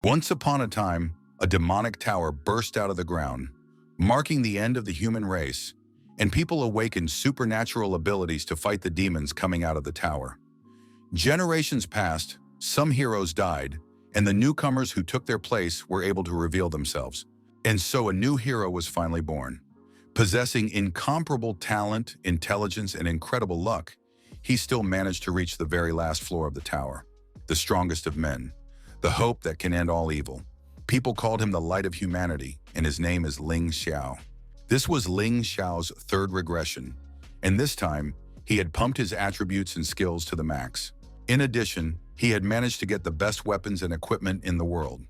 Once upon a time, a demonic tower burst out of the ground, marking the end of the human race, and people awakened supernatural abilities to fight the demons coming out of the tower. Generations passed, some heroes died, and the newcomers who took their place were able to reveal themselves. And so a new hero was finally born. Possessing incomparable talent, intelligence, and incredible luck, he still managed to reach the very last floor of the tower. The strongest of men, the hope that can end all evil. People called him the light of humanity, and his name is Ling Xiao. This was Ling Xiao's third regression, and this time, he had pumped his attributes and skills to the max. In addition, he had managed to get the best weapons and equipment in the world.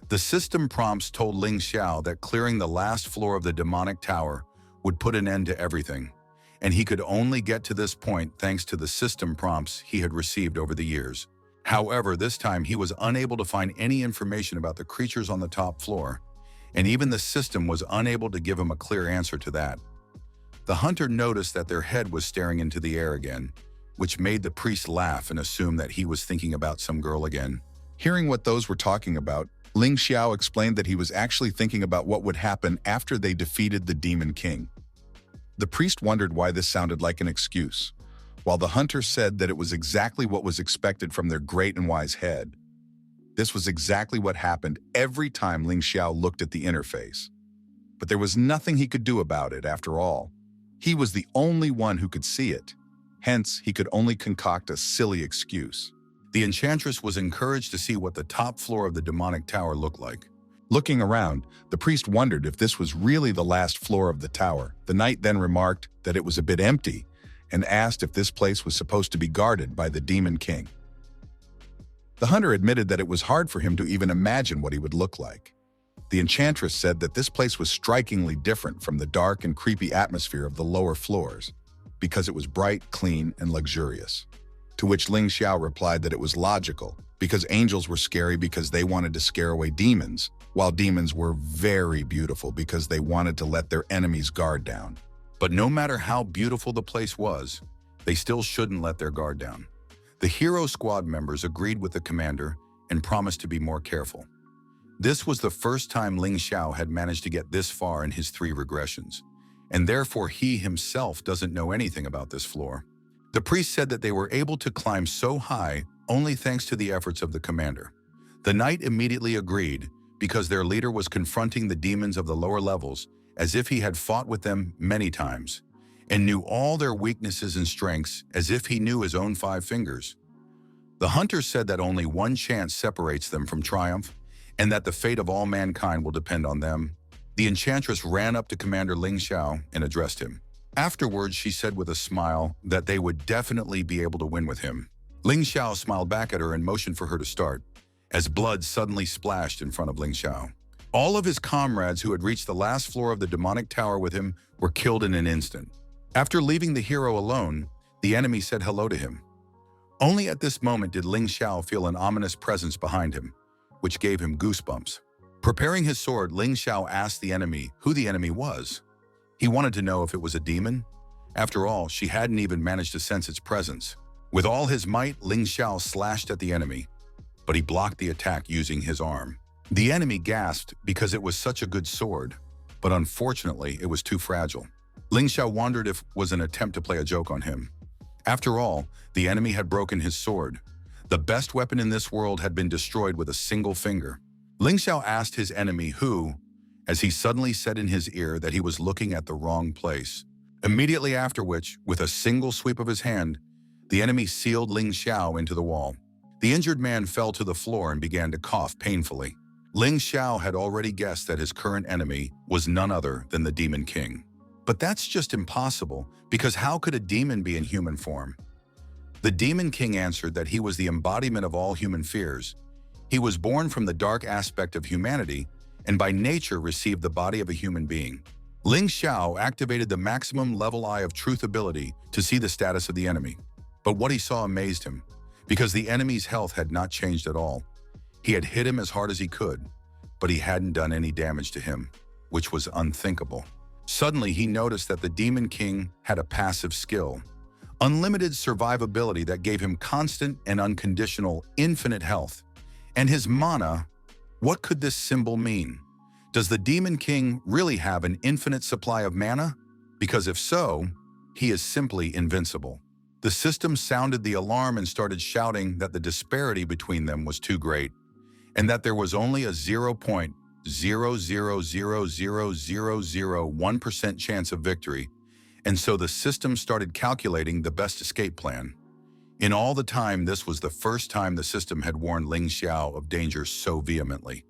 The system prompts told Ling Xiao that clearing the last floor of the demonic tower would put an end to everything, and he could only get to this point thanks to the system prompts he had received over the years. However, this time he was unable to find any information about the creatures on the top floor, and even the system was unable to give him a clear answer to that. The hunter noticed that their head was staring into the air again, which made the priest laugh and assume that he was thinking about some girl again. Hearing what those were talking about, Ling Xiao explained that he was actually thinking about what would happen after they defeated the Demon King. The priest wondered why this sounded like an excuse, while the hunter said that it was exactly what was expected from their great and wise head. This was exactly what happened every time Ling Xiao looked at the interface. But there was nothing he could do about it after all. He was the only one who could see it. Hence, he could only concoct a silly excuse. The enchantress was encouraged to see what the top floor of the demonic tower looked like. Looking around, the priest wondered if this was really the last floor of the tower. The knight then remarked that it was a bit empty and asked if this place was supposed to be guarded by the Demon King. The hunter admitted that it was hard for him to even imagine what he would look like. The enchantress said that this place was strikingly different from the dark and creepy atmosphere of the lower floors, because it was bright, clean, and luxurious. To which Ling Xiao replied that it was logical, because angels were scary because they wanted to scare away demons, while demons were very beautiful because they wanted to let their enemies' guard down. But no matter how beautiful the place was, they still shouldn't let their guard down. The hero squad members agreed with the commander and promised to be more careful. This was the first time Ling Xiao had managed to get this far in his 3 regressions, and therefore he himself doesn't know anything about this floor. The priest said that they were able to climb so high only thanks to the efforts of the commander. The knight immediately agreed because their leader was confronting the demons of the lower levels as if he had fought with them many times, and knew all their weaknesses and strengths as if he knew his own 5 fingers. The hunter said that only one chance separates them from triumph, and that the fate of all mankind will depend on them. The enchantress ran up to Commander Ling Xiao and addressed him. Afterwards, she said with a smile that they would definitely be able to win with him. Ling Xiao smiled back at her and motioned for her to start, as blood suddenly splashed in front of Ling Xiao. All of his comrades who had reached the last floor of the demonic tower with him were killed in an instant. After leaving the hero alone, the enemy said hello to him. Only at this moment did Ling Xiao feel an ominous presence behind him, which gave him goosebumps. Preparing his sword, Ling Xiao asked the enemy who the enemy was. He wanted to know if it was a demon. After all, she hadn't even managed to sense its presence. With all his might, Ling Xiao slashed at the enemy, but he blocked the attack using his arm. The enemy gasped because it was such a good sword, but unfortunately, it was too fragile. Ling Xiao wondered if it was an attempt to play a joke on him. After all, the enemy had broken his sword. The best weapon in this world had been destroyed with a single finger. Ling Xiao asked his enemy who, as he suddenly said in his ear that he was looking at the wrong place. Immediately after which, with a single sweep of his hand, the enemy sealed Ling Xiao into the wall. The injured man fell to the floor and began to cough painfully. Ling Xiao had already guessed that his current enemy was none other than the Demon King. But that's just impossible, because how could a demon be in human form? The Demon King answered that he was the embodiment of all human fears. He was born from the dark aspect of humanity and by nature received the body of a human being. Ling Xiao activated the maximum level Eye of Truth ability to see the status of the enemy. But what he saw amazed him, because the enemy's health had not changed at all. He had hit him as hard as he could, but he hadn't done any damage to him, which was unthinkable. Suddenly, he noticed that the Demon King had a passive skill, unlimited survivability that gave him constant and unconditional infinite health, and his mana What could this symbol mean? Does the Demon King really have an infinite supply of mana? Because if so, he is simply invincible. The system sounded the alarm and started shouting that the disparity between them was too great, and that there was only a 0.0000001% chance of victory, and so the system started calculating the best escape plan. In all the time, this was the first time the system had warned Ling Xiao of danger so vehemently.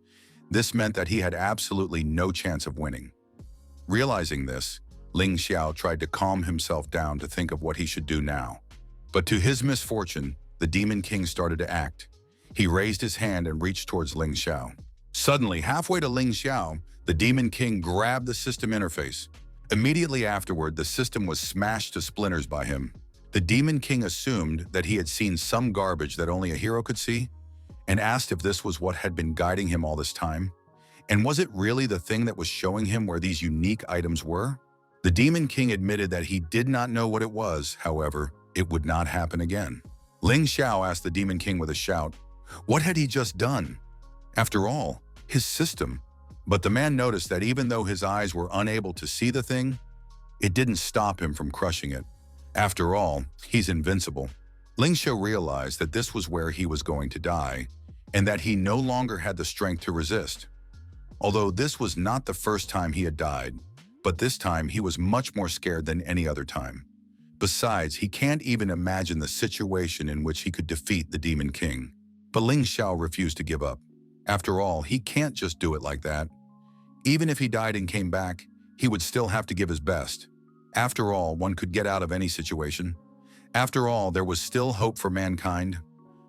This meant that he had absolutely no chance of winning. Realizing this, Ling Xiao tried to calm himself down to think of what he should do now. But to his misfortune, the Demon King started to act. He raised his hand and reached towards Ling Xiao. Suddenly, halfway to Ling Xiao, the Demon King grabbed the system interface. Immediately afterward, the system was smashed to splinters by him. The Demon King assumed that he had seen some garbage that only a hero could see, and asked if this was what had been guiding him all this time. And was it really the thing that was showing him where these unique items were? The Demon King admitted that he did not know what it was, however, it would not happen again. Ling Xiao asked the Demon King with a shout, what had he just done? After all, his system. But the man noticed that even though his eyes were unable to see the thing, it didn't stop him from crushing it. After all, he's invincible. Ling Xiao realized that this was where he was going to die, and that he no longer had the strength to resist. Although this was not the first time he had died, but this time he was much more scared than any other time. Besides, he can't even imagine the situation in which he could defeat the Demon King. But Ling Xiao refused to give up. After all, he can't just do it like that. Even if he died and came back, he would still have to give his best. After all, one could get out of any situation. After all, there was still hope for mankind.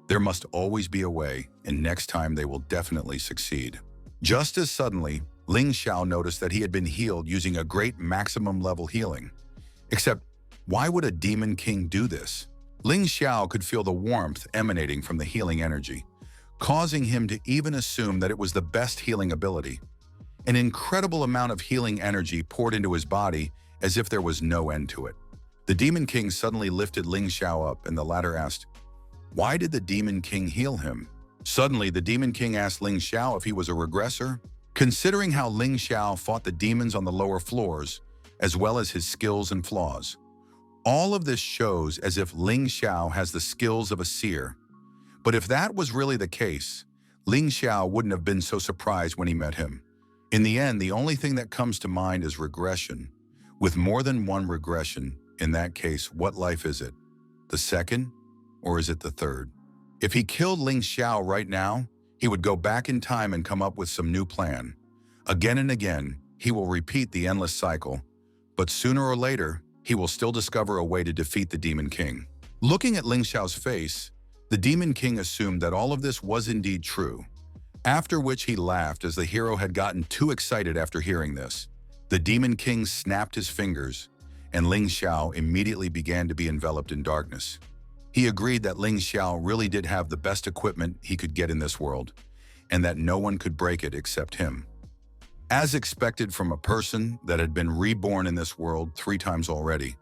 There must always be a way, and next time they will definitely succeed. Just as suddenly, Ling Xiao noticed that he had been healed using a great maximum level healing. Except, why would a Demon King do this? Ling Xiao could feel the warmth emanating from the healing energy, causing him to even assume that it was the best healing ability. An incredible amount of healing energy poured into his body as if there was no end to it. The Demon King suddenly lifted Ling Xiao up, and the latter asked, why did the Demon King heal him? Suddenly, the Demon King asked Ling Xiao if he was a regressor. Considering how Ling Xiao fought the demons on the lower floors, as well as his skills and flaws, all of this shows as if Ling Xiao has the skills of a seer. But if that was really the case, Ling Xiao wouldn't have been so surprised when he met him. In the end, the only thing that comes to mind is regression. With more than one regression, in that case, what life is it? The second? Or is it the third? If he killed Ling Xiao right now, he would go back in time and come up with some new plan. Again and again, he will repeat the endless cycle, but sooner or later, he will still discover a way to defeat the Demon King. Looking at Ling Xiao's face, the Demon King assumed that all of this was indeed true, after which he laughed as the hero had gotten too excited after hearing this. The Demon King snapped his fingers, and Ling Xiao immediately began to be enveloped in darkness. He agreed that Ling Xiao really did have the best equipment he could get in this world, and that no one could break it except him. As expected from a person that had been reborn in this world 3 times already,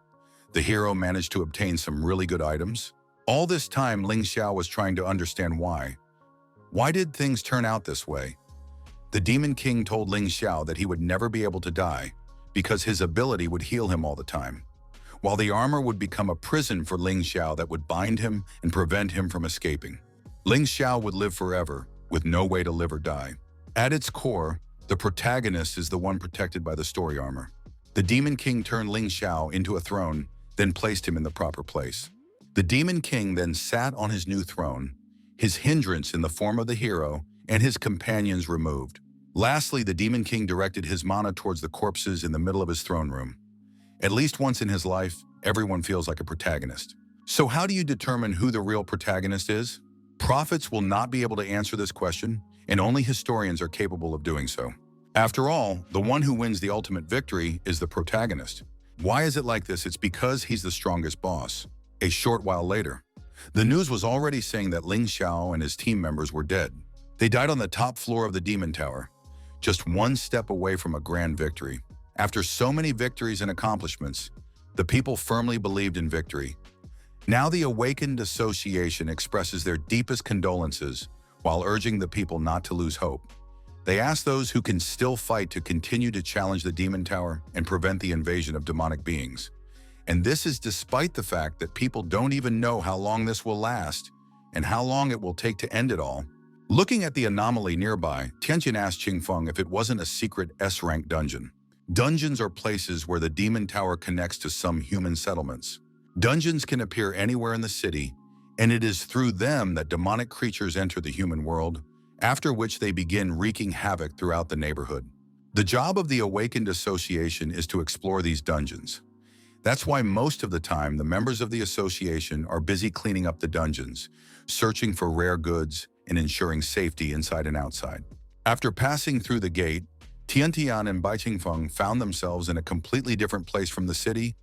the hero managed to obtain some really good items. All this time, Ling Xiao was trying to understand why. Why did things turn out this way? The Demon King told Ling Xiao that he would never be able to die because his ability would heal him all the time, while the armor would become a prison for Ling Xiao that would bind him and prevent him from escaping. Ling Xiao would live forever, with no way to live or die. At its core, the protagonist is the one protected by the story armor. The Demon King turned Ling Xiao into a throne, then placed him in the proper place. The Demon King then sat on his new throne, his hindrance in the form of the hero, and his companions removed. Lastly, the Demon King directed his mana towards the corpses in the middle of his throne room. At least once in his life, everyone feels like a protagonist. So how do you determine who the real protagonist is? Prophets will not be able to answer this question, and only historians are capable of doing so. After all, the one who wins the ultimate victory is the protagonist. Why is it like this? It's because he's the strongest boss. A short while later, the news was already saying that Ling Xiao and his team members were dead. They died on the top floor of the Demon Tower, just one step away from a grand victory. After so many victories and accomplishments, the people firmly believed in victory. Now the awakened association expresses their deepest condolences while urging the people not to lose hope. They ask those who can still fight to continue to challenge the demon tower and prevent the invasion of demonic beings. And this is despite the fact that people don't even know how long this will last and how long it will take to end it all. Looking at the anomaly nearby, Tiantian asked Qingfeng if it wasn't a secret S-rank dungeon. Dungeons are places where the demon tower connects to some human settlements. Dungeons can appear anywhere in the city, and it is through them that demonic creatures enter the human world, after which they begin wreaking havoc throughout the neighborhood. The job of the Awakened Association is to explore these dungeons. That's why most of the time the members of the association are busy cleaning up the dungeons, searching for rare goods, and ensuring safety inside and outside. After passing through the gate, Tiantian and Bai Qingfeng found themselves in a completely different place from the city,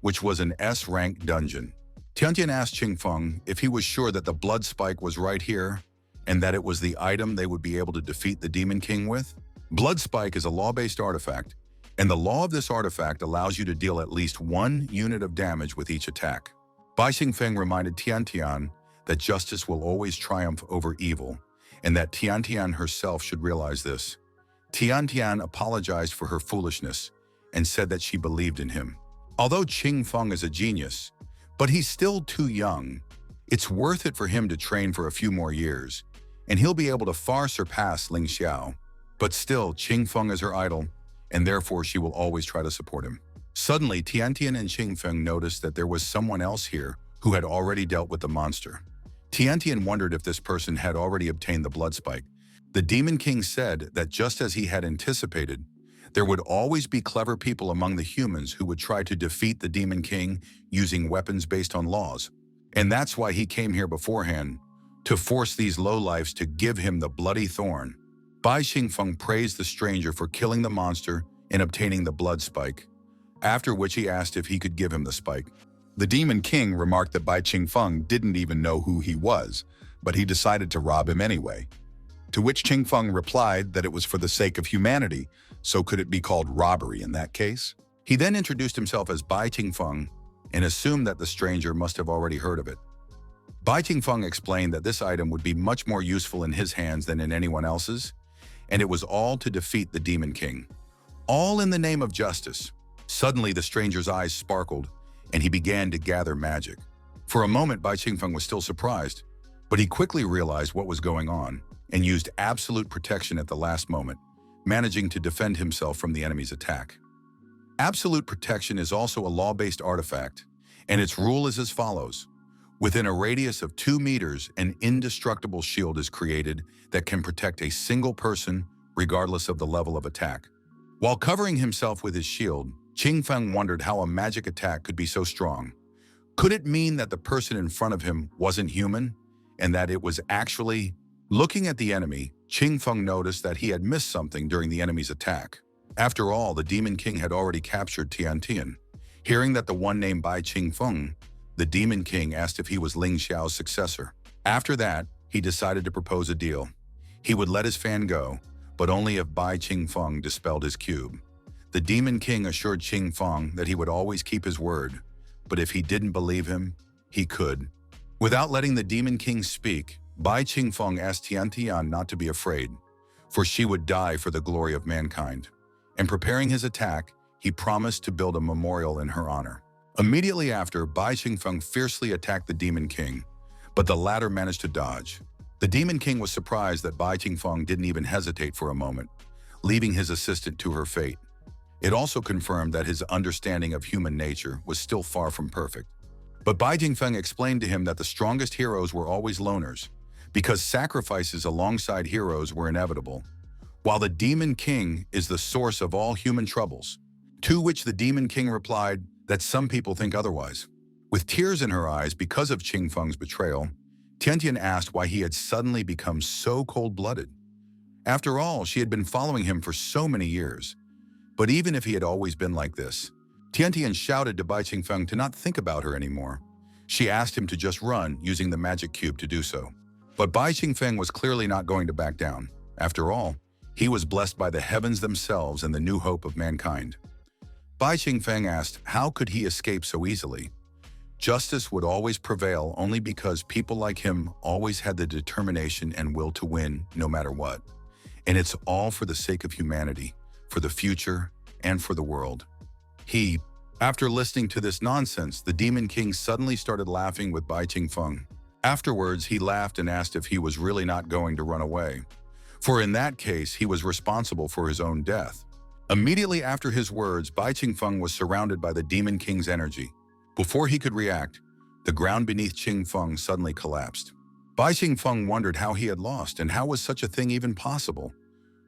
which was an S-rank dungeon. Tiantian asked Qingfeng if he was sure that the blood spike was right here and that it was the item they would be able to defeat the Demon King with. Blood spike is a law-based artifact, and the law of this artifact allows you to deal at least 1 unit of damage with each attack. Bai Qingfeng reminded Tiantian that justice will always triumph over evil, and that Tiantian herself should realize this. Tiantian apologized for her foolishness and said that she believed in him. Although Qingfeng is a genius, but he's still too young, it's worth it for him to train for a few more years, and he'll be able to far surpass Ling Xiao. But still, Qingfeng is her idol, and therefore she will always try to support him. Suddenly, Tiantian and Qingfeng noticed that there was someone else here who had already dealt with the monster. Tiantian wondered if this person had already obtained the blood spike. The Demon King said that just as he had anticipated, there would always be clever people among the humans who would try to defeat the Demon King using weapons based on laws. And that's why he came here beforehand, to force these lowlifes to give him the bloody thorn. Bai Qingfeng praised the stranger for killing the monster and obtaining the blood spike, after which he asked if he could give him the spike. The Demon King remarked that Bai Qingfeng didn't even know who he was, but he decided to rob him anyway. To which Qingfeng replied that it was for the sake of humanity, so could it be called robbery in that case? He then introduced himself as Bai Qingfeng and assumed that the stranger must have already heard of it. Bai Qingfeng explained that this item would be much more useful in his hands than in anyone else's, and it was all to defeat the Demon King. All in the name of justice. Suddenly, the stranger's eyes sparkled, and he began to gather magic. For a moment, Bai Qingfeng was still surprised, but he quickly realized what was going on and used absolute protection at the last moment, managing to defend himself from the enemy's attack. Absolute protection is also a law-based artifact, and its rule is as follows. Within a radius of 2 meters, an indestructible shield is created that can protect a single person regardless of the level of attack. While covering himself with his shield, Qingfeng wondered how a magic attack could be so strong. Could it mean that the person in front of him wasn't human, and that it was actually... Looking at the enemy, Qingfeng noticed that he had missed something during the enemy's attack. After all, the Demon King had already captured Tiantian. Hearing that the one named Bai Qingfeng, the Demon King asked if he was Ling Xiao's successor. After that, he decided to propose a deal. He would let his fan go, but only if Bai Qingfeng dispelled his cube. The Demon King assured Qingfeng that he would always keep his word, but if he didn't believe him, he could. Without letting the Demon King speak, Bai Qingfeng asked Tiantian not to be afraid, for she would die for the glory of mankind. And preparing his attack, he promised to build a memorial in her honor. Immediately after, Bai Qingfeng fiercely attacked the Demon King, but the latter managed to dodge. The Demon King was surprised that Bai Qingfeng didn't even hesitate for a moment, leaving his assistant to her fate. It also confirmed that his understanding of human nature was still far from perfect. But Bai Qingfeng explained to him that the strongest heroes were always loners, because sacrifices alongside heroes were inevitable, while the Demon King is the source of all human troubles. To which the Demon King replied that some people think otherwise. With tears in her eyes because of Qingfeng's betrayal, Tiantian asked why he had suddenly become so cold-blooded. After all, she had been following him for so many years. But even if he had always been like this, Tiantian shouted to Bai Qingfeng to not think about her anymore. She asked him to just run, using the magic cube to do so. But Bai Qingfeng was clearly not going to back down. After all, he was blessed by the heavens themselves and the new hope of mankind. Bai Qingfeng asked how could he escape so easily. Justice would always prevail only because people like him always had the determination and will to win no matter what. And it's all for the sake of humanity, for the future, and for the world. After listening to this nonsense, the Demon King suddenly started laughing with Bai Qingfeng. Afterwards, he laughed and asked if he was really not going to run away. For in that case, he was responsible for his own death. Immediately after his words, Bai Qingfeng was surrounded by the Demon King's energy. Before he could react, the ground beneath Qingfeng suddenly collapsed. Bai Qingfeng wondered how he had lost and how was such a thing even possible.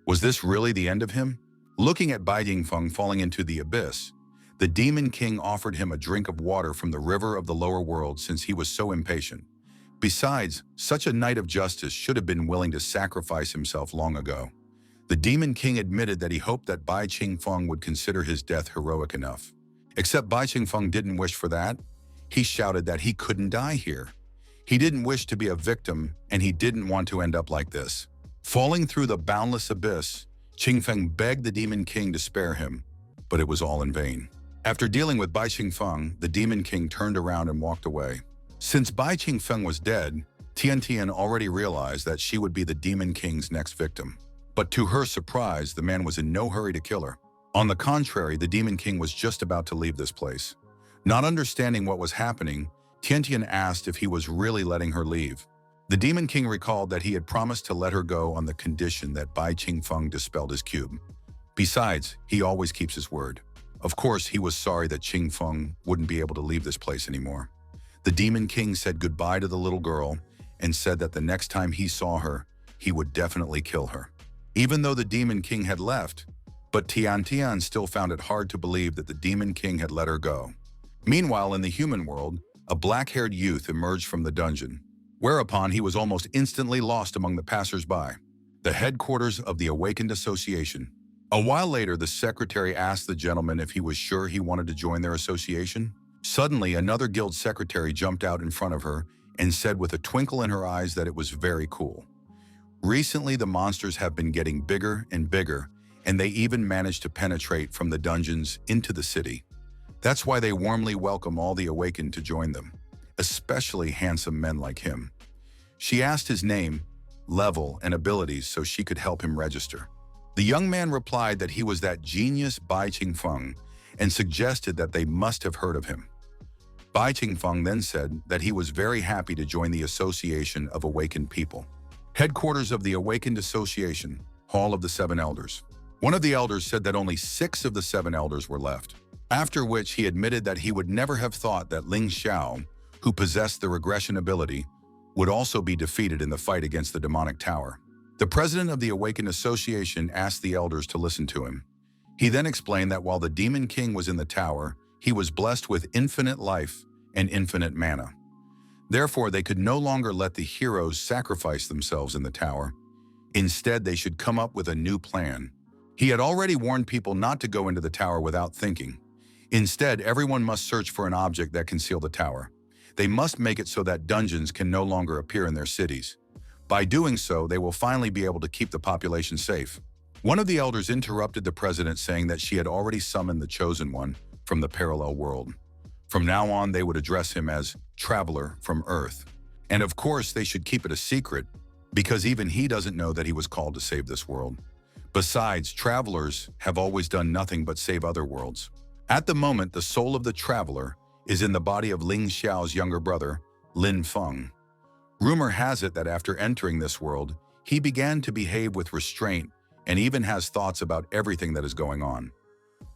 Was this really the end of him? Looking at Bai Qingfeng falling into the abyss, the Demon King offered him a drink of water from the river of the lower world since he was so impatient. Besides, such a knight of justice should have been willing to sacrifice himself long ago. The Demon King admitted that he hoped that Bai Qingfeng would consider his death heroic enough. Except Bai Qingfeng didn't wish for that. He shouted that he couldn't die here. He didn't wish to be a victim, and he didn't want to end up like this. Falling through the boundless abyss, Qingfeng begged the Demon King to spare him, but it was all in vain. After dealing with Bai Qingfeng, the Demon King turned around and walked away. Since Bai Qingfeng was dead, Tian Tian already realized that she would be the Demon King's next victim. But to her surprise, the man was in no hurry to kill her. On the contrary, the Demon King was just about to leave this place. Not understanding what was happening, Tian Tian asked if he was really letting her leave. The Demon King recalled that he had promised to let her go on the condition that Bai Qingfeng dispelled his cube. Besides, he always keeps his word. Of course, he was sorry that Qingfeng wouldn't be able to leave this place anymore. The Demon King said goodbye to the little girl and said that the next time he saw her, he would definitely kill her. Even though the Demon King had left, but Tian Tian still found it hard to believe that the Demon King had let her go. Meanwhile, in the human world, a black-haired youth emerged from the dungeon, whereupon he was almost instantly lost among the passers-by. The headquarters of the Awakened Association. A while later, the secretary asked the gentleman if he was sure he wanted to join their association. Suddenly, another guild secretary jumped out in front of her and said with a twinkle in her eyes that it was very cool. Recently, the monsters have been getting bigger and bigger, and they even managed to penetrate from the dungeons into the city. That's why they warmly welcome all the awakened to join them, especially handsome men like him. She asked his name, level, and abilities so she could help him register. The young man replied that he was that genius Bai Qingfeng and suggested that they must have heard of him. Bai Qingfeng then said that he was very happy to join the Association of Awakened People. Headquarters of the Awakened Association, Hall of the Seven Elders. One of the elders said that only 6 of the 7 elders were left, after which he admitted that he would never have thought that Ling Xiao, who possessed the regression ability, would also be defeated in the fight against the demonic tower. The president of the Awakened Association asked the elders to listen to him. He then explained that while the Demon King was in the tower, he was blessed with infinite life and infinite mana. Therefore, they could no longer let the heroes sacrifice themselves in the tower. Instead, they should come up with a new plan. He had already warned people not to go into the tower without thinking. Instead, everyone must search for an object that can seal the tower. They must make it so that dungeons can no longer appear in their cities. By doing so, they will finally be able to keep the population safe. One of the elders interrupted the president, saying that she had already summoned the Chosen One from the parallel world. From now on, they would address him as Traveler from Earth. And of course, they should keep it a secret, because even he doesn't know that he was called to save this world. Besides, travelers have always done nothing but save other worlds. At the moment, the soul of the traveler is in the body of Ling Xiao's younger brother, Lin Feng. Rumor has it that after entering this world, he began to behave with restraint and even has thoughts about everything that is going on.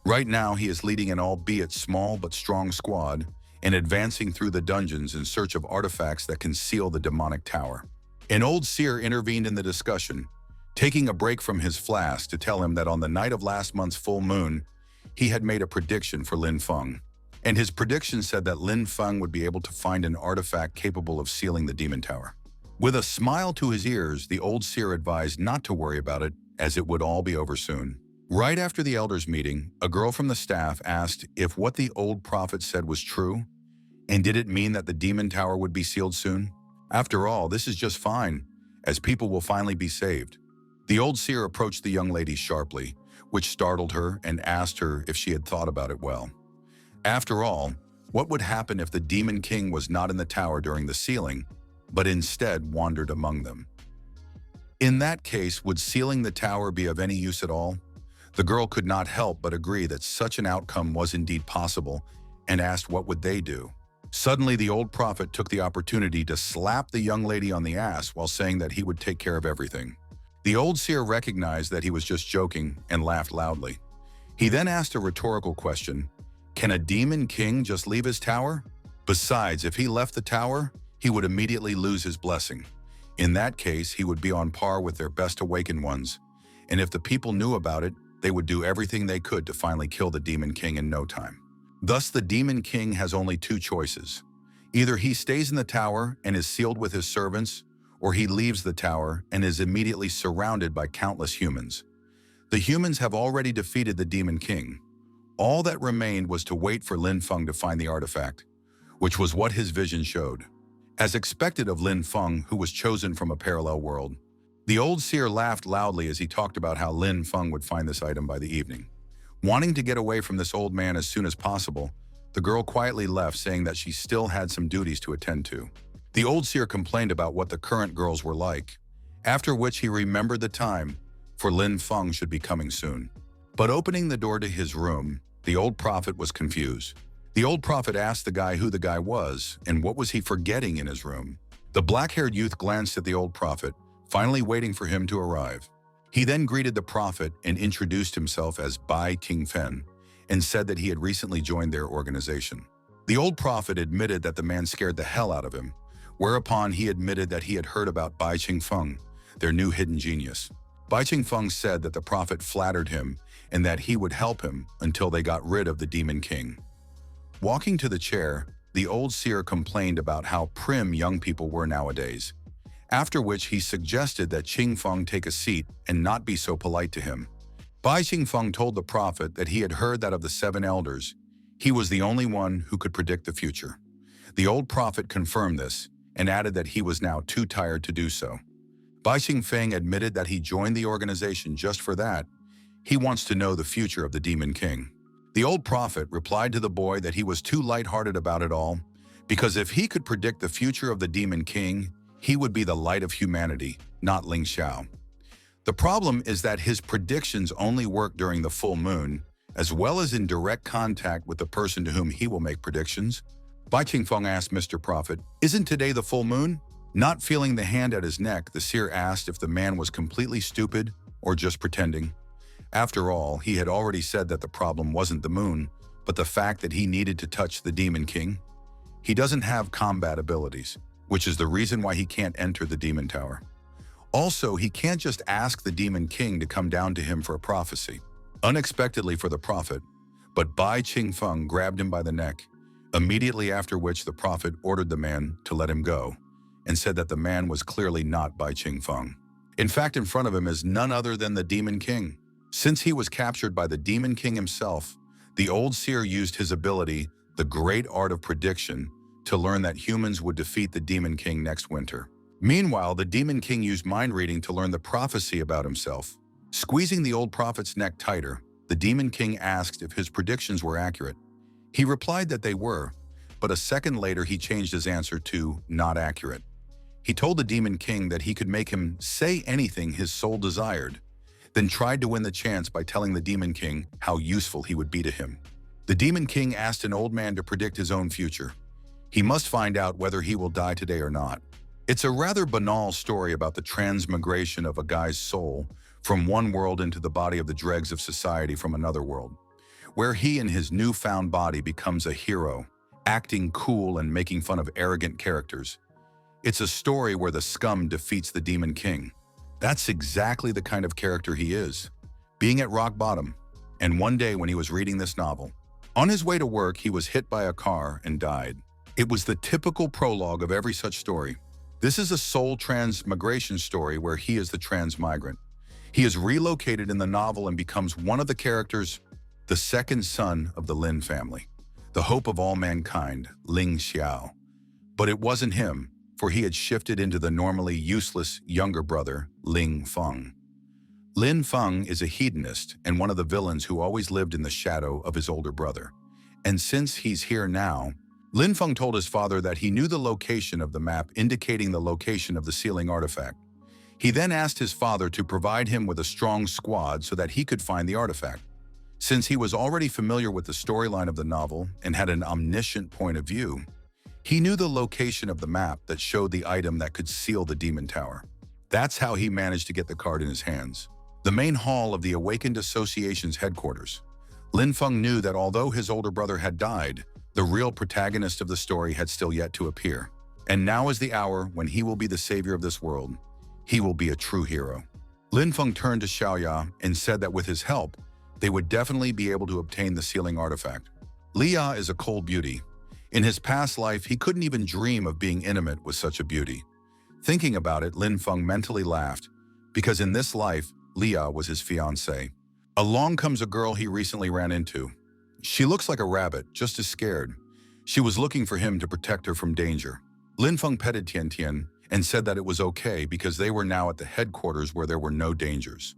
Right now, he is leading an albeit small but strong squad and advancing through the dungeons in search of artifacts that can seal the demonic tower. An old seer intervened in the discussion, taking a break from his flask to tell him that on the night of last month's full moon, he had made a prediction for Lin Feng. And his prediction said that Lin Feng would be able to find an artifact capable of sealing the demon tower. With a smile to his ears, the old seer advised not to worry about it, as it would all be over soon. Right after the elders' meeting, a girl from the staff asked if what the old prophet said was true, and did it mean that the demon tower would be sealed soon? After all, this is just fine, as people will finally be saved. The old seer approached the young lady sharply, which startled her, and asked her if she had thought about it well. After all, what would happen if the Demon King was not in the tower during the sealing, but instead wandered among them? In that case, would sealing the tower be of any use at all? The girl could not help but agree that such an outcome was indeed possible and asked what would they do. Suddenly, the old prophet took the opportunity to slap the young lady on the ass while saying that he would take care of everything. The old seer recognized that he was just joking and laughed loudly. He then asked a rhetorical question: can a demon king just leave his tower? Besides, if he left the tower, he would immediately lose his blessing. In that case, he would be on par with their best awakened ones. And if the people knew about it, they would do everything they could to finally kill the demon king in no time. Thus, the demon king has only two choices. Either he stays in the tower and is sealed with his servants, or he leaves the tower and is immediately surrounded by countless humans. The humans have already defeated the demon king. All that remained was to wait for Lin Feng to find the artifact, which was what his vision showed. As expected of Lin Feng, who was chosen from a parallel world, the old seer laughed loudly as he talked about how Lin Feng would find this item by the evening. Wanting to get away from this old man as soon as possible, the girl quietly left, saying that she still had some duties to attend to. The old seer complained about what the current girls were like, after which he remembered the time, for Lin Feng should be coming soon. But opening the door to his room, the old prophet was confused. The old prophet asked the guy who the guy was and what was he forgetting in his room. The black-haired youth glanced at the old prophet, finally waiting for him to arrive. He then greeted the prophet and introduced himself as Bai Qingfen and said that he had recently joined their organization. The old prophet admitted that the man scared the hell out of him, whereupon he admitted that he had heard about Bai Qingfeng, their new hidden genius. Bai Qingfeng said that the prophet flattered him and that he would help him until they got rid of the demon king. Walking to the chair, the old seer complained about how prim young people were nowadays, after which he suggested that Qingfeng take a seat and not be so polite to him. Bai Qingfeng told the prophet that he had heard that of the 7 elders, he was the only one who could predict the future. The old prophet confirmed this and added that he was now too tired to do so. Bai Qingfeng admitted that he joined the organization just for that. He wants to know the future of the demon king. The old prophet replied to the boy that he was too lighthearted about it all, because if he could predict the future of the demon king, he would be the light of humanity, not Ling Xiao. The problem is that his predictions only work during the full moon, as well as in direct contact with the person to whom he will make predictions. Bai Qingfeng asked Mr. Prophet, "Isn't today the full moon?" Not feeling the hand at his neck, the seer asked if the man was completely stupid or just pretending. After all, he had already said that the problem wasn't the moon, but the fact that he needed to touch the demon king. He doesn't have combat abilities, which is the reason why he can't enter the demon tower. Also, he can't just ask the demon king to come down to him for a prophecy. Unexpectedly for the prophet, but Bai Qingfeng grabbed him by the neck, immediately after which the prophet ordered the man to let him go, and said that the man was clearly not Bai Qingfeng. In fact, in front of him is none other than the demon king. Since he was captured by the demon king himself, the old seer used his ability, the great art of prediction, to learn that humans would defeat the demon king next winter. Meanwhile, the demon king used mind reading to learn the prophecy about himself. Squeezing the old prophet's neck tighter, the demon king asked if his predictions were accurate. He replied that they were, but a second later he changed his answer to not accurate. He told the demon king that he could make him say anything his soul desired, then tried to win the chance by telling the demon king how useful he would be to him. The demon king asked an old man to predict his own future. He must find out whether he will die today or not. It's a rather banal story about the transmigration of a guy's soul from one world into the body of the dregs of society from another world, where he in his newfound body becomes a hero, acting cool and making fun of arrogant characters. It's a story where the scum defeats the demon king. That's exactly the kind of character he is, being at rock bottom. And one day when he was reading this novel, on his way to work, he was hit by a car and died. It was the typical prologue of every such story. This is a soul transmigration story where he is the transmigrant. He is relocated in the novel and becomes one of the characters, the second son of the Lin family, the hope of all mankind, Ling Xiao. But it wasn't him, for he had shifted into the normally useless younger brother, Ling Feng. Lin Feng is a hedonist and one of the villains who always lived in the shadow of his older brother. And since he's here now, Lin Feng told his father that he knew the location of the map indicating the location of the sealing artifact. He then asked his father to provide him with a strong squad so that he could find the artifact. Since he was already familiar with the storyline of the novel and had an omniscient point of view, he knew the location of the map that showed the item that could seal the Demon Tower. That's how he managed to get the card in his hands. The main hall of the Awakened Association's headquarters. Lin Feng knew that although his older brother had died, the real protagonist of the story had still yet to appear. And now is the hour when he will be the savior of this world. He will be a true hero. Lin Feng turned to Xiaoya and said that with his help, they would definitely be able to obtain the sealing artifact. Liya is a cold beauty. In his past life, he couldn't even dream of being intimate with such a beauty. Thinking about it, Lin Feng mentally laughed, because in this life, Liya was his fiancée. Along comes a girl he recently ran into. She looks like a rabbit, just as scared. She was looking for him to protect her from danger. Lin Feng petted Tian Tian and said that it was okay because they were now at the headquarters where there were no dangers.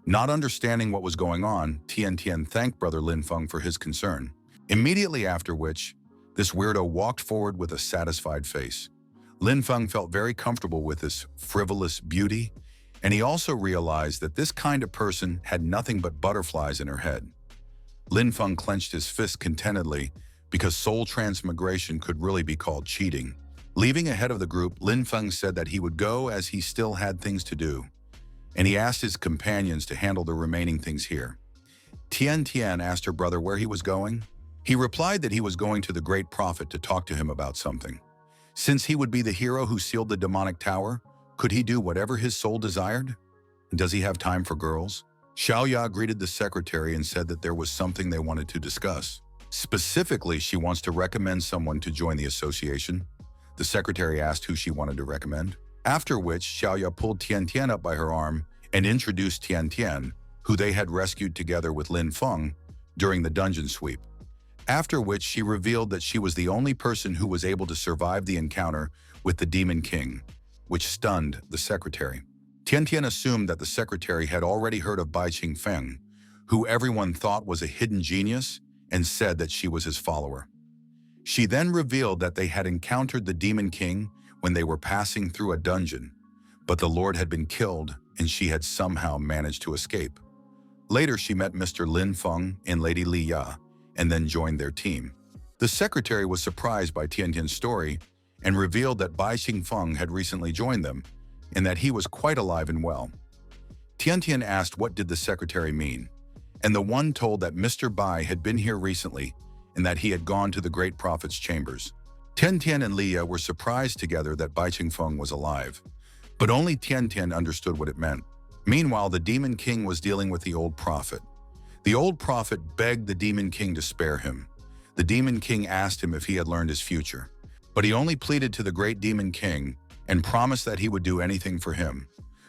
Not understanding what was going on, Tian Tian thanked brother Lin Feng for his concern. Immediately after which, this weirdo walked forward with a satisfied face. Lin Feng felt very comfortable with this frivolous beauty, and he also realized that this kind of person had nothing but butterflies in her head. Lin Feng clenched his fist contentedly because soul transmigration could really be called cheating. Leaving ahead of the group, Lin Feng said that he would go as he still had things to do, and he asked his companions to handle the remaining things here. Tian Tian asked her brother where he was going. He replied that he was going to the Great Prophet to talk to him about something. Since he would be the hero who sealed the demonic tower, could he do whatever his soul desired? And does he have time for girls? Xiaoya greeted the secretary and said that there was something they wanted to discuss. Specifically, she wants to recommend someone to join the association. The secretary asked who she wanted to recommend. After which, Xiaoya pulled Tian Tian up by her arm and introduced Tian Tian, who they had rescued together with Lin Feng during the dungeon sweep. After which, she revealed that she was the only person who was able to survive the encounter with the Demon King, which stunned the secretary. Tian Tian assumed that the secretary had already heard of Bai Qingfeng, who everyone thought was a hidden genius, and said that she was his follower. She then revealed that they had encountered the Demon King when they were passing through a dungeon, but the Lord had been killed and she had somehow managed to escape. Later, she met Mr. Lin Feng and Lady Liya, and then joined their team. The secretary was surprised by Tian Tian's story and revealed that Bai Qingfeng had recently joined them, and that he was quite alive and well. Tian Tian asked what did the secretary mean, and the one told that Mr. Bai had been here recently and that he had gone to the Great Prophet's chambers. Tian Tian and Liya were surprised together that Bai Qingfeng was alive, but only Tian Tian understood what it meant. Meanwhile, the Demon King was dealing with the old prophet. The old prophet begged the Demon King to spare him. The Demon King asked him if he had learned his future, but he only pleaded to the great Demon King and promised that he would do anything for him.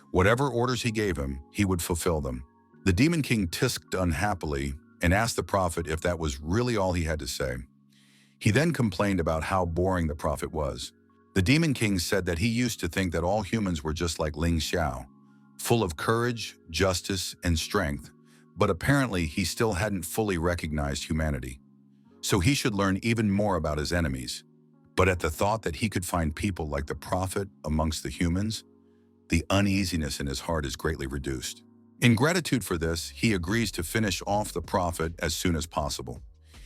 Whatever orders he gave him, he would fulfill them. The Demon King tisked unhappily and asked the prophet if that was really all he had to say. He then complained about how boring the prophet was. The Demon King said that he used to think that all humans were just like Ling Xiao, full of courage, justice, and strength, but apparently he still hadn't fully recognized humanity. So he should learn even more about his enemies. But at the thought that he could find people like the prophet amongst the humans, the uneasiness in his heart is greatly reduced. In gratitude for this, he agrees to finish off the prophet as soon as possible.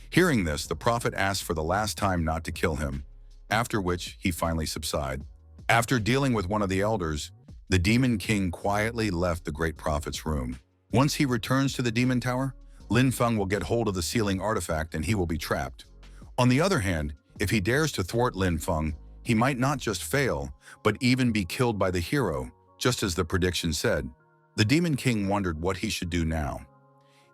Hearing this, the prophet asks for the last time not to kill him, after which he finally subsides. After dealing with one of the elders, the Demon King quietly left the great prophet's room. Once he returns to the Demon Tower, Lin Feng will get hold of the sealing artifact and he will be trapped. On the other hand, if he dares to thwart Lin Feng, he might not just fail, but even be killed by the hero, just as the prediction said. The Demon King wondered what he should do now.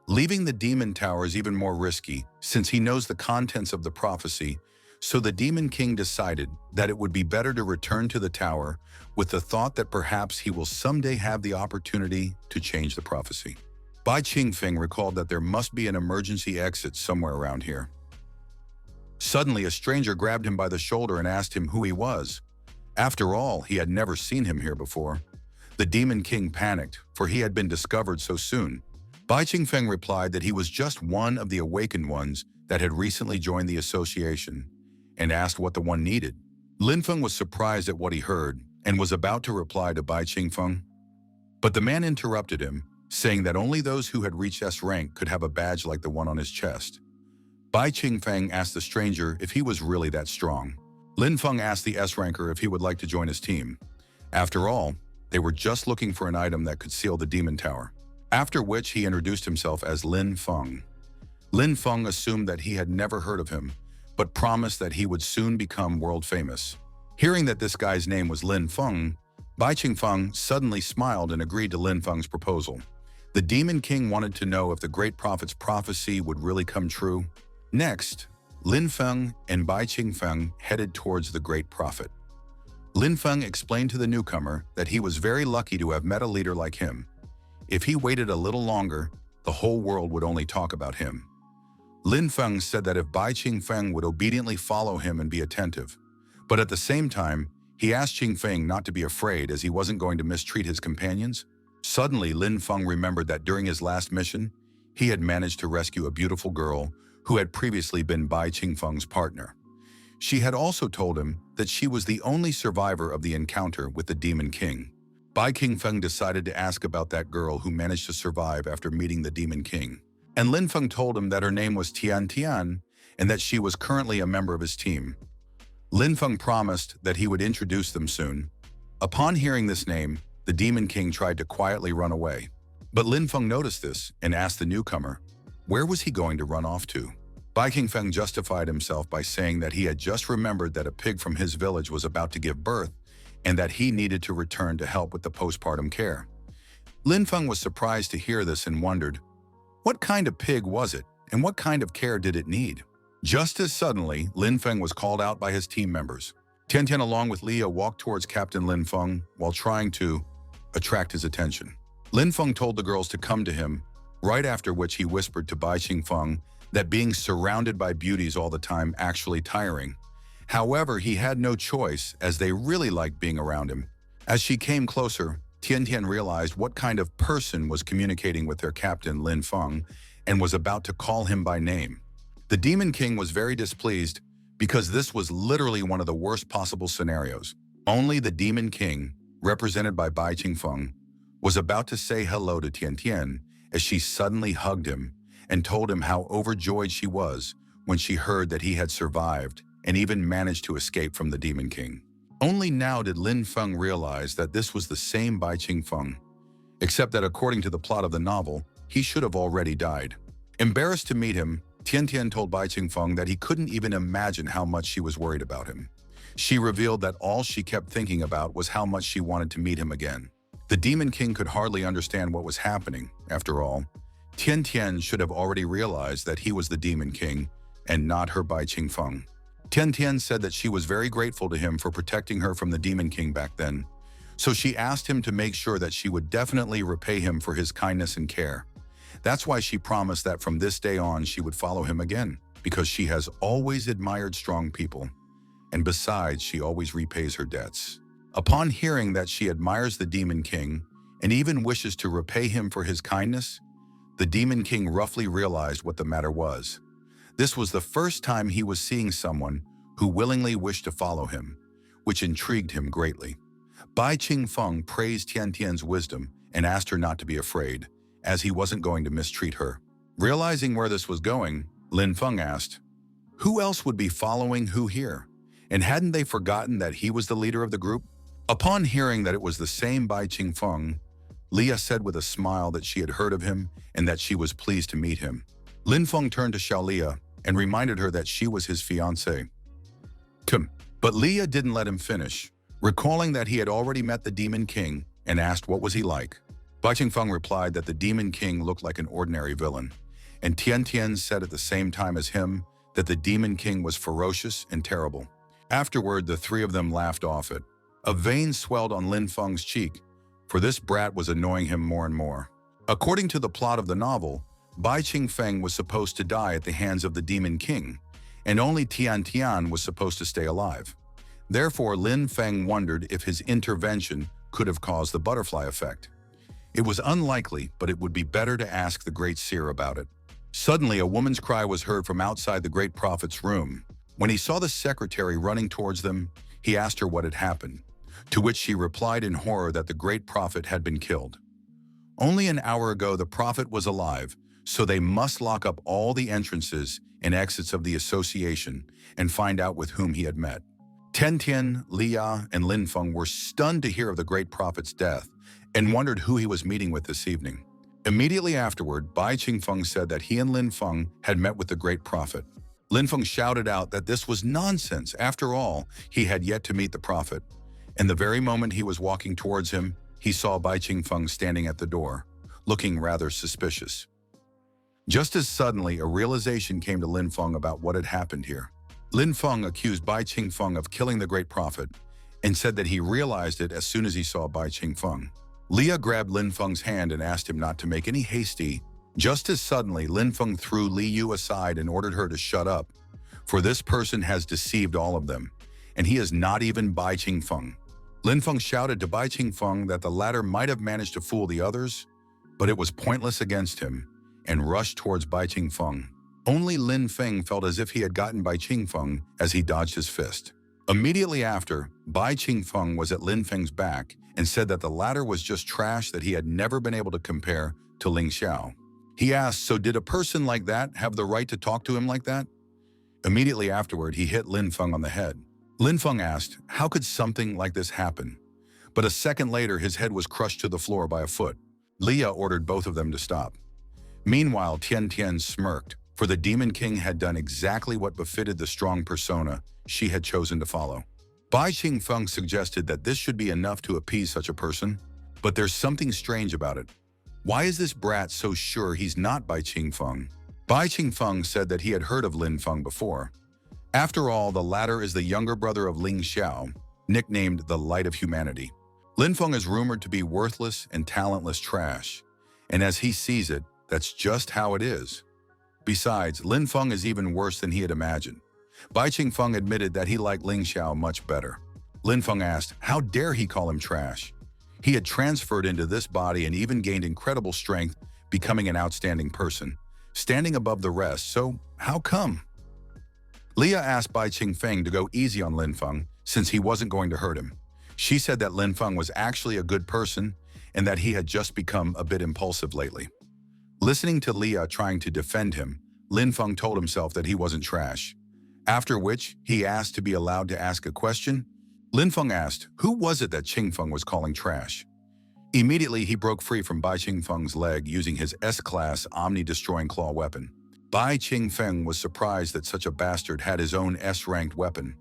Leaving the Demon Tower is even more risky, since he knows the contents of the prophecy, so the Demon King decided that it would be better to return to the tower with the thought that perhaps he will someday have the opportunity to change the prophecy. Bai Qingfeng recalled that there must be an emergency exit somewhere around here. Suddenly, a stranger grabbed him by the shoulder and asked him who he was. After all, he had never seen him here before. The Demon King panicked, for he had been discovered so soon. Bai Qingfeng replied that he was just one of the awakened ones that had recently joined the association, and asked what the one needed. Lin Feng was surprised at what he heard, and was about to reply to Bai Qingfeng. But the man interrupted him, saying that only those who had reached S rank could have a badge like the one on his chest. Bai Qingfeng asked the stranger if he was really that strong. Lin Feng asked the S-ranker if he would like to join his team. After all, they were just looking for an item that could seal the demon tower. After which he introduced himself as Lin Feng. Lin Feng assumed that he had never heard of him, but promised that he would soon become world famous. Hearing that this guy's name was Lin Feng, Bai Qingfeng suddenly smiled and agreed to Lin Feng's proposal. The Demon King wanted to know if the Great Prophet's prophecy would really come true. Next, Lin Feng and Bai Qingfeng headed towards the Great Prophet. Lin Feng explained to the newcomer that he was very lucky to have met a leader like him. If he waited a little longer, the whole world would only talk about him. Lin Feng said that if Bai Qingfeng would obediently follow him and be attentive. But at the same time, he asked Qingfeng not to be afraid as he wasn't going to mistreat his companions. Suddenly, Lin Feng remembered that during his last mission, he had managed to rescue a beautiful girl who had previously been Bai Qingfeng's partner. She had also told him that she was the only survivor of the encounter with the Demon King. Bai Qingfeng decided to ask about that girl who managed to survive after meeting the Demon King. And Lin Feng told him that her name was Tian Tian and that she was currently a member of his team. Lin Feng promised that he would introduce them soon. Upon hearing this name, the Demon King tried to quietly run away. But Lin Feng noticed this and asked the newcomer, where was he going to run off to? Bai Qingfeng justified himself by saying that he had just remembered that a pig from his village was about to give birth and that he needed to return to help with the postpartum care. Lin Feng was surprised to hear this and wondered, what kind of pig was it and what kind of care did it need? Just as suddenly, Lin Feng was called out by his team members. Tian Tian along with Leah walked towards Captain Lin Feng while trying to attract his attention. Lin Feng told the girls to come to him, right after which he whispered to Bai Qingfeng that being surrounded by beauties all the time actually tiring. However, he had no choice as they really liked being around him. As she came closer, Tian Tian realized what kind of person was communicating with their captain Lin Feng and was about to call him by name. The Demon King was very displeased because this was literally one of the worst possible scenarios. Only the Demon King, represented by Bai Qingfeng, was about to say hello to Tian Tian as she suddenly hugged him and told him how overjoyed she was when she heard that he had survived and even managed to escape from the Demon King. Only now did Lin Feng realize that this was the same Bai Qingfeng, except that according to the plot of the novel, he should have already died. Embarrassed to meet him, Tian Tian told Bai Qingfeng that he couldn't even imagine how much she was worried about him. She revealed that all she kept thinking about was how much she wanted to meet him again. The Demon King could hardly understand what was happening. After all, Tian Tian should have already realized that he was the Demon King and not her Bai Qingfeng. Tian Tian said that she was very grateful to him for protecting her from the Demon King back then, so she asked him to make sure that she would definitely repay him for his kindness and care. That's why she promised that from this day on she would follow him again, because she has always admired strong people, and besides, she always repays her debts. Upon hearing that she admires the Demon King and even wishes to repay him for his kindness, the Demon King roughly realized what the matter was. This was the first time he was seeing someone who willingly wished to follow him, which intrigued him greatly. Bai Qingfeng praised Tian Tian's wisdom and asked her not to be afraid, as he wasn't going to mistreat her. Realizing where this was going, Lin Feng asked, who else would be following who here? And hadn't they forgotten that he was the leader of the group? Upon hearing that it was the same Bai Qingfeng, Leah said with a smile that she had heard of him and that she was pleased to meet him. Lin Feng turned to Xiaolia and reminded her that she was his fiancée. But Leah didn't let him finish, recalling that he had already met the Demon King and asked what was he like. Bai Qingfeng replied that the Demon King looked like an ordinary villain, and Tian Tian said at the same time as him that the Demon King was ferocious and terrible. Afterward, the three of them laughed off it. A vein swelled on Lin Feng's cheek, for this brat was annoying him more and more. According to the plot of the novel, Bai Qingfeng was supposed to die at the hands of the Demon King, and only Tian Tian was supposed to stay alive. Therefore, Lin Feng wondered if his intervention could have caused the butterfly effect. It was unlikely, but it would be better to ask the Great Seer about it. Suddenly, a woman's cry was heard from outside the Great Prophet's room. When he saw the secretary running towards them, he asked her what had happened, to which she replied in horror that the Great Prophet had been killed. Only an hour ago the prophet was alive, so they must lock up all the entrances and exits of the association and find out with whom he had met. Tian Tian, Lia, and Lin Feng were stunned to hear of the great prophet's death and wondered who he was meeting with this evening. Immediately afterward, Bai Qingfeng said that he and Lin Feng had met with the great prophet. Lin Feng shouted out that this was nonsense. After all, he had yet to meet the prophet. And the very moment he was walking towards him, he saw Bai Qingfeng standing at the door, looking rather suspicious. Just as suddenly, a realization came to Lin Feng about what had happened here. Lin Feng accused Bai Qingfeng of killing the great prophet and said that he realized it as soon as he saw Bai Qingfeng. Lia grabbed Lin Feng's hand and asked him not to make any hasty. Just as suddenly, Lin Feng threw Li Yu aside and ordered her to shut up, for this person has deceived all of them, and he is not even Bai Qingfeng. Lin Feng shouted to Bai Qingfeng that the latter might have managed to fool the others, but it was pointless against him, and rushed towards Bai Qingfeng. Only Lin Feng felt as if he had gotten Bai Qingfeng as he dodged his fist. Immediately after, Bai Qingfeng was at Lin Feng's back and said that the latter was just trash that he had never been able to compare to Ling Xiao. He asked, so did a person like that have the right to talk to him like that? Immediately afterward, he hit Lin Feng on the head. Lin Feng asked, how could something like this happen? But a second later, his head was crushed to the floor by a foot. Lia ordered both of them to stop. Meanwhile, Tian Tian smirked, for the Demon King had done exactly what befitted the strong persona she had chosen to follow. Bai Qingfeng suggested that this should be enough to appease such a person, but there's something strange about it. Why is this brat so sure he's not Bai Qingfeng? Bai Qingfeng said that he had heard of Lin Feng before. After all, the latter is the younger brother of Ling Xiao, nicknamed the Light of Humanity. Lin Feng is rumored to be worthless and talentless trash, and as he sees it, that's just how it is. Besides, Lin Feng is even worse than he had imagined. Bai Qingfeng admitted that he liked Ling Xiao much better. Lin Feng asked, how dare he call him trash? He had transferred into this body and even gained incredible strength, becoming an outstanding person, standing above the rest, so how come? Lia asked Bai Qingfeng to go easy on Lin Feng since he wasn't going to hurt him. She said that Lin Feng was actually a good person and that he had just become a bit impulsive lately. Listening to Lia trying to defend him, Lin Feng told himself that he wasn't trash. After which, he asked to be allowed to ask a question. Lin Feng asked, who was it that Qingfeng was calling trash? Immediately, he broke free from Bai Qingfeng's leg using his S-class omni-destroying claw weapon. Bai Qingfeng was surprised that such a bastard had his own S-ranked weapon.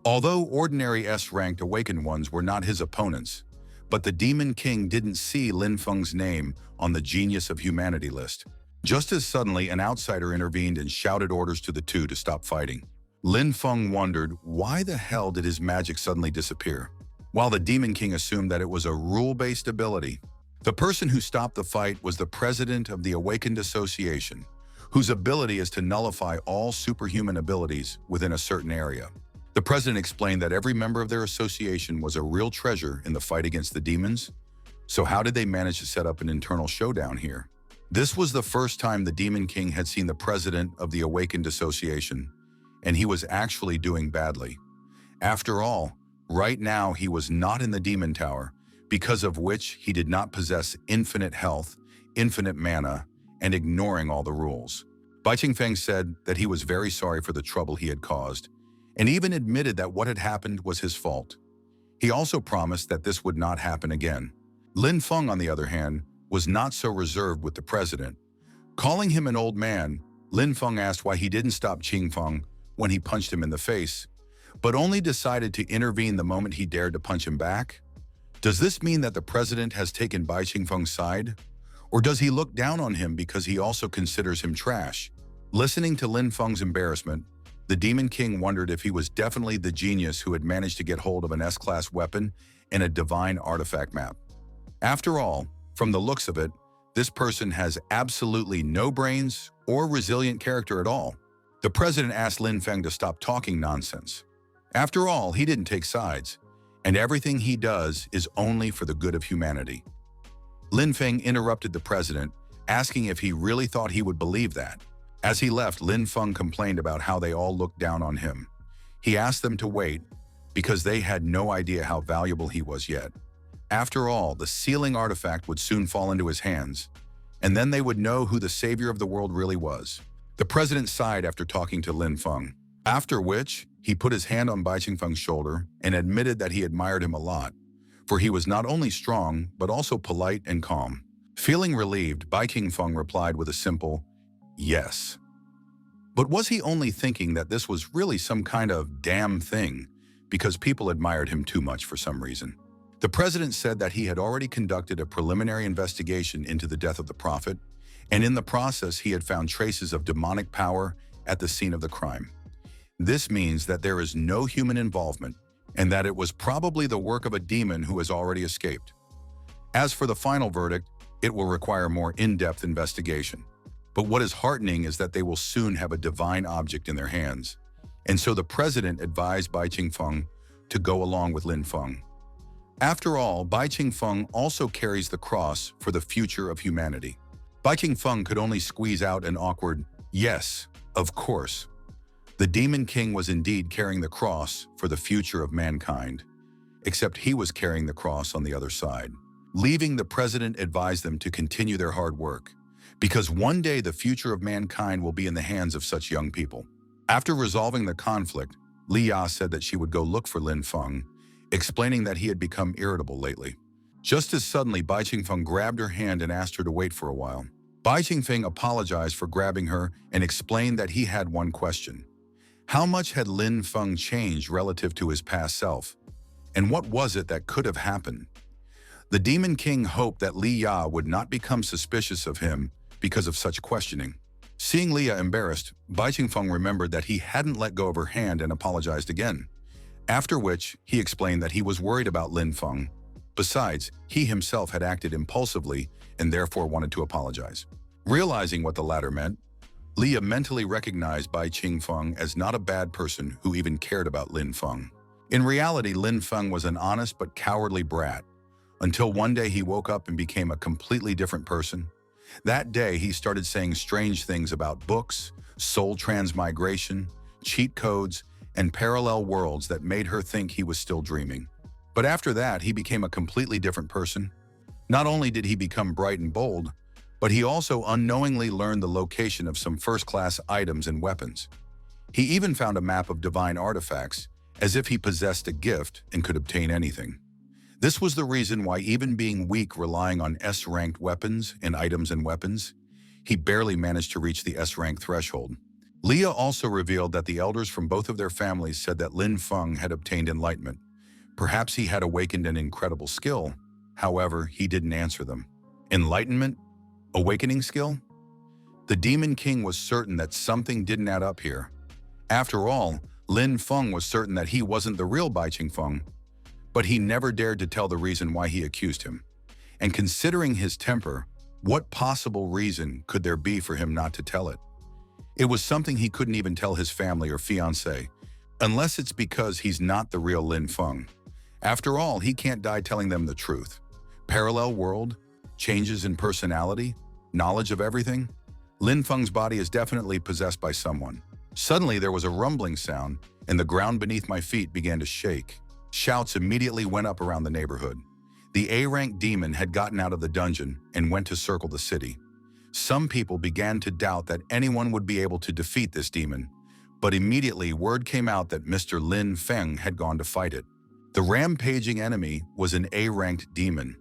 Although ordinary S-ranked awakened ones were not his opponents, but the Demon King didn't see Lin Feng's name on the Genius of Humanity list. Just as suddenly, an outsider intervened and shouted orders to the two to stop fighting. Lin Feng wondered why the hell did his magic suddenly disappear, while the Demon King assumed that it was a rule-based ability. The person who stopped the fight was the president of the Awakened Association, whose ability is to nullify all superhuman abilities within a certain area. The president explained that every member of their association was a real treasure in the fight against the demons. So how did they manage to set up an internal showdown here? This was the first time the Demon King had seen the president of the Awakened Association, and he was actually doing badly. After all, right now he was not in the Demon Tower, because of which he did not possess infinite health, infinite mana, and ignoring all the rules. Bai Qingfeng said that he was very sorry for the trouble he had caused, and even admitted that what had happened was his fault. He also promised that this would not happen again. Lin Feng, on the other hand, was not so reserved with the president. Calling him an old man, Lin Feng asked why he didn't stop Qingfeng when he punched him in the face, but only decided to intervene the moment he dared to punch him back. Does this mean that the president has taken Bai Qingfeng's side? Or does he look down on him because he also considers him trash? Listening to Lin Feng's embarrassment, the Demon King wondered if he was definitely the genius who had managed to get hold of an S-class weapon and a divine artifact map. After all, from the looks of it, this person has absolutely no brains or resilient character at all. The president asked Lin Feng to stop talking nonsense. After all, he didn't take sides, and everything he does is only for the good of humanity. Lin Feng interrupted the president, asking if he really thought he would believe that. As he left, Lin Feng complained about how they all looked down on him. He asked them to wait, because they had no idea how valuable he was yet. After all, the sealing artifact would soon fall into his hands, and then they would know who the savior of the world really was. The president sighed after talking to Lin Feng, after which he put his hand on Bai Qingfeng's shoulder and admitted that he admired him a lot, for he was not only strong, but also polite and calm. Feeling relieved, Bai Qingfeng replied with a simple, yes. But was he only thinking that this was really some kind of damn thing because people admired him too much for some reason? The president said that he had already conducted a preliminary investigation into the death of the prophet, and in the process he had found traces of demonic power at the scene of the crime. This means that there is no human involvement and that it was probably the work of a demon who has already escaped. As for the final verdict, it will require more in-depth investigation. But what is heartening is that they will soon have a divine object in their hands. And so the president advised Bai Qingfeng to go along with Lin Feng. After all, Bai Qingfeng also carries the cross for the future of humanity. Bai Qingfeng could only squeeze out an awkward, yes, of course. The Demon King was indeed carrying the cross for the future of mankind, except he was carrying the cross on the other side. Leaving, the president advised them to continue their hard work, because one day the future of mankind will be in the hands of such young people. After resolving the conflict, Li Ya said that she would go look for Lin Feng, explaining that he had become irritable lately. Just as suddenly, Bai Qingfeng grabbed her hand and asked her to wait for a while. Bai Qingfeng apologized for grabbing her and explained that he had one question. How much had Lin Feng changed relative to his past self? And what was it that could have happened? The Demon King hoped that Li Ya would not become suspicious of him because of such questioning. Seeing Li Ya embarrassed, Bai Qingfeng remembered that he hadn't let go of her hand and apologized again. After which, he explained that he was worried about Lin Feng. Besides, he himself had acted impulsively and therefore wanted to apologize. Realizing what the latter meant, Li Ya mentally recognized Bai Qingfeng as not a bad person who even cared about Lin Feng. In reality, Lin Feng was an honest but cowardly brat, until one day he woke up and became a completely different person. That day, he started saying strange things about books, soul transmigration, cheat codes, and parallel worlds that made her think he was still dreaming. But after that, he became a completely different person. Not only did he become bright and bold, but he also unknowingly learned the location of some first-class items and weapons. He even found a map of divine artifacts, as if he possessed a gift and could obtain anything. This was the reason why, even being weak relying on S-ranked weapons and items and weapons, he barely managed to reach the S-rank threshold. Li Ya also revealed that the elders from both of their families said that Lin Feng had obtained enlightenment. Perhaps he had awakened an incredible skill. However, he didn't answer them. Enlightenment? Awakening skill? The Demon King was certain that something didn't add up here. After all, Lin Feng was certain that he wasn't the real Bai Qingfeng, but he never dared to tell the reason why he accused him. And considering his temper, what possible reason could there be for him not to tell it? It was something he couldn't even tell his family or fiancé, unless it's because he's not the real Lin Feng. After all, he can't die telling them the truth. Parallel world, changes in personality, knowledge of everything. Lin Feng's body is definitely possessed by someone. Suddenly, there was a rumbling sound, and the ground beneath my feet began to shake. Shouts immediately went up around the neighborhood. The A-rank demon had gotten out of the dungeon and went to circle the city. Some people began to doubt that anyone would be able to defeat this demon, but immediately word came out that Mr. Lin Feng had gone to fight it. The rampaging enemy was an A-ranked demon,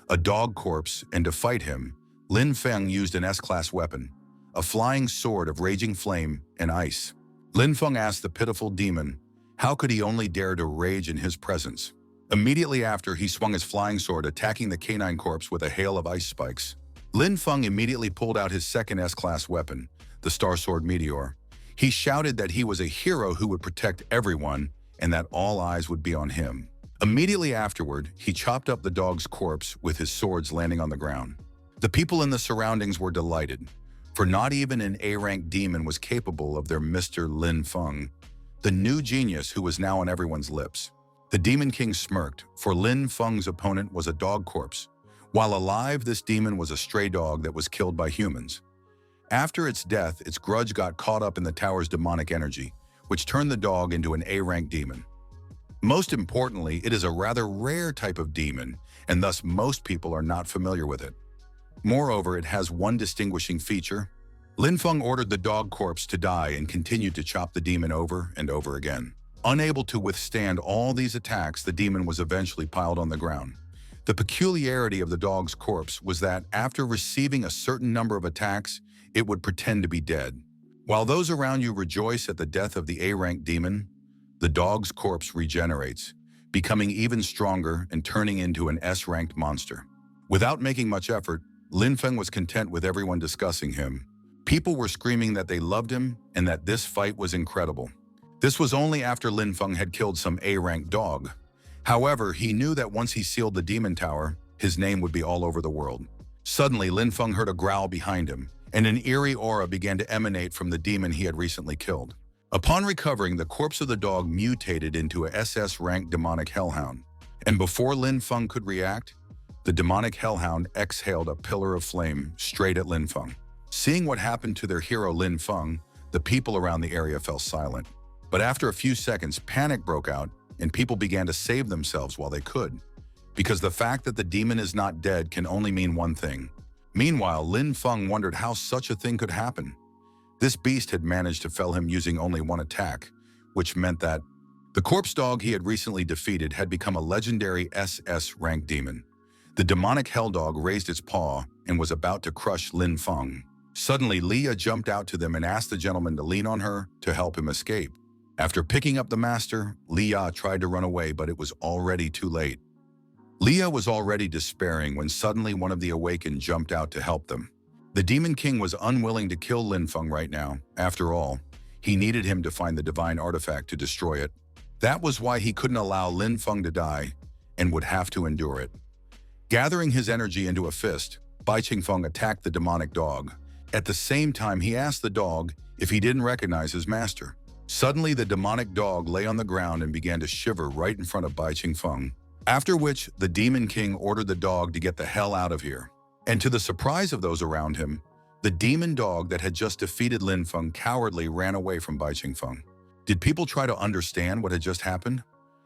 a dog corpse, and to fight him, Lin Feng used an S-class weapon, a flying sword of raging flame and ice. Lin Feng asked the pitiful demon, how could he only dare to rage in his presence? Immediately after, he swung his flying sword, attacking the canine corpse with a hail of ice spikes. Lin Feng immediately pulled out his second S-class weapon, the Star Sword Meteor. He shouted that he was a hero who would protect everyone and that all eyes would be on him. Immediately afterward, he chopped up the dog's corpse with his swords landing on the ground. The people in the surroundings were delighted, for not even an A-rank demon was capable of their Mr. Lin Feng, the new genius who was now on everyone's lips. The Demon King smirked, for Lin Feng's opponent was a dog corpse. While alive, this demon was a stray dog that was killed by humans. After its death, its grudge got caught up in the tower's demonic energy, which turned the dog into an A-rank demon. Most importantly, it is a rather rare type of demon, and thus most people are not familiar with it. Moreover, it has one distinguishing feature. Lin Feng ordered the dog corpse to die and continued to chop the demon over and over again. Unable to withstand all these attacks, the demon was eventually piled on the ground. The peculiarity of the dog's corpse was that after receiving a certain number of attacks, it would pretend to be dead. While those around you rejoice at the death of the A-rank demon, the dog's corpse regenerates, becoming even stronger and turning into an S-ranked monster. Without making much effort, Lin Feng was content with everyone discussing him. People were screaming that they loved him and that this fight was incredible. This was only after Lin Feng had killed some A-rank dog. However, he knew that once he sealed the demon tower, his name would be all over the world. Suddenly, Lin Feng heard a growl behind him, and an eerie aura began to emanate from the demon he had recently killed. Upon recovering, the corpse of the dog mutated into a SS-ranked demonic hellhound. And before Lin Feng could react, the demonic hellhound exhaled a pillar of flame straight at Lin Feng. Seeing what happened to their hero Lin Feng, the people around the area fell silent. But after a few seconds, panic broke out, and people began to save themselves while they could. Because the fact that the demon is not dead can only mean one thing. Meanwhile, Lin Feng wondered how such a thing could happen. This beast had managed to fell him using only one attack, which meant that the corpse dog he had recently defeated had become a legendary SS-ranked demon. The demonic hell dog raised its paw and was about to crush Lin Feng. Suddenly, Leah jumped out to them and asked the gentleman to lean on her to help him escape. After picking up the master, Leah tried to run away, but it was already too late. Leah was already despairing when suddenly one of the awakened jumped out to help them. The Demon King was unwilling to kill Lin Feng right now. After all, he needed him to find the divine artifact to destroy it. That was why he couldn't allow Lin Feng to die and would have to endure it. Gathering his energy into a fist, Bai Qingfeng attacked the demonic dog. At the same time, he asked the dog if he didn't recognize his master. Suddenly, the demonic dog lay on the ground and began to shiver right in front of Bai Qingfeng. After which, the Demon King ordered the dog to get the hell out of here. And to the surprise of those around him, the demon dog that had just defeated Lin Feng cowardly ran away from Bai Qingfeng. Did people try to understand what had just happened?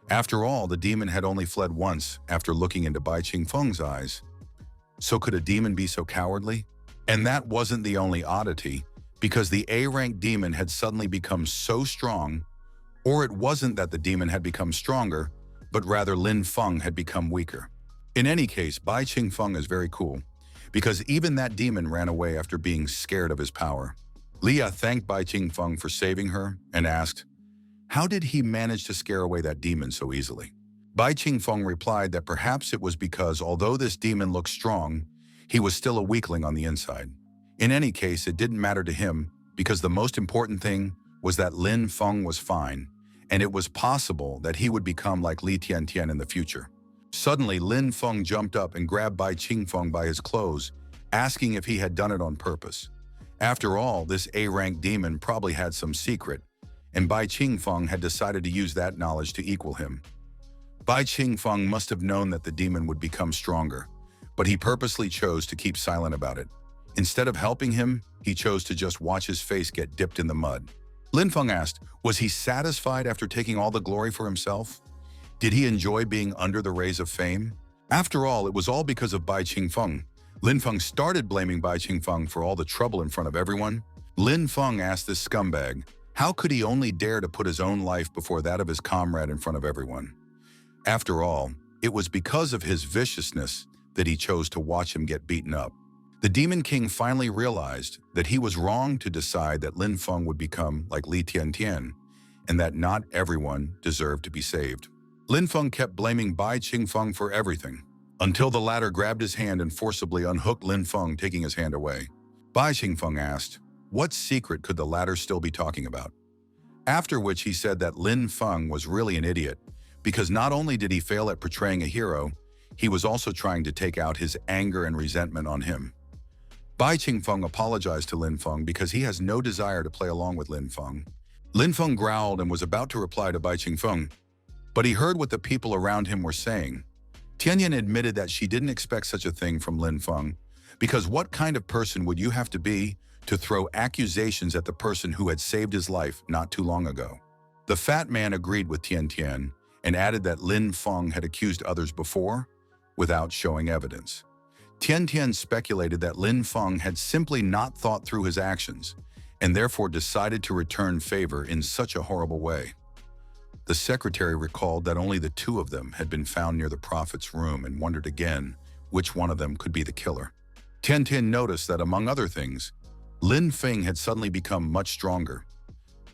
After all, the demon had only fled once after looking into Bai Qingfeng's eyes. So could a demon be so cowardly? And that wasn't the only oddity, because the A-rank demon had suddenly become so strong, or it wasn't that the demon had become stronger, but rather Lin Feng had become weaker. In any case, Bai Qingfeng is very cool, because even that demon ran away after being scared of his power. Leah thanked Bai Qingfeng for saving her and asked, how did he manage to scare away that demon so easily? Bai Qingfeng replied that perhaps it was because although this demon looked strong, he was still a weakling on the inside. In any case, it didn't matter to him because the most important thing was that Lin Feng was fine, and it was possible that he would become like Li Tiantian in the future. Suddenly, Lin Feng jumped up and grabbed Bai Qingfeng by his clothes, asking if he had done it on purpose. After all, this A-rank demon probably had some secret, and Bai Qingfeng had decided to use that knowledge to equal him. Bai Qingfeng must have known that the demon would become stronger, but he purposely chose to keep silent about it. Instead of helping him, he chose to just watch his face get dipped in the mud. Lin Feng asked, was he satisfied after taking all the glory for himself? Did he enjoy being under the rays of fame? After all, it was all because of Bai Qingfeng. Lin Feng started blaming Bai Qingfeng for all the trouble in front of everyone. Lin Feng asked this scumbag, how could he only dare to put his own life before that of his comrade in front of everyone? After all, it was because of his viciousness that he chose to watch him get beaten up. The Demon King finally realized that he was wrong to decide that Lin Feng would become like Li Tiantian, and that not everyone deserved to be saved. Lin Feng kept blaming Bai Qingfeng for everything, until the latter grabbed his hand and forcibly unhooked Lin Feng, taking his hand away. Bai Qingfeng asked, what secret could the latter still be talking about? After which he said that Lin Feng was really an idiot, because not only did he fail at portraying a hero, he was also trying to take out his anger and resentment on him. Bai Qingfeng apologized to Lin Feng because he has no desire to play along with Lin Feng. Lin Feng growled and was about to reply to Bai Qingfeng, but he heard what the people around him were saying. Tianyan admitted that she didn't expect such a thing from Lin Feng, because what kind of person would you have to be to throw accusations at the person who had saved his life not too long ago? The fat man agreed with Tian Tian and added that Lin Feng had accused others before, without showing evidence. Tian Tian speculated that Lin Feng had simply not thought through his actions, and therefore decided to return favor in such a horrible way. The secretary recalled that only the two of them had been found near the prophet's room and wondered again which one of them could be the killer. Tian Tian noticed that, among other things, Lin Feng had suddenly become much stronger.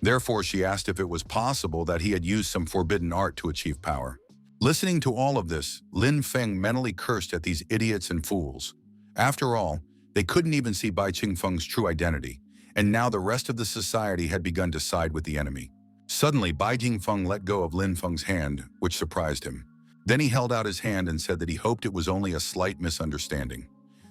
Therefore, she asked if it was possible that he had used some forbidden art to achieve power. Listening to all of this, Lin Feng mentally cursed at these idiots and fools. After all, they couldn't even see Bai Qingfeng's true identity, and now the rest of the society had begun to side with the enemy. Suddenly, Bai Qingfeng let go of Lin Feng's hand, which surprised him. Then he held out his hand and said that he hoped it was only a slight misunderstanding.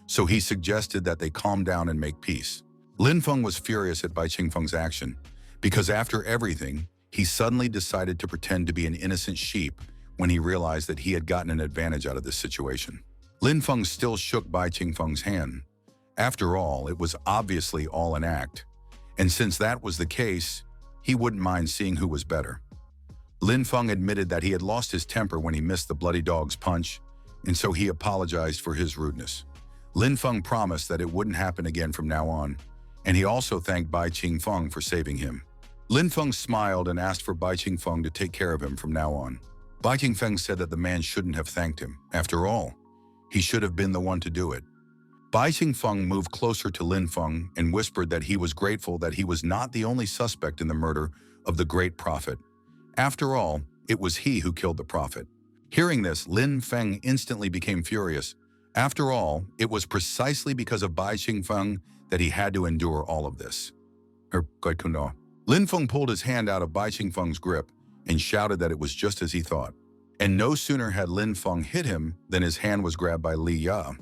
So he suggested that they calm down and make peace. Lin Feng was furious at Bai Qingfeng's action, because after everything, he suddenly decided to pretend to be an innocent sheep when he realized that he had gotten an advantage out of this situation. Lin Feng still shook Bai Qingfeng's hand. After all, it was obviously all an act, and since that was the case, he wouldn't mind seeing who was better. Lin Feng admitted that he had lost his temper when he missed the bloody dog's punch, and so he apologized for his rudeness. Lin Feng promised that it wouldn't happen again from now on, and he also thanked Bai Qingfeng for saving him. Lin Feng smiled and asked for Bai Qingfeng to take care of him from now on. Bai Qingfeng said that the man shouldn't have thanked him. After all, he should have been the one to do it. Bai Qingfeng moved closer to Lin Feng and whispered that he was grateful that he was not the only suspect in the murder of the great prophet. After all, it was he who killed the prophet. Hearing this, Lin Feng instantly became furious. After all, it was precisely because of Bai Qingfeng that he had to endure all of this. Lin Feng pulled his hand out of Bai Qingfeng's grip and shouted that it was just as he thought. And no sooner had Lin Feng hit him than his hand was grabbed by Li Ya.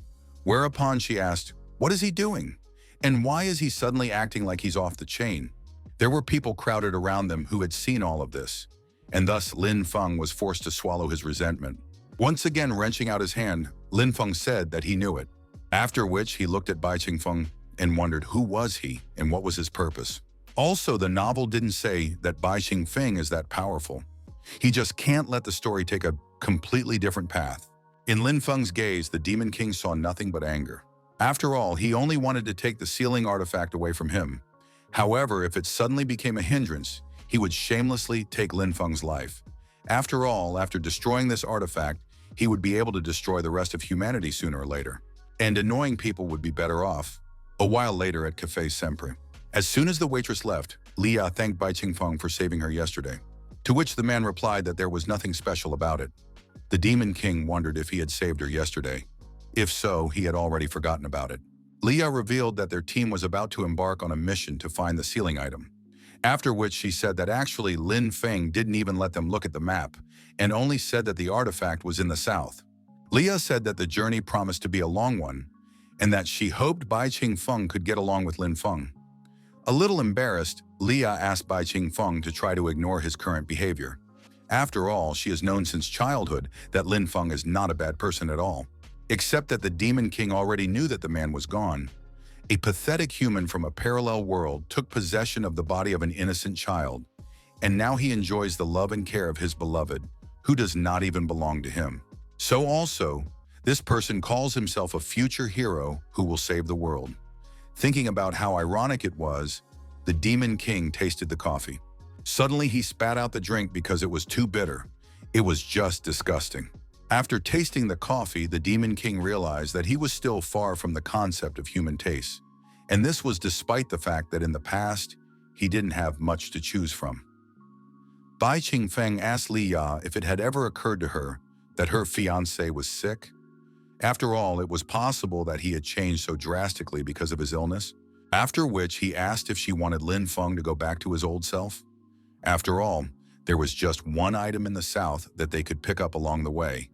Whereupon she asked, "What is he doing? And why is he suddenly acting like he's off the chain?" There were people crowded around them who had seen all of this, and thus Lin Feng was forced to swallow his resentment. Once again wrenching out his hand, Lin Feng said that he knew it, after which he looked at Bai Qingfeng and wondered who was he and what was his purpose. Also, the novel didn't say that Bai Qingfeng is that powerful. He just can't let the story take a completely different path. In Lin Feng's gaze, the Demon King saw nothing but anger. After all, he only wanted to take the sealing artifact away from him. However, if it suddenly became a hindrance, he would shamelessly take Lin Feng's life. After all, after destroying this artifact, he would be able to destroy the rest of humanity sooner or later. And annoying people would be better off. A while later at Café Sempre. As soon as the waitress left, Li Ya thanked Bai Qingfeng for saving her yesterday, to which the man replied that there was nothing special about it. The Demon King wondered if he had saved her yesterday. If so, he had already forgotten about it. Li Ya revealed that their team was about to embark on a mission to find the sealing item, after which she said that actually Lin Feng didn't even let them look at the map and only said that the artifact was in the south. Li Ya said that the journey promised to be a long one and that she hoped Bai Qingfeng could get along with Lin Feng. A little embarrassed, Li Ya asked Bai Qingfeng to try to ignore his current behavior. After all, she has known since childhood that Lin Feng is not a bad person at all. Except that the Demon King already knew that the man was gone. A pathetic human from a parallel world took possession of the body of an innocent child, and now he enjoys the love and care of his beloved, who does not even belong to him. So also, this person calls himself a future hero who will save the world. Thinking about how ironic it was, the Demon King tasted the coffee. Suddenly, he spat out the drink because it was too bitter. It was just disgusting. After tasting the coffee, the Demon King realized that he was still far from the concept of human taste. And this was despite the fact that in the past, he didn't have much to choose from. Bai Qingfeng asked Li Ya if it had ever occurred to her that her fiancé was sick. After all, it was possible that he had changed so drastically because of his illness. After which, he asked if she wanted Lin Feng to go back to his old self. After all, there was just one item in the south that they could pick up along the way,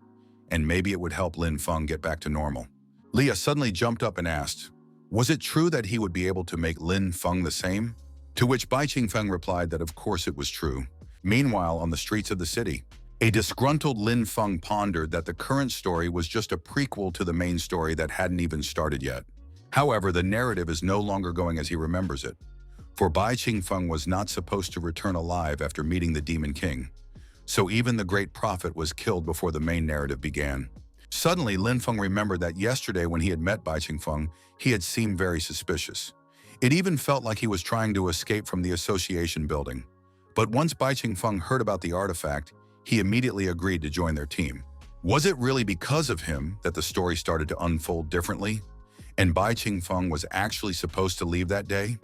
and maybe it would help Lin Feng get back to normal. Li Ya suddenly jumped up and asked, was it true that he would be able to make Lin Feng the same? To which Bai Qingfeng replied that of course it was true. Meanwhile, on the streets of the city, a disgruntled Lin Feng pondered that the current story was just a prequel to the main story that hadn't even started yet. However, the narrative is no longer going as he remembers it, for Bai Qingfeng was not supposed to return alive after meeting the Demon King. So even the great prophet was killed before the main narrative began. Suddenly, Lin Feng remembered that yesterday when he had met Bai Qingfeng, he had seemed very suspicious. It even felt like he was trying to escape from the association building. But once Bai Qingfeng heard about the artifact, he immediately agreed to join their team. Was it really because of him that the story started to unfold differently? And Bai Qingfeng was actually supposed to leave that day?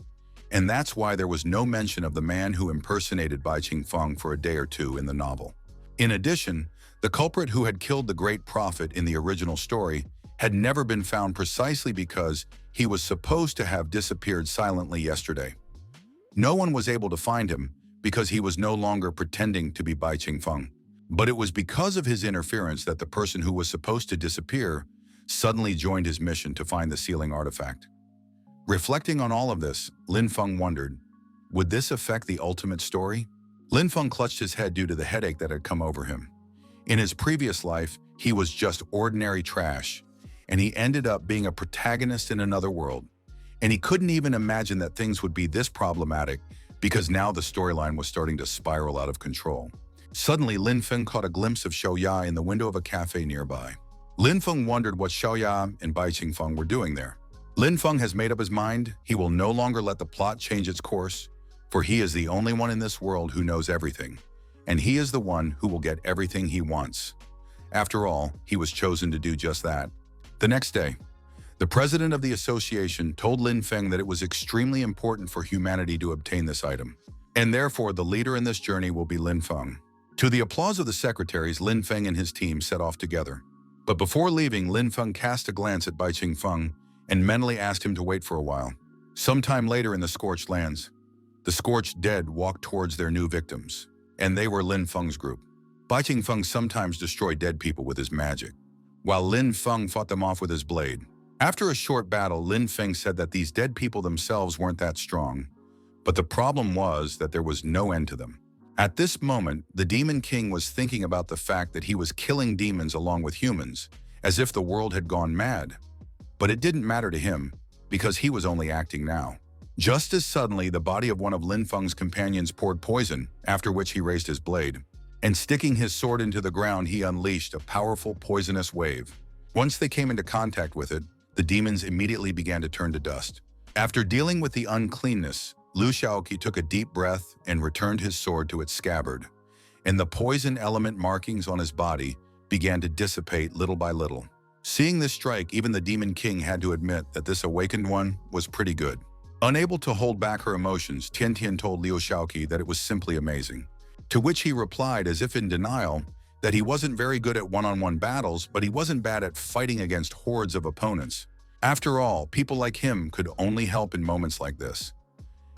And that's why there was no mention of the man who impersonated Bai Qingfeng for a day or two in the novel. In addition, the culprit who had killed the great prophet in the original story had never been found precisely because he was supposed to have disappeared silently yesterday. No one was able to find him because he was no longer pretending to be Bai Qingfeng. But it was because of his interference that the person who was supposed to disappear suddenly joined his mission to find the sealing artifact. Reflecting on all of this, Lin Feng wondered, would this affect the ultimate story? Lin Feng clutched his head due to the headache that had come over him. In his previous life, he was just ordinary trash, and he ended up being a protagonist in another world. And he couldn't even imagine that things would be this problematic because now the storyline was starting to spiral out of control. Suddenly, Lin Feng caught a glimpse of Xiaoya in the window of a cafe nearby. Lin Feng wondered what Xiaoya and Bai Qingfeng were doing there. Lin Feng has made up his mind. He will no longer let the plot change its course, for he is the only one in this world who knows everything, and he is the one who will get everything he wants. After all, he was chosen to do just that. The next day, the president of the association told Lin Feng that it was extremely important for humanity to obtain this item, and therefore the leader in this journey will be Lin Feng. To the applause of the secretaries, Lin Feng and his team set off together. But before leaving, Lin Feng cast a glance at Bai Qingfeng and mentally asked him to wait for a while. Sometime later in the scorched lands, the scorched dead walked towards their new victims, and they were Lin Feng's group. Bai Qingfeng sometimes destroyed dead people with his magic, while Lin Feng fought them off with his blade. After a short battle, Lin Feng said that these dead people themselves weren't that strong, but the problem was that there was no end to them. At this moment, the Demon King was thinking about the fact that he was killing demons along with humans, as if the world had gone mad. But it didn't matter to him, because he was only acting now. Just as suddenly, the body of one of Lin Feng's companions poured poison, after which he raised his blade. And sticking his sword into the ground, he unleashed a powerful poisonous wave. Once they came into contact with it, the demons immediately began to turn to dust. After dealing with the uncleanness, Liu Shaoqi took a deep breath and returned his sword to its scabbard, and the poison element markings on his body began to dissipate little by little. Seeing this strike, even the Demon King had to admit that this awakened one was pretty good. Unable to hold back her emotions, Tian Tian told Liu Shaoqi that it was simply amazing. To which he replied, as if in denial, that he wasn't very good at one-on-one battles, but he wasn't bad at fighting against hordes of opponents. After all, people like him could only help in moments like this.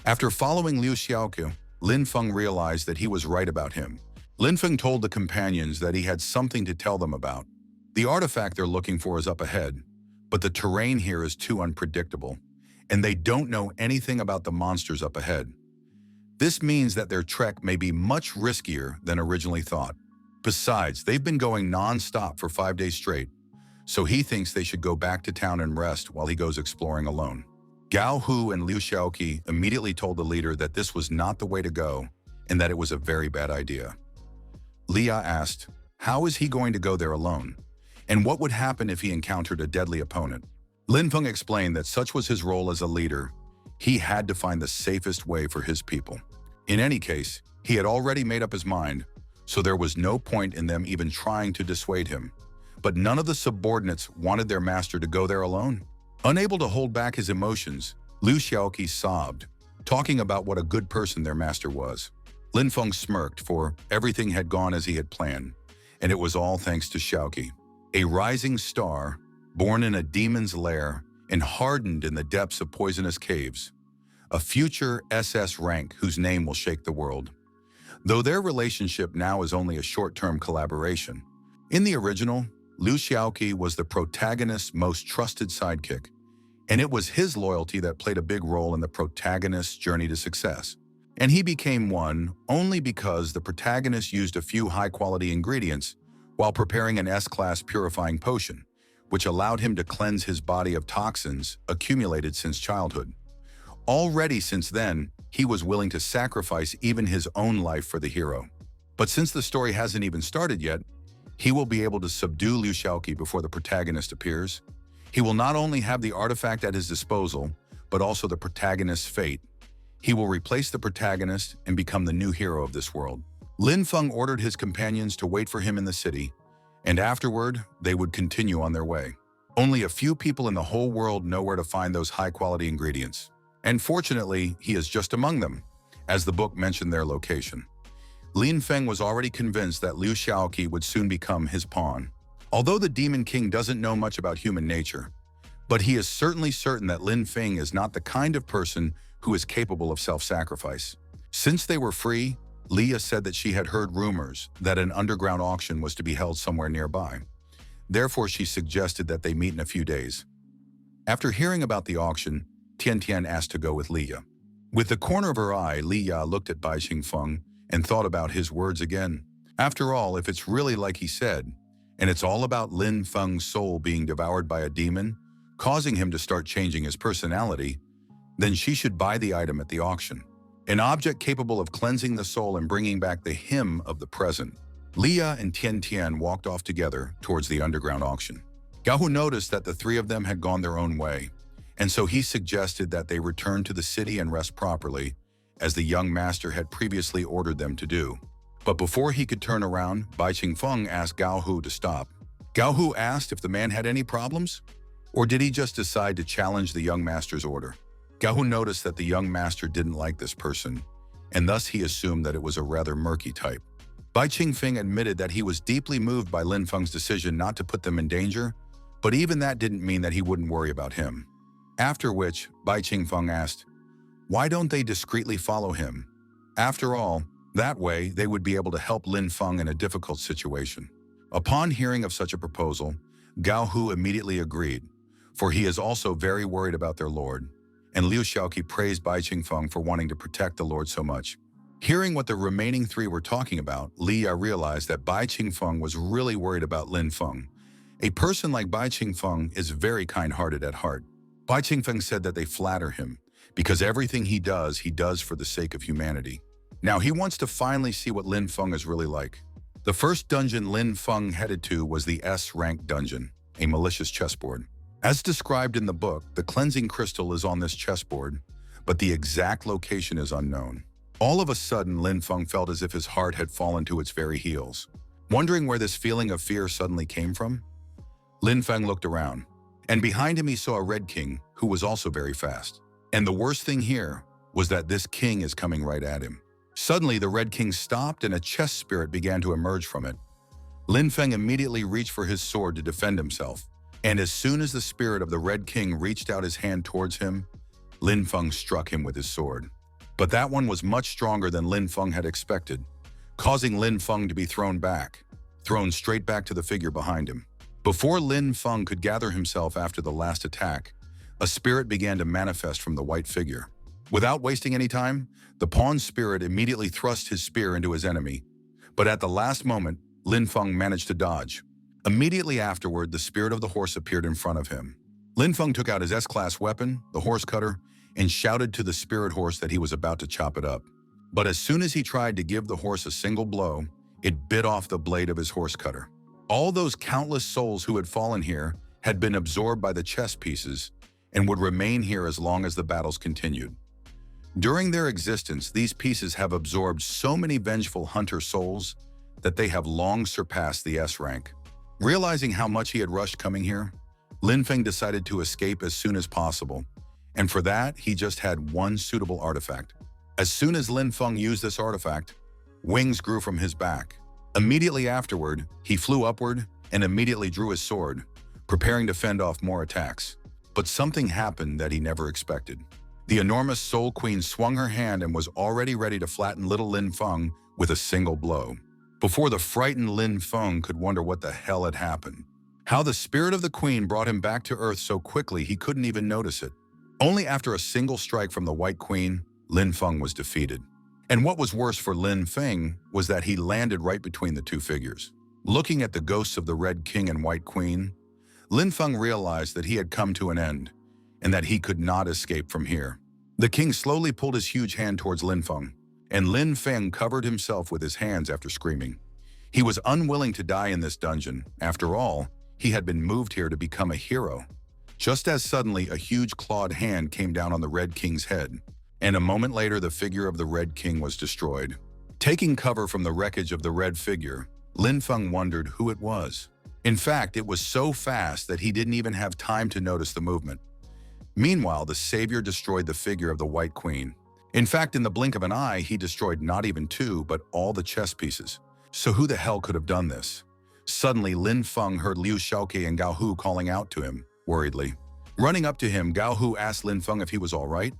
After following Liu Shaoqi, Lin Feng realized that he was right about him. Lin Feng told the companions that he had something to tell them about. The artifact they're looking for is up ahead, but the terrain here is too unpredictable, and they don't know anything about the monsters up ahead. This means that their trek may be much riskier than originally thought. Besides, they've been going non-stop for 5 days straight, so he thinks they should go back to town and rest while he goes exploring alone. Gao Hu and Liu Shaoqi immediately told the leader that this was not the way to go and that it was a very bad idea. Lia asked, how is he going to go there alone? And what would happen if he encountered a deadly opponent? Lin Feng explained that such was his role as a leader. He had to find the safest way for his people. In any case, he had already made up his mind, so there was no point in them even trying to dissuade him. But none of the subordinates wanted their master to go there alone. Unable to hold back his emotions, Liu Shaoqi sobbed, talking about what a good person their master was. Lin Feng smirked, for everything had gone as he had planned, and it was all thanks to Shaoqi. A rising star, born in a demon's lair and hardened in the depths of poisonous caves. A future SS rank whose name will shake the world. Though their relationship now is only a short-term collaboration. In the original, Liu Shaoqi was the protagonist's most trusted sidekick, and it was his loyalty that played a big role in the protagonist's journey to success. And he became one only because the protagonist used a few high-quality ingredients while preparing an S-class purifying potion, which allowed him to cleanse his body of toxins accumulated since childhood. Already since then, he was willing to sacrifice even his own life for the hero. But since the story hasn't even started yet, he will be able to subdue Liu Shaoqi before the protagonist appears. He will not only have the artifact at his disposal, but also the protagonist's fate. He will replace the protagonist and become the new hero of this world. Lin Feng ordered his companions to wait for him in the city, and afterward, they would continue on their way. Only a few people in the whole world know where to find those high-quality ingredients. And fortunately, he is just among them, as the book mentioned their location. Lin Feng was already convinced that Liu Shaoqi would soon become his pawn. Although the Demon King doesn't know much about human nature, but he is certainly certain that Lin Feng is not the kind of person who is capable of self-sacrifice. Since they were free, Leah said that she had heard rumors that an underground auction was to be held somewhere nearby. Therefore, she suggested that they meet in a few days. After hearing about the auction, Tian Tian asked to go with Leah. With the corner of her eye, Leah looked at Bai Qingfeng and thought about his words again. After all, if it's really like he said, and it's all about Lin Feng's soul being devoured by a demon, causing him to start changing his personality, then she should buy the item at the auction. An object capable of cleansing the soul and bringing back the him of the present. Leah and Tian Tian walked off together towards the underground auction. Gao Hu noticed that the three of them had gone their own way, and so he suggested that they return to the city and rest properly, as the young master had previously ordered them to do. But before he could turn around, Bai Qingfeng asked Gao Hu to stop. Gao Hu asked if the man had any problems, or did he just decide to challenge the young master's order? Gao Hu noticed that the young master didn't like this person, and thus he assumed that it was a rather murky type. Bai Qingfeng admitted that he was deeply moved by Lin Feng's decision not to put them in danger, but even that didn't mean that he wouldn't worry about him. After which, Bai Qingfeng asked, why don't they discreetly follow him? After all, that way they would be able to help Lin Feng in a difficult situation. Upon hearing of such a proposal, Gao Hu immediately agreed, for he is also very worried about their lord, and Liu Shaoqi praised Bai Qingfeng for wanting to protect the lord so much. Hearing what the remaining three were talking about, Leah realized that Bai Qingfeng was really worried about Lin Feng. A person like Bai Qingfeng is very kind-hearted at heart. Bai Qingfeng said that they flatter him, because everything he does for the sake of humanity. Now he wants to finally see what Lin Feng is really like. The first dungeon Lin Feng headed to was the S-rank dungeon, a malicious chessboard. As described in the book, the cleansing crystal is on this chessboard, but the exact location is unknown. All of a sudden, Lin Feng felt as if his heart had fallen to its very heels. Wondering where this feeling of fear suddenly came from, Lin Feng looked around, and behind him he saw a Red King, who was also very fast. And the worst thing here was that this king is coming right at him. Suddenly, the Red King stopped and a chess spirit began to emerge from it. Lin Feng immediately reached for his sword to defend himself, and as soon as the spirit of the Red King reached out his hand towards him, Lin Feng struck him with his sword. But that one was much stronger than Lin Feng had expected, causing Lin Feng to be thrown straight back to the figure behind him. Before Lin Feng could gather himself after the last attack, a spirit began to manifest from the white figure. Without wasting any time, the pawn spirit immediately thrust his spear into his enemy. But at the last moment, Lin Feng managed to dodge. Immediately afterward, the spirit of the horse appeared in front of him. Lin Feng took out his S-class weapon, the horse cutter, and shouted to the spirit horse that he was about to chop it up. But as soon as he tried to give the horse a single blow, it bit off the blade of his horse cutter. All those countless souls who had fallen here had been absorbed by the chess pieces and would remain here as long as the battles continued. During their existence, these pieces have absorbed so many vengeful hunter souls that they have long surpassed the S rank. Realizing how much he had rushed coming here, Lin Feng decided to escape as soon as possible, and for that, he just had one suitable artifact. As soon as Lin Feng used this artifact, wings grew from his back. Immediately afterward, he flew upward and immediately drew his sword, preparing to fend off more attacks. But something happened that he never expected. The enormous Soul Queen swung her hand and was already ready to flatten little Lin Feng with a single blow. Before the frightened Lin Feng could wonder what the hell had happened. How the spirit of the queen brought him back to Earth so quickly he couldn't even notice it. Only after a single strike from the White Queen, Lin Feng was defeated. And what was worse for Lin Feng was that he landed right between the two figures. Looking at the ghosts of the Red King and White Queen, Lin Feng realized that he had come to an end, and that he could not escape from here. The king slowly pulled his huge hand towards Lin Feng, and Lin Feng covered himself with his hands after screaming. He was unwilling to die in this dungeon. After all, he had been moved here to become a hero. Just as suddenly, a huge clawed hand came down on the Red King's head, and a moment later the figure of the Red King was destroyed. Taking cover from the wreckage of the red figure, Lin Feng wondered who it was. In fact, it was so fast that he didn't even have time to notice the movement. Meanwhile, the savior destroyed the figure of the White Queen. In fact, in the blink of an eye, he destroyed not even two, but all the chess pieces. So who the hell could have done this? Suddenly, Lin Feng heard Liu Shaoqi and Gao Hu calling out to him, worriedly. Running up to him, Gao Hu asked Lin Feng if he was all right,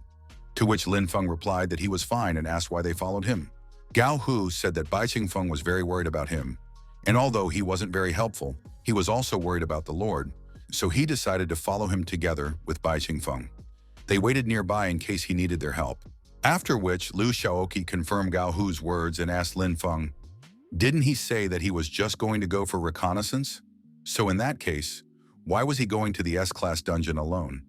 to which Lin Feng replied that he was fine and asked why they followed him. Gao Hu said that Bai Qingfeng was very worried about him, and although he wasn't very helpful, he was also worried about the Lord, so he decided to follow him together with Bai Qingfeng. They waited nearby in case he needed their help. After which, Liu Shaoqi confirmed Gao Hu's words and asked Lin Feng, didn't he say that he was just going to go for reconnaissance? So in that case, why was he going to the S-class dungeon alone?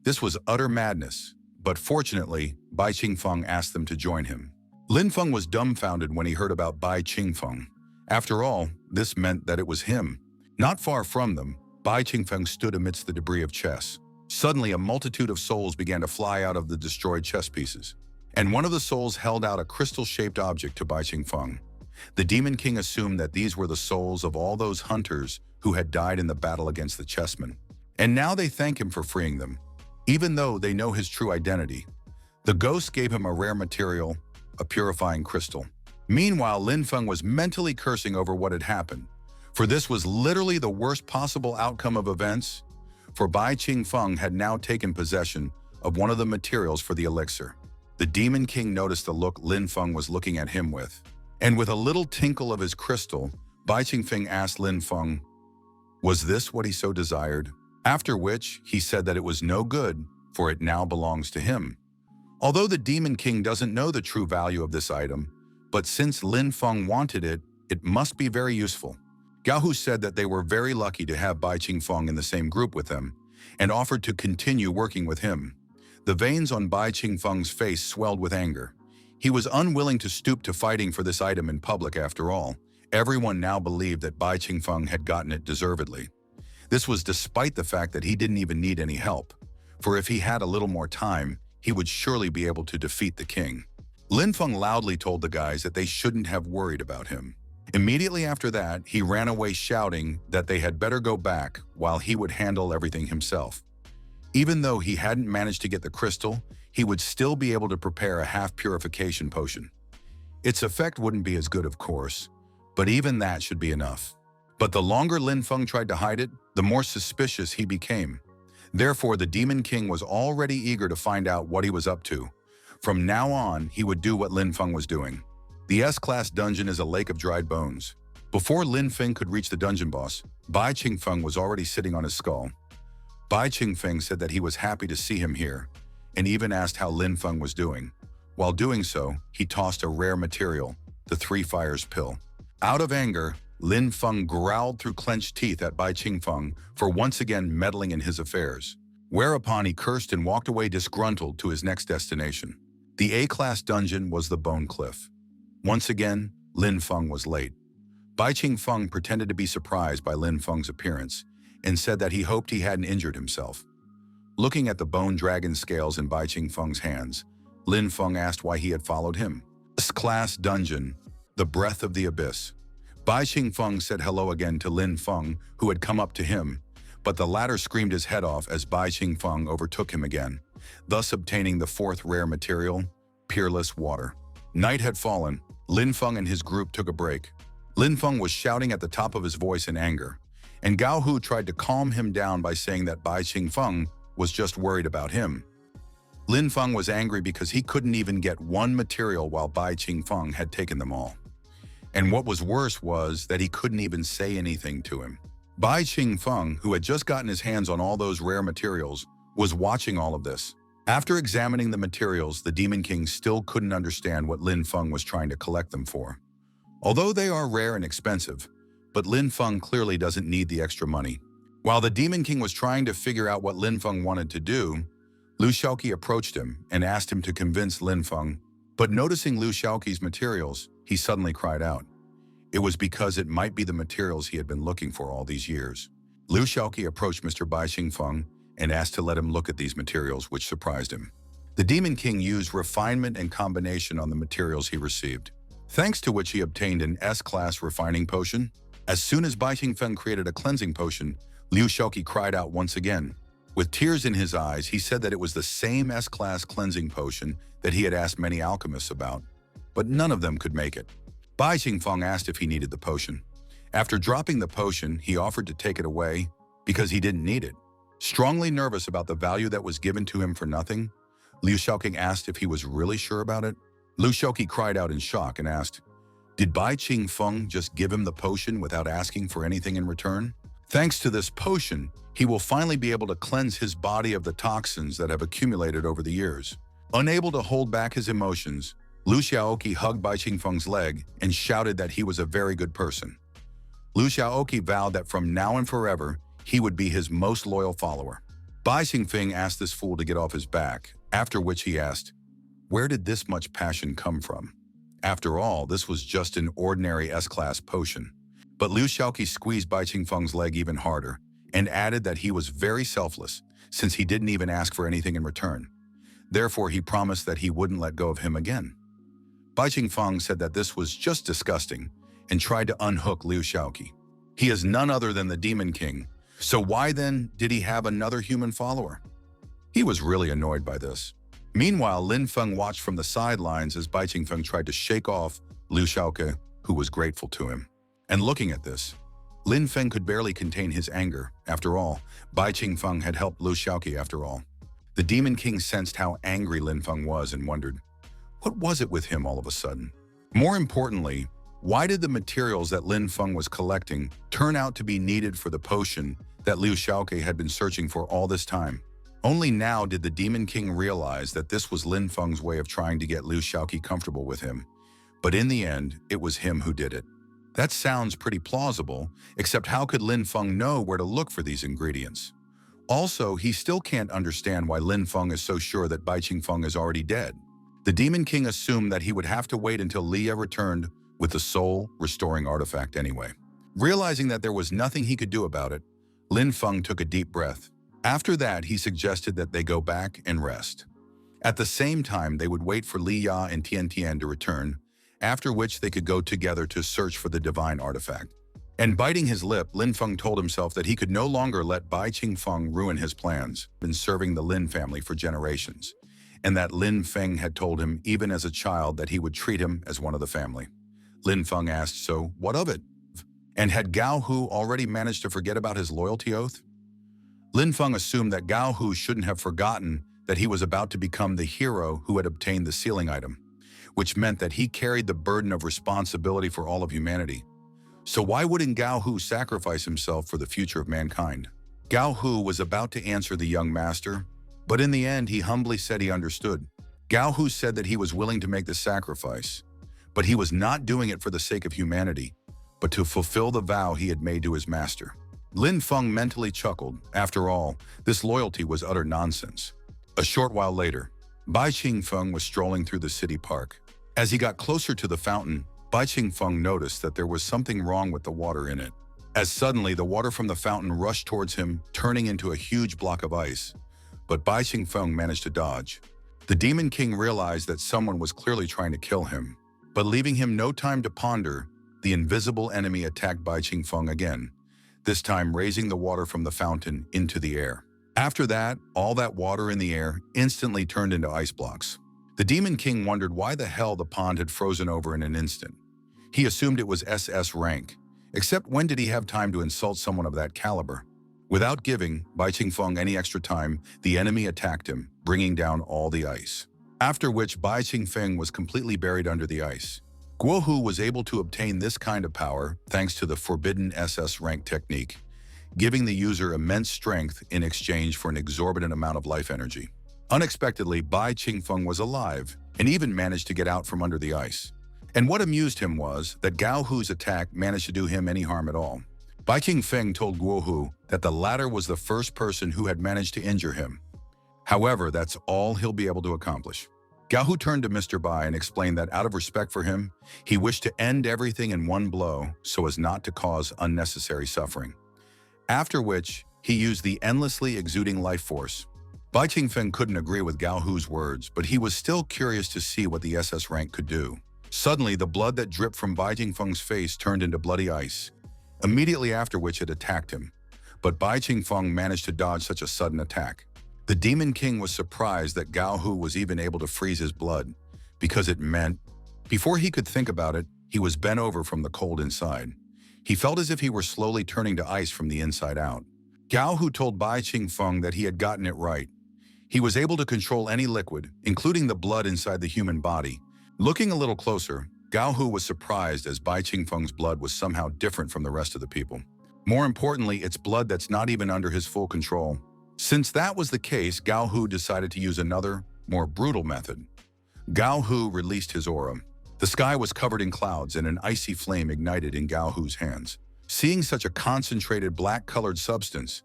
This was utter madness, but fortunately, Bai Qingfeng asked them to join him. Lin Feng was dumbfounded when he heard about Bai Qingfeng. After all, this meant that it was him. Not far from them, Bai Qingfeng stood amidst the debris of chess. Suddenly, a multitude of souls began to fly out of the destroyed chess pieces, and one of the souls held out a crystal-shaped object to Bai Qingfeng. The Demon King assumed that these were the souls of all those hunters who had died in the battle against the chessmen, and now they thank him for freeing them, even though they know his true identity. The ghost gave him a rare material, a purifying crystal. Meanwhile, Lin Feng was mentally cursing over what had happened, for this was literally the worst possible outcome of events, for Bai Qingfeng had now taken possession of one of the materials for the elixir. The Demon King noticed the look Lin Feng was looking at him with, and with a little tinkle of his crystal, Bai Qingfeng asked Lin Feng, was this what he so desired? After which, he said that it was no good, for it now belongs to him. Although the Demon King doesn't know the true value of this item, but since Lin Feng wanted it, it must be very useful. Gao Hu said that they were very lucky to have Bai Qingfeng in the same group with them, and offered to continue working with him. The veins on Bai Qingfeng's face swelled with anger. He was unwilling to stoop to fighting for this item in public after all. Everyone now believed that Bai Qingfeng had gotten it deservedly. This was despite the fact that he didn't even need any help, for if he had a little more time, he would surely be able to defeat the king. Lin Feng loudly told the guys that they shouldn't have worried about him. Immediately after that, he ran away shouting that they had better go back while he would handle everything himself. Even though he hadn't managed to get the crystal, he would still be able to prepare a half-purification potion. Its effect wouldn't be as good, of course, but even that should be enough. But the longer Lin Feng tried to hide it, the more suspicious he became. Therefore, the Demon King was already eager to find out what he was up to. From now on, he would do what Lin Feng was doing. The S-class dungeon is a lake of dried bones. Before Lin Feng could reach the dungeon boss, Bai Qingfeng was already sitting on his skull. Bai Qingfeng said that he was happy to see him here, and even asked how Lin Feng was doing. While doing so, he tossed a rare material, the Three Fires pill. Out of anger, Lin Feng growled through clenched teeth at Bai Qingfeng for once again meddling in his affairs, whereupon he cursed and walked away disgruntled to his next destination. The A-class dungeon was the Bone Cliff. Once again, Lin Feng was late. Bai Qingfeng pretended to be surprised by Lin Feng's appearance and said that he hoped he hadn't injured himself. Looking at the bone dragon scales in Bai Qingfeng's hands, Lin Feng asked why he had followed him. S-class dungeon, the breath of the abyss. Bai Qingfeng said hello again to Lin Feng, who had come up to him, but the latter screamed his head off as Bai Qingfeng overtook him again, thus obtaining the fourth rare material, peerless water. Night had fallen. Lin Feng and his group took a break. Lin Feng was shouting at the top of his voice in anger, and Gao Hu tried to calm him down by saying that Bai Qingfeng was just worried about him. Lin Feng was angry because he couldn't even get one material while Bai Qingfeng had taken them all. And what was worse was that he couldn't even say anything to him. Bai Qingfeng, who had just gotten his hands on all those rare materials, was watching all of this. After examining the materials, the Demon King still couldn't understand what Lin Feng was trying to collect them for. Although they are rare and expensive, but Lin Feng clearly doesn't need the extra money. While the Demon King was trying to figure out what Lin Feng wanted to do, Liu Shaoqi approached him and asked him to convince Lin Feng But noticing Liu Shaoqi's materials, he suddenly cried out. It was because it might be the materials he had been looking for all these years. Liu Shaoqi approached Mr. Bai Xingfeng and asked to let him look at these materials, which surprised him. The Demon King used refinement and combination on the materials he received, thanks to which he obtained an S-class refining potion. As soon as Bai Xingfeng created a cleansing potion, Liu Shaoqi cried out once again. With tears in his eyes, he said that it was the same S-class cleansing potion that he had asked many alchemists about, but none of them could make it. Bai Xingfeng asked if he needed the potion. After dropping the potion, he offered to take it away because he didn't need it. Strongly nervous about the value that was given to him for nothing, Liu Shaoqi asked if he was really sure about it. Liu Shaoqi cried out in shock and asked, "Did Bai Xingfeng just give him the potion without asking for anything in return? Thanks to this potion, he will finally be able to cleanse his body of the toxins that have accumulated over the years." Unable to hold back his emotions, Liu Shaoqi hugged Bai Xingfeng's leg and shouted that he was a very good person. Liu Shaoqi vowed that from now and forever, he would be his most loyal follower. Bai Xingfeng asked this fool to get off his back, after which he asked, "Where did this much passion come from?" After all, this was just an ordinary S-class potion. But Liu Shaoqi squeezed Bai Xingfeng's leg even harder and added that he was very selfless since he didn't even ask for anything in return. Therefore, he promised that he wouldn't let go of him again. Bai Xingfeng said that this was just disgusting and tried to unhook Liu Shaoqi. He is none other than the Demon King, so why then did he have another human follower? He was really annoyed by this. Meanwhile, Lin Feng watched from the sidelines as Bai Xingfeng tried to shake off Liu Shaoqi, who was grateful to him. And looking at this, Lin Feng could barely contain his anger. After all, Bai Xingfeng had helped Liu Shaoqi after all. The Demon King sensed how angry Lin Feng was and wondered, what was it with him all of a sudden? More importantly, why did the materials that Lin Feng was collecting turn out to be needed for the potion that Liu Shaoqi had been searching for all this time? Only now did the Demon King realize that this was Lin Feng's way of trying to get Liu Shaoqi comfortable with him. But in the end, it was him who did it. That sounds pretty plausible, except how could Lin Feng know where to look for these ingredients? Also, he still can't understand why Lin Feng is so sure that Bai Xingfeng is already dead. The Demon King assumed that he would have to wait until Leah returned with the soul-restoring artifact anyway. Realizing that there was nothing he could do about it, Lin Feng took a deep breath. After that, he suggested that they go back and rest. At the same time, they would wait for Li Ya and Tian Tian to return, after which they could go together to search for the divine artifact. And biting his lip, Lin Feng told himself that he could no longer let Bai Xingfeng ruin his plans, been serving the Lin family for generations, and that Lin Feng had told him even as a child that he would treat him as one of the family. Lin Feng asked, so what of it? And had Gao Hu already managed to forget about his loyalty oath? Lin Feng assumed that Gao Hu shouldn't have forgotten that he was about to become the hero who had obtained the sealing item, which meant that he carried the burden of responsibility for all of humanity. So why wouldn't Gao Hu sacrifice himself for the future of mankind? Gao Hu was about to answer the young master, but in the end he humbly said he understood. Gao Hu said that he was willing to make the sacrifice, but he was not doing it for the sake of humanity, but to fulfill the vow he had made to his master. Lin Feng mentally chuckled. After all, this loyalty was utter nonsense. A short while later, Bai Xingfeng was strolling through the city park. As he got closer to the fountain, Bai Xingfeng noticed that there was something wrong with the water in it. As suddenly, the water from the fountain rushed towards him, turning into a huge block of ice. But Bai Xingfeng managed to dodge. The Demon King realized that someone was clearly trying to kill him. But leaving him no time to ponder, the invisible enemy attacked Bai Xingfeng again, this time raising the water from the fountain into the air. After that, all that water in the air instantly turned into ice blocks. The Demon King wondered why the hell the pond had frozen over in an instant. He assumed it was SS rank, except when did he have time to insult someone of that caliber? Without giving Bai Xingfeng any extra time, the enemy attacked him, bringing down all the ice. After which Bai Xingfeng was completely buried under the ice. Guo Hu was able to obtain this kind of power thanks to the forbidden SS rank technique, giving the user immense strength in exchange for an exorbitant amount of life energy. Unexpectedly, Bai Xingfeng was alive and even managed to get out from under the ice. And what amused him was that Gao Hu's attack managed to do him any harm at all. Bai Xingfeng told Guo Hu that the latter was the first person who had managed to injure him. However, that's all he'll be able to accomplish. Gao Hu turned to Mr. Bai and explained that out of respect for him, he wished to end everything in one blow so as not to cause unnecessary suffering. After which, he used the endlessly exuding life force. Bai Qingfeng couldn't agree with Gao Hu's words, but he was still curious to see what the SS rank could do. Suddenly, the blood that dripped from Bai Qingfeng's face turned into bloody ice, immediately after which it attacked him. But Bai Qingfeng managed to dodge such a sudden attack. The Demon King was surprised that Gao Hu was even able to freeze his blood, because it meant, before he could think about it, he was bent over from the cold inside. He felt as if he were slowly turning to ice from the inside out. Gao Hu told Bai Qingfeng that he had gotten it right. He was able to control any liquid, including the blood inside the human body. Looking a little closer, Gao Hu was surprised as Bai Qingfeng's blood was somehow different from the rest of the people. More importantly, it's blood that's not even under his full control. Since that was the case, Gao Hu decided to use another, more brutal method. Gao Hu released his aura. The sky was covered in clouds and an icy flame ignited in Gao Hu's hands. Seeing such a concentrated black-colored substance,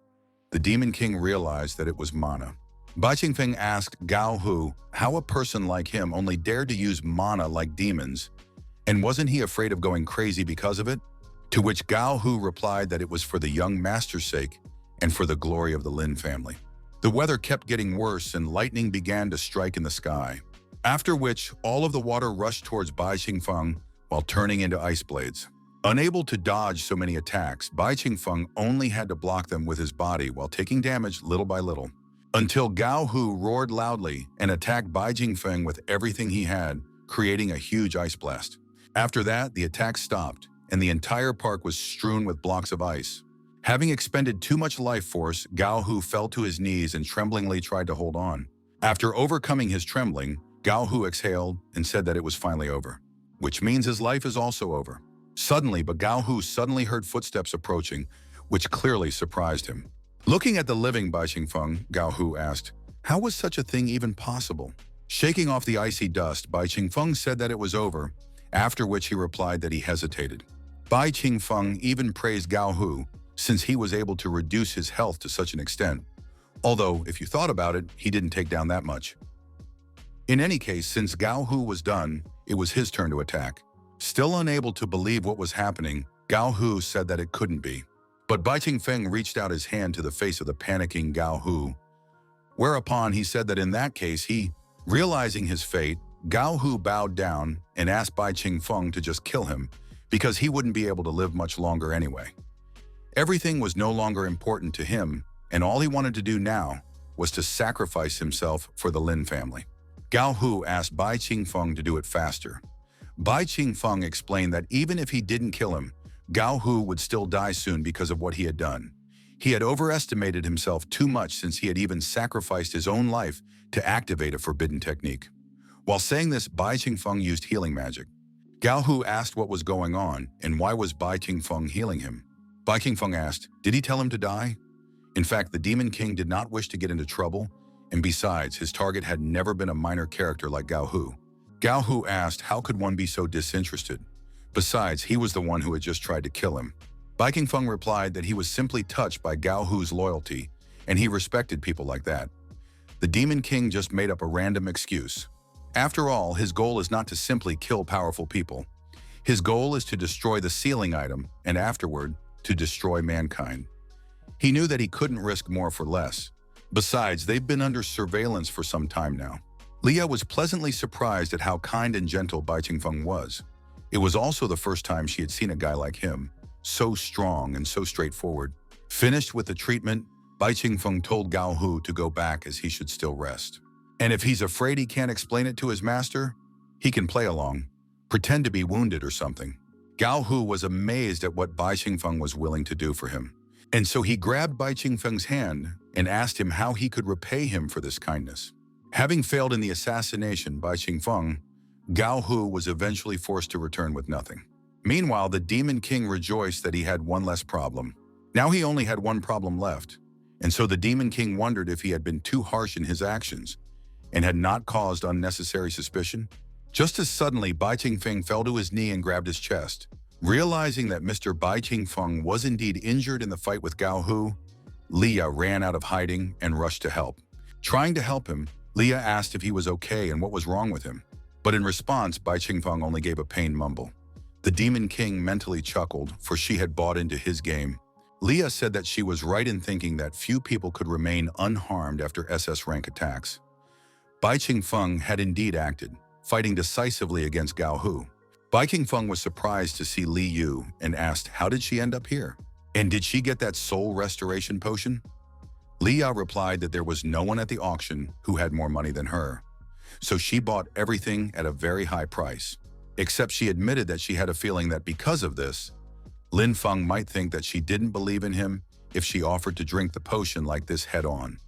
the Demon King realized that it was mana. Bai Qingfeng asked Gao Hu how a person like him only dared to use mana like demons, and wasn't he afraid of going crazy because of it? To which Gao Hu replied that it was for the young master's sake and for the glory of the Lin family. The weather kept getting worse and lightning began to strike in the sky, after which all of the water rushed towards Bai Qingfeng while turning into ice blades. Unable to dodge so many attacks, Bai Qingfeng only had to block them with his body while taking damage little by little, until Gao Hu roared loudly and attacked Bai Qingfeng with everything he had, creating a huge ice blast. After that, the attack stopped, and the entire park was strewn with blocks of ice. Having expended too much life force, Gao Hu fell to his knees and tremblingly tried to hold on. After overcoming his trembling, Gao Hu exhaled and said that it was finally over, which means his life is also over. Suddenly, Gao Hu suddenly heard footsteps approaching, which clearly surprised him. Looking at the living Bai Qingfeng, Gao Hu asked, how was such a thing even possible? Shaking off the icy dust, Bai Qingfeng said that it was over, after which he replied that he hesitated. Bai Qingfeng even praised Gao Hu, since he was able to reduce his health to such an extent. Although, if you thought about it, he didn't take down that much. In any case, since Gao Hu was done, it was his turn to attack. Still unable to believe what was happening, Gao Hu said that it couldn't be. But Bai Qingfeng reached out his hand to the face of the panicking Gao Hu, whereupon he said that in that case realizing his fate, Gao Hu bowed down and asked Bai Qingfeng to just kill him, because he wouldn't be able to live much longer anyway. Everything was no longer important to him, and all he wanted to do now was to sacrifice himself for the Lin family. Gao Hu asked Bai Qingfeng to do it faster. Bai Qingfeng explained that even if he didn't kill him, Gao Hu would still die soon because of what he had done. He had overestimated himself too much since he had even sacrificed his own life to activate a forbidden technique. While saying this, Bai Qingfeng used healing magic. Gao Hu asked what was going on and why was Bai Qingfeng healing him. Bai Qingfeng asked, did he tell him to die? In fact, the Demon King did not wish to get into trouble, and besides, his target had never been a minor character like Gao Hu. Gao Hu asked how could one be so disinterested? Besides, he was the one who had just tried to kill him. Bai Qingfeng replied that he was simply touched by Gao Hu's loyalty, and he respected people like that. The Demon King just made up a random excuse. After all, his goal is not to simply kill powerful people. His goal is to destroy the sealing item, and afterward, to destroy mankind. He knew that he couldn't risk more for less. Besides, they've been under surveillance for some time now. Leah was pleasantly surprised at how kind and gentle Bai Qingfeng was. It was also the first time she had seen a guy like him, so strong and so straightforward. Finished with the treatment, Bai Qingfeng told Gao Hu to go back as he should still rest. And if he's afraid he can't explain it to his master, he can play along, pretend to be wounded or something. Gao Hu was amazed at what Bai Qingfeng was willing to do for him. And so he grabbed Bai Qingfeng's hand and asked him how he could repay him for this kindness. Having failed in the assassination by Qingfeng, Gao Hu was eventually forced to return with nothing. Meanwhile, the Demon King rejoiced that he had one less problem. Now he only had one problem left, and so the Demon King wondered if he had been too harsh in his actions and had not caused unnecessary suspicion. Just as suddenly, Bai Qingfeng fell to his knee and grabbed his chest. Realizing that Mr. Bai Qingfeng was indeed injured in the fight with Gao Hu, Leah ran out of hiding and rushed to help. Trying to help him, Leah asked if he was okay and what was wrong with him. But in response, Bai Qingfeng only gave a pained mumble. The Demon King mentally chuckled, for she had bought into his game. Leah said that she was right in thinking that few people could remain unharmed after SS rank attacks. Bai Qingfeng had indeed acted, fighting decisively against Gao Hu. Bai Qingfeng was surprised to see Li Yu and asked, how did she end up here? And did she get that soul restoration potion? Leah replied that there was no one at the auction who had more money than her. So she bought everything at a very high price. Except she admitted that she had a feeling that because of this, Lin Feng might think that she didn't believe in him if she offered to drink the potion like this head-on.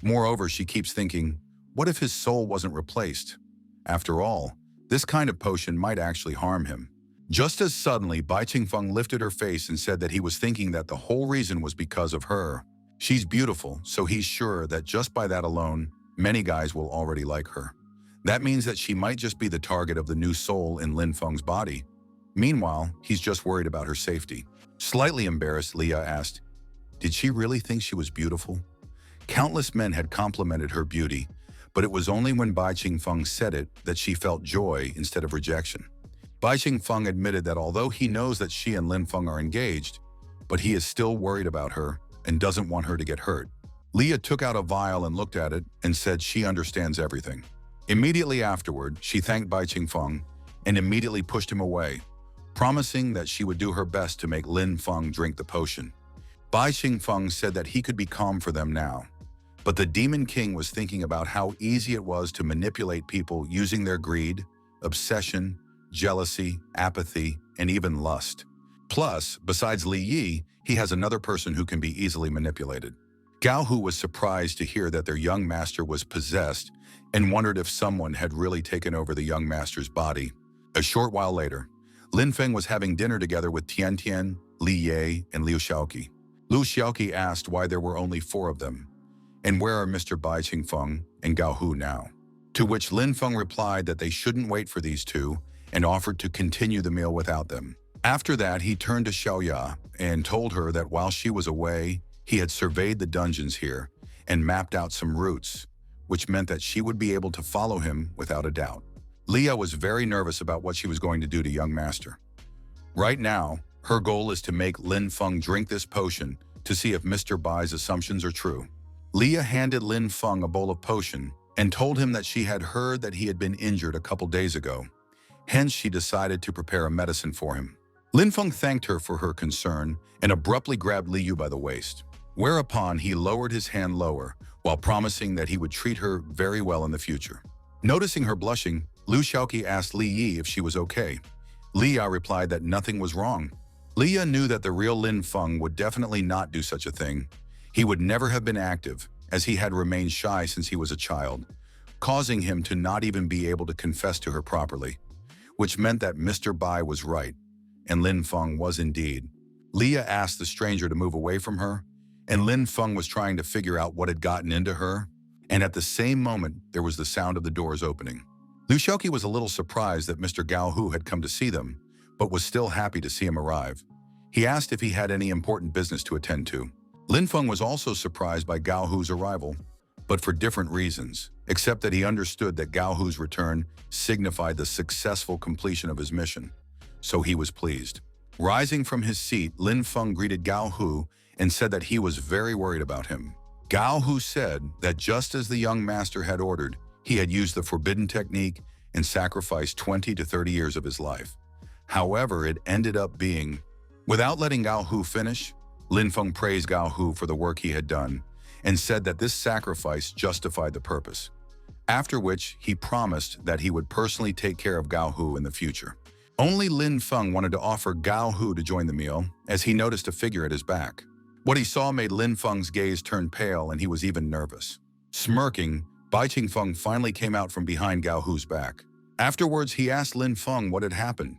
Moreover, she keeps thinking, what if his soul wasn't replaced? After all, this kind of potion might actually harm him. Just as suddenly, Bai Qingfeng lifted her face and said that he was thinking that the whole reason was because of her. She's beautiful, so he's sure that just by that alone, many guys will already like her. That means that she might just be the target of the new soul in Lin Feng's body. Meanwhile, he's just worried about her safety. Slightly embarrassed, Leah asked, did she really think she was beautiful? Countless men had complimented her beauty, but it was only when Bai Qingfeng said it that she felt joy instead of rejection. Bai Qingfeng admitted that although he knows that she and Lin Feng are engaged, but he is still worried about her and doesn't want her to get hurt. Leah took out a vial and looked at it and said she understands everything. Immediately afterward, she thanked Bai Qingfeng and immediately pushed him away, promising that she would do her best to make Lin Feng drink the potion. Bai Qingfeng said that he could be calm for them now, but the Demon King was thinking about how easy it was to manipulate people using their greed, obsession, jealousy, apathy, and even lust. Plus, besides Li Yi, he has another person who can be easily manipulated. Gao Hu was surprised to hear that their young master was possessed and wondered if someone had really taken over the young master's body. A short while later, Lin Feng was having dinner together with Tian Tian, Li Ye, and Liu Xiaoqi. Liu Xiaoqi asked why there were only 4 of them, and where are Mr. Bai Qingfeng and Gao Hu now? To which Lin Feng replied that they shouldn't wait for these two and offered to continue the meal without them. After that, he turned to Xiaoya and told her that while she was away, he had surveyed the dungeons here and mapped out some routes, which meant that she would be able to follow him without a doubt. Leah was very nervous about what she was going to do to young master. Right now, her goal is to make Lin Feng drink this potion to see if Mr. Bai's assumptions are true. Leah handed Lin Feng a bowl of potion and told him that she had heard that he had been injured a couple days ago. Hence, she decided to prepare a medicine for him. Lin Feng thanked her for her concern and abruptly grabbed Li Yu by the waist, whereupon he lowered his hand lower while promising that he would treat her very well in the future. Noticing her blushing, Liu Xiaoqi asked Li Yi if she was okay. Leah replied that nothing was wrong. Leah knew that the real Lin Feng would definitely not do such a thing. He would never have been active, as he had remained shy since he was a child, causing him to not even be able to confess to her properly, which meant that Mr. Bai was right, and Lin Feng was indeed. Leah asked the stranger to move away from her, and Lin Feng was trying to figure out what had gotten into her, and at the same moment, there was the sound of the doors opening. Liu Xiaoqi was a little surprised that Mr. Gao Hu had come to see them, but was still happy to see him arrive. He asked if he had any important business to attend to. Lin Feng was also surprised by Gao Hu's arrival, but for different reasons, except that he understood that Gao Hu's return signified the successful completion of his mission. So he was pleased. Rising from his seat, Lin Feng greeted Gao Hu and said that he was very worried about him. Gao Hu said that just as the young master had ordered, he had used the forbidden technique and sacrificed 20 to 30 years of his life. However, it ended up being... Without letting Gao Hu finish, Lin Feng praised Gao Hu for the work he had done and said that this sacrifice justified the purpose, after which he promised that he would personally take care of Gao Hu in the future. Only Lin Feng wanted to offer Gao Hu to join the meal, as he noticed a figure at his back. What he saw made Lin Feng's gaze turn pale and he was even nervous. Smirking, Bai Qingfeng finally came out from behind Gao Hu's back. Afterwards, he asked Lin Feng what had happened.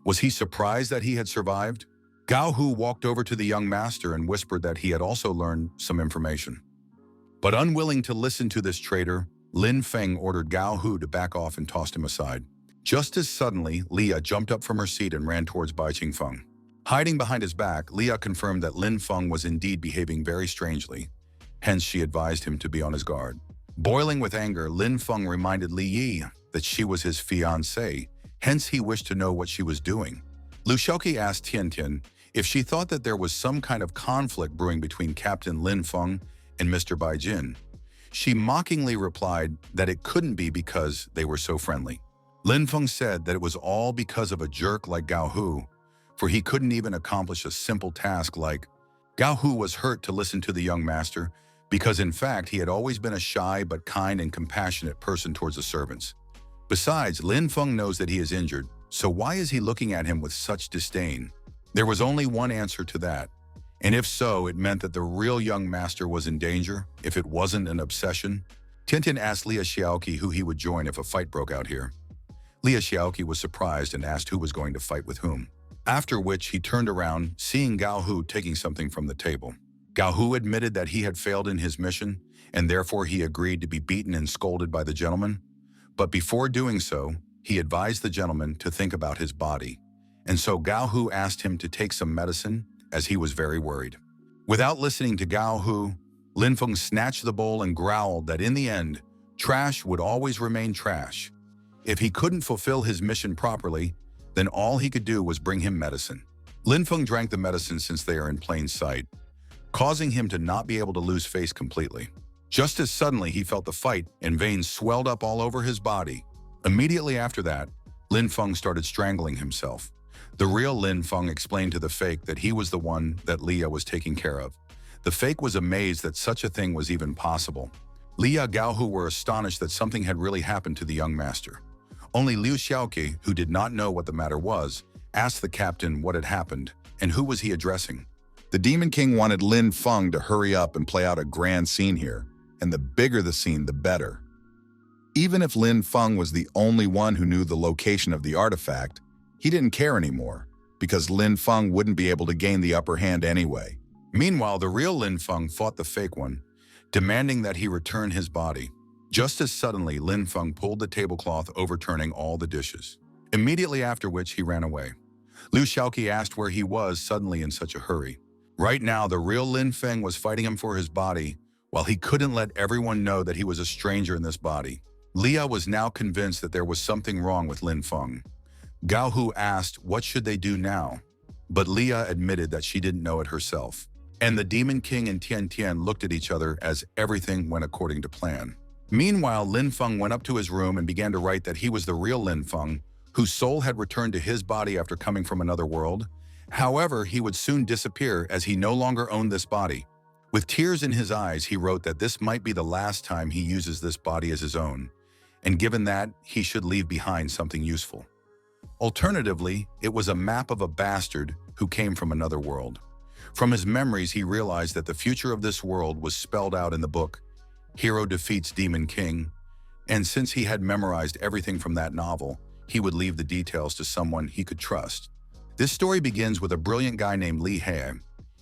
Was he surprised that he had survived? Gao Hu walked over to the young master and whispered that he had also learned some information. But unwilling to listen to this traitor, Lin Feng ordered Gao Hu to back off and tossed him aside. Just as suddenly, Leah jumped up from her seat and ran towards Bai Qingfeng. Hiding behind his back, Leah confirmed that Lin Feng was indeed behaving very strangely. Hence, she advised him to be on his guard. Boiling with anger, Lin Feng reminded Li Yi that she was his fiancée, hence he wished to know what she was doing. Liu Shaoqi asked Tian Tian if she thought that there was some kind of conflict brewing between Captain Lin Feng and Mr. Bai Jin. She mockingly replied that it couldn't be because they were so friendly. Lin Feng said that it was all because of a jerk like Gao Hu, for he couldn't even accomplish a simple task like Gao Hu was hurt to listen to the young master because in fact he had always been a shy but kind and compassionate person towards the servants. Besides, Lin Feng knows that he is injured, so why is he looking at him with such disdain? There was only one answer to that, and if so, it meant that the real young master was in danger, if it wasn't an obsession. Tintin asked Liu Shaoqi who he would join if a fight broke out here. Liu Shaoqi was surprised and asked who was going to fight with whom. After which he turned around, seeing Gao Hu taking something from the table. Gao Hu admitted that he had failed in his mission, and therefore he agreed to be beaten and scolded by the gentleman. But before doing so, he advised the gentleman to think about his body. And so Gao Hu asked him to take some medicine, as he was very worried. Without listening to Gao Hu, Lin Feng snatched the bowl and growled that in the end, trash would always remain trash. If he couldn't fulfill his mission properly, then all he could do was bring him medicine. Lin Feng drank the medicine since they are in plain sight, causing him to not be able to lose face completely. Just as suddenly he felt the fight and veins swelled up all over his body. Immediately after that, Lin Feng started strangling himself. The real Lin Feng explained to the fake that he was the one that Leah was taking care of. The fake was amazed that such a thing was even possible. Leah and Gao Hu were astonished that something had really happened to the young master. Only Liu Shaoqi, who did not know what the matter was, asked the captain what had happened and who was he addressing. The Demon King wanted Lin Feng to hurry up and play out a grand scene here, and the bigger the scene, the better. Even if Lin Feng was the only one who knew the location of the artifact, he didn't care anymore, because Lin Feng wouldn't be able to gain the upper hand anyway. Meanwhile, the real Lin Feng fought the fake one, demanding that he return his body. Just as suddenly, Lin Feng pulled the tablecloth, overturning all the dishes. Immediately after which, he ran away. Liu Shaoqi asked where he was suddenly in such a hurry. Right now, the real Lin Feng was fighting him for his body, while he couldn't let everyone know that he was a stranger in this body. Leah was now convinced that there was something wrong with Lin Feng. Gao Hu asked what should they do now, but Leah admitted that she didn't know it herself. And the Demon King and Tian Tian looked at each other as everything went according to plan. Meanwhile, Lin Feng went up to his room and began to write that he was the real Lin Feng, whose soul had returned to his body after coming from another world. However, he would soon disappear as he no longer owned this body. With tears in his eyes, he wrote that this might be the last time he uses this body as his own, and given that, he should leave behind something useful. Alternatively, it was a map of a bastard who came from another world. From his memories, he realized that the future of this world was spelled out in the book, Hero Defeats Demon King, and since he had memorized everything from that novel, he would leave the details to someone he could trust. This story begins with a brilliant guy named Li He.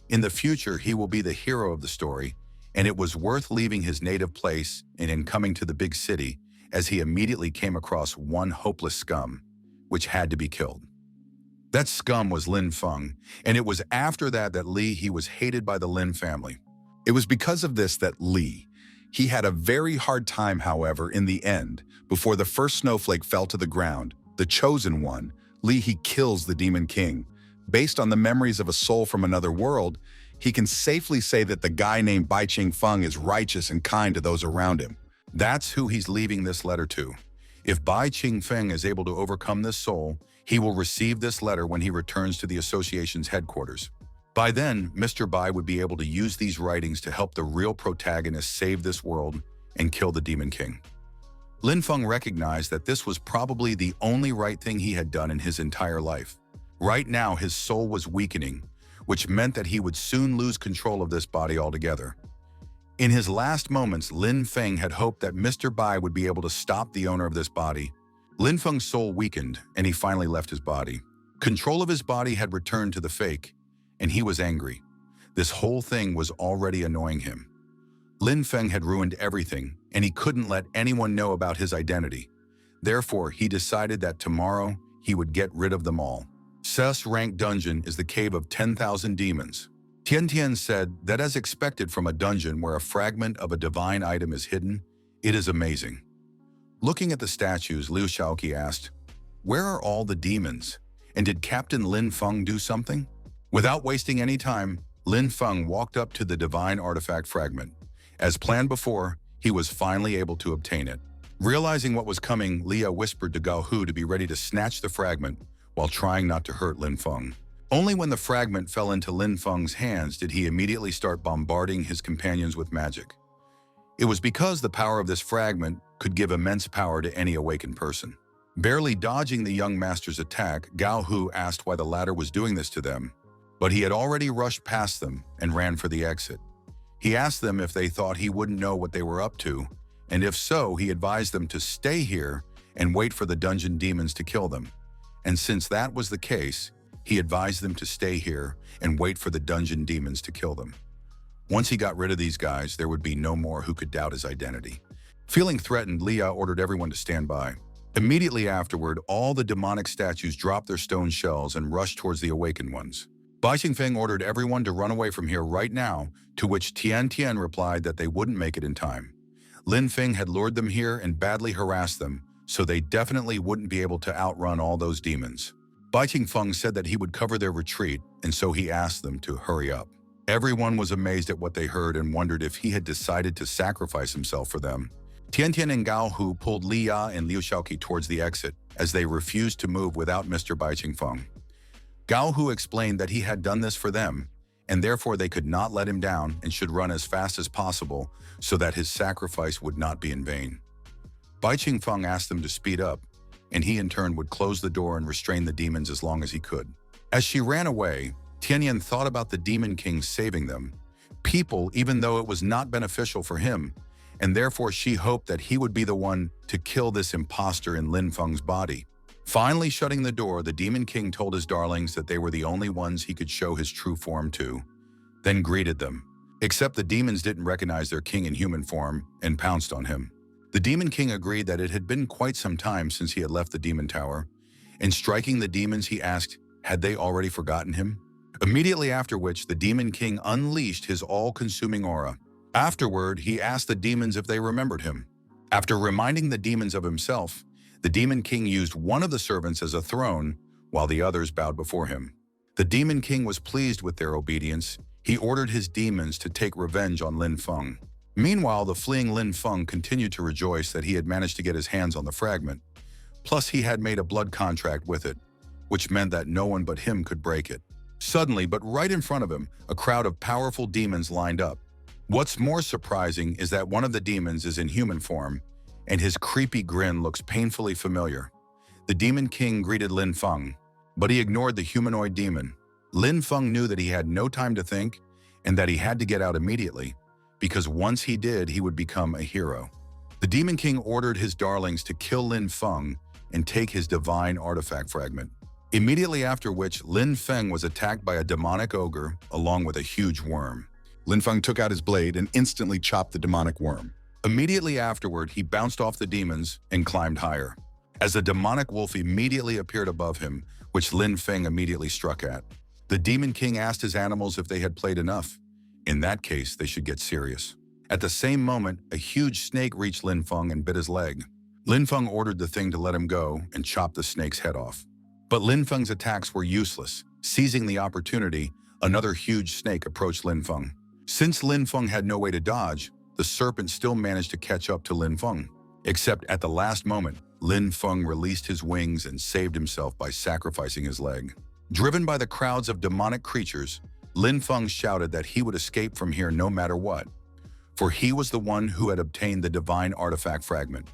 In the future, he will be the hero of the story, and it was worth leaving his native place and in coming to the big city, as he immediately came across one hopeless scum, which had to be killed. That scum was Lin Feng, and it was after that that he was hated by the Lin family. It was because of this that he had a very hard time, however, in the end, before the first snowflake fell to the ground, the chosen one, he kills the Demon King. Based on the memories of a soul from another world, he can safely say that the guy named Bai Ching Feng is righteous and kind to those around him. That's who he's leaving this letter to. If Bai Ching Feng is able to overcome this soul, he will receive this letter when he returns to the association's headquarters. By then, Mr. Bai would be able to use these writings to help the real protagonist save this world and kill the Demon King. Lin Feng recognized that this was probably the only right thing he had done in his entire life. Right now, his soul was weakening, which meant that he would soon lose control of this body altogether. In his last moments, Lin Feng had hoped that Mr. Bai would be able to stop the owner of this body. Lin Feng's soul weakened, and he finally left his body. Control of his body had returned to the fake, and he was angry. This whole thing was already annoying him. Lin Feng had ruined everything, and he couldn't let anyone know about his identity. Therefore, he decided that tomorrow he would get rid of them all. S-rank dungeon is the cave of 10,000 demons. Tian Tian said that as expected from a dungeon where a fragment of a divine item is hidden, It is amazing. Looking at the statues, Liu Shaoqi asked, "Where are all the demons? And did Captain Lin Feng do something?" Without wasting any time, Lin Feng walked up to the divine artifact fragment. As planned before, he was finally able to obtain it. Realizing what was coming, Leah whispered to Gao Hu to be ready to snatch the fragment while trying not to hurt Lin Feng. Only when the fragment fell into Lin Feng's hands did he immediately start bombarding his companions with magic. It was because the power of this fragment could give immense power to any awakened person. Barely dodging the young master's attack, Gao Hu asked why the latter was doing this to them, but he had already rushed past them and ran for the exit. He asked them if they thought he wouldn't know what they were up to, and if so, he advised them to stay here and wait for the dungeon demons to kill them. And since that was the case, he advised them to stay here and wait for the dungeon demons to kill them. Once he got rid of these guys, there would be no more who could doubt his identity. Feeling threatened, Leah ordered everyone to stand by. Immediately afterward, all the demonic statues dropped their stone shells and rushed towards the awakened ones. Bai Qingfeng ordered everyone to run away from here right now, to which Tian Tian replied that they wouldn't make it in time. Lin Feng had lured them here and badly harassed them, so they definitely wouldn't be able to outrun all those demons. Bai Qingfeng said that he would cover their retreat, and so he asked them to hurry up. Everyone was amazed at what they heard and wondered if he had decided to sacrifice himself for them. Tian Tian and Gao Hu pulled Li Ya and Liu Shaoqi towards the exit, as they refused to move without Mr. Bai Qingfeng. Gao Hu explained that he had done this for them, and therefore they could not let him down and should run as fast as possible so that his sacrifice would not be in vain. Bai Qingfeng asked them to speed up, and he in turn would close the door and restrain the demons as long as he could. As she ran away, Tianyan thought about the Demon King saving them, people, even though it was not beneficial for him, and therefore she hoped that he would be the one to kill this imposter in Lin Feng's body. Finally shutting the door, the Demon King told his darlings that they were the only ones he could show his true form to, then greeted them. Except the demons didn't recognize their king in human form and pounced on him. The Demon King agreed that it had been quite some time since he had left the Demon Tower, and striking the demons he asked, had they already forgotten him? Immediately after which, the Demon King unleashed his all-consuming aura. Afterward, he asked the demons if they remembered him. After reminding the demons of himself, the Demon King used one of the servants as a throne, while the others bowed before him. The Demon King was pleased with their obedience. He ordered his demons to take revenge on Lin Feng. Meanwhile, the fleeing Lin Feng continued to rejoice that he had managed to get his hands on the fragment. Plus, he had made a blood contract with it, which meant that no one but him could break it. Suddenly, but right in front of him, a crowd of powerful demons lined up. What's more surprising is that one of the demons is in human form, and his creepy grin looks painfully familiar. The Demon King greeted Lin Feng, but he ignored the humanoid demon. Lin Feng knew that he had no time to think and that he had to get out immediately, because once he did, he would become a hero. The Demon King ordered his darlings to kill Lin Feng and take his divine artifact fragment. Immediately after which, Lin Feng was attacked by a demonic ogre along with a huge worm. Lin Feng took out his blade and instantly chopped the demonic worm. Immediately afterward, he bounced off the demons and climbed higher, as a demonic wolf immediately appeared above him, which Lin Feng immediately struck at. The Demon King asked his animals if they had played enough. In that case, they should get serious. At the same moment, a huge snake reached Lin Feng and bit his leg. Lin Feng ordered the thing to let him go and chop the snake's head off. But Lin Feng's attacks were useless. Seizing the opportunity, another huge snake approached Lin Feng. Since Lin Feng had no way to dodge, the serpent still managed to catch up to Lin Feng. Except at the last moment, Lin Feng released his wings and saved himself by sacrificing his leg. Driven by the crowds of demonic creatures, Lin Feng shouted that he would escape from here no matter what, for he was the one who had obtained the divine artifact fragment.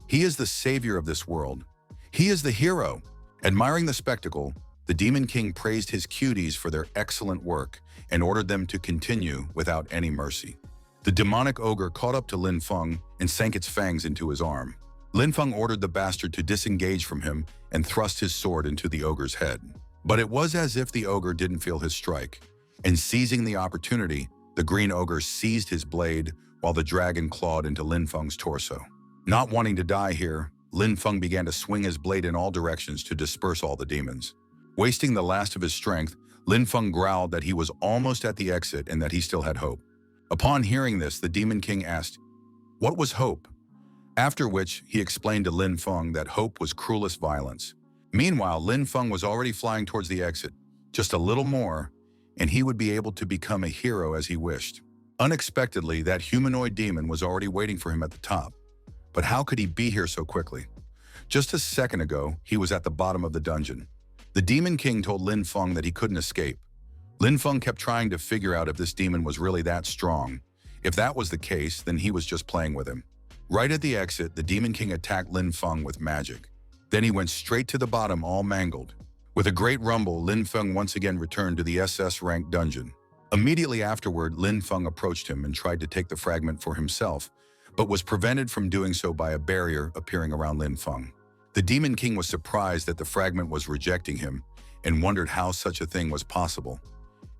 He is the savior of this world. He is the hero. Admiring the spectacle, the Demon King praised his cuties for their excellent work and ordered them to continue without any mercy. The demonic ogre caught up to Lin Feng and sank its fangs into his arm. Lin Feng ordered the bastard to disengage from him and thrust his sword into the ogre's head. But it was as if the ogre didn't feel his strike, and seizing the opportunity, the green ogre seized his blade while the dragon clawed into Lin Feng's torso. Not wanting to die here, Lin Feng began to swing his blade in all directions to disperse all the demons. Wasting the last of his strength, Lin Feng growled that he was almost at the exit and that he still had hope. Upon hearing this, the Demon King asked, What was hope? After which, he explained to Lin Feng that hope was cruelest violence. Meanwhile, Lin Feng was already flying towards the exit. Just a little more, and he would be able to become a hero as he wished. Unexpectedly, that humanoid demon was already waiting for him at the top. But how could he be here so quickly? Just a second ago, he was at the bottom of the dungeon. The Demon King told Lin Feng that he couldn't escape. Lin Feng kept trying to figure out if this demon was really that strong. If that was the case, then he was just playing with him. Right at the exit, the Demon King attacked Lin Feng with magic. Then he went straight to the bottom, all mangled. With a great rumble, Lin Feng once again returned to the SS-ranked dungeon. Immediately afterward, Lin Feng approached him and tried to take the fragment for himself, but was prevented from doing so by a barrier appearing around Lin Feng. The Demon King was surprised that the fragment was rejecting him and wondered how such a thing was possible.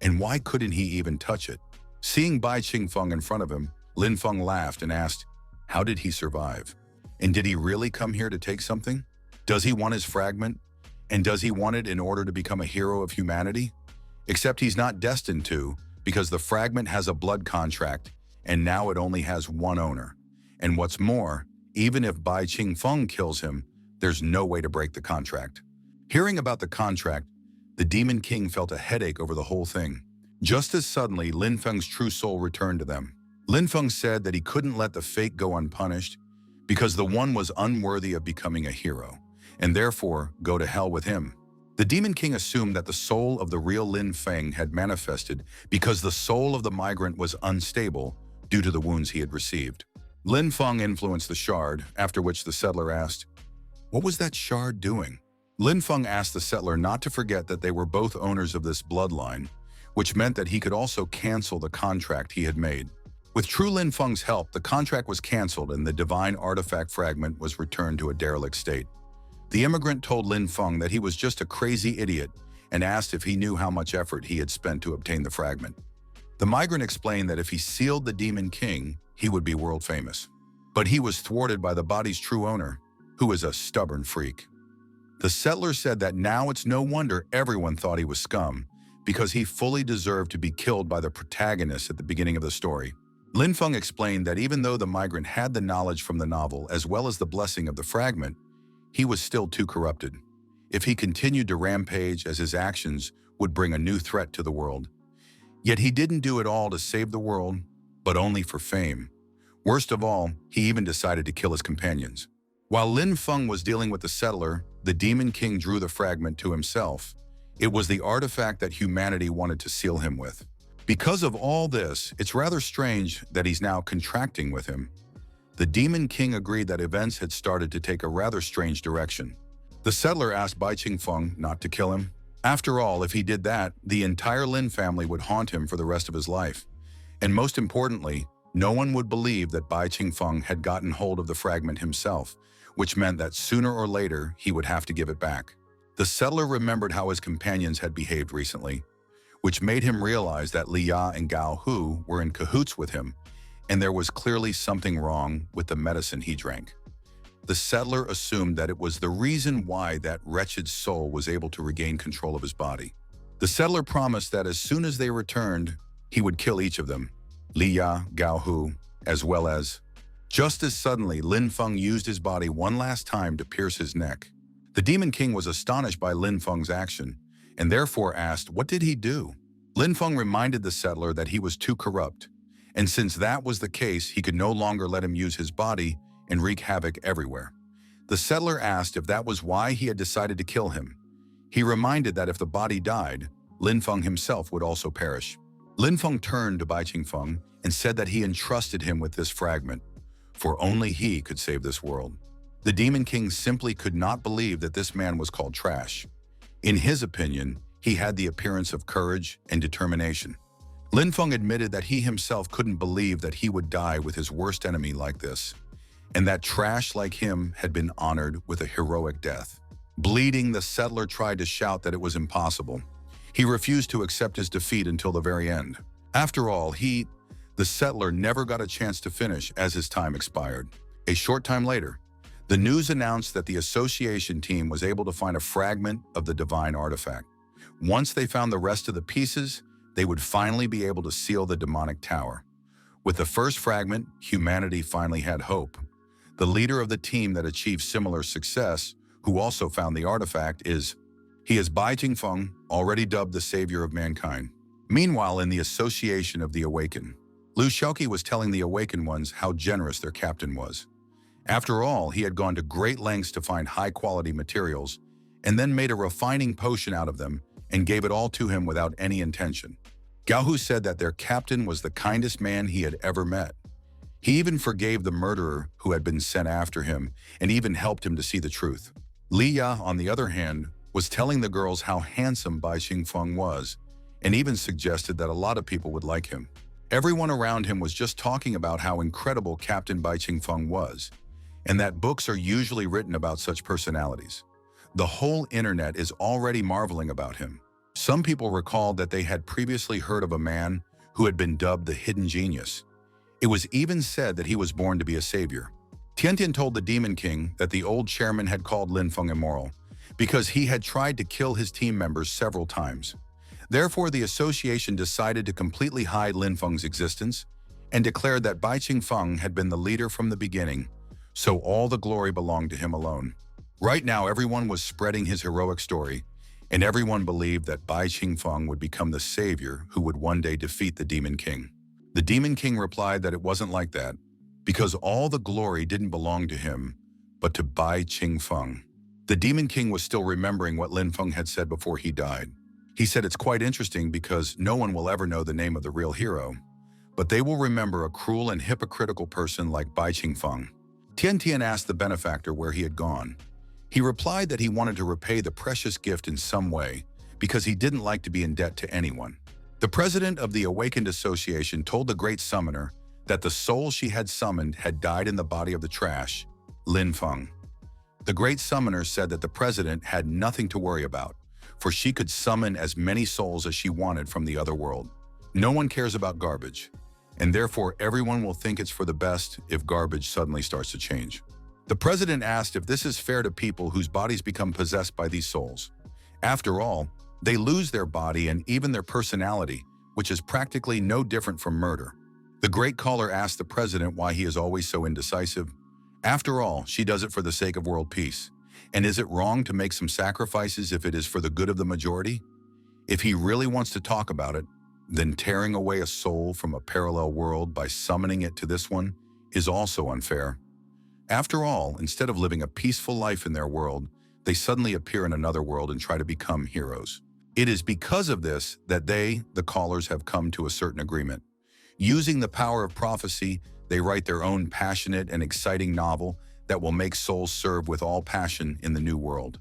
And why couldn't he even touch it? Seeing Bai Qingfeng in front of him, Lin Feng laughed and asked, how did he survive? And did he really come here to take something? Does he want his fragment? And does he want it in order to become a hero of humanity? Except he's not destined to, because the fragment has a blood contract, and now it only has one owner. And what's more, even if Bai Qingfeng kills him, there's no way to break the contract. Hearing about the contract, the Demon King felt a headache over the whole thing. Just as suddenly, Lin Feng's true soul returned to them. Lin Feng said that he couldn't let the fake go unpunished because the one was unworthy of becoming a hero, and therefore go to hell with him. The Demon King assumed that the soul of the real Lin Feng had manifested because the soul of the migrant was unstable due to the wounds he had received. Lin Feng influenced the shard, after which the settler asked, what was that shard doing? Lin Feng asked the settler not to forget that they were both owners of this bloodline, which meant that he could also cancel the contract he had made. With true Lin Feng's help, the contract was canceled and the divine artifact fragment was returned to a derelict state. The immigrant told Lin Feng that he was just a crazy idiot and asked if he knew how much effort he had spent to obtain the fragment. The migrant explained that if he sealed the Demon King, he would be world famous. But he was thwarted by the body's true owner, who is a stubborn freak. The settler said that now it's no wonder everyone thought he was scum, because he fully deserved to be killed by the protagonist at the beginning of the story. Lin Feng explained that even though the migrant had the knowledge from the novel as well as the blessing of the fragment, he was still too corrupted. If he continued to rampage, as his actions would bring a new threat to the world. Yet he didn't do it all to save the world, but only for fame. Worst of all, he even decided to kill his companions. While Lin Feng was dealing with the settler, the Demon King drew the fragment to himself. It was the artifact that humanity wanted to seal him with. Because of all this, it's rather strange that he's now contracting with him. The Demon King agreed that events had started to take a rather strange direction. The settler asked Bai Qingfeng not to kill him. After all, if he did that, the entire Lin family would haunt him for the rest of his life. And most importantly, no one would believe that Bai Qingfeng had gotten hold of the fragment himself, which meant that sooner or later he would have to give it back. The settler remembered how his companions had behaved recently, which made him realize that Li Ya and Gao Hu were in cahoots with him, and there was clearly something wrong with the medicine he drank. The settler assumed that it was the reason why that wretched soul was able to regain control of his body. The settler promised that as soon as they returned, he would kill each of them, Li Ya, Gao Hu, as well as... Just as suddenly, Lin Feng used his body one last time to pierce his neck. The Demon King was astonished by Lin Feng's action, and therefore asked, what did he do? Lin Feng reminded the settler that he was too corrupt, and since that was the case, he could no longer let him use his body and wreak havoc everywhere. The settler asked if that was why he had decided to kill him. He reminded that if the body died, Lin Feng himself would also perish. Lin Feng turned to Bai Qingfeng and said that he entrusted him with this fragment, for only he could save this world. The Demon King simply could not believe that this man was called trash. In his opinion, he had the appearance of courage and determination. Lin Feng admitted that he himself couldn't believe that he would die with his worst enemy like this, and that trash like him had been honored with a heroic death. Bleeding, the settler tried to shout that it was impossible. He refused to accept his defeat until the very end. After all, the settler never got a chance to finish as his time expired. A short time later, the news announced that the association team was able to find a fragment of the divine artifact. Once they found the rest of the pieces, they would finally be able to seal the demonic tower. With the first fragment, humanity finally had hope. The leader of the team that achieved similar success, who also found the artifact, he is Bai Jingfeng, already dubbed the savior of mankind. Meanwhile, in the Association of the Awakened, Lu Shaoqi was telling the Awakened Ones how generous their captain was. After all, he had gone to great lengths to find high-quality materials and then made a refining potion out of them and gave it all to him without any intention. Gao Hu said that their captain was the kindest man he had ever met. He even forgave the murderer who had been sent after him and even helped him to see the truth. Li Ya, on the other hand, was telling the girls how handsome Bai Xingfeng was and even suggested that a lot of people would like him. Everyone around him was just talking about how incredible Captain Bai Xingfeng was, and that books are usually written about such personalities. The whole internet is already marveling about him. Some people recalled that they had previously heard of a man who had been dubbed the Hidden Genius. It was even said that he was born to be a savior. Tiantian told the Demon King that the old chairman had called Lin Feng immoral because he had tried to kill his team members several times. Therefore, the association decided to completely hide Lin Feng's existence and declared that Bai Qingfeng had been the leader from the beginning, so all the glory belonged to him alone. Right now, everyone was spreading his heroic story, and everyone believed that Bai Qingfeng would become the savior who would one day defeat the Demon King. The Demon King replied that it wasn't like that, because all the glory didn't belong to him, but to Bai Qingfeng. The Demon King was still remembering what Lin Feng had said before he died. He said it's quite interesting because no one will ever know the name of the real hero, but they will remember a cruel and hypocritical person like Bai Qingfeng. Tian asked the benefactor where he had gone. He replied that he wanted to repay the precious gift in some way because he didn't like to be in debt to anyone. The president of the Awakened Association told the Great Summoner that the soul she had summoned had died in the body of the trash, Lin Feng. The Great Summoner said that the president had nothing to worry about, for she could summon as many souls as she wanted from the other world. No one cares about garbage, and therefore everyone will think it's for the best if garbage suddenly starts to change. The president asked if this is fair to people whose bodies become possessed by these souls. After all, they lose their body and even their personality, which is practically no different from murder. The Great Caller asked the president why he is always so indecisive. After all, she does it for the sake of world peace. And is it wrong to make some sacrifices if it is for the good of the majority? If he really wants to talk about it, then tearing away a soul from a parallel world by summoning it to this one is also unfair. After all, instead of living a peaceful life in their world, they suddenly appear in another world and try to become heroes. It is because of this that they, the callers, have come to a certain agreement. Using the power of prophecy, they write their own passionate and exciting novel that will make souls serve with all passion in the new world.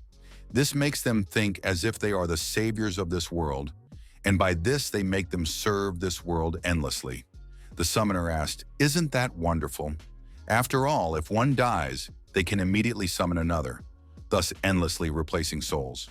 This makes them think as if they are the saviors of this world, and by this they make them serve this world endlessly. The summoner asked, "Isn't that wonderful? After all, if one dies, they can immediately summon another, thus endlessly replacing souls."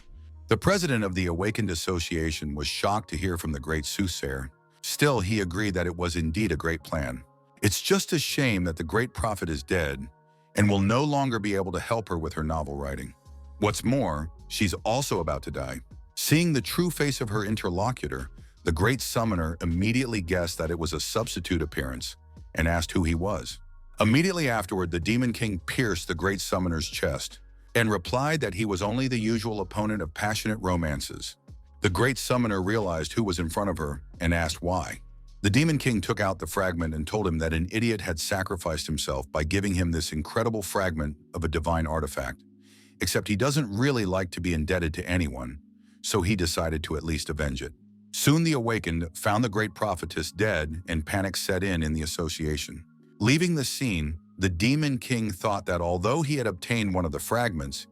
The president of the Awakened Association was shocked to hear from the great soothsayer. Still, he agreed that it was indeed a great plan. It's just a shame that the great prophet is dead and will no longer be able to help her with her novel writing. What's more, she's also about to die. Seeing the true face of her interlocutor, the great summoner immediately guessed that it was a substitute appearance and asked who he was. Immediately afterward, the Demon King pierced the great summoner's chest and replied that he was only the usual opponent of passionate romances. The great summoner realized who was in front of her and asked why. The Demon King took out the fragment and told him that an idiot had sacrificed himself by giving him this incredible fragment of a divine artifact. Except he doesn't really like to be indebted to anyone, so he decided to at least avenge it. Soon the Awakened found the great prophetess dead and panic set in the association. Leaving the scene, the Demon King thought that although he had obtained one of the fragments,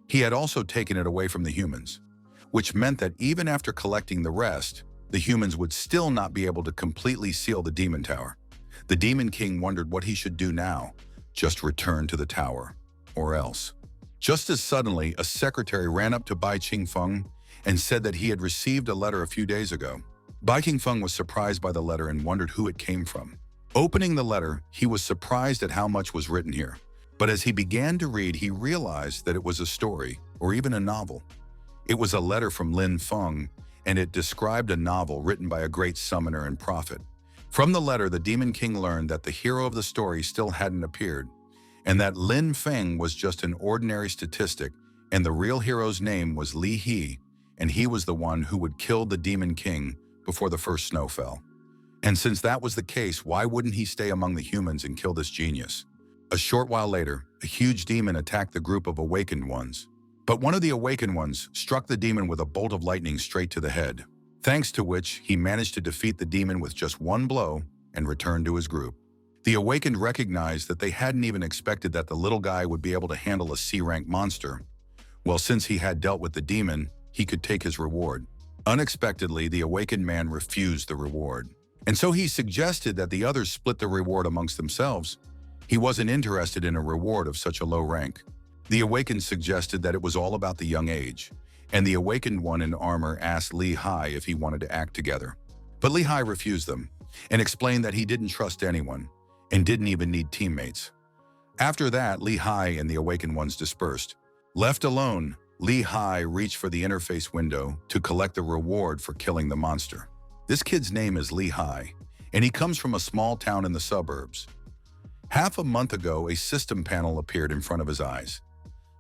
he had also taken it away from the humans, which meant that even after collecting the rest, the humans would still not be able to completely seal the Demon Tower. The Demon King wondered what he should do now, just return to the tower, or else. Just as suddenly, a secretary ran up to Bai Qingfeng and said that he had received a letter a few days ago. Bai Qingfeng was surprised by the letter and wondered who it came from. Opening the letter, he was surprised at how much was written here. But as he began to read, he realized that it was a story, or even a novel. It was a letter from Lin Feng, and it described a novel written by a great summoner and prophet. From the letter, the Demon King learned that the hero of the story still hadn't appeared, and that Lin Feng was just an ordinary statistic, and the real hero's name was Li He, and he was the one who would kill the Demon King before the first snow fell. And since that was the case, why wouldn't he stay among the humans and kill this genius? A short while later, a huge demon attacked the group of awakened ones. But one of the awakened ones struck the demon with a bolt of lightning straight to the head, thanks to which he managed to defeat the demon with just one blow and return to his group. The awakened recognized that they hadn't even expected that the little guy would be able to handle a C-rank monster. Well, since he had dealt with the demon, he could take his reward. Unexpectedly, the awakened man refused the reward. And so he suggested that the others split the reward amongst themselves. He wasn't interested in a reward of such a low rank. The awakened suggested that it was all about the young age, and the awakened one in armor asked Li Hai if he wanted to act together. But Li Hai refused them, and explained that he didn't trust anyone, and didn't even need teammates. After that, Li Hai and the awakened ones dispersed. Left alone, Li Hai reached for the interface window to collect the reward for killing the monster. This kid's name is Li Hai, and he comes from a small town in the suburbs. Half a month ago, a system panel appeared in front of his eyes.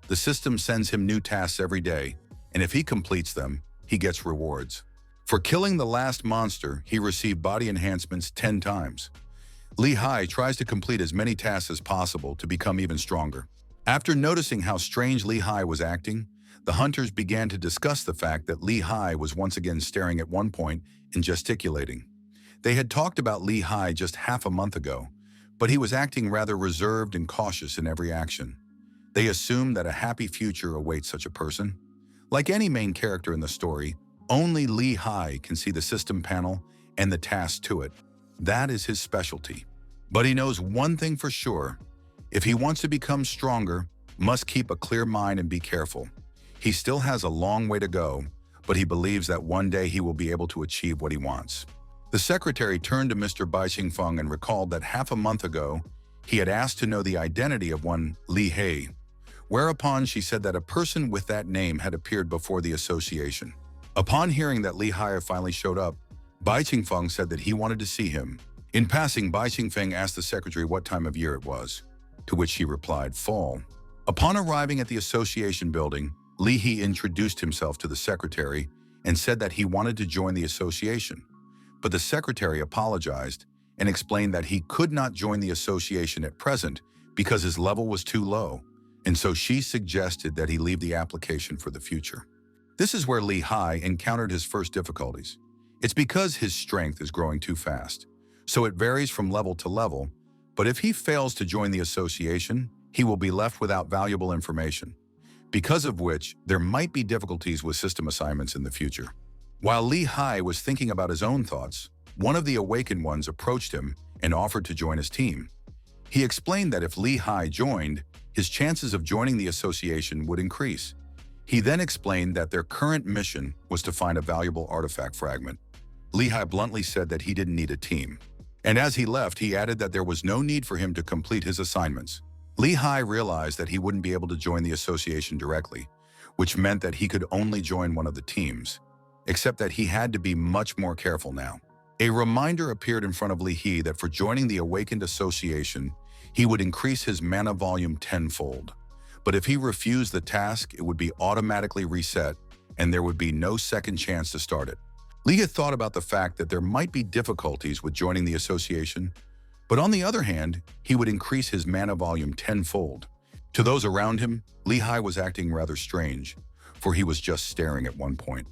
The system sends him new tasks every day, and if he completes them, he gets rewards. For killing the last monster, he received body enhancements 10 times. Li Hai tries to complete as many tasks as possible to become even stronger. After noticing how strange Li Hai was acting, the hunters began to discuss the fact that Li Hai was once again staring at one point and gesticulating. They had talked about Li Hai just half a month ago, but he was acting rather reserved and cautious in every action. They assumed that a happy future awaits such a person. Like any main character in the story, only Li Hai can see the system panel and the tasks to it. That is his specialty. But he knows one thing for sure. If he wants to become stronger, must keep a clear mind and be careful. He still has a long way to go, but he believes that one day he will be able to achieve what he wants. The secretary turned to Mr. Bai Xingfeng and recalled that half a month ago, he had asked to know the identity of one Li He, whereupon she said that a person with that name had appeared before the association. Upon hearing that Li Hai finally showed up, Bai Xingfeng said that he wanted to see him. In passing, Bai Xingfeng asked the secretary what time of year it was, to which she replied, fall. Upon arriving at the association building, Li He introduced himself to the secretary and said that he wanted to join the association. But the secretary apologized and explained that he could not join the association at present because his level was too low, and so she suggested that he leave the application for the future. This is where Li Hai encountered his first difficulties. It's because his strength is growing too fast, so it varies from level to level, but if he fails to join the association, he will be left without valuable information, because of which there might be difficulties with system assignments in the future. While Li Hai was thinking about his own thoughts, one of the awakened ones approached him and offered to join his team. He explained that if Li Hai joined, his chances of joining the association would increase. He then explained that their current mission was to find a valuable artifact fragment. Li Hai bluntly said that he didn't need a team. And as he left, he added that there was no need for him to complete his assignments. Li Hai realized that he wouldn't be able to join the association directly, which meant that he could only join one of the teams, except that he had to be much more careful now. A reminder appeared in front of Li He that for joining the Awakened Association, he would increase his mana volume tenfold. But if he refused the task, it would be automatically reset, and there would be no second chance to start it. Li had thought about the fact that there might be difficulties with joining the association, but on the other hand, he would increase his mana volume tenfold. To those around him, Li Hai was acting rather strange, for he was just staring at one point.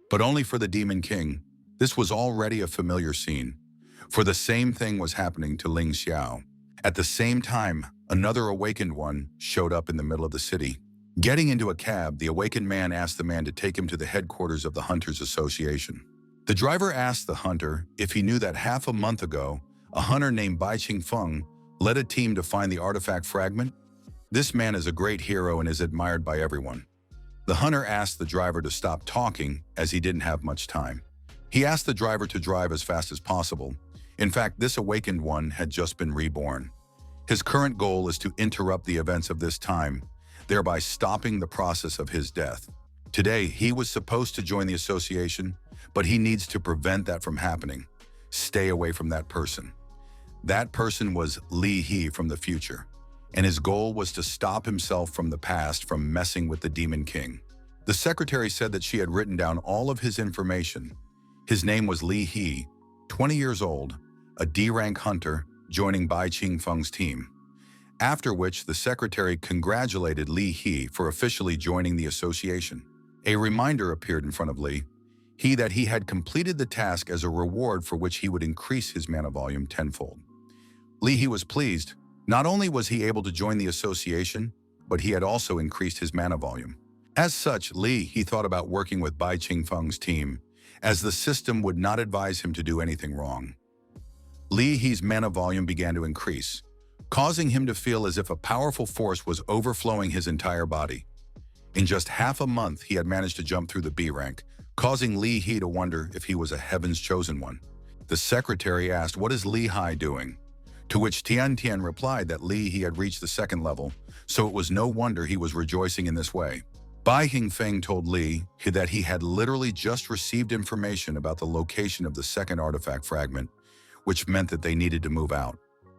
But only for the Demon King. This was already a familiar scene, for the same thing was happening to Ling Xiao. At the same time, another awakened one showed up in the middle of the city. Getting into a cab, the awakened man asked the man to take him to the headquarters of the Hunters Association. The driver asked the hunter if he knew that half a month ago, a hunter named Bai Qingfeng led a team to find the artifact fragment. This man is a great hero and is admired by everyone. The hunter asked the driver to stop talking as he didn't have much time. He asked the driver to drive as fast as possible. In fact, this awakened one had just been reborn. His current goal is to interrupt the events of this time, thereby stopping the process of his death. Today, he was supposed to join the association, but he needs to prevent that from happening. Stay away from that person. That person was Li He from the future, and his goal was to stop himself from the past from messing with the Demon King. The secretary said that she had written down all of his information. His name was Li He, 20 years old, a D-rank hunter, joining Bai Qingfeng's team. After which, the secretary congratulated Li He for officially joining the association. A reminder appeared in front of Li He that he had completed the task as a reward for which he would increase his mana volume tenfold. Li He was pleased. Not only was he able to join the association, but he had also increased his mana volume. As such, Li He thought about working with Bai Qingfeng's team, as the system would not advise him to do anything wrong. Li He's mana volume began to increase, causing him to feel as if a powerful force was overflowing his entire body. In just half a month, he had managed to jump through the B rank, causing Li He to wonder if he was a heaven's chosen one. The secretary asked, "What is Li Hai doing?" To which Tian Tian replied that Li He had reached the second level, so it was no wonder he was rejoicing in this way. Bai Qingfeng told Li He that he had literally just received information about the location of the second artifact fragment, which meant that they needed to move out.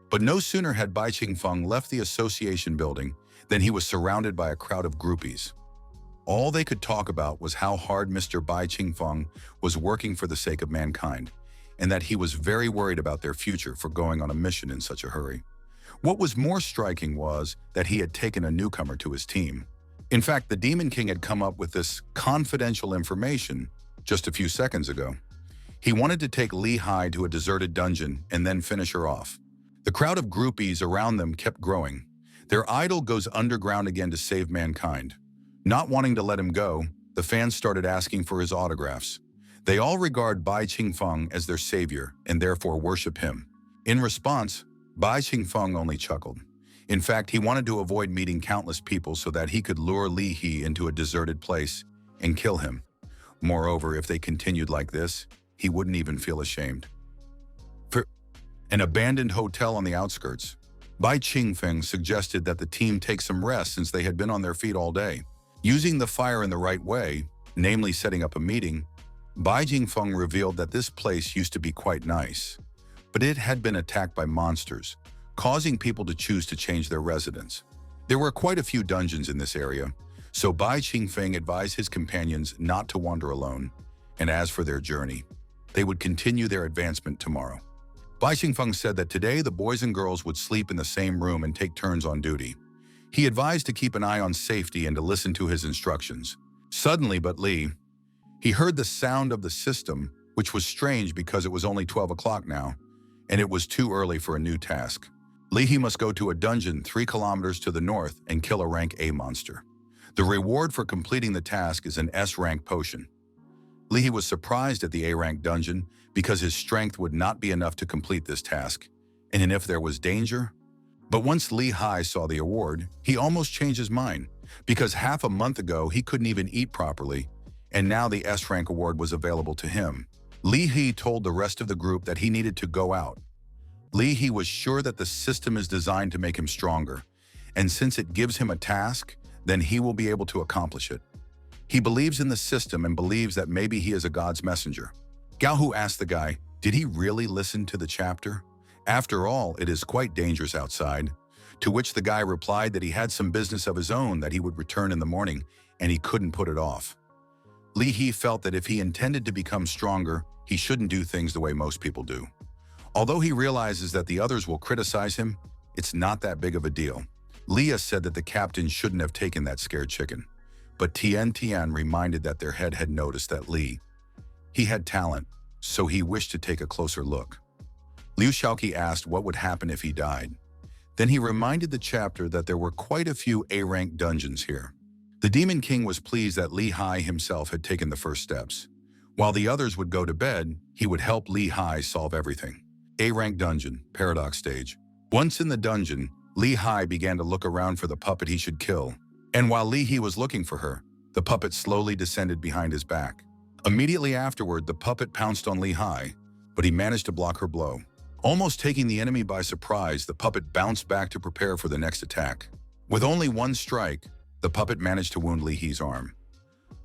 But no sooner had Bai Qingfeng left the association building than he was surrounded by a crowd of groupies. All they could talk about was how hard Mr. Bai Qingfeng was working for the sake of mankind, and that he was very worried about their future for going on a mission in such a hurry. What was more striking was that he had taken a newcomer to his team. In fact, the Demon King had come up with this confidential information just a few seconds ago. He wanted to take Li Hai to a deserted dungeon and then finish her off. The crowd of groupies around them kept growing. Their idol goes underground again to save mankind. Not wanting to let him go, the fans started asking for his autographs. They all regard Bai Qingfeng as their savior and therefore worship him. In response, Bai Qingfeng only chuckled. In fact, he wanted to avoid meeting countless people so that he could lure Li He into a deserted place and kill him. Moreover, if they continued like this, he wouldn't even feel ashamed. For an abandoned hotel on the outskirts, Bai Qingfeng suggested that the team take some rest since they had been on their feet all day. Using the fire in the right way, namely setting up a meeting, Bai Qingfeng revealed that this place used to be quite nice, but it had been attacked by monsters, causing people to choose to change their residence. There were quite a few dungeons in this area, so Bai Qingfeng advised his companions not to wander alone, and as for their journey, they would continue their advancement tomorrow. Bai Qingfeng said that today the boys and girls would sleep in the same room and take turns on duty. He advised to keep an eye on safety and to listen to his instructions. Suddenly, he heard the sound of the system, which was strange because it was only 12 o'clock now, and it was too early for a new task. Li He must go to a dungeon 3 kilometers to the north and kill a rank A monster. The reward for completing the task is an S-rank potion. Li He was surprised at the A-rank dungeon because his strength would not be enough to complete this task, and if there was danger. But once Li Hai saw the award, he almost changed his mind, because half a month ago he couldn't even eat properly, and now the S-rank award was available to him. Li He told the rest of the group that he needed to go out. Li He was sure that the system is designed to make him stronger, and since it gives him a task, then he will be able to accomplish it. He believes in the system and believes that maybe he is a God's messenger. Gao Hu asked the guy, did he really listen to the chapter? After all, it is quite dangerous outside. To which the guy replied that he had some business of his own that he would return in the morning, and he couldn't put it off. Li He felt that if he intended to become stronger, he shouldn't do things the way most people do. Although he realizes that the others will criticize him, it's not that big of a deal. Leah said that the captain shouldn't have taken that scared chicken. But Tian Tian reminded that their head had noticed that he had talent, so he wished to take a closer look. Liu Shaoqi asked what would happen if he died. Then he reminded the chapter that there were quite a few A-rank dungeons here. The Demon King was pleased that Li Hai himself had taken the first steps. While the others would go to bed, he would help Li Hai solve everything. A-rank dungeon, paradox stage. Once in the dungeon, Li Hai began to look around for the puppet he should kill. And while Li He was looking for her, the puppet slowly descended behind his back. Immediately afterward, the puppet pounced on Li Hai, but he managed to block her blow. Almost taking the enemy by surprise, the puppet bounced back to prepare for the next attack. With only one strike, the puppet managed to wound Li He's arm.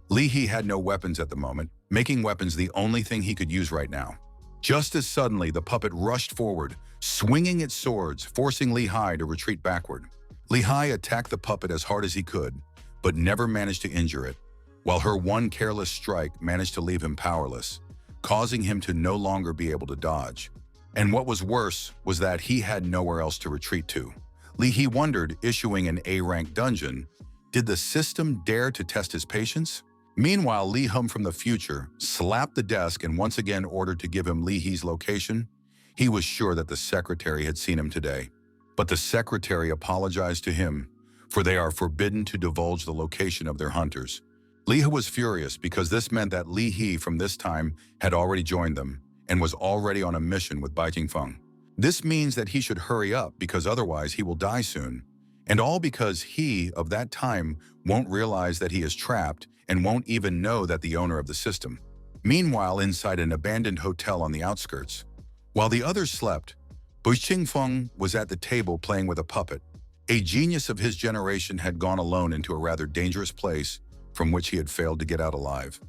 Li He had no weapons at the moment, making weapons the only thing he could use right now. Just as suddenly, the puppet rushed forward, swinging its swords, forcing Li Hai to retreat backward. Li Hai attacked the puppet as hard as he could, but never managed to injure it, while her one careless strike managed to leave him powerless, causing him to no longer be able to dodge. And what was worse was that he had nowhere else to retreat to. Li Hai wondered, issuing an A-rank dungeon, did the system dare to test his patience? Meanwhile, Li Hum from the future slapped the desk and once again ordered to give him Li Hai's location. He was sure that the secretary had seen him today. But the secretary apologized to him, for they are forbidden to divulge the location of their hunters. Li Hai was furious because this meant that Li Hai from this time had already joined them and was already on a mission with Bai Jingfeng. This means that he should hurry up because otherwise he will die soon. And all because he, of that time, won't realize that he is trapped and won't even know that the owner of the system. Meanwhile, inside an abandoned hotel on the outskirts, while the others slept, Bai Jingfeng was at the table playing with a puppet. A genius of his generation had gone alone into a rather dangerous place from which he had failed to get out alive.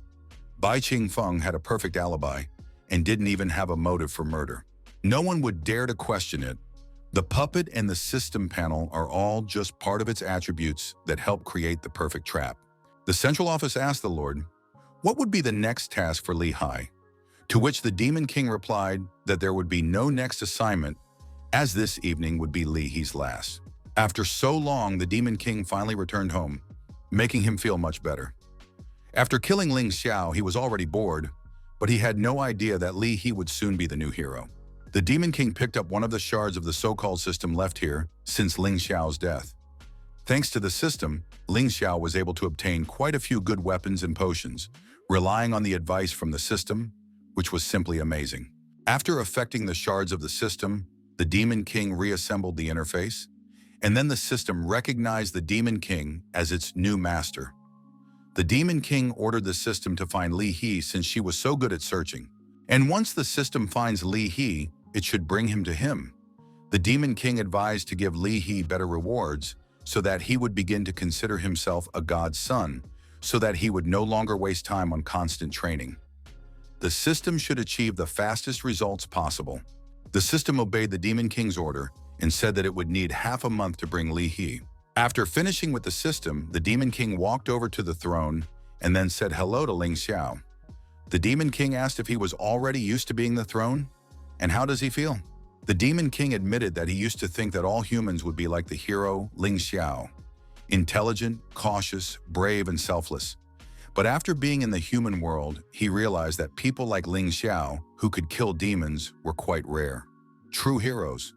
Bai Jingfeng had a perfect alibi and didn't even have a motive for murder. No one would dare to question it. The puppet and the system panel are all just part of its attributes that help create the perfect trap. The central office asked the Lord, what would be the next task for Li Hai? To which the Demon King replied that there would be no next assignment, as this evening would be Li Hai's last. After so long, the Demon King finally returned home, making him feel much better. After killing Ling Xiao, he was already bored, but he had no idea that Li Hai would soon be the new hero. The Demon King picked up one of the shards of the so-called system left here since Ling Xiao's death. Thanks to the system, Ling Xiao was able to obtain quite a few good weapons and potions, relying on the advice from the system, which was simply amazing. After affecting the shards of the system, the Demon King reassembled the interface, and then the system recognized the Demon King as its new master. The Demon King ordered the system to find Li Hai since she was so good at searching. And once the system finds Li Hai, it should bring him to him. The Demon King advised to give Li Hai better rewards so that he would begin to consider himself a god's son, so that he would no longer waste time on constant training. The system should achieve the fastest results possible. The system obeyed the Demon King's order and said that it would need half a month to bring Li Hai. After finishing with the system, the Demon King walked over to the throne and then said hello to Ling Xiao. The Demon King asked if he was already used to being the throne, and how does he feel? The Demon King admitted that he used to think that all humans would be like the hero Ling Xiao, intelligent, cautious, brave, and selfless. But after being in the human world, he realized that people like Ling Xiao, who could kill demons, were quite rare. True heroes.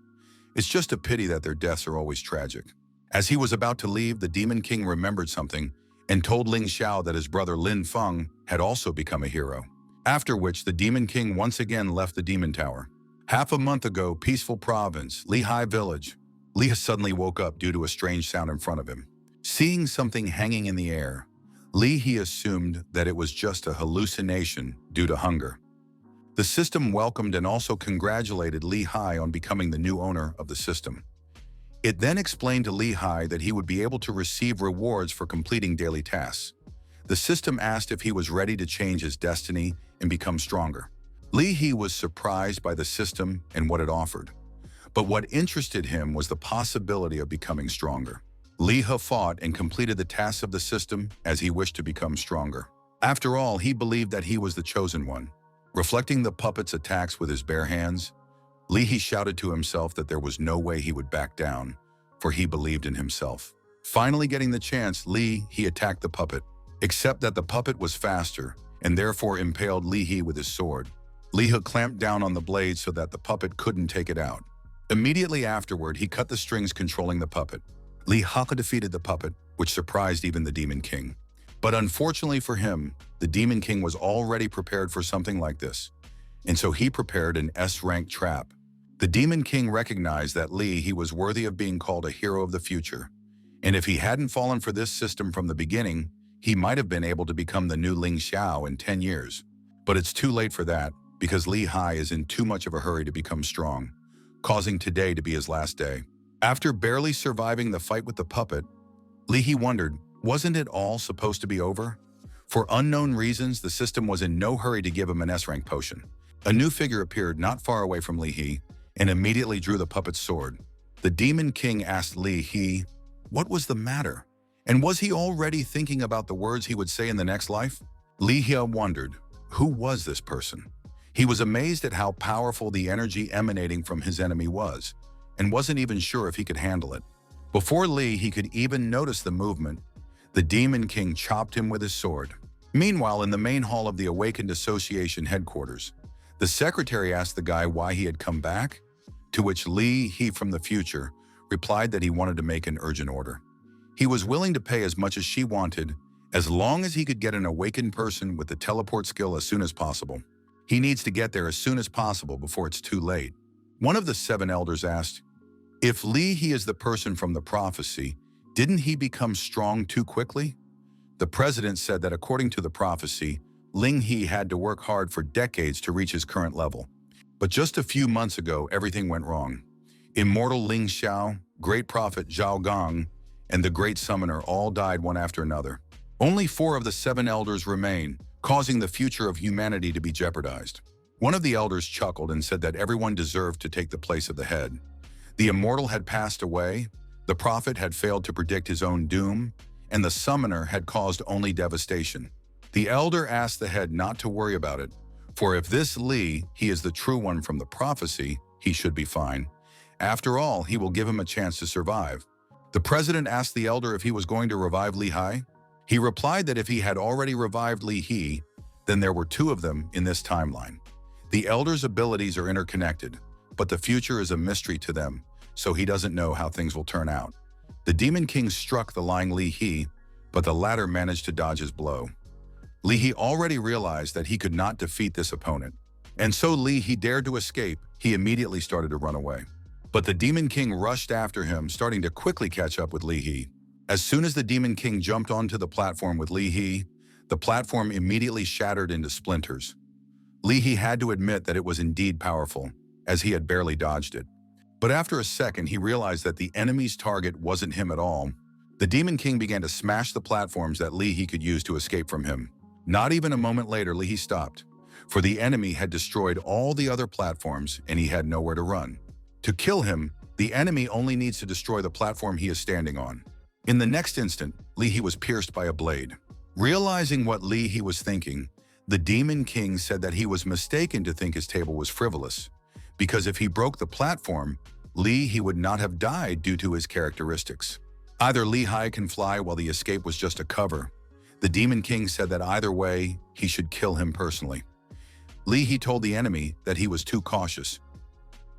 It's just a pity that their deaths are always tragic. As he was about to leave, the Demon King remembered something and told Ling Xiao that his brother Lin Feng had also become a hero. After which, the Demon King once again left the Demon Tower. Half a month ago, peaceful province, Li Hai village. Li Hai suddenly woke up due to a strange sound in front of him. Seeing something hanging in the air, Li Hai assumed that it was just a hallucination due to hunger. The system welcomed and also congratulated Li Hai on becoming the new owner of the system. It then explained to Li Hai that he would be able to receive rewards for completing daily tasks. The system asked if he was ready to change his destiny and become stronger. Li Hai was surprised by the system and what it offered. But what interested him was the possibility of becoming stronger. Li Hai fought and completed the tasks of the system as he wished to become stronger. After all, he believed that he was the chosen one. Reflecting the puppet's attacks with his bare hands, Li Hai shouted to himself that there was no way he would back down, for he believed in himself. Finally getting the chance, Li Hai attacked the puppet, except that the puppet was faster and therefore impaled Li Hai with his sword. Li Hai clamped down on the blade so that the puppet couldn't take it out. Immediately afterward, he cut the strings controlling the puppet. Li Hai defeated the puppet, which surprised even the Demon King. But unfortunately for him, the Demon King was already prepared for something like this, and so he prepared an S-rank trap. The Demon King recognized that Li Hai was worthy of being called a hero of the future, and if he hadn't fallen for this system from the beginning, he might have been able to become the new Ling Xiao in 10 years. But it's too late for that, because Li Hai is in too much of a hurry to become strong, causing today to be his last day. After barely surviving the fight with the puppet, Li Hai wondered, wasn't it all supposed to be over? For unknown reasons, the system was in no hurry to give him an S-rank potion. A new figure appeared not far away from Li He and immediately drew the puppet's sword. The Demon King asked Li He what was the matter, and was he already thinking about the words he would say in the next life? Li He wondered, who was this person? He was amazed at how powerful the energy emanating from his enemy was, and wasn't even sure if he could handle it. Before he could even notice the movement, the Demon King chopped him with his sword. Meanwhile, in the main hall of the Awakened Association headquarters, the secretary asked the guy why he had come back, to which He from the future replied that he wanted to make an urgent order. He was willing to pay as much as she wanted, as long as he could get an awakened person with the teleport skill as soon as possible. He needs to get there as soon as possible before it's too late. One of the 7 elders asked, if He is the person from the prophecy, didn't he become strong too quickly? The president said that according to the prophecy, He had to work hard for decades to reach his current level. But just a few months ago, everything went wrong. Immortal Ling Xiao, Great Prophet Zhao Gong, and the Great Summoner all died one after another. Only 4 of the 7 elders remain, causing the future of humanity to be jeopardized. One of the elders chuckled and said that everyone deserved to take the place of the head. The immortal had passed away, the prophet had failed to predict his own doom, and the summoner had caused only devastation. The elder asked the head not to worry about it, for if this he is the true one from the prophecy, he should be fine. After all, he will give him a chance to survive. The president asked the elder if he was going to revive Li Hai. He replied that if he had already revived Li He, then there were 2 of them in this timeline. The elder's abilities are interconnected, but the future is a mystery to them, so he doesn't know how things will turn out. The Demon King struck the lying Li He, but the latter managed to dodge his blow. Li He already realized that he could not defeat this opponent, and so He dared to escape. He immediately started to run away. But the Demon King rushed after him, starting to quickly catch up with Li He. As soon as the Demon King jumped onto the platform with Li He, the platform immediately shattered into splinters. Li He had to admit that it was indeed powerful, as he had barely dodged it. But after a second, he realized that the enemy's target wasn't him at all. The Demon King began to smash the platforms that Li He could use to escape from him. Not even a moment later, Li He stopped, for the enemy had destroyed all the other platforms and he had nowhere to run. To kill him, the enemy only needs to destroy the platform he is standing on. In the next instant, Li He was pierced by a blade. Realizing what Li He was thinking, the Demon King said that he was mistaken to think his table was frivolous, because if he broke the platform, He would not have died due to his characteristics. Either Li Hai can fly while the escape was just a cover. The Demon King said that either way, he should kill him personally. He told the enemy that he was too cautious.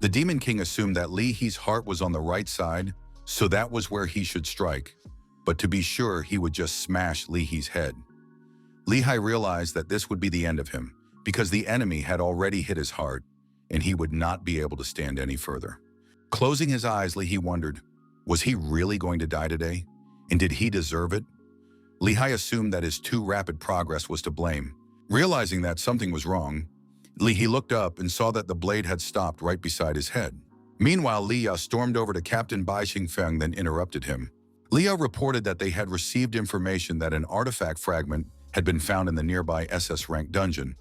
The Demon King assumed that He's heart was on the right side, so that was where he should strike. But to be sure, he would just smash He's head. Li Hai realized that this would be the end of him, because the enemy had already hit his heart, and he would not be able to stand any further. Closing his eyes, He wondered, was he really going to die today? And did he deserve it? Li Hai assumed that his too rapid progress was to blame. Realizing that something was wrong, He looked up and saw that the blade had stopped right beside his head. Meanwhile, Leah stormed over to Captain Bai Xingfeng, then interrupted him. Leah reported that they had received information that an artifact fragment had been found in the nearby SS rank dungeon,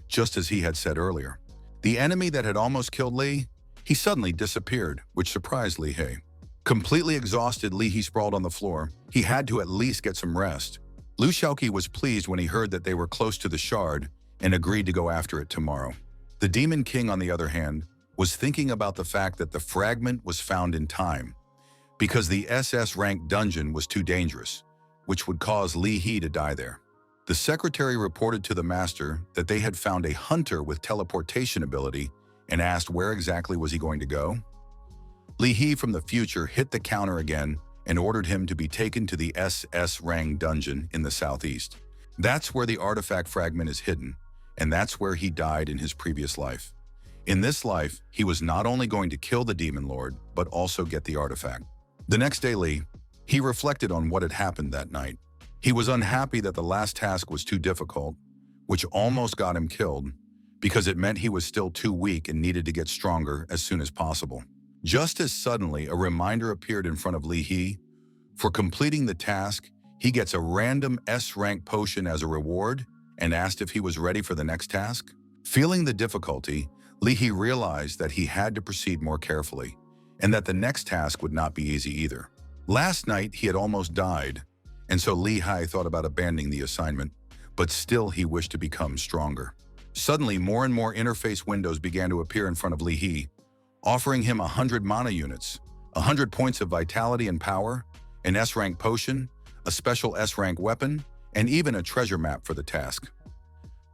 just as he had said earlier. The enemy that had almost killed Li, he suddenly disappeared, which surprised Li He. Completely exhausted, He sprawled on the floor. He had to at least get some rest. Lu Shaoqi was pleased when he heard that they were close to the shard and agreed to go after it tomorrow. The Demon King, on the other hand, was thinking about the fact that the fragment was found in time, because the SS rank dungeon was too dangerous, which would cause Li He to die there. The secretary reported to the master that they had found a hunter with teleportation ability and asked where exactly was he going to go. Li He from the future hit the counter again and ordered him to be taken to the SS rank dungeon in the southeast. That's where the artifact fragment is hidden, and that's where he died in his previous life. In this life, he was not only going to kill the Demon Lord, but also get the artifact. The next day, he reflected on what had happened that night. He was unhappy that the last task was too difficult, which almost got him killed, because it meant he was still too weak and needed to get stronger as soon as possible. Just as suddenly, a reminder appeared in front of Li He. For completing the task, he gets a random S-rank potion as a reward and asked if he was ready for the next task. Feeling the difficulty, Li He realized that he had to proceed more carefully, and that the next task would not be easy either. Last night, he had almost died, and so Li Hai thought about abandoning the assignment, but still he wished to become stronger. Suddenly, more and more interface windows began to appear in front of Li He, offering him 100 mana units, 100 points of vitality and power, an S-rank potion, a special S-rank weapon, and even a treasure map for the task.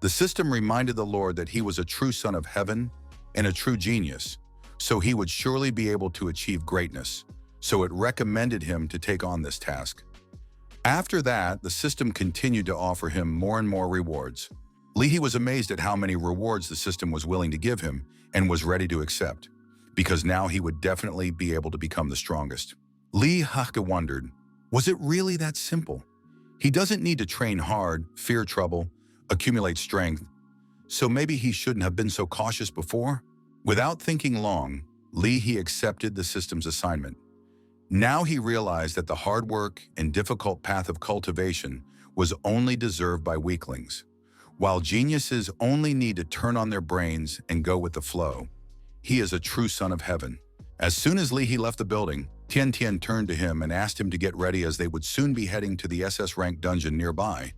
The system reminded the Lord that he was a true son of heaven and a true genius, so he would surely be able to achieve greatness, so it recommended him to take on this task. After that, the system continued to offer him more and more rewards. Li He was amazed at how many rewards the system was willing to give him and was ready to accept, because now he would definitely be able to become the strongest. Li Hake wondered, was it really that simple? He doesn't need to train hard, fear trouble, accumulate strength, so maybe he shouldn't have been so cautious before? Without thinking long, Li He accepted the system's assignment. Now he realized that the hard work and difficult path of cultivation was only deserved by weaklings, while geniuses only need to turn on their brains and go with the flow. He is a true son of heaven. As soon as Li He left the building, Tian Tian turned to him and asked him to get ready as they would soon be heading to the SS rank dungeon nearby.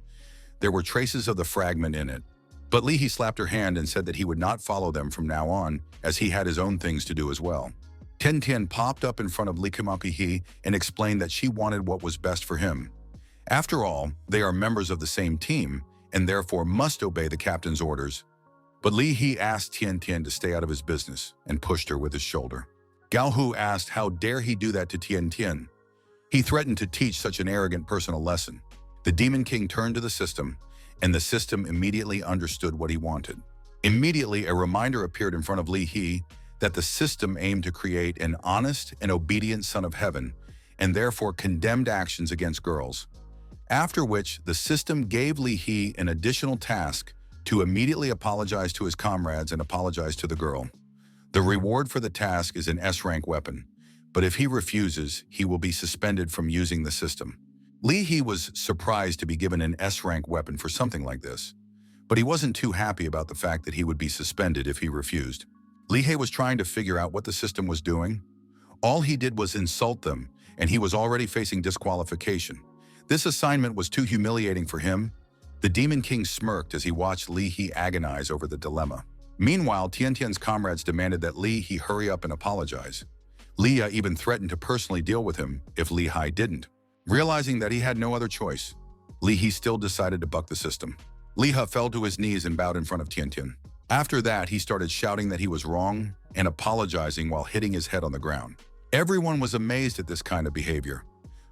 There were traces of the fragment in it, but Li He slapped her hand and said that he would not follow them from now on, as he had his own things to do as well. Tian Tian popped up in front of Li He and explained that she wanted what was best for him. After all, they are members of the same team and therefore must obey the captain's orders. But Li He asked Tian Tian to stay out of his business and pushed her with his shoulder. Gao Hu asked how dare he do that to Tian Tian. He threatened to teach such an arrogant person a lesson. The Demon King turned to the system, and the system immediately understood what he wanted. Immediately, a reminder appeared in front of Li He that the system aimed to create an honest and obedient son of heaven, and therefore condemned actions against girls. After which, the system gave Li He an additional task to immediately apologize to his comrades and apologize to the girl. The reward for the task is an S-rank weapon, but if he refuses, he will be suspended from using the system. Li He was surprised to be given an S-rank weapon for something like this, but he wasn't too happy about the fact that he would be suspended if he refused. Li He was trying to figure out what the system was doing. All he did was insult them, and he was already facing disqualification. This assignment was too humiliating for him. The Demon King smirked as he watched Li He agonize over the dilemma. Meanwhile, Tian Tian's comrades demanded that Li He hurry up and apologize. Li He even threatened to personally deal with him if Li Hai didn't. Realizing that he had no other choice, Li He still decided to buck the system. Li He fell to his knees and bowed in front of Tian Tian. After that, he started shouting that he was wrong and apologizing while hitting his head on the ground. Everyone was amazed at this kind of behavior.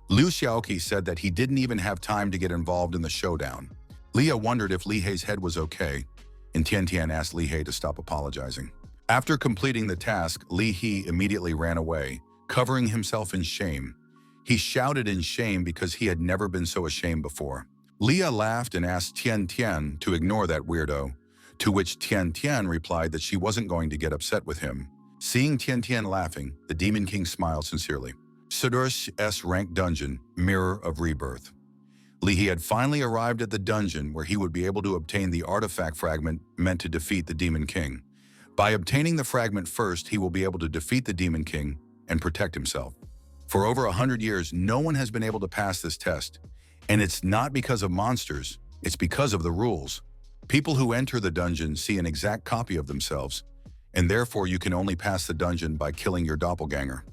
Liu Xiaoqi said that he didn't even have time to get involved in the showdown. Li He wondered if Li Hei's head was okay, and Tian Tian asked Li He to stop apologizing. After completing the task, Li He immediately ran away, covering himself in shame. He shouted in shame because he had never been so ashamed before. Li He laughed and asked Tian Tian to ignore that weirdo, to which Tian Tian replied that she wasn't going to get upset with him. Seeing Tian Tian laughing, the Demon King smiled sincerely. Sudur's S-rank dungeon, Mirror of Rebirth. Li He had finally arrived at the dungeon where he would be able to obtain the artifact fragment meant to defeat the Demon King. By obtaining the fragment first, he will be able to defeat the Demon King and protect himself. For over 100 years, no one has been able to pass this test. And it's not because of monsters, it's because of the rules. People who enter the dungeon see an exact copy of themselves, and therefore you can only pass the dungeon by killing your doppelganger.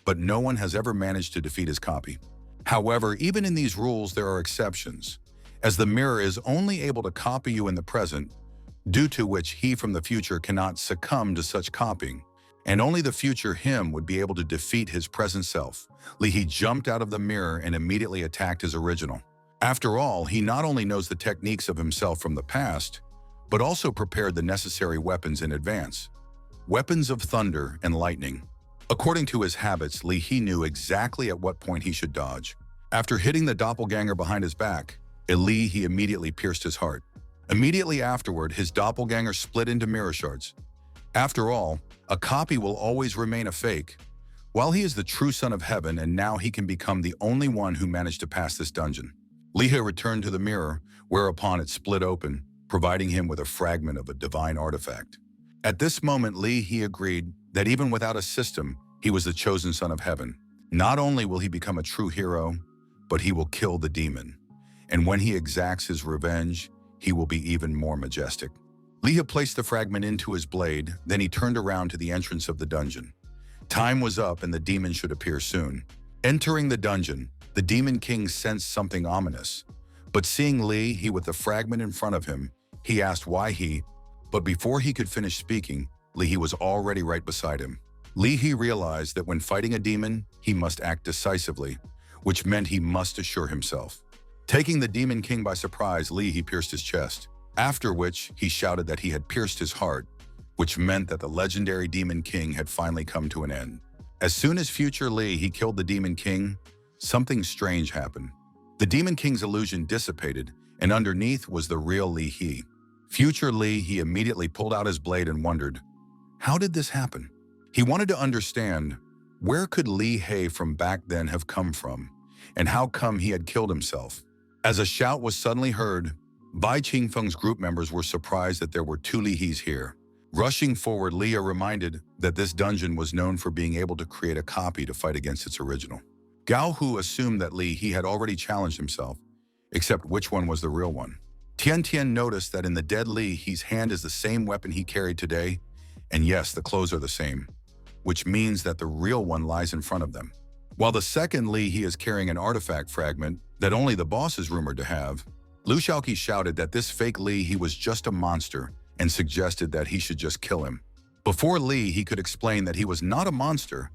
But no one has ever managed to defeat his copy. However, even in these rules, there are exceptions, as the mirror is only able to copy you in the present, due to which he from the future cannot succumb to such copying, and only the future him would be able to defeat his present self. Li He jumped out of the mirror and immediately attacked his original. After all, he not only knows the techniques of himself from the past, but also prepared the necessary weapons in advance. Weapons of thunder and lightning. According to his habits, Li He knew exactly at what point he should dodge. After hitting the doppelganger behind his back, Li He immediately pierced his heart. Immediately afterward, his doppelganger split into mirror shards. After all, a copy will always remain a fake. While he is the true son of heaven and now he can become the only one who managed to pass this dungeon. Li He returned to the mirror, whereupon it split open, providing him with a fragment of a divine artifact. At this moment, Li He agreed that even without a system, he was the chosen son of heaven. Not only will he become a true hero, but he will kill the demon. And when he exacts his revenge, he will be even more majestic. Li He placed the fragment into his blade, then he turned around to the entrance of the dungeon. Time was up and the demon should appear soon. Entering the dungeon, the Demon King sensed something ominous. But seeing Li He with the fragment in front of him, he asked why but before he could finish speaking, Li He was already right beside him. Li He realized that when fighting a demon, he must act decisively, which meant he must assure himself. Taking the Demon King by surprise, Li He pierced his chest, after which he shouted that he had pierced his heart, which meant that the legendary Demon King had finally come to an end. As soon as future Li He killed the Demon King, something strange happened. The Demon King's illusion dissipated, and underneath was the real Li He. Future Li He immediately pulled out his blade and wondered, how did this happen? He wanted to understand, where could Li He from back then have come from, and how come he had killed himself? As a shout was suddenly heard, Bai Qingfeng's group members were surprised that there were two Li He's here. Rushing forward, Leah reminded that this dungeon was known for being able to create a copy to fight against its original. Gao Hu assumed that Li He had already challenged himself, except which one was the real one. Tian Tian noticed that in the dead Li He's hand is the same weapon he carried today, and yes, the clothes are the same, which means that the real one lies in front of them. While the second Li He is carrying an artifact fragment that only the boss is rumored to have, Lu Shaoqi shouted that this fake Li He was just a monster and suggested that he should just kill him. Before Li He could explain that he was not a monster,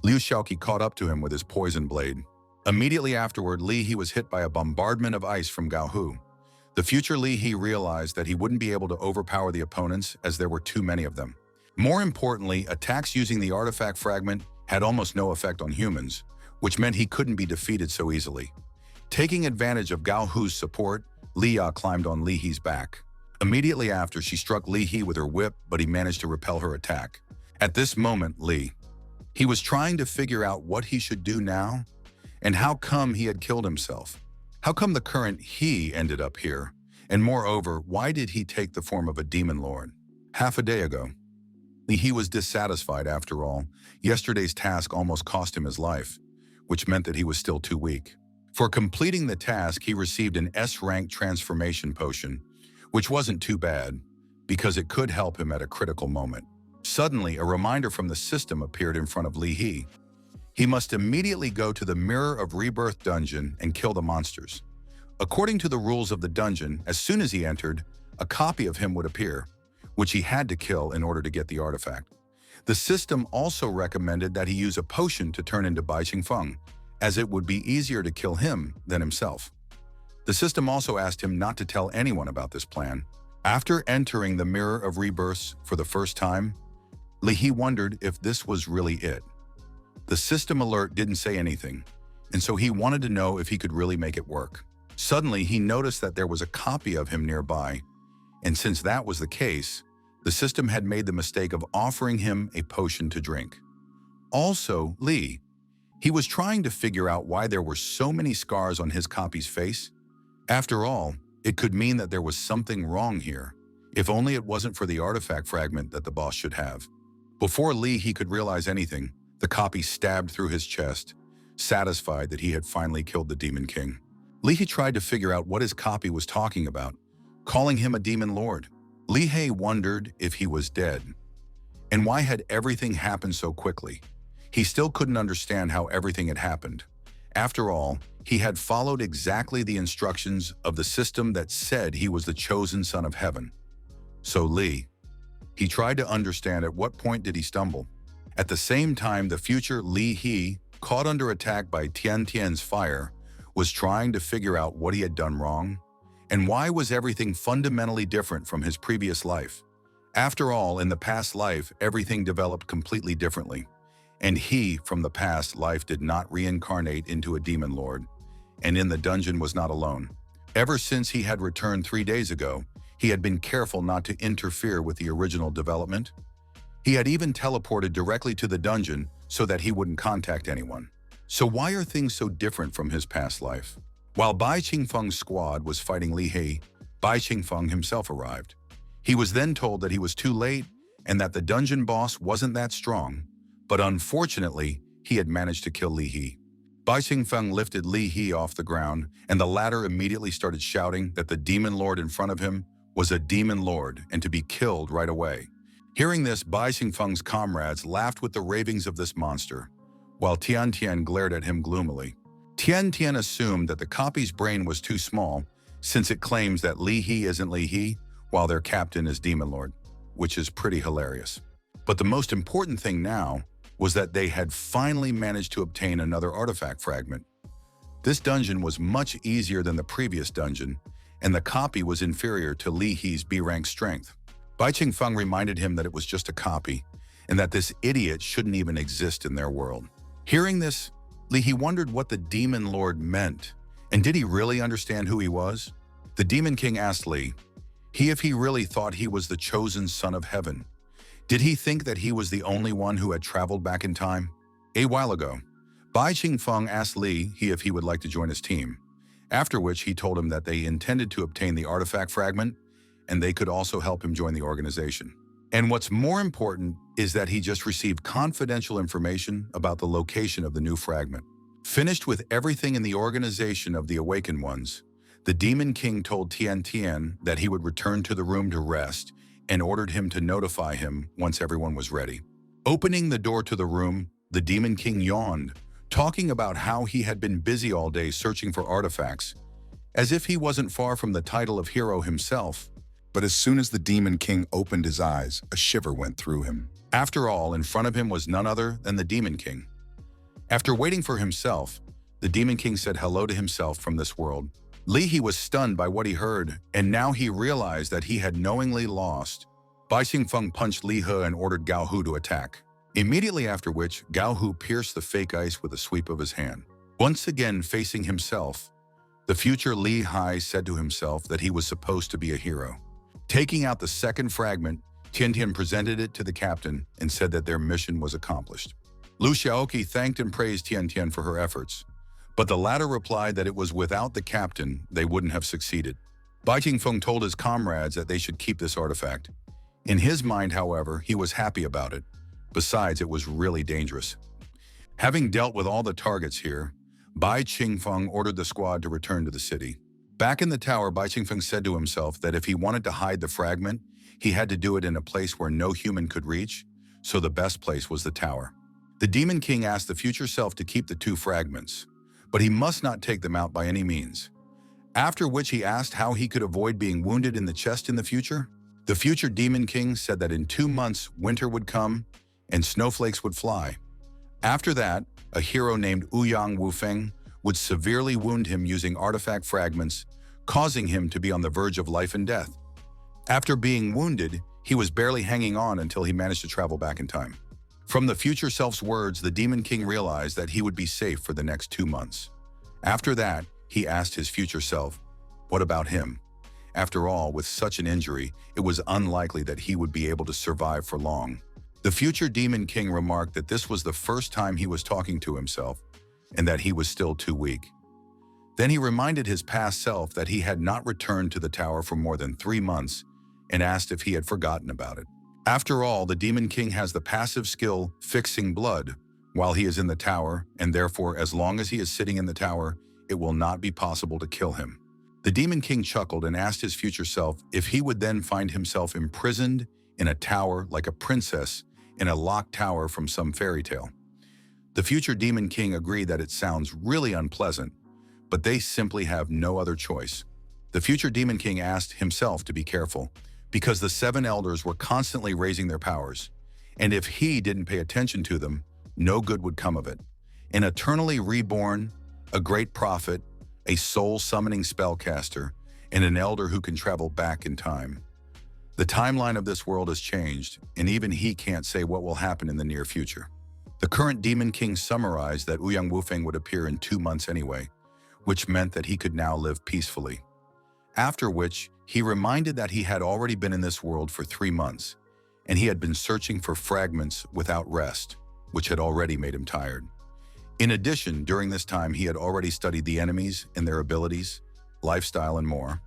Liu Shaoqi caught up to him with his poison blade. Immediately afterward, Li He was hit by a bombardment of ice from Gao Hu. The future Li He realized that he wouldn't be able to overpower the opponents as there were too many of them. More importantly, attacks using the artifact fragment had almost no effect on humans, which meant he couldn't be defeated so easily. Taking advantage of Gao Hu's support, Li Ya climbed on Li He's back. Immediately after, she struck Li He with her whip, but he managed to repel her attack. At this moment, He was trying to figure out what he should do now, and how come he had killed himself. How come the current he ended up here? And moreover, why did he take the form of a demon lord? Half a day ago. He was dissatisfied after all. Yesterday's task almost cost him his life, which meant that he was still too weak. For completing the task, he received an S-rank transformation potion, which wasn't too bad, because it could help him at a critical moment. Suddenly, a reminder from the system appeared in front of Li He. He must immediately go to the Mirror of Rebirth dungeon and kill the monsters. According to the rules of the dungeon, as soon as he entered, a copy of him would appear, which he had to kill in order to get the artifact. The system also recommended that he use a potion to turn into Bai Qingfeng, as it would be easier to kill him than himself. The system also asked him not to tell anyone about this plan. After entering the Mirror of Rebirths for the first time, Li He wondered if this was really it. The system alert didn't say anything, and so he wanted to know if he could really make it work. Suddenly, he noticed that there was a copy of him nearby, and since that was the case, the system had made the mistake of offering him a potion to drink. Also, he was trying to figure out why there were so many scars on his copy's face. After all, it could mean that there was something wrong here, if only it wasn't for the artifact fragment that the boss should have. Before He could realize anything, the copy stabbed through his chest, satisfied that he had finally killed the Demon King. He tried to figure out what his copy was talking about, calling him a demon lord. Li He wondered if he was dead. And why had everything happened so quickly? He still couldn't understand how everything had happened. After all, he had followed exactly the instructions of the system that said he was the chosen son of heaven. So he tried to understand at what point did he stumble. At the same time, the future Li He, caught under attack by Tian Tian's fire, was trying to figure out what he had done wrong, and why was everything fundamentally different from his previous life. After all, in the past life, everything developed completely differently, and he, from the past life, did not reincarnate into a demon lord, and in the dungeon was not alone. Ever since he had returned 3 days ago, he had been careful not to interfere with the original development. He had even teleported directly to the dungeon so that he wouldn't contact anyone. So why are things so different from his past life? While Bai Qingfeng's squad was fighting Li He, Bai Qingfeng himself arrived. He was then told that he was too late and that the dungeon boss wasn't that strong, but unfortunately, he had managed to kill Li He. Bai Qingfeng lifted Li He off the ground, and the latter immediately started shouting that the demon lord in front of him was a demon lord and to be killed right away. Hearing this, Bai Qingfeng's comrades laughed with the ravings of this monster, while Tian Tian glared at him gloomily. Tian Tian assumed that the copy's brain was too small, since it claims that Li He isn't Li He, while their captain is Demon Lord, which is pretty hilarious. But the most important thing now was that they had finally managed to obtain another artifact fragment. This dungeon was much easier than the previous dungeon, and the copy was inferior to Li He's B-rank strength. Bai Qingfeng reminded him that it was just a copy, and that this idiot shouldn't even exist in their world. Hearing this, Li He wondered what the Demon Lord meant, and did he really understand who he was? The Demon King asked Li, if he really thought he was the chosen son of heaven. Did he think that he was the only one who had traveled back in time? A while ago, Bai Qingfeng asked Li if he would like to join his team, after which he told him that they intended to obtain the artifact fragment, and they could also help him join the organization. And what's more important is that he just received confidential information about the location of the new fragment. Finished with everything in the organization of the Awakened Ones, the Demon King told Tian Tian that he would return to the room to rest and ordered him to notify him once everyone was ready. Opening the door to the room, the Demon King yawned, talking about how he had been busy all day searching for artifacts, as if he wasn't far from the title of hero himself. But as soon as the Demon King opened his eyes, a shiver went through him. After all, in front of him was none other than the Demon King. After waiting for himself, the Demon King said hello to himself from this world. Li He was stunned by what he heard, and now he realized that he had knowingly lost. Bai Qingfeng punched Li He and ordered Gao Hu to attack, immediately after which Gao Hu pierced the fake ice with a sweep of his hand. Once again facing himself, the future Li Hai said to himself that he was supposed to be a hero. Taking out the second fragment, Tian Tian presented it to the captain and said that their mission was accomplished. Lu Xiaoqi thanked and praised Tian Tian for her efforts, but the latter replied that it was without the captain they wouldn't have succeeded. Bai Qingfeng told his comrades that they should keep this artifact. In his mind, however, he was happy about it. Besides, it was really dangerous. Having dealt with all the targets here, Bai Qingfeng ordered the squad to return to the city. Back in the tower, Bai Qingfeng said to himself that if he wanted to hide the fragment, he had to do it in a place where no human could reach, so the best place was the tower. The Demon King asked the future self to keep the two fragments, but he must not take them out by any means. After which he asked how he could avoid being wounded in the chest in the future. The future Demon King said that in 2 months, winter would come and snowflakes would fly. After that, a hero named Ouyang Wufeng would severely wound him using artifact fragments, causing him to be on the verge of life and death. After being wounded, he was barely hanging on until he managed to travel back in time. From the future self's words, the Demon King realized that he would be safe for the next 2 months. After that, he asked his future self, what about him? After all, with such an injury, it was unlikely that he would be able to survive for long. The future Demon King remarked that this was the first time he was talking to himself, and that he was still too weak. Then he reminded his past self that he had not returned to the tower for more than 3 months and asked if he had forgotten about it. After all, the Demon King has the passive skill fixing blood while he is in the tower, and therefore as long as he is sitting in the tower, it will not be possible to kill him. The Demon King chuckled and asked his future self if he would then find himself imprisoned in a tower like a princess in a locked tower from some fairy tale. The future Demon King agreed that it sounds really unpleasant, but they simply have no other choice. The future Demon King asked himself to be careful, because the 7 elders were constantly raising their powers, and if he didn't pay attention to them, no good would come of it. An eternally reborn, a great prophet, a soul-summoning spellcaster, and an elder who can travel back in time. The timeline of this world has changed, and even he can't say what will happen in the near future. The current Demon King summarized that Ouyang Wufeng would appear in 2 months anyway, which meant that he could now live peacefully. After which, he reminded that he had already been in this world for 3 months, and he had been searching for fragments without rest, which had already made him tired. In addition, during this time, he had already studied the enemies and their abilities, lifestyle, and more.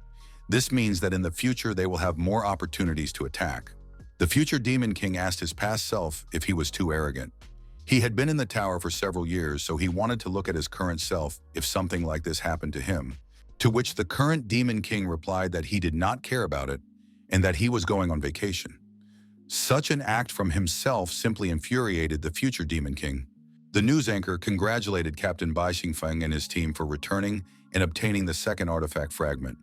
This means that in the future they will have more opportunities to attack. The future Demon King asked his past self if he was too arrogant. He had been in the tower for several years, so he wanted to look at his current self if something like this happened to him. To which the current Demon King replied that he did not care about it and that he was going on vacation. Such an act from himself simply infuriated the future Demon King. The news anchor congratulated Captain Bai Xingfeng and his team for returning and obtaining the second artifact fragment,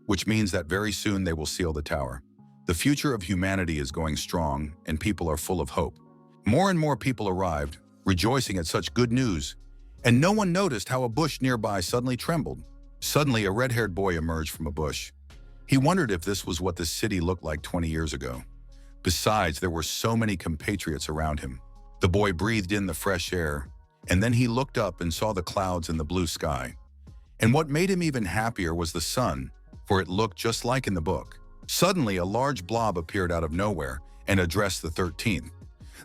which means that very soon they will seal the tower. The future of humanity is going strong, and people are full of hope. More and more people arrived, rejoicing at such good news, and no one noticed how a bush nearby suddenly trembled. Suddenly, a red-haired boy emerged from a bush. He wondered if this was what the city looked like 20 years ago. Besides, there were so many compatriots around him. The boy breathed in the fresh air, and then he looked up and saw the clouds and the blue sky. And what made him even happier was the sun, for it looked just like in the book. Suddenly, a large blob appeared out of nowhere and addressed the 13th.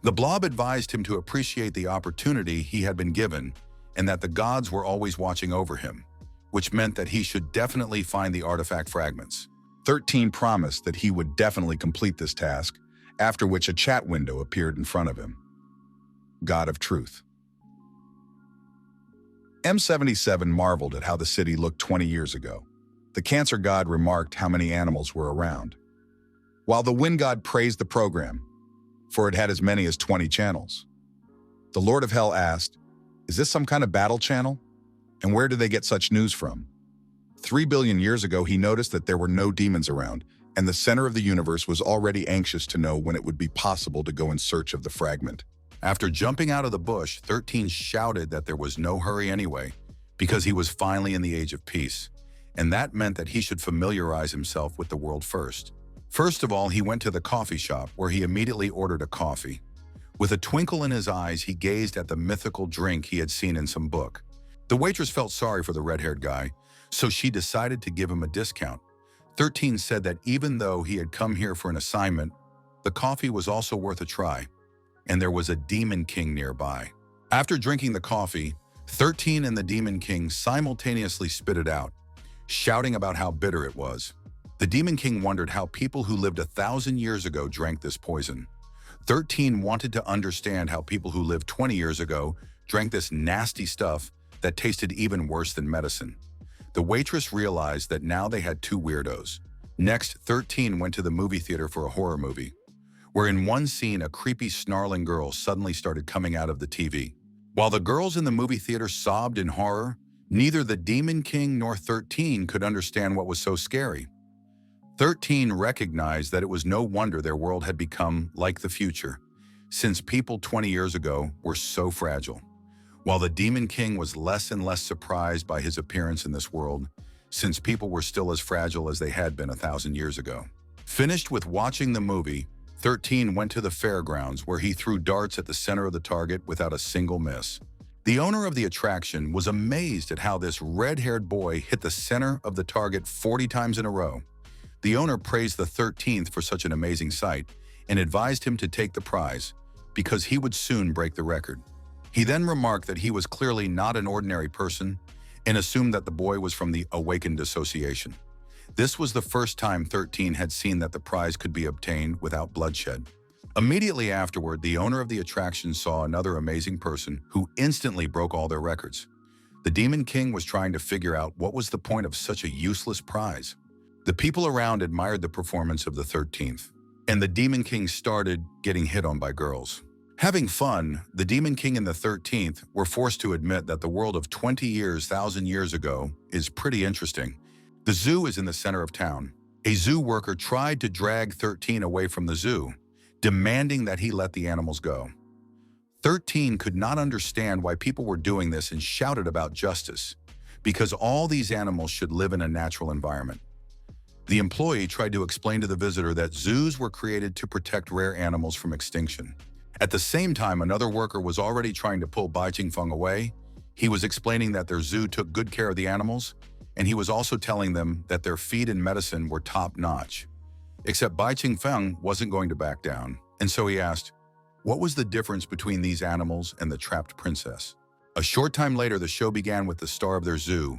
The blob advised him to appreciate the opportunity he had been given and that the gods were always watching over him, which meant that he should definitely find the artifact fragments. 13 promised that he would definitely complete this task, after which a chat window appeared in front of him. God of Truth. M77 marveled at how the city looked 20 years ago. The Cancer God remarked how many animals were around, while the Wind God praised the program, for it had as many as 20 channels. The Lord of Hell asked, "Is this some kind of battle channel? And where do they get such news from?" 3 billion years ago, he noticed that there were no demons around, and the center of the universe was already anxious to know when it would be possible to go in search of the fragment. After jumping out of the bush, 13 shouted that there was no hurry anyway, because he was finally in the age of peace, and that meant that he should familiarize himself with the world first. First of all, he went to the coffee shop, where he immediately ordered a coffee. With a twinkle in his eyes, he gazed at the mythical drink he had seen in some book. The waitress felt sorry for the red-haired guy, so she decided to give him a discount. 13 said that even though he had come here for an assignment, the coffee was also worth a try, and there was a Demon King nearby. After drinking the coffee, 13 and the Demon King simultaneously spit it out, shouting about how bitter it was. The Demon King wondered how people who lived 1,000 years ago drank this poison. 13 wanted to understand how people who lived 20 years ago drank this nasty stuff that tasted even worse than medicine. The waitress realized that now they had two weirdos. Next, 13 went to the movie theater for a horror movie, where in one scene a creepy snarling girl suddenly started coming out of the TV. While the girls in the movie theater sobbed in horror, neither the Demon King nor 13 could understand what was so scary. 13 recognized that it was no wonder their world had become like the future, since people 20 years ago were so fragile. While the Demon King was less and less surprised by his appearance in this world, since people were still as fragile as they had been 1,000 years ago. Finished with watching the movie, 13 went to the fairgrounds, where he threw darts at the center of the target without a single miss. The owner of the attraction was amazed at how this red-haired boy hit the center of the target 40 times in a row. The owner praised the 13th for such an amazing sight and advised him to take the prize, because he would soon break the record. He then remarked that he was clearly not an ordinary person and assumed that the boy was from the Awakened Association. This was the first time 13 had seen that the prize could be obtained without bloodshed. Immediately afterward, the owner of the attraction saw another amazing person who instantly broke all their records. The Demon King was trying to figure out what was the point of such a useless prize. The people around admired the performance of the 13th, and the Demon King started getting hit on by girls. Having fun, the Demon King and the 13th were forced to admit that the world of 1,000 years ago is pretty interesting. The zoo is in the center of town. A zoo worker tried to drag 13 away from the zoo, demanding that he let the animals go. 13 could not understand why people were doing this and shouted about justice, because all these animals should live in a natural environment. The employee tried to explain to the visitor that zoos were created to protect rare animals from extinction. At the same time, another worker was already trying to pull Bai Qingfeng away. He was explaining that their zoo took good care of the animals, and he was also telling them that their feed and medicine were top-notch. Except Bai Qingfeng wasn't going to back down, and so he asked, what was the difference between these animals and the trapped princess? A short time later, the show began with the star of their zoo,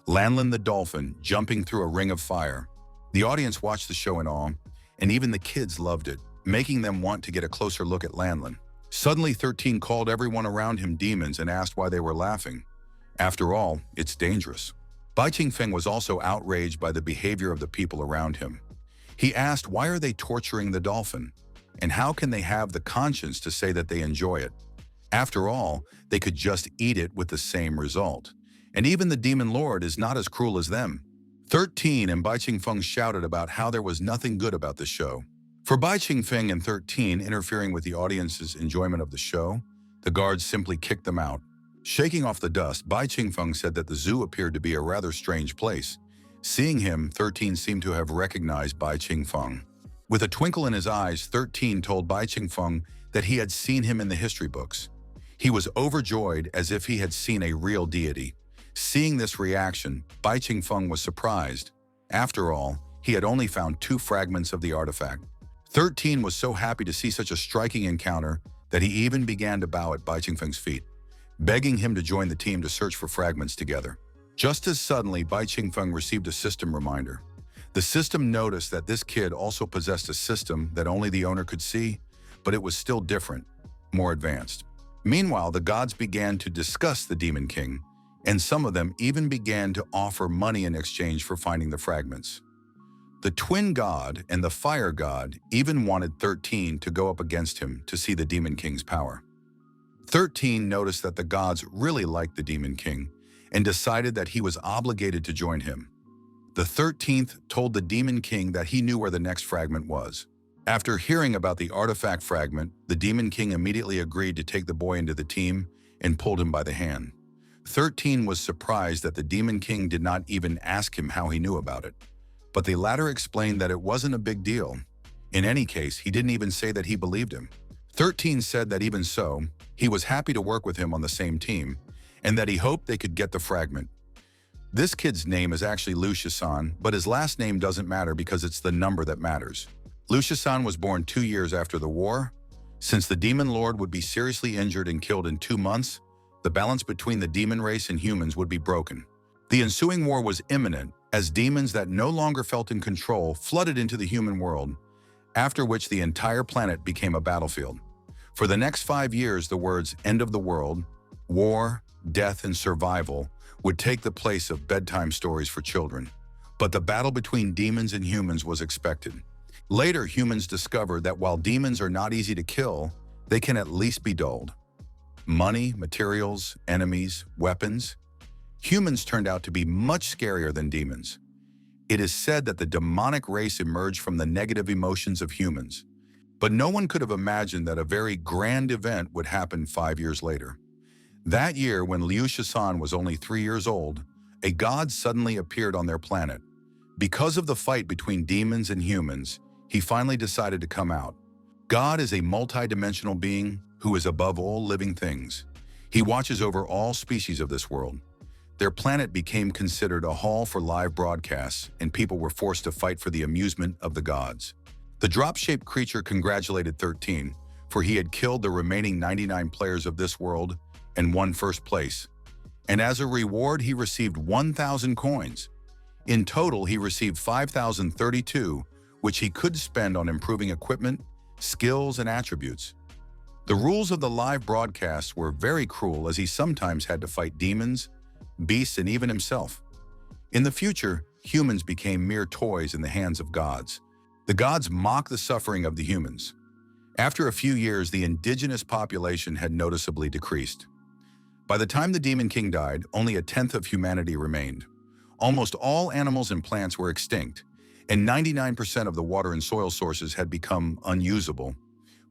Lanlin the dolphin, jumping through a ring of fire. The audience watched the show in awe, and even the kids loved it, making them want to get a closer look at Lanlin. Suddenly, 13 called everyone around him demons and asked why they were laughing. After all, it's dangerous. Bai Qingfeng was also outraged by the behavior of the people around him. He asked, why are they torturing the dolphin? And how can they have the conscience to say that they enjoy it? After all, they could just eat it with the same result. And even the demon lord is not as cruel as them. 13 and Bai Qingfeng shouted about how there was nothing good about the show. For Bai Qingfeng and 13 interfering with the audience's enjoyment of the show, the guards simply kicked them out. Shaking off the dust, Bai Qingfeng said that the zoo appeared to be a rather strange place. Seeing him, 13 seemed to have recognized Bai Qingfeng. With a twinkle in his eyes, 13 told Bai Qingfeng that he had seen him in the history books. He was overjoyed as if he had seen a real deity. Seeing this reaction, Bai Qingfeng was surprised. After all, he had only found 2 fragments of the artifact. 13 was so happy to see such a striking encounter that he even began to bow at Bai Qingfeng's feet, begging him to join the team to search for fragments together. Just as suddenly, Bai Qingfeng received a system reminder. The system noticed that this kid also possessed a system that only the owner could see, but it was still different, more advanced. Meanwhile, the gods began to discuss the Demon King, and some of them even began to offer money in exchange for finding the fragments. The twin god and the fire god even wanted 13 to go up against him to see the Demon King's power. 13 noticed that the gods really liked the Demon King and decided that he was obligated to join him. The 13th told the Demon King that he knew where the next fragment was. After hearing about the artifact fragment, the Demon King immediately agreed to take the boy into the team and pulled him by the hand. 13 was surprised that the Demon King did not even ask him how he knew about it. But the latter explained that it wasn't a big deal. In any case, he didn't even say that he believed him. 13 said that even so, he was happy to work with him on the same team, and that he hoped they could get the fragment. This kid's name is actually Liu Shisan, but his last name doesn't matter because it's the number that matters. Liu Shisan was born 2 years after the war. Since the Demon Lord would be seriously injured and killed in 2 months, the balance between the demon race and humans would be broken. The ensuing war was imminent, as demons that no longer felt in control flooded into the human world, after which the entire planet became a battlefield. For the next 5 years, the words "end of the world," "war," "death," and "survival" would take the place of bedtime stories for children. But the battle between demons and humans was expected. Later, humans discovered that while demons are not easy to kill, they can at least be dulled. Money, materials, enemies, weapons. Humans turned out to be much scarier than demons. It is said that the demonic race emerged from the negative emotions of humans. But no one could have imagined that a very grand event would happen 5 years later. That year, when Liu Shisan was only 3 years old, a god suddenly appeared on their planet. Because of the fight between demons and humans, he finally decided to come out. God is a multi-dimensional being who is above all living things. He watches over all species of this world. Their planet became considered a hall for live broadcasts, and people were forced to fight for the amusement of the gods. The drop-shaped creature congratulated 13, for he had killed the remaining 99 players of this world and won first place. And as a reward, he received 1,000 coins. In total, he received 5,032, which he could spend on improving equipment, skills, and attributes. The rules of the live broadcasts were very cruel, as he sometimes had to fight demons, beasts, and even himself. In the future, humans became mere toys in the hands of gods. The gods mocked the suffering of the humans. After a few years, the indigenous population had noticeably decreased. By the time the Demon King died, only 1/10 of humanity remained. Almost all animals and plants were extinct, and 99% of the water and soil sources had become unusable.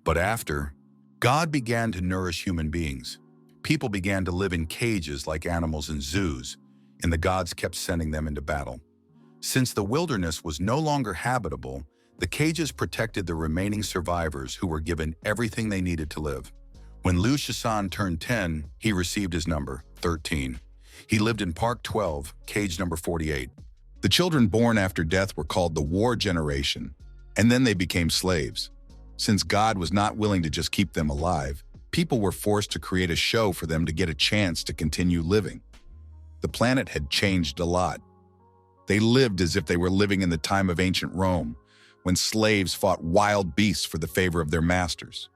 But after, God began to nourish human beings. People began to live in cages like animals in zoos, and the gods kept sending them into battle. Since the wilderness was no longer habitable, the cages protected the remaining survivors who were given everything they needed to live. When Liu Shisan turned 10, he received his number, 13. He lived in Park 12, cage number 48. The children born after death were called the war generation, and then they became slaves. Since God was not willing to just keep them alive, people were forced to create a show for them to get a chance to continue living. The planet had changed a lot. They lived as if they were living in the time of ancient Rome, when slaves fought wild beasts for the favor of their masters.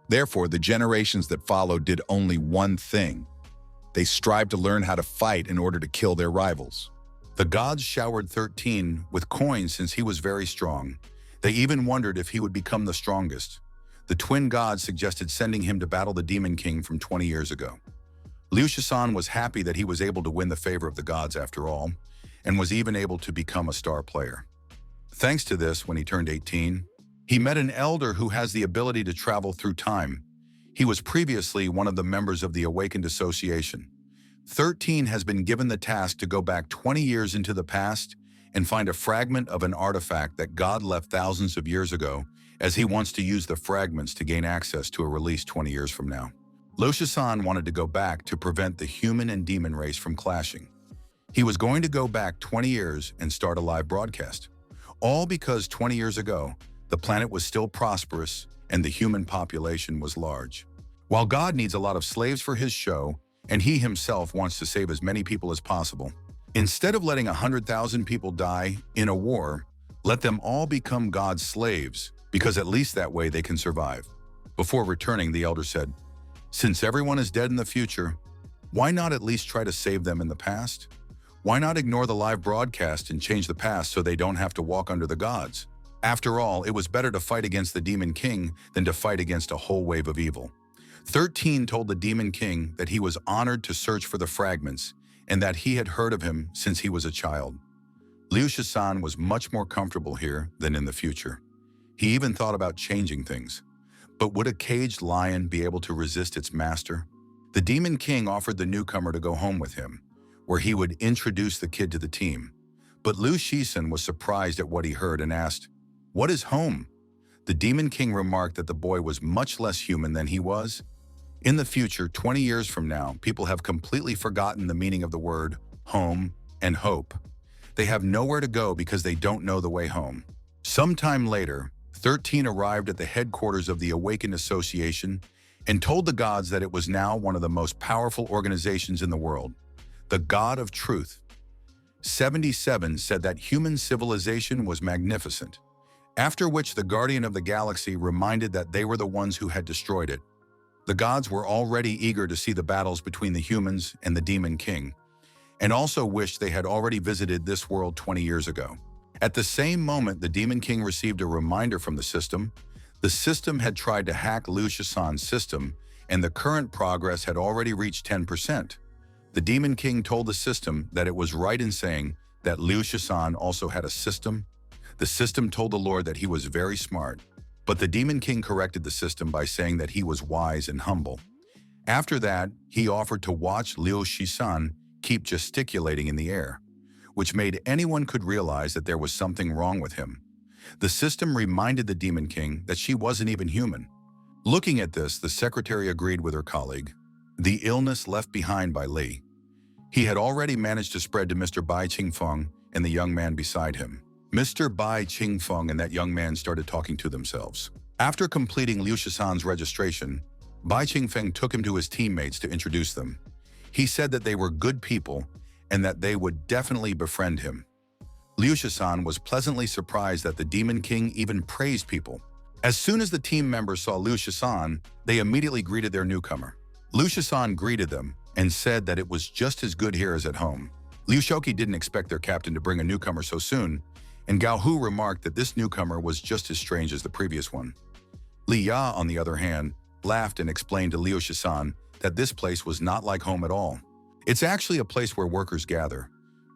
Therefore, the generations that followed did only one thing. They strived to learn how to fight in order to kill their rivals. The gods showered 13 with coins since he was very strong. They even wondered if he would become the strongest. The twin gods suggested sending him to battle the Demon King from 20 years ago. Liu Shisan was happy that he was able to win the favor of the gods after all, and was even able to become a star player. Thanks to this, when he turned 18, he met an elder who has the ability to travel through time. He was previously one of the members of the Awakened Association. 13 has been given the task to go back 20 years into the past and find a fragment of an artifact that God left thousands of years ago, as he wants to use the fragments to gain access to a release 20 years from now. Liu Shisan wanted to go back to prevent the human and demon race from clashing. He was going to go back 20 years and start a live broadcast. All because 20 years ago, the planet was still prosperous and the human population was large. While God needs a lot of slaves for his show, and he himself wants to save as many people as possible, instead of letting 100,000 people die in a war, let them all become God's slaves, because at least that way they can survive. Before returning, the elder said, "Since everyone is dead in the future, why not at least try to save them in the past? Why not ignore the live broadcast and change the past so they don't have to walk under the gods? After all, it was better to fight against the Demon King than to fight against a whole wave of evil." 13 told the Demon King that he was honored to search for the fragments and that he had heard of him since he was a child. Liu Shisan was much more comfortable here than in the future. He even thought about changing things. But would a caged lion be able to resist its master? The Demon King offered the newcomer to go home with him, where he would introduce the kid to the team. But Liu Shisan was surprised at what he heard and asked, "What is home?" The Demon King remarked that the boy was much less human than he was. In the future, 20 years from now, people have completely forgotten the meaning of the word home and hope. They have nowhere to go because they don't know the way home. Sometime later, 13 arrived at the headquarters of the Awakened Association and told the gods that it was now one of the most powerful organizations in the world, the God of Truth. 77 said that human civilization was magnificent, after which the Guardian of the Galaxy reminded that they were the ones who had destroyed it. The gods were already eager to see the battles between the humans and the Demon King, and also wished they had already visited this world 20 years ago. At the same moment, the Demon King received a reminder from the system. The system had tried to hack Liu Shisan's system, and the current progress had already reached 10%. The Demon King told the system that it was right in saying that Liu Shisan also had a system. The system told the Lord that he was very smart, but the Demon King corrected the system by saying that he was wise and humble. After that, he offered to watch Liu Shisan keep gesticulating in the air, which made anyone could realize that there was something wrong with him. The system reminded the Demon King that she wasn't even human. Looking at this, the secretary agreed with her colleague. The illness left behind by Li. He had already managed to spread to Mr. Bai Qingfeng and the young man beside him. Mr. Bai Qingfeng and that young man started talking to themselves. After completing Liu Shisan's registration, Bai Qingfeng took him to his teammates to introduce them. He said that they were good people and that they would definitely befriend him. Liu Shisan was pleasantly surprised that the Demon King even praised people. As soon as the team members saw Liu Shisan, they immediately greeted their newcomer. Liu Shisan greeted them and said that it was just as good here as at home. Liu Shoki didn't expect their captain to bring a newcomer so soon, and Gao Hu remarked that this newcomer was just as strange as the previous one. Li Ya, on the other hand, laughed and explained to Liu Shisan that this place was not like home at all. It's actually a place where workers gather,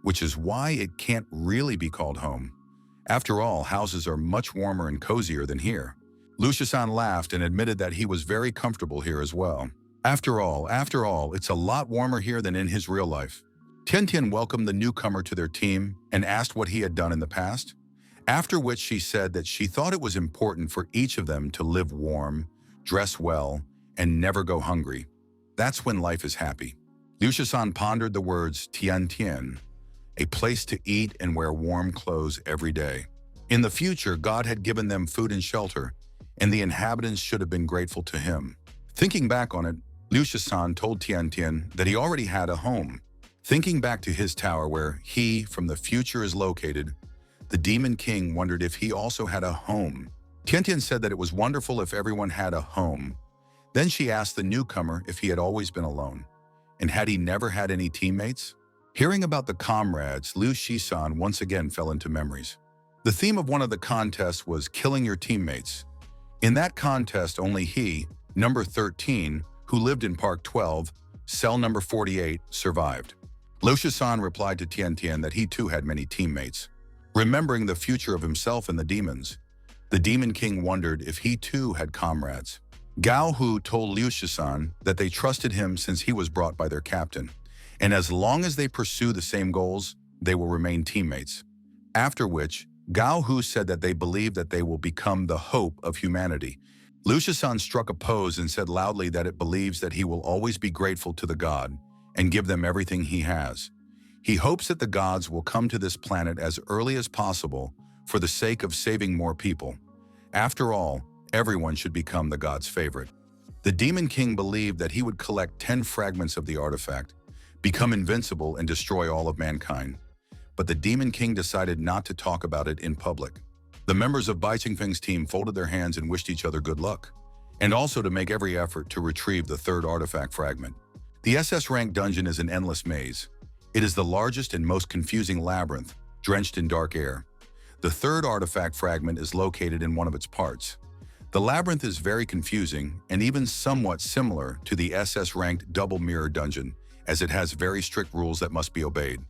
which is why it can't really be called home. After all, houses are much warmer and cozier than here. Liu Shisan laughed and admitted that he was very comfortable here as well. After all, it's a lot warmer here than in his real life. Tian Tian welcomed the newcomer to their team and asked what he had done in the past, after which she said that she thought it was important for each of them to live warm, dress well, and never go hungry. That's when life is happy. Liu Shisan pondered the words Tian Tian, a place to eat and wear warm clothes every day. In the future, God had given them food and shelter, and the inhabitants should have been grateful to him. Thinking back on it, Liu Shisan told Tian Tian that he already had a home. Thinking back to his tower where he from the future is located, the Demon King wondered if he also had a home. Tian said that it was wonderful if everyone had a home. Then she asked the newcomer if he had always been alone, and had he never had any teammates? Hearing about the comrades, Liu Shisan once again fell into memories. The theme of one of the contests was killing your teammates. In that contest, only he, number 13, who lived in Park 12, cell number 48, survived. Liu Shisan replied to Tian that he too had many teammates. Remembering the future of himself and the demons, the Demon King wondered if he too had comrades. Gao Hu told Liu Shisan that they trusted him since he was brought by their captain, and as long as they pursue the same goals, they will remain teammates. After which, Gao Hu said that they believe that they will become the hope of humanity. Liu Shisan struck a pose and said loudly that it believes that he will always be grateful to the god and give them everything he has. He hopes that the gods will come to this planet as early as possible for the sake of saving more people. After all, everyone should become the god's favorite. The Demon King believed that he would collect 10 fragments of the artifact, become invincible, and destroy all of mankind. But the Demon King decided not to talk about it in public. The members of Bai Qingfeng's team folded their hands and wished each other good luck, and also to make every effort to retrieve the third artifact fragment. The SS rank dungeon is an endless maze. It is the largest and most confusing labyrinth, drenched in dark air. The third artifact fragment is located in one of its parts. The labyrinth is very confusing and even somewhat similar to the SS-ranked double mirror dungeon, as it has very strict rules that must be obeyed.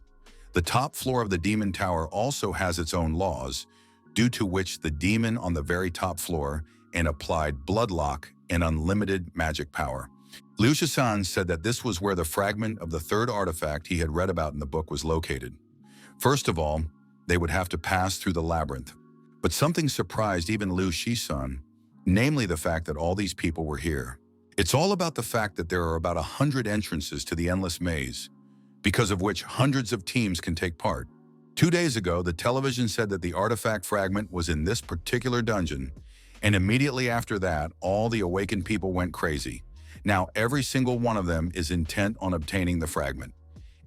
The top floor of the Demon Tower also has its own laws, due to which the demon on the very top floor and applied bloodlock and unlimited magic power. Liu Shisan said that this was where the fragment of the third artifact he had read about in the book was located. First of all, they would have to pass through the labyrinth. But something surprised even Liu Shisan, namely the fact that all these people were here. It's all about the fact that there are about 100 entrances to the endless maze, because of which hundreds of teams can take part. 2 days ago, the television said that the artifact fragment was in this particular dungeon, and immediately after that, all the awakened people went crazy. Now every single one of them is intent on obtaining the fragment.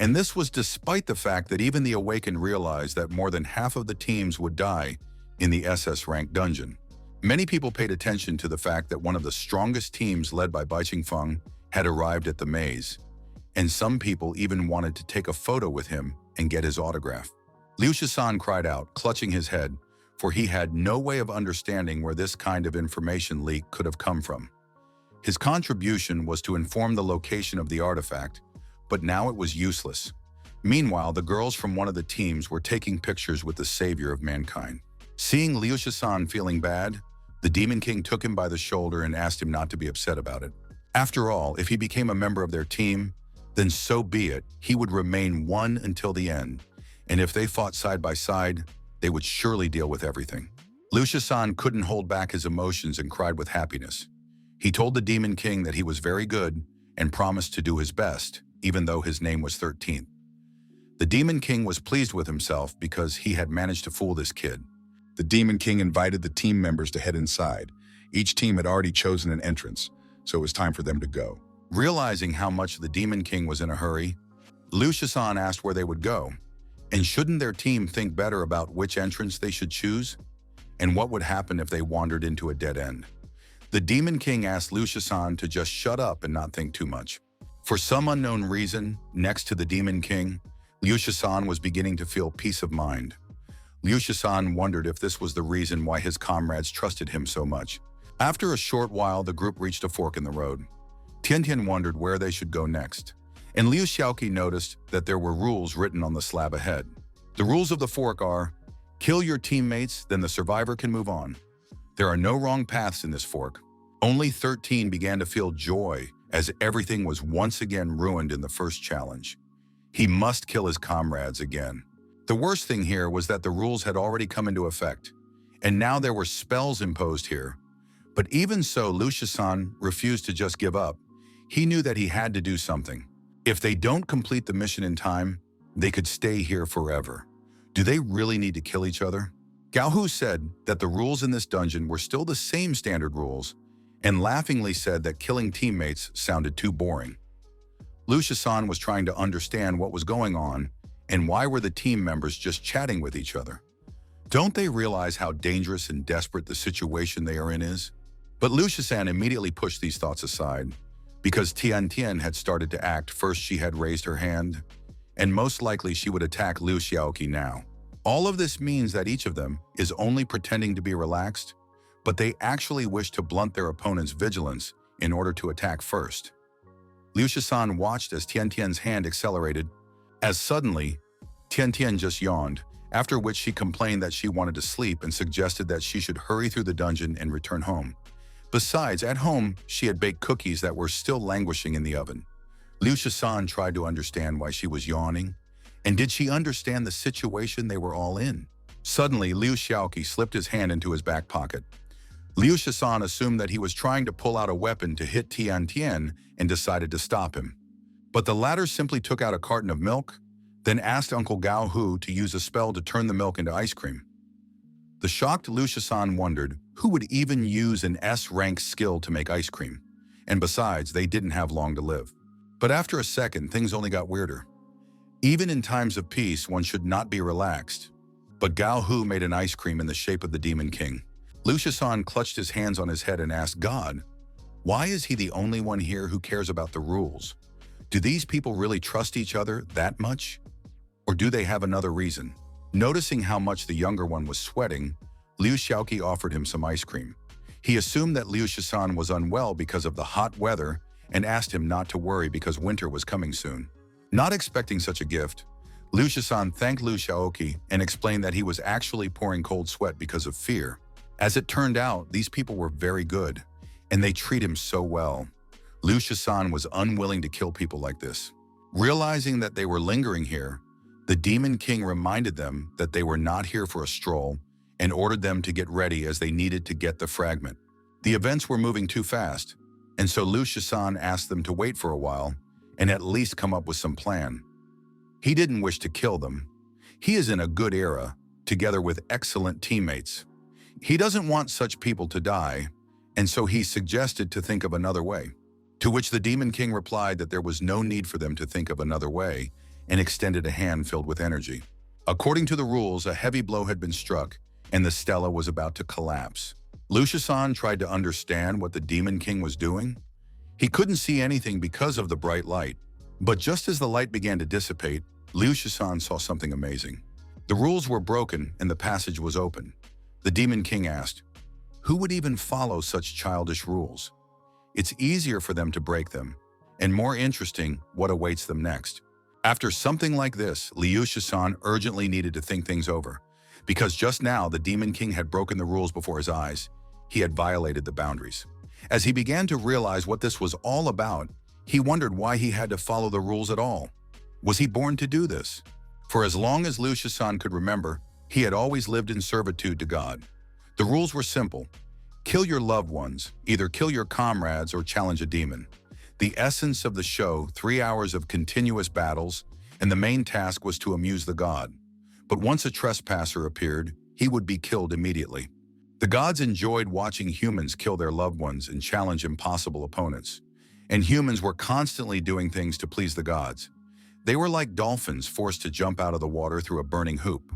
And this was despite the fact that even the awakened realized that more than half of the teams would die in the SS rank dungeon. Many people paid attention to the fact that one of the strongest teams led by Bai Qingfeng had arrived at the maze, and some people even wanted to take a photo with him and get his autograph. Liu Shisan cried out, clutching his head, for he had no way of understanding where this kind of information leak could have come from. His contribution was to inform the location of the artifact, but now it was useless. Meanwhile, the girls from one of the teams were taking pictures with the savior of mankind. Seeing Liu Shisan feeling bad, the Demon King took him by the shoulder and asked him not to be upset about it. After all, if he became a member of their team, then so be it, he would remain one until the end, and if they fought side by side, they would surely deal with everything. Liu Shisan couldn't hold back his emotions and cried with happiness. He told the Demon King that he was very good and promised to do his best, even though his name was 13th. The Demon King was pleased with himself because he had managed to fool this kid. The Demon King invited the team members to head inside. Each team had already chosen an entrance, so it was time for them to go. Realizing how much the Demon King was in a hurry, Liu Shisan asked where they would go, and shouldn't their team think better about which entrance they should choose, and what would happen if they wandered into a dead end. The Demon King asked Liu Shisan to just shut up and not think too much. For some unknown reason, next to the Demon King, Liu Shisan was beginning to feel peace of mind. Liu Shisan wondered if this was the reason why his comrades trusted him so much. After a short while, the group reached a fork in the road. Tian wondered where they should go next, and Liu Xiaoqi noticed that there were rules written on the slab ahead. The rules of the fork are, kill your teammates, then the survivor can move on. There are no wrong paths in this fork. Only 13 began to feel joy as everything was once again ruined in the first challenge. He must kill his comrades again. The worst thing here was that the rules had already come into effect, and now there were spells imposed here. But even so, Liu Shisan refused to just give up. He knew that he had to do something. If they don't complete the mission in time, they could stay here forever. Do they really need to kill each other? Gao Hu said that the rules in this dungeon were still the same standard rules, and laughingly said that killing teammates sounded too boring. Lucia-san was trying to understand what was going on and why were the team members just chatting with each other. Don't they realize how dangerous and desperate the situation they are in is? But Lucia-san immediately pushed these thoughts aside because Tian Tian had started to act. First, she had raised her hand, and most likely she would attack Liu Xiaoqi now. All of this means that each of them is only pretending to be relaxed, but they actually wish to blunt their opponent's vigilance in order to attack first. Liu Shisan watched as Tian Tian's hand accelerated, as suddenly, Tian Tian just yawned, after which she complained that she wanted to sleep and suggested that she should hurry through the dungeon and return home. Besides, at home, she had baked cookies that were still languishing in the oven. Liu Shisan tried to understand why she was yawning, and did she understand the situation they were all in? Suddenly, Liu Xiaoqi slipped his hand into his back pocket. Liu Shisan assumed that he was trying to pull out a weapon to hit Tian Tian and decided to stop him. But the latter simply took out a carton of milk, then asked Uncle Gao Hu to use a spell to turn the milk into ice cream. The shocked Liu Shisan wondered who would even use an S-rank skill to make ice cream, and besides, they didn't have long to live. But after a second, things only got weirder. Even in times of peace, one should not be relaxed. But Gao Hu made an ice cream in the shape of the Demon King. Liu Shisan clutched his hands on his head and asked God, why is he the only one here who cares about the rules? Do these people really trust each other that much? Or do they have another reason? Noticing how much the younger one was sweating, Liu Xiaoqi offered him some ice cream. He assumed that Liu Shisan was unwell because of the hot weather and asked him not to worry because winter was coming soon. Not expecting such a gift, Liu Shisan thanked Liu Xiaoqi and explained that he was actually pouring cold sweat because of fear. As it turned out, these people were very good, and they treat him so well. Liu Shisan was unwilling to kill people like this. Realizing that they were lingering here, the Demon King reminded them that they were not here for a stroll and ordered them to get ready as they needed to get the fragment. The events were moving too fast, and so Liu Shisan asked them to wait for a while and at least come up with some plan. He didn't wish to kill them. He is in a good era, together with excellent teammates. He doesn't want such people to die, and so he suggested to think of another way. To which the Demon King replied that there was no need for them to think of another way and extended a hand filled with energy. According to the rules, a heavy blow had been struck and the stela was about to collapse. Liu Shisan tried to understand what the Demon King was doing. He couldn't see anything because of the bright light. But just as the light began to dissipate, Liu Shisan saw something amazing. The rules were broken and the passage was open. The Demon King asked, who would even follow such childish rules? It's easier for them to break them, and more interesting what awaits them next. After something like this, Liu Shisan urgently needed to think things over, because just now the Demon King had broken the rules before his eyes. He had violated the boundaries. As he began to realize what this was all about, he wondered why he had to follow the rules at all. Was he born to do this? For as long as Liu Shisan could remember, he had always lived in servitude to God. The rules were simple. Kill your loved ones, either kill your comrades or challenge a demon. The essence of the show, 3 hours of continuous battles, and the main task was to amuse the god. But once a trespasser appeared, he would be killed immediately. The gods enjoyed watching humans kill their loved ones and challenge impossible opponents. And humans were constantly doing things to please the gods. They were like dolphins forced to jump out of the water through a burning hoop.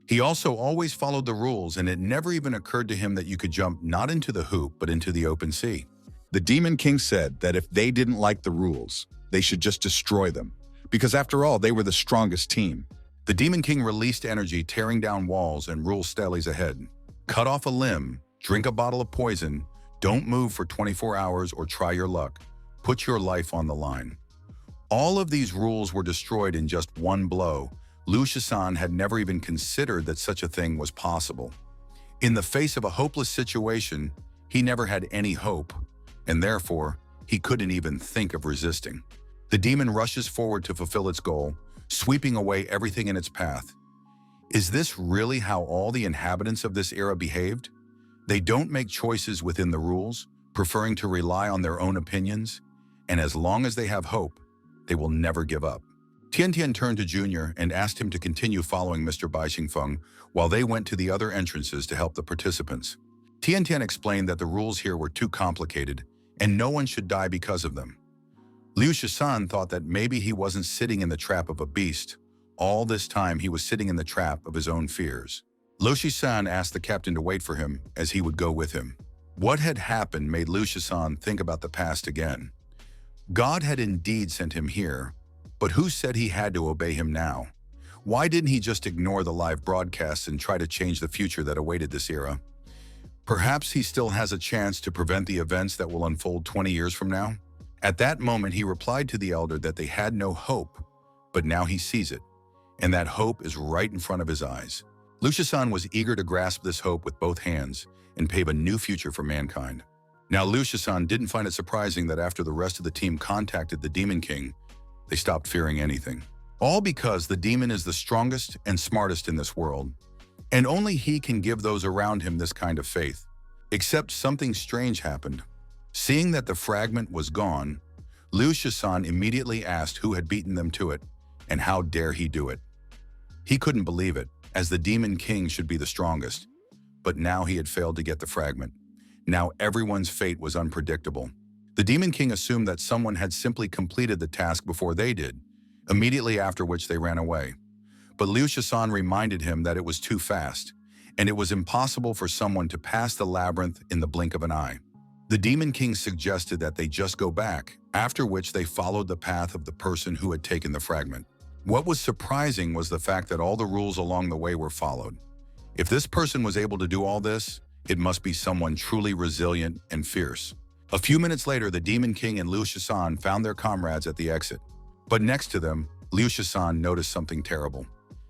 He also always followed the rules, and it never even occurred to him that you could jump not into the hoop, but into the open sea. The Demon King said that if they didn't like the rules, they should just destroy them, because after all, they were the strongest team. The Demon King released energy, tearing down walls and rule stellies ahead. Cut off a limb, drink a bottle of poison, don't move for 24 hours or try your luck. Put your life on the line. All of these rules were destroyed in just one blow. Liu Shisan had never even considered that such a thing was possible. In the face of a hopeless situation, he never had any hope, and therefore, he couldn't even think of resisting. The demon rushes forward to fulfill its goal, sweeping away everything in its path. Is this really how all the inhabitants of this era behaved? They don't make choices within the rules, preferring to rely on their own opinions, and as long as they have hope, they will never give up. Tian Tian turned to Junior and asked him to continue following Mr. Bai Xingfeng while they went to the other entrances to help the participants. Tian Tian explained that the rules here were too complicated and no one should die because of them. Liu Shisan thought that maybe he wasn't sitting in the trap of a beast. All this time he was sitting in the trap of his own fears. Liu Shisan asked the captain to wait for him as he would go with him. What had happened made Liu Shisan think about the past again. God had indeed sent him here, but who said he had to obey him now? Why didn't he just ignore the live broadcasts and try to change the future that awaited this era? Perhaps he still has a chance to prevent the events that will unfold 20 years from now? At that moment, he replied to the elder that they had no hope, but now he sees it, and that hope is right in front of his eyes. Liu Shisan was eager to grasp this hope with both hands and pave a new future for mankind. Now, Liu Shisan didn't find it surprising that after the rest of the team contacted the Demon King, they stopped fearing anything. All because the demon is the strongest and smartest in this world, and only he can give those around him this kind of faith. Except something strange happened. Seeing that the fragment was gone, Liu Shisan immediately asked who had beaten them to it, and how dare he do it. He couldn't believe it, as the Demon King should be the strongest. But now he had failed to get the fragment. Now everyone's fate was unpredictable. The Demon King assumed that someone had simply completed the task before they did, immediately after which they ran away. But Liu Shisan reminded him that it was too fast, and it was impossible for someone to pass the labyrinth in the blink of an eye. The Demon King suggested that they just go back, after which they followed the path of the person who had taken the fragment. What was surprising was the fact that all the rules along the way were followed. If this person was able to do all this, it must be someone truly resilient and fierce. A few minutes later, the Demon King and Liu Shisan found their comrades at the exit. But next to them, Liu Shisan noticed something terrible.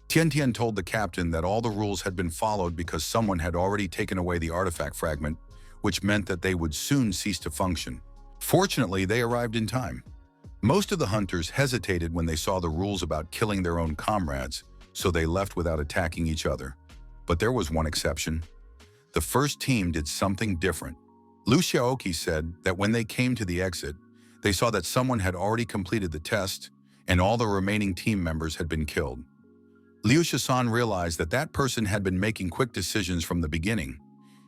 Tian Tian told the captain that all the rules had been followed because someone had already taken away the artifact fragment, which meant that they would soon cease to function. Fortunately, they arrived in time. Most of the hunters hesitated when they saw the rules about killing their own comrades, so they left without attacking each other. But there was one exception. The first team did something different. Liu Xiaoqi said that when they came to the exit, they saw that someone had already completed the test, and all the remaining team members had been killed. Liu Shisan realized that that person had been making quick decisions from the beginning.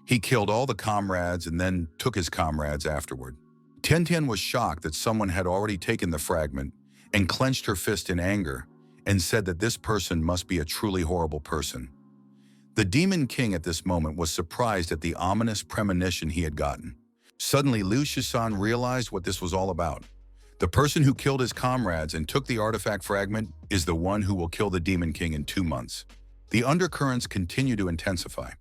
He killed all the comrades and then took his comrades afterward. Tian Tian was shocked that someone had already taken the fragment and clenched her fist in anger and said that this person must be a truly horrible person. The Demon King at this moment was surprised at the ominous premonition he had gotten. Suddenly, Liu Shisan realized what this was all about. The person who killed his comrades and took the artifact fragment is the one who will kill the Demon King in 2 months. The undercurrents continue to intensify.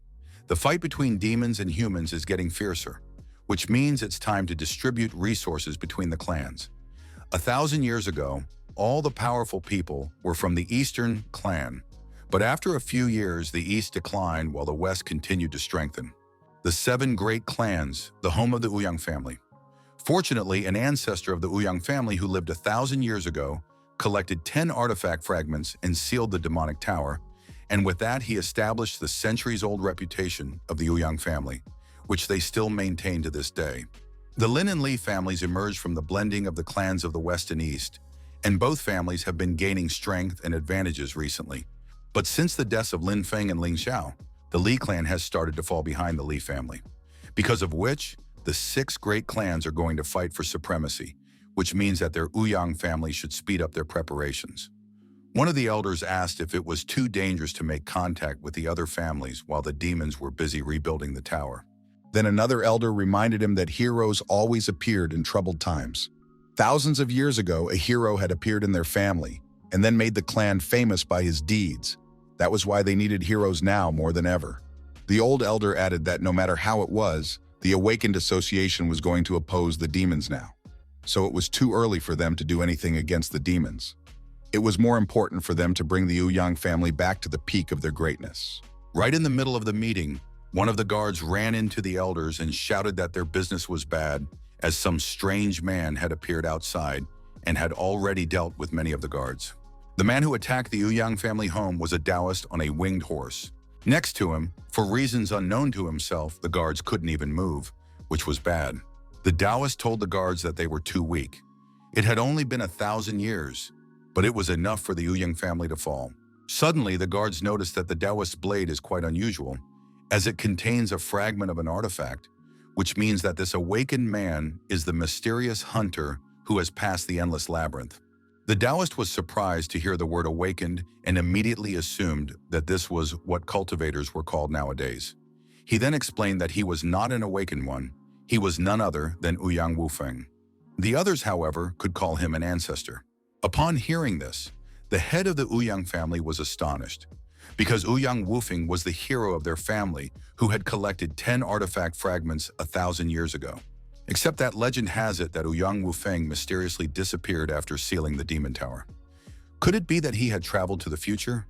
The fight between demons and humans is getting fiercer, which means it's time to distribute resources between the clans. 1,000 years ago, all the powerful people were from the Eastern clan, but after a few years, the East declined while the West continued to strengthen. The 7 great clans, the home of the Ouyang family. Fortunately, an ancestor of the Ouyang family who lived 1,000 years ago collected 10 artifact fragments and sealed the demonic tower, and with that he established the centuries-old reputation of the Ouyang family, which they still maintain to this day. The Lin and Li families emerged from the blending of the clans of the West and East, and both families have been gaining strength and advantages recently. But since the deaths of Lin Feng and Ling Xiao, the Li clan has started to fall behind the Li family, because of which the 6 great clans are going to fight for supremacy, which means that their Ouyang family should speed up their preparations. One of the elders asked if it was too dangerous to make contact with the other families while the demons were busy rebuilding the tower. Then another elder reminded him that heroes always appeared in troubled times. Thousands of years ago, a hero had appeared in their family and then made the clan famous by his deeds. That was why they needed heroes now more than ever. The old elder added that no matter how it was, the awakened association was going to oppose the demons now. So it was too early for them to do anything against the demons. It was more important for them to bring the Ouyang family back to the peak of their greatness. Right in the middle of the meeting, one of the guards ran into the elders and shouted that their business was bad, as some strange man had appeared outside and had already dealt with many of the guards. The man who attacked the Ouyang family home was a Taoist on a winged horse. Next to him, for reasons unknown to himself, the guards couldn't even move, which was bad. The Taoist told the guards that they were too weak. It had only been 1,000 years, but it was enough for the Ouyang family to fall. Suddenly, the guards noticed that the Taoist's blade is quite unusual, as it contains a fragment of an artifact, which means that this awakened man is the mysterious hunter who has passed the endless labyrinth. The Taoist was surprised to hear the word awakened and immediately assumed that this was what cultivators were called nowadays. He then explained that he was not an awakened one, he was none other than Ouyang Wufeng. The others, however, could call him an ancestor. Upon hearing this, the head of the Ouyang family was astonished, because Ouyang Wufeng was the hero of their family who had collected 10 artifact fragments 1,000 years ago. Except that legend has it that Ouyang Wufeng mysteriously disappeared after sealing the Demon Tower. Could it be that he had traveled to the future?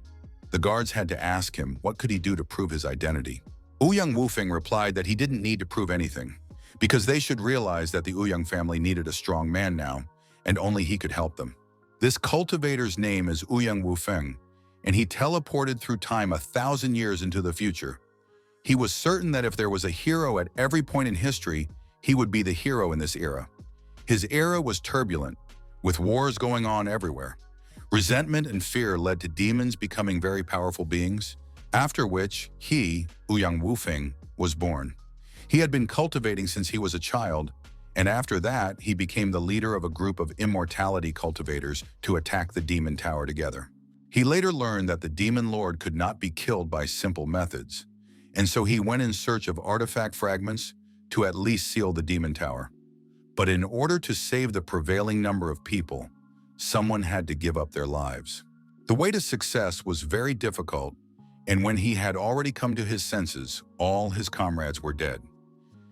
The guards had to ask him what could he do to prove his identity. Ouyang Wufeng replied that he didn't need to prove anything, because they should realize that the Ouyang family needed a strong man now, and only he could help them. This cultivator's name is Ouyang Wufeng, and he teleported through time 1,000 years into the future. He was certain that if there was a hero at every point in history, he would be the hero in this era. His era was turbulent, with wars going on everywhere. Resentment and fear led to demons becoming very powerful beings, after which he, Ouyang Wufeng, was born. He had been cultivating since he was a child, and after that, he became the leader of a group of immortality cultivators to attack the Demon Tower together. He later learned that the Demon Lord could not be killed by simple methods, and so he went in search of artifact fragments to at least seal the Demon Tower. But in order to save the prevailing number of people, someone had to give up their lives. The way to success was very difficult, and when he had already come to his senses, all his comrades were dead.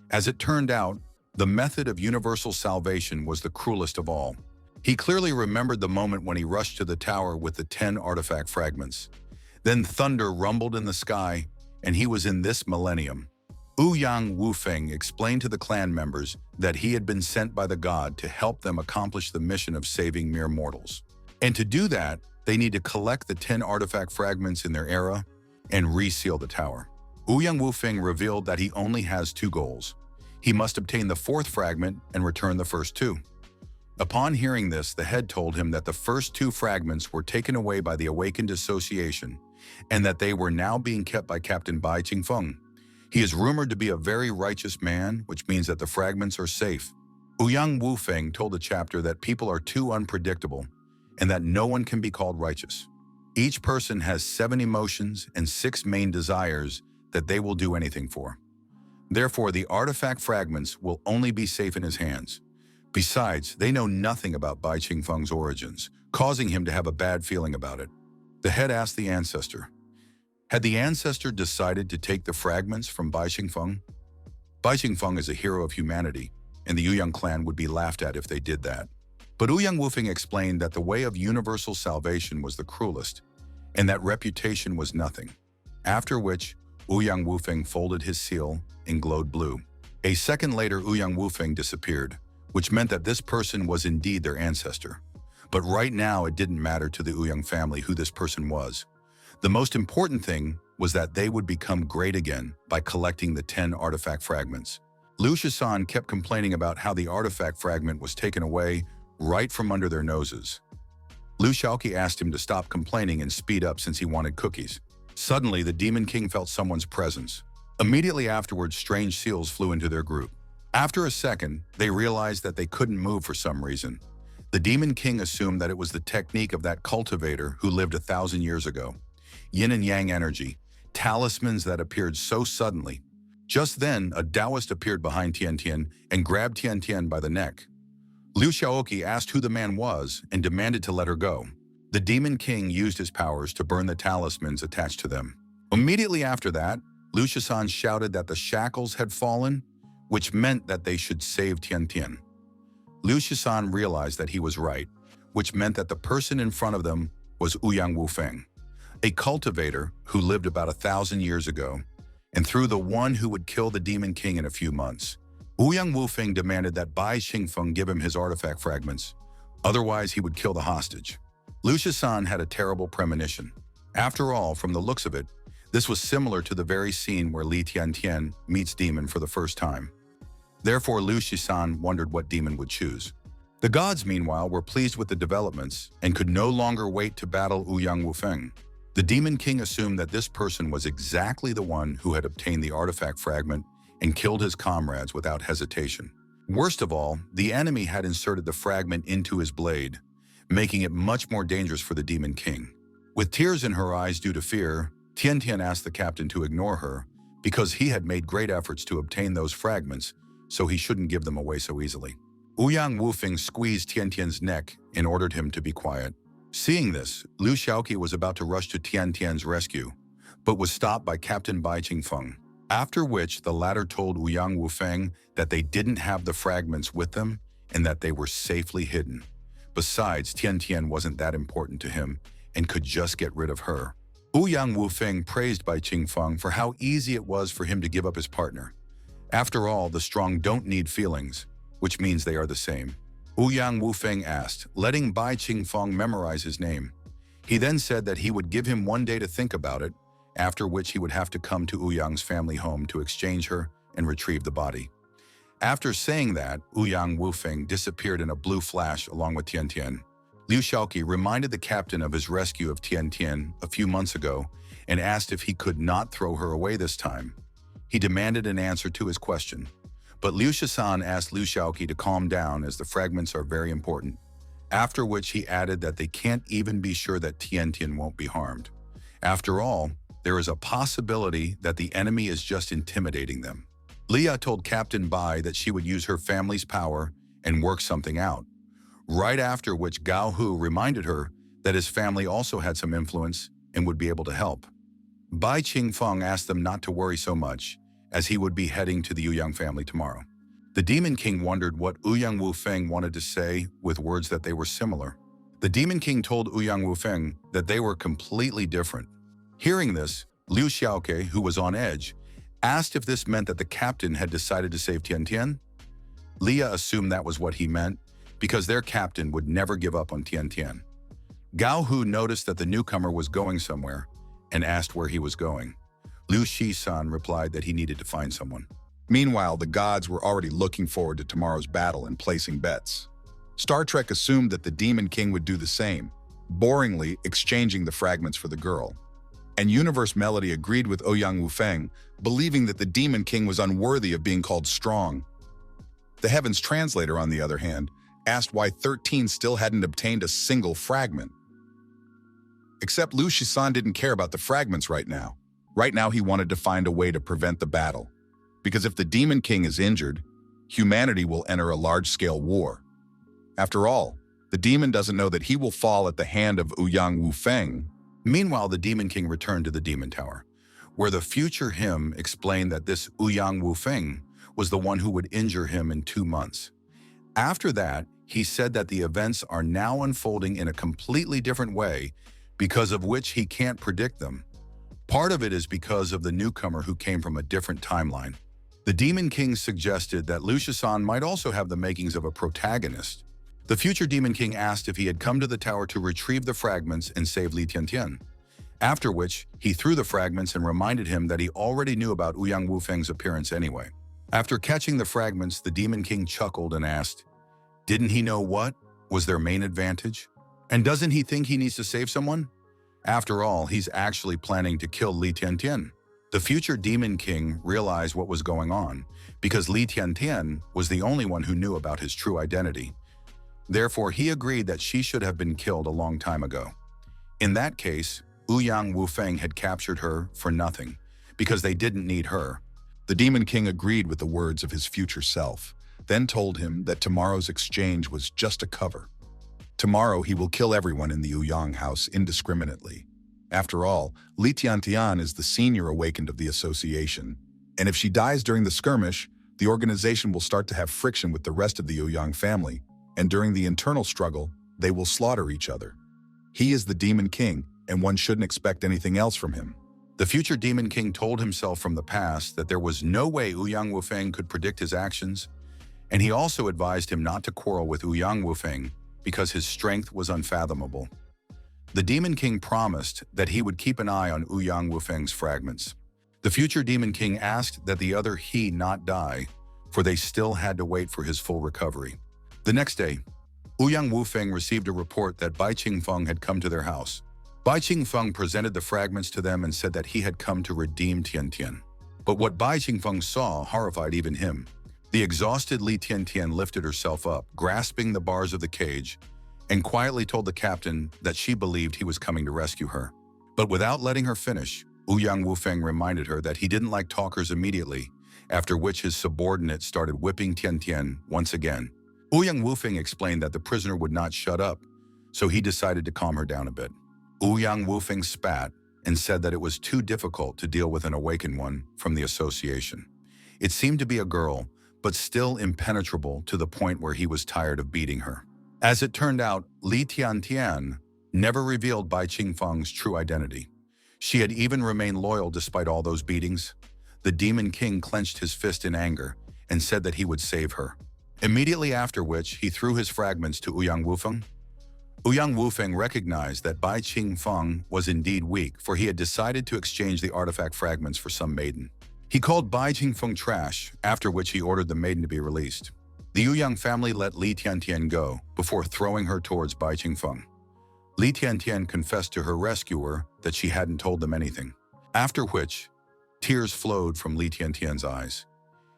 As it turned out, the method of universal salvation was the cruelest of all. He clearly remembered the moment when he rushed to the tower with the 10 artifact fragments. Then thunder rumbled in the sky, and he was in this millennium. Ouyang Wufeng explained to the clan members that he had been sent by the god to help them accomplish the mission of saving mere mortals. And to do that, they need to collect the 10 artifact fragments in their era and reseal the tower. Ouyang Wufeng revealed that he only has 2 goals. He must obtain the 4th fragment and return the first 2. Upon hearing this, the head told him that the first 2 fragments were taken away by the Awakened Association and that they were now being kept by Captain Bai Qingfeng. He is rumored to be a very righteous man, which means that the fragments are safe. Ouyang Wufeng told the chapter that people are too unpredictable and that no one can be called righteous. Each person has 7 emotions and 6 main desires that they will do anything for. Therefore, the artifact fragments will only be safe in his hands. Besides, they know nothing about Bai Qingfeng's origins, causing him to have a bad feeling about it. The head asked the ancestor, had the ancestor decided to take the fragments from Bai Qingfeng? Bai Qingfeng is a hero of humanity, and the Ouyang clan would be laughed at if they did that. But Ouyang Wufeng explained that the way of universal salvation was the cruelest, and that reputation was nothing. After which, Ouyang Wufeng folded his seal and glowed blue. A second later, Ouyang Wufeng disappeared, which meant that this person was indeed their ancestor. But right now, it didn't matter to the Ouyang family who this person was. The most important thing was that they would become great again by collecting the 10 artifact fragments. Liu Shisan kept complaining about how the artifact fragment was taken away right from under their noses. Liu Shaoqi asked him to stop complaining and speed up since he wanted cookies. Suddenly, the Demon King felt someone's presence. Immediately afterwards, strange seals flew into their group. After a second, they realized that they couldn't move for some reason. The Demon King assumed that it was the technique of that cultivator who lived 1,000 years ago. Yin and Yang energy, talismans that appeared so suddenly. Just then, a Taoist appeared behind Tian Tian and grabbed Tian Tian by the neck. Liu Shaoqi asked who the man was and demanded to let her go. The Demon King used his powers to burn the talismans attached to them. Immediately after that, Liu Shisan shouted that the shackles had fallen, which meant that they should save Tian Tian. Liu Shisan realized that he was right, which meant that the person in front of them was Ouyang Wufeng, a cultivator who lived about 1,000 years ago, and through the one who would kill the Demon King in a few months. Ouyang Wufeng demanded that Bai Qingfeng give him his artifact fragments, otherwise he would kill the hostage. Liu Shisan had a terrible premonition. After all, from the looks of it, this was similar to the very scene where Li Tiantian meets Demon for the first time. Therefore, Liu Shisan wondered what Demon would choose. The gods, meanwhile, were pleased with the developments and could no longer wait to battle Ouyang Wufeng. The Demon King assumed that this person was exactly the one who had obtained the artifact fragment and killed his comrades without hesitation. Worst of all, the enemy had inserted the fragment into his blade, making it much more dangerous for the Demon King. With tears in her eyes due to fear, Tian Tian asked the captain to ignore her because he had made great efforts to obtain those fragments, so he shouldn't give them away so easily. Ouyang Wufeng squeezed Tian Tian's neck and ordered him to be quiet. Seeing this, Liu Shaoqi was about to rush to Tian Tian's rescue, but was stopped by Captain Bai Qingfeng, after which the latter told Ouyang Wufeng that they didn't have the fragments with them and that they were safely hidden. Besides, Tian Tian wasn't that important to him and could just get rid of her. Ouyang Wufeng praised Bai Qingfeng for how easy it was for him to give up his partner. After all, the strong don't need feelings, which means they are the same. Ouyang Wufeng asked, letting Bai Qingfeng memorize his name. He then said that he would give him one day to think about it, after which he would have to come to Ouyang's family home to exchange her and retrieve the body. After saying that, Ouyang Wufeng disappeared in a blue flash along with Tian Tian. Liu Shaoqi reminded the captain of his rescue of Tian Tian a few months ago and asked if he could not throw her away this time. He demanded an answer to his question, but Liu Shisan asked Liu Shaoqi to calm down as the fragments are very important, after which he added that they can't even be sure that Tian Tian won't be harmed. After all, there is a possibility that the enemy is just intimidating them. Leah told Captain Bai that she would use her family's power and work something out, right after which Gao Hu reminded her that his family also had some influence and would be able to help. Bai Qingfeng asked them not to worry so much, as he would be heading to the Ouyang family tomorrow. The Demon King wondered what Ouyang Wufeng wanted to say with words that they were similar. The Demon King told Ouyang Wufeng that they were completely different. Hearing this, Liu Xiaoke, who was on edge, asked if this meant that the captain had decided to save Tian Tian. Leah assumed that was what he meant, because their captain would never give up on Tian Tian. Gao Hu noticed that the newcomer was going somewhere and asked where he was going. Liu Shisan replied that he needed to find someone. Meanwhile, the gods were already looking forward to tomorrow's battle and placing bets. Star Trek assumed that the Demon King would do the same, boringly exchanging the fragments for the girl. And Universe Melody agreed with Ouyang Wufeng, believing that the Demon King was unworthy of being called strong. The Heavens Translator, on the other hand, asked why 13 still hadn't obtained a single fragment. Except Liu Shisan didn't care about the fragments right now. Right now, he wanted to find a way to prevent the battle. Because if the Demon King is injured, humanity will enter a large-scale war. After all, the demon doesn't know that he will fall at the hand of Ouyang Wufeng. Meanwhile, the Demon King returned to the Demon Tower, where the future him explained that this Ouyang Wufeng was the one who would injure him in 2 months. After that, he said that the events are now unfolding in a completely different way, because of which he can't predict them. Part of it is because of the newcomer who came from a different timeline. The Demon King suggested that Liu Shisan might also have the makings of a protagonist. The future Demon King asked if he had come to the tower to retrieve the fragments and save Li Tiantian, after which he threw the fragments and reminded him that he already knew about Ouyang Wufeng's appearance anyway. After catching the fragments, the Demon King chuckled and asked, didn't he know what was their main advantage? And doesn't he think he needs to save someone? After all, he's actually planning to kill Li Tiantian. The future Demon King realized what was going on because Li Tiantian was the only one who knew about his true identity. Therefore, he agreed that she should have been killed a long time ago. In that case, Ouyang Wufeng had captured her for nothing because they didn't need her. The Demon King agreed with the words of his future self, then told him that tomorrow's exchange was just a cover. Tomorrow, he will kill everyone in the Ouyang house indiscriminately. After all, Li Tiantian is the senior awakened of the association, and if she dies during the skirmish, the organization will start to have friction with the rest of the Ouyang family, and during the internal struggle, they will slaughter each other. He is the Demon King, and one shouldn't expect anything else from him. The future Demon King told himself from the past that there was no way Ouyang Wufeng could predict his actions, and he also advised him not to quarrel with Ouyang Wufeng because his strength was unfathomable. The Demon King promised that he would keep an eye on Ouyang Wufeng's fragments. The future Demon King asked that the other he not die, for they still had to wait for his full recovery. The next day, Ouyang Wufeng received a report that Bai Qingfeng had come to their house. Bai Qingfeng presented the fragments to them and said that he had come to redeem Tian Tian. But what Bai Qingfeng saw horrified even him. The exhausted Li Tiantian lifted herself up, grasping the bars of the cage, and quietly told the captain that she believed he was coming to rescue her. But without letting her finish, Ouyang Wufeng reminded her that he didn't like talkers immediately, after which his subordinate started whipping Tiantian once again. Ouyang Wufeng explained that the prisoner would not shut up, so he decided to calm her down a bit. Ouyang Wufeng spat and said that it was too difficult to deal with an awakened one from the association. It seemed to be a girl, but still impenetrable to the point where he was tired of beating her. As it turned out, Li Tiantian never revealed Bai Qingfeng's true identity. She had even remained loyal despite all those beatings. The Demon King clenched his fist in anger and said that he would save her. Immediately after which, he threw his fragments to Ouyang Wufeng. Ouyang Wufeng recognized that Bai Qingfeng was indeed weak, for he had decided to exchange the artifact fragments for some maiden. He called Bai Qingfeng trash, after which he ordered the maiden to be released. The Ouyang family let Li Tiantian go before throwing her towards Bai Qingfeng. Li Tiantian confessed to her rescuer that she hadn't told them anything, after which tears flowed from Li Tiantian's eyes.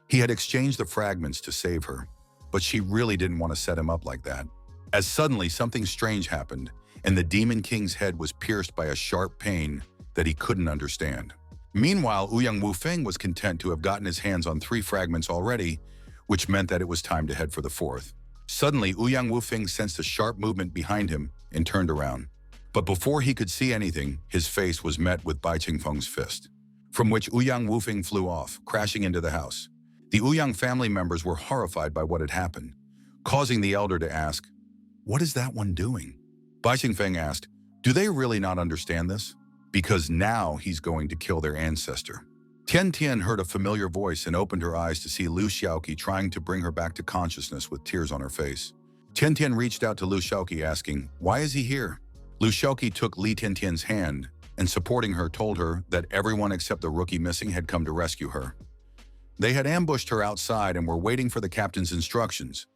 He had exchanged the fragments to save her, but she really didn't want to set him up like that. As suddenly something strange happened, and the Demon King's head was pierced by a sharp pain that he couldn't understand. Meanwhile, Ouyang Wufeng was content to have gotten his hands on 3 fragments already, which meant that it was time to head for the 4th. Suddenly, Ouyang Wufeng sensed a sharp movement behind him and turned around. But before he could see anything, his face was met with Bai Qingfeng's fist, from which Ouyang Wufeng flew off, crashing into the house. The Ouyang family members were horrified by what had happened, causing the elder to ask, "What is that one doing?" Bai Qingfeng asked, "Do they really not understand this? Because now he's going to kill their ancestor." Tian Tian heard a familiar voice and opened her eyes to see Lu Xiaoqi trying to bring her back to consciousness with tears on her face. Tian Tian reached out to Lu Xiaoqi asking, "Why is he here?" Lu Xiaoqi took Li Tiantian's hand and, supporting her, told her that everyone except the rookie missing had come to rescue her. They had ambushed her outside and were waiting for the captain's instructions.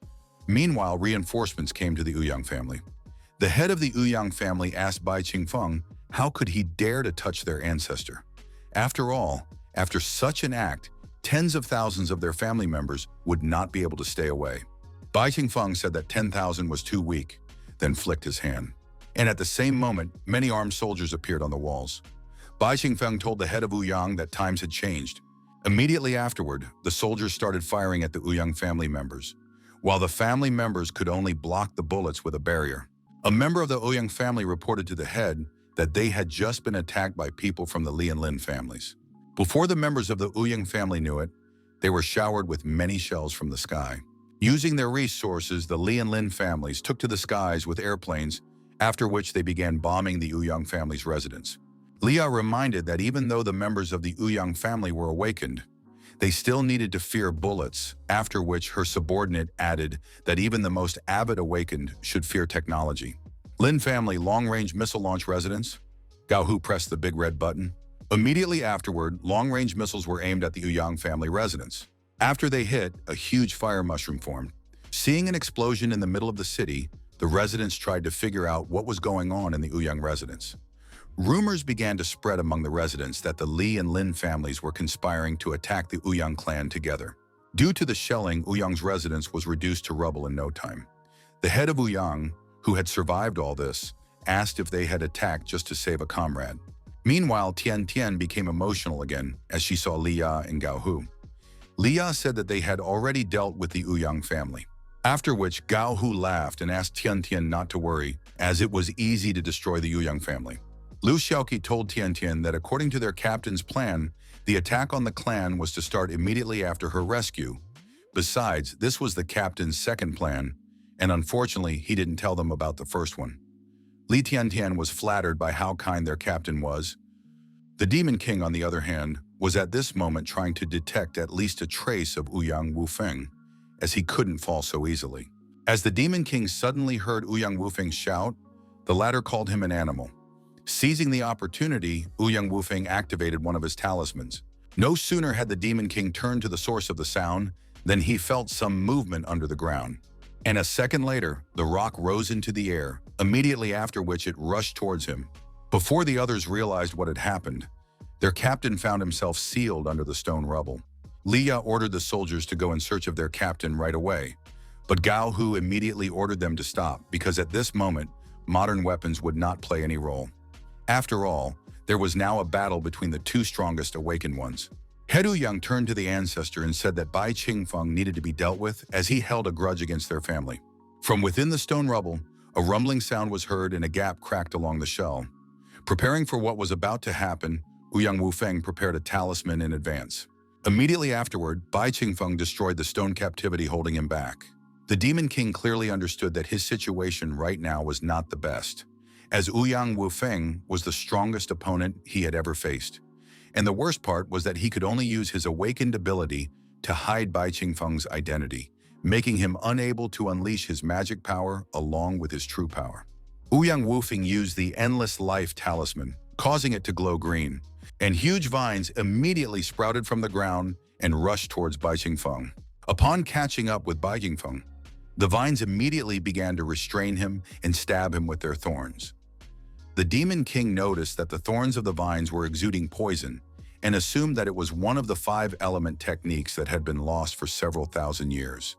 Meanwhile, reinforcements came to the Ouyang family. The head of the Ouyang family asked Bai Qingfeng how could he dare to touch their ancestor. After all, after such an act, tens of thousands of their family members would not be able to stay away. Bai Qingfeng said that 10,000 was too weak, then flicked his hand. And at the same moment, many armed soldiers appeared on the walls. Bai Qingfeng told the head of Ouyang that times had changed. Immediately afterward, the soldiers started firing at the Ouyang family members, while the family members could only block the bullets with a barrier. A member of the Ouyang family reported to the head that they had just been attacked by people from the Li and Lin families. Before the members of the Ouyang family knew it, they were showered with many shells from the sky. Using their resources, the Li and Lin families took to the skies with airplanes, after which they began bombing the Ouyang family's residence. Lia reminded that even though the members of the Ouyang family were awakened, they still needed to fear bullets, after which her subordinate added that even the most avid awakened should fear technology. Lin family long-range missile launch residence. Gao Hu pressed the big red button. Immediately afterward, long-range missiles were aimed at the Ouyang family residence. After they hit, a huge fire mushroom formed. Seeing an explosion in the middle of the city, the residents tried to figure out what was going on in the Ouyang residence. Rumors began to spread among the residents that the Li and Lin families were conspiring to attack the Ouyang clan together. Due to the shelling, Ouyang's residence was reduced to rubble in no time. The head of Ouyang, who had survived all this, asked if they had attacked just to save a comrade. Meanwhile, Tian Tian became emotional again as she saw Lia and Gao Hu. Lia said that they had already dealt with the Ouyang family. After which, Gao Hu laughed and asked Tian Tian not to worry, as it was easy to destroy the Ouyang family. Lu Xiaoqi told Tian Tian that according to their captain's plan, the attack on the clan was to start immediately after her rescue. Besides, this was the captain's second plan, and unfortunately, he didn't tell them about the first one. Li Tiantian was flattered by how kind their captain was. The Demon King, on the other hand, was at this moment trying to detect at least a trace of Ouyang Wufeng, as he couldn't fall so easily. As the Demon King suddenly heard Ouyang Wufeng shout, the latter called him an animal. Seizing the opportunity, Ouyang Wufeng activated one of his talismans. No sooner had the Demon King turned to the source of the sound than he felt some movement under the ground. And a second later, the rock rose into the air, immediately after which it rushed towards him. Before the others realized what had happened, their captain found himself sealed under the stone rubble. Liya ordered the soldiers to go in search of their captain right away, but Gao Hu immediately ordered them to stop because at this moment, modern weapons would not play any role. After all, there was now a battle between the two strongest awakened ones. Hedu Yang turned to the ancestor and said that Bai Qingfeng needed to be dealt with as he held a grudge against their family. From within the stone rubble, a rumbling sound was heard and a gap cracked along the shell. Preparing for what was about to happen, Ouyang Wufeng prepared a talisman in advance. Immediately afterward, Bai Qingfeng destroyed the stone captivity holding him back. The Demon King clearly understood that his situation right now was not the best, as Ouyang Wufeng was the strongest opponent he had ever faced. And the worst part was that he could only use his awakened ability to hide Bai Qingfeng's identity, making him unable to unleash his magic power along with his true power. Ouyang Wufeng used the Endless Life Talisman, causing it to glow green, and huge vines immediately sprouted from the ground and rushed towards Bai Qingfeng. Upon catching up with Bai Qingfeng, the vines immediately began to restrain him and stab him with their thorns. The Demon King noticed that the thorns of the vines were exuding poison and assumed that it was one of the 5-element techniques that had been lost for several thousand years.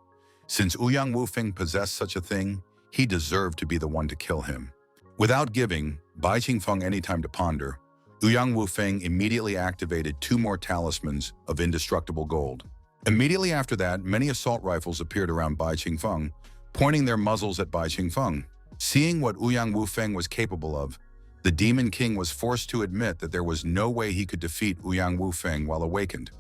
Since Ouyang Wufeng possessed such a thing, he deserved to be the one to kill him. Without giving Bai Qingfeng any time to ponder, Ouyang Wufeng immediately activated 2 more talismans of indestructible gold. Immediately after that, many assault rifles appeared around Bai Qingfeng, pointing their muzzles at Bai Qingfeng. Seeing what Ouyang Wufeng was capable of, the Demon King was forced to admit that there was no way he could defeat Ouyang Wufeng while awakened.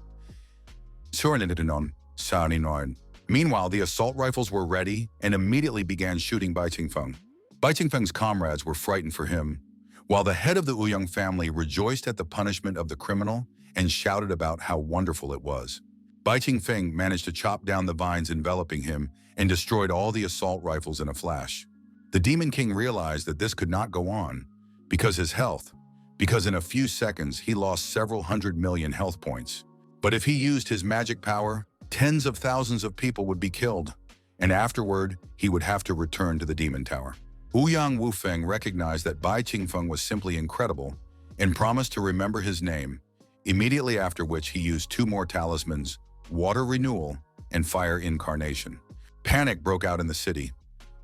Meanwhile, the assault rifles were ready and immediately began shooting Bai Qingfeng. Bai Qingfeng's comrades were frightened for him, while the head of the Ouyang family rejoiced at the punishment of the criminal and shouted about how wonderful it was. Bai Qingfeng managed to chop down the vines enveloping him and destroyed all the assault rifles in a flash. The Demon King realized that this could not go on because in a few seconds he lost several 100 million health points. But if he used his magic power, tens of thousands of people would be killed, and afterward he would have to return to the Demon Tower. Ouyang Wufeng recognized that Bai Qingfeng was simply incredible and promised to remember his name, immediately after which he used 2 more talismans, Water Renewal and Fire Incarnation. Panic broke out in the city.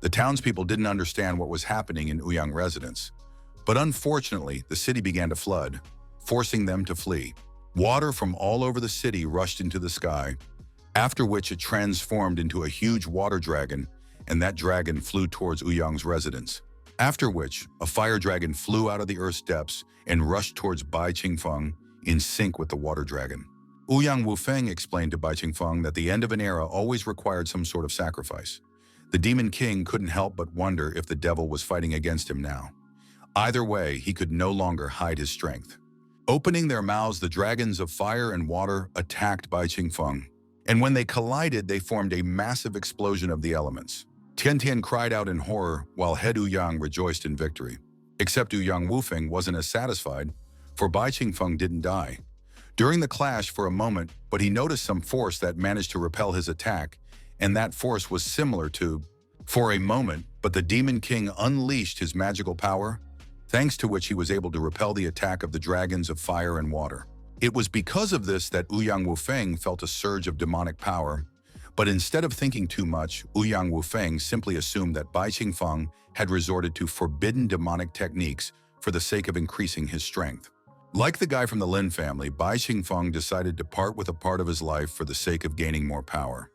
The townspeople didn't understand what was happening in Ouyang residence. But unfortunately, the city began to flood, forcing them to flee. Water from all over the city rushed into the sky, after which it transformed into a huge water dragon, and that dragon flew towards Ouyang's residence. After which, a fire dragon flew out of the earth's depths and rushed towards Bai Qingfeng in sync with the water dragon. Ouyang Wufeng explained to Bai Qingfeng that the end of an era always required some sort of sacrifice. The Demon King couldn't help but wonder if the devil was fighting against him now. Either way, he could no longer hide his strength. Opening their mouths, the dragons of fire and water attacked Bai Qingfeng. And when they collided, they formed a massive explosion of the elements. Tian Tian cried out in horror, while Head Ouyang rejoiced in victory. Except Ouyang Wufeng wasn't as satisfied, for Bai Qingfeng didn't die. During the clash for a moment, but he noticed some force that managed to repel his attack, and that force was similar to, for a moment, but the Demon King unleashed his magical power, thanks to which he was able to repel the attack of the dragons of fire and water. It was because of this that Ouyang Wufeng felt a surge of demonic power, but instead of thinking too much, Ouyang Wufeng simply assumed that Bai Qingfeng had resorted to forbidden demonic techniques for the sake of increasing his strength. Like the guy from the Lin family, Bai Qingfeng decided to part with a part of his life for the sake of gaining more power.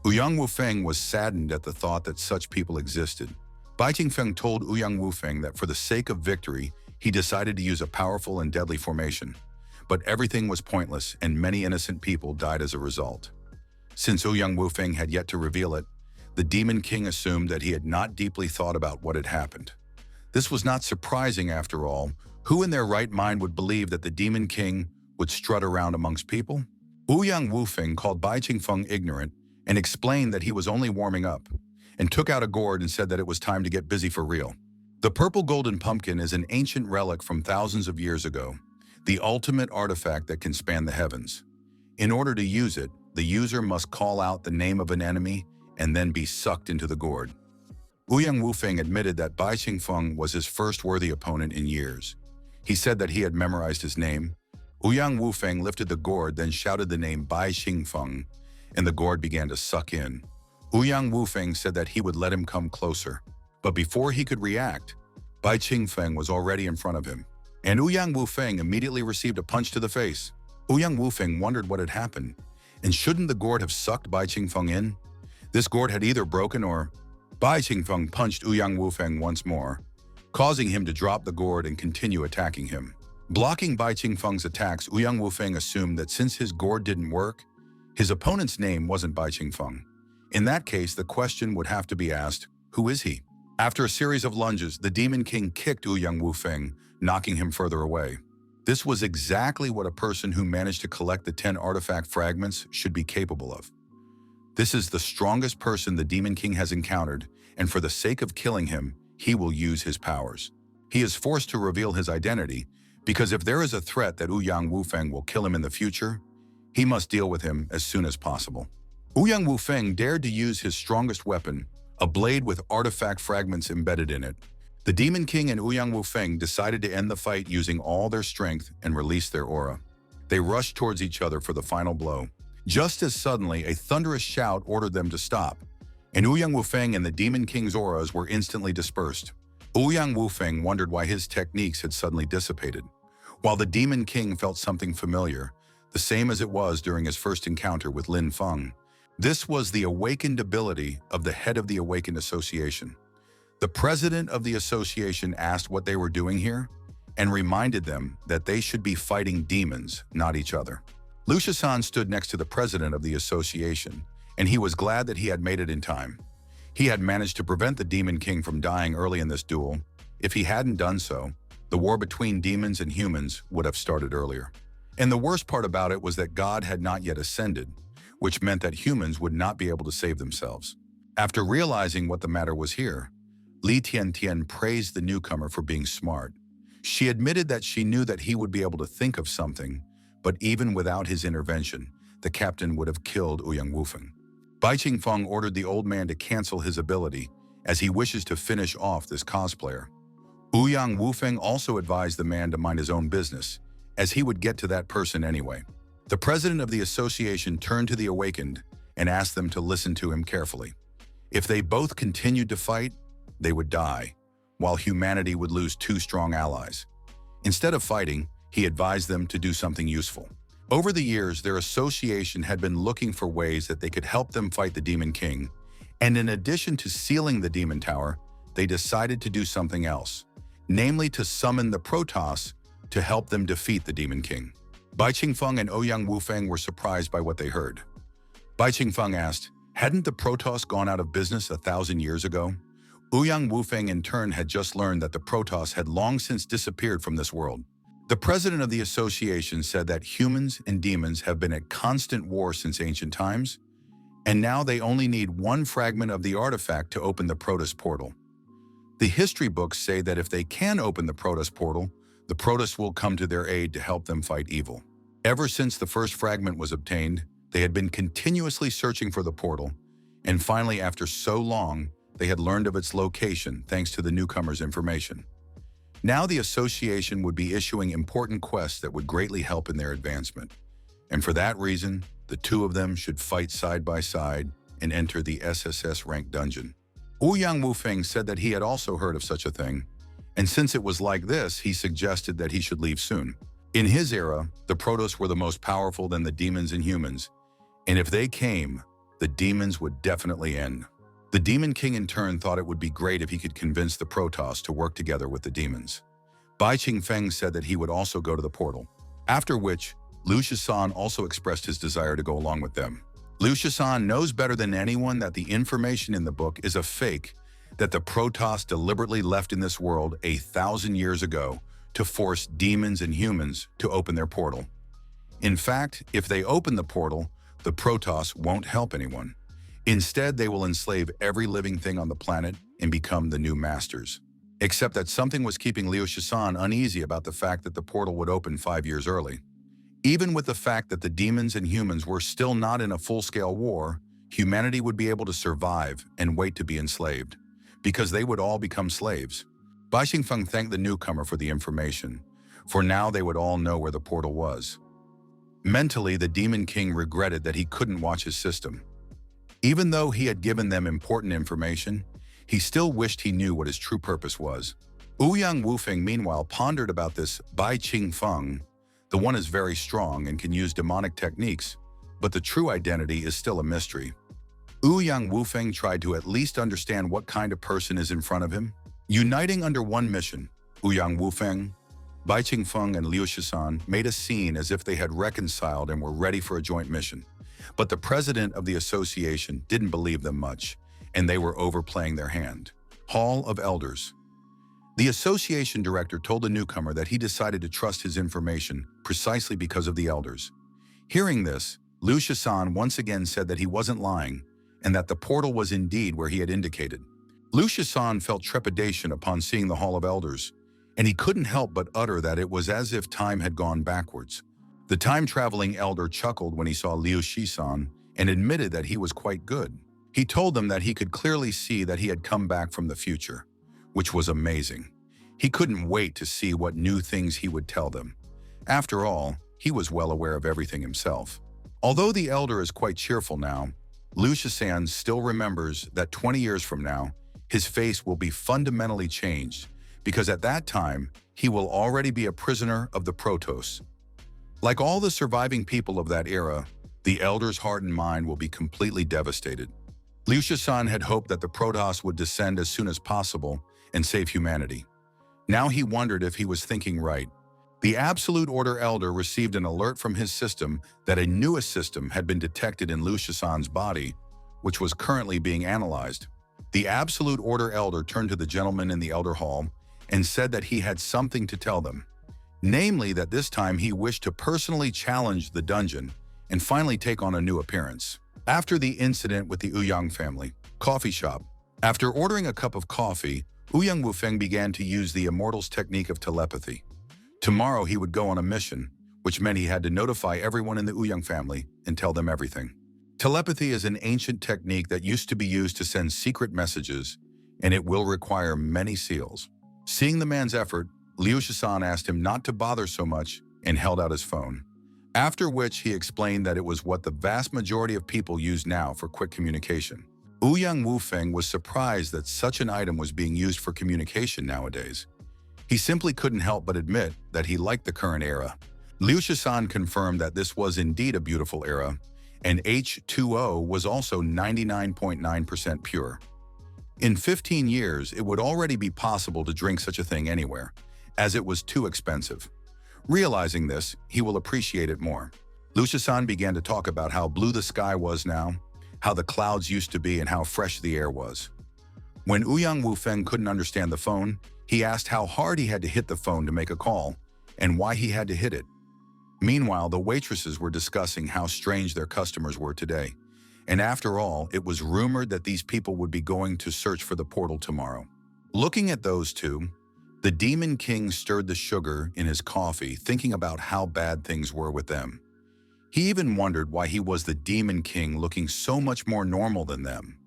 Ouyang Wufeng was saddened at the thought that such people existed. Bai Qingfeng told Ouyang Wufeng that for the sake of victory, he decided to use a powerful and deadly formation. But everything was pointless, and many innocent people died as a result. Since Ouyang Wufeng had yet to reveal it, the Demon King assumed that he had not deeply thought about what had happened. This was not surprising after all. Who in their right mind would believe that the Demon King would strut around amongst people? Ouyang Wufeng called Bai Qingfeng ignorant and explained that he was only warming up, and took out a gourd and said that it was time to get busy for real. The purple golden pumpkin is an ancient relic from thousands of years ago, the ultimate artifact that can span the heavens. In order to use it, the user must call out the name of an enemy and then be sucked into the gourd. Ouyang Wufeng admitted that Bai Qingfeng was his first worthy opponent in years. He said that he had memorized his name, Ouyang Wufeng lifted the gourd, then shouted the name Bai Xingfeng, and the gourd began to suck in. Ouyang Wufeng said that he would let him come closer. But before he could react, Bai Qingfeng was already in front of him. And Ouyang Wufeng immediately received a punch to the face. Ouyang Wufeng wondered what had happened. And shouldn't the gourd have sucked Bai Qingfeng in? This gourd had either broken or... Bai Qingfeng punched Ouyang Wufeng once more, causing him to drop the gourd and continue attacking him. Blocking Bai Qingfeng's attacks, Ouyang Wufeng assumed that since his gourd didn't work, his opponent's name wasn't Bai Qingfeng. In that case, the question would have to be asked, who is he? After a series of lunges, the Demon King kicked Ouyang Wufeng, knocking him further away. This was exactly what a person who managed to collect the 10 artifact fragments should be capable of. This is the strongest person the Demon King has encountered, and for the sake of killing him, he will use his powers. He is forced to reveal his identity, because if there is a threat that Ouyang Wufeng will kill him in the future, he must deal with him as soon as possible. Ouyang Wufeng dared to use his strongest weapon, a blade with artifact fragments embedded in it. The Demon King and Ouyang Wufeng decided to end the fight using all their strength and release their aura. They rushed towards each other for the final blow. Just as suddenly, a thunderous shout ordered them to stop, and Ouyang Wufeng and the Demon King's auras were instantly dispersed. Ouyang Wufeng wondered why his techniques had suddenly dissipated, while the Demon King felt something familiar, the same as it was during his first encounter with Lin Feng. This was the awakened ability of the head of the Awakened Association. The president of the association asked what they were doing here and reminded them that they should be fighting demons, not each other. Lu Shisan stood next to the president of the association, and he was glad that he had made it in time. He had managed to prevent the Demon King from dying early in this duel. If he hadn't done so, the war between demons and humans would have started earlier. And the worst part about it was that God had not yet ascended, which meant that humans would not be able to save themselves. After realizing what the matter was here, Li Tiantian praised the newcomer for being smart. She admitted that she knew that he would be able to think of something, but even without his intervention, the captain would have killed Ouyang Wufeng. Bai Qingfeng ordered the old man to cancel his ability, as he wishes to finish off this cosplayer. Ouyang Wufeng also advised the man to mind his own business, as he would get to that person anyway. The president of the association turned to the awakened and asked them to listen to him carefully. If they both continued to fight, they would die, while humanity would lose 2 strong allies. Instead of fighting, he advised them to do something useful. Over the years, their association had been looking for ways that they could help them fight the Demon King, and in addition to sealing the Demon Tower, they decided to do something else, namely to summon the Protoss to help them defeat the Demon King. Bai Qingfeng and Ouyang Wufeng were surprised by what they heard. Bai Qingfeng asked, hadn't the Protoss gone out of business 1,000 years ago? Ouyang Wufeng in turn had just learned that the Protoss had long since disappeared from this world. The president of the association said that humans and demons have been at constant war since ancient times, and now they only need 1 fragment of the artifact to open the Protoss portal. The history books say that if they can open the Protoss portal, the Protoss will come to their aid to help them fight evil. Ever since the first fragment was obtained, they had been continuously searching for the portal, and finally, after so long, they had learned of its location thanks to the newcomer's information. Now the association would be issuing important quests that would greatly help in their advancement. And for that reason, the 2 of them should fight side by side and enter the SSS rank dungeon. Ouyang Wufeng said that he had also heard of such a thing, and since it was like this, he suggested that he should leave soon. In his era, the Protoss were the most powerful than the demons and humans, and if they came, the demons would definitely end. The Demon King in turn thought it would be great if he could convince the Protoss to work together with the demons. Bai Qingfeng said that he would also go to the portal, after which Lu Shisan also expressed his desire to go along with them. Lu Shisan knows better than anyone that the information in the book is a fake, that the Protoss deliberately left in this world 1,000 years ago to force demons and humans to open their portal. In fact, if they open the portal, the Protoss won't help anyone. Instead, they will enslave every living thing on the planet and become the new masters. Except that something was keeping Liu Shisan uneasy about the fact that the portal would open 5 years early. Even with the fact that the demons and humans were still not in a full-scale war, humanity would be able to survive and wait to be enslaved, because they would all become slaves. Bai Qingfeng thanked the newcomer for the information, for now they would all know where the portal was. Mentally, the Demon King regretted that he couldn't watch his system. Even though he had given them important information, he still wished he knew what his true purpose was. Ouyang Wufeng meanwhile pondered about this Bai Qing Feng. The one is very strong and can use demonic techniques, but the true identity is still a mystery. Ouyang Wufeng tried to at least understand what kind of person is in front of him. Uniting under one mission, Ouyang Wufeng, Bai Qingfeng and Liu Shisan made a scene as if they had reconciled and were ready for a joint mission. But the president of the association didn't believe them much, and they were overplaying their hand. Hall of Elders. The association director told the newcomer that he decided to trust his information precisely because of the elders. Hearing this, Liu Shisan once again said that he wasn't lying and that the portal was indeed where he had indicated. Liu Shisan felt trepidation upon seeing the Hall of Elders, and he couldn't help but utter that it was as if time had gone backwards. The time-traveling elder chuckled when he saw Liu Shisan and admitted that he was quite good. He told them that he could clearly see that he had come back from the future, which was amazing. He couldn't wait to see what new things he would tell them. After all, he was well aware of everything himself. Although the elder is quite cheerful now, Liu Shisan still remembers that 20 years from now, his face will be fundamentally changed, because at that time, he will already be a prisoner of the Protoss. Like all the surviving people of that era, the elder's heart and mind will be completely devastated. Liu Shisan had hoped that the Protoss would descend as soon as possible and save humanity. Now he wondered if he was thinking right. The Absolute Order Elder received an alert from his system that a newest system had been detected in Liu Shisan's body, which was currently being analyzed. The Absolute Order Elder turned to the gentleman in the Elder Hall and said that he had something to tell them. Namely, that this time he wished to personally challenge the dungeon and finally take on a new appearance. After the incident with the Ouyang family, coffee shop. After ordering a cup of coffee, Ouyang Wufeng began to use the Immortal's technique of telepathy. Tomorrow he would go on a mission, which meant he had to notify everyone in the Ouyang family and tell them everything. Telepathy is an ancient technique that used to be used to send secret messages, and it will require many seals. Seeing the man's effort, Liu Shisan asked him not to bother so much and held out his phone. After which he explained that it was what the vast majority of people use now for quick communication. Ouyang Wufeng was surprised that such an item was being used for communication nowadays. He simply couldn't help but admit that he liked the current era. Liu Shisan confirmed that this was indeed a beautiful era, and H2O was also 99.9% pure. In 15 years, it would already be possible to drink such a thing anywhere, as it was too expensive. Realizing this, he will appreciate it more. Liu Shisan began to talk about how blue the sky was now, how the clouds used to be, and how fresh the air was. When Ouyang Wufeng couldn't understand the phone, he asked how hard he had to hit the phone to make a call, and why he had to hit it. Meanwhile, the waitresses were discussing how strange their customers were today. And after all, it was rumored that these people would be going to search for the portal tomorrow. Looking at those two, the Demon King stirred the sugar in his coffee, thinking about how bad things were with them. He even wondered why he was the Demon King looking so much more normal than them.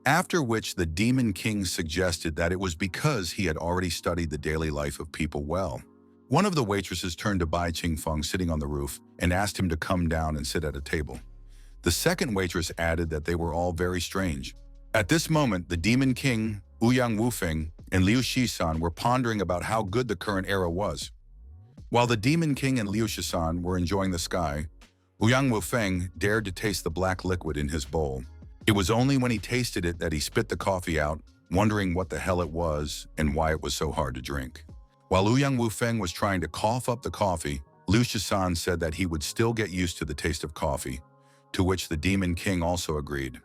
After which the Demon King suggested that it was because he had already studied the daily life of people well. One of the waitresses turned to Bai Qingfeng sitting on the roof and asked him to come down and sit at a table. The second waitress added that they were all very strange. At this moment, the Demon King, Ouyang Wufeng, and Liu Shisan were pondering about how good the current era was. While the Demon King and Liu Shisan were enjoying the sky, Ouyang Wufeng dared to taste the black liquid in his bowl. It was only when he tasted it that he spit the coffee out, wondering what the hell it was and why it was so hard to drink. While Ouyang Wufeng was trying to cough up the coffee, Liu Shisan said that he would still get used to the taste of coffee, to which the Demon King also agreed.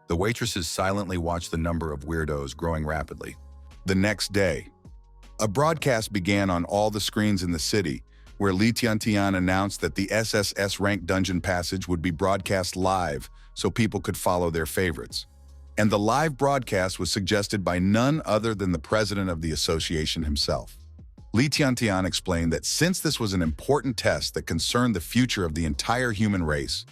The waitresses silently watched the number of weirdos growing rapidly. The next day, a broadcast began on all the screens in the city, where Li Tiantian announced that the SSS Rank Dungeon Passage would be broadcast live so people could follow their favorites. And the live broadcast was suggested by none other than the president of the association himself. Li Tiantian explained that since this was an important test that concerned the future of the entire human race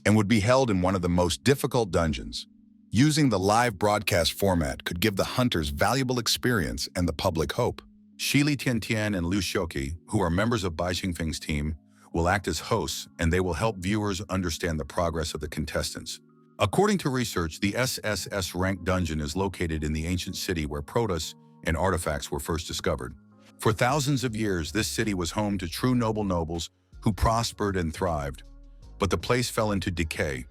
and would be held in one of the most difficult dungeons, using the live broadcast format could give the hunters valuable experience and the public hope. Shi Li Tiantian and Liu Xiaoqi, who are members of Bai Xingfeng's team, will act as hosts, and they will help viewers understand the progress of the contestants. According to research, the SSS rank dungeon is located in the ancient city where protos and artifacts were first discovered. For thousands of years, this city was home to true nobles who prospered and thrived. But the place fell into decay.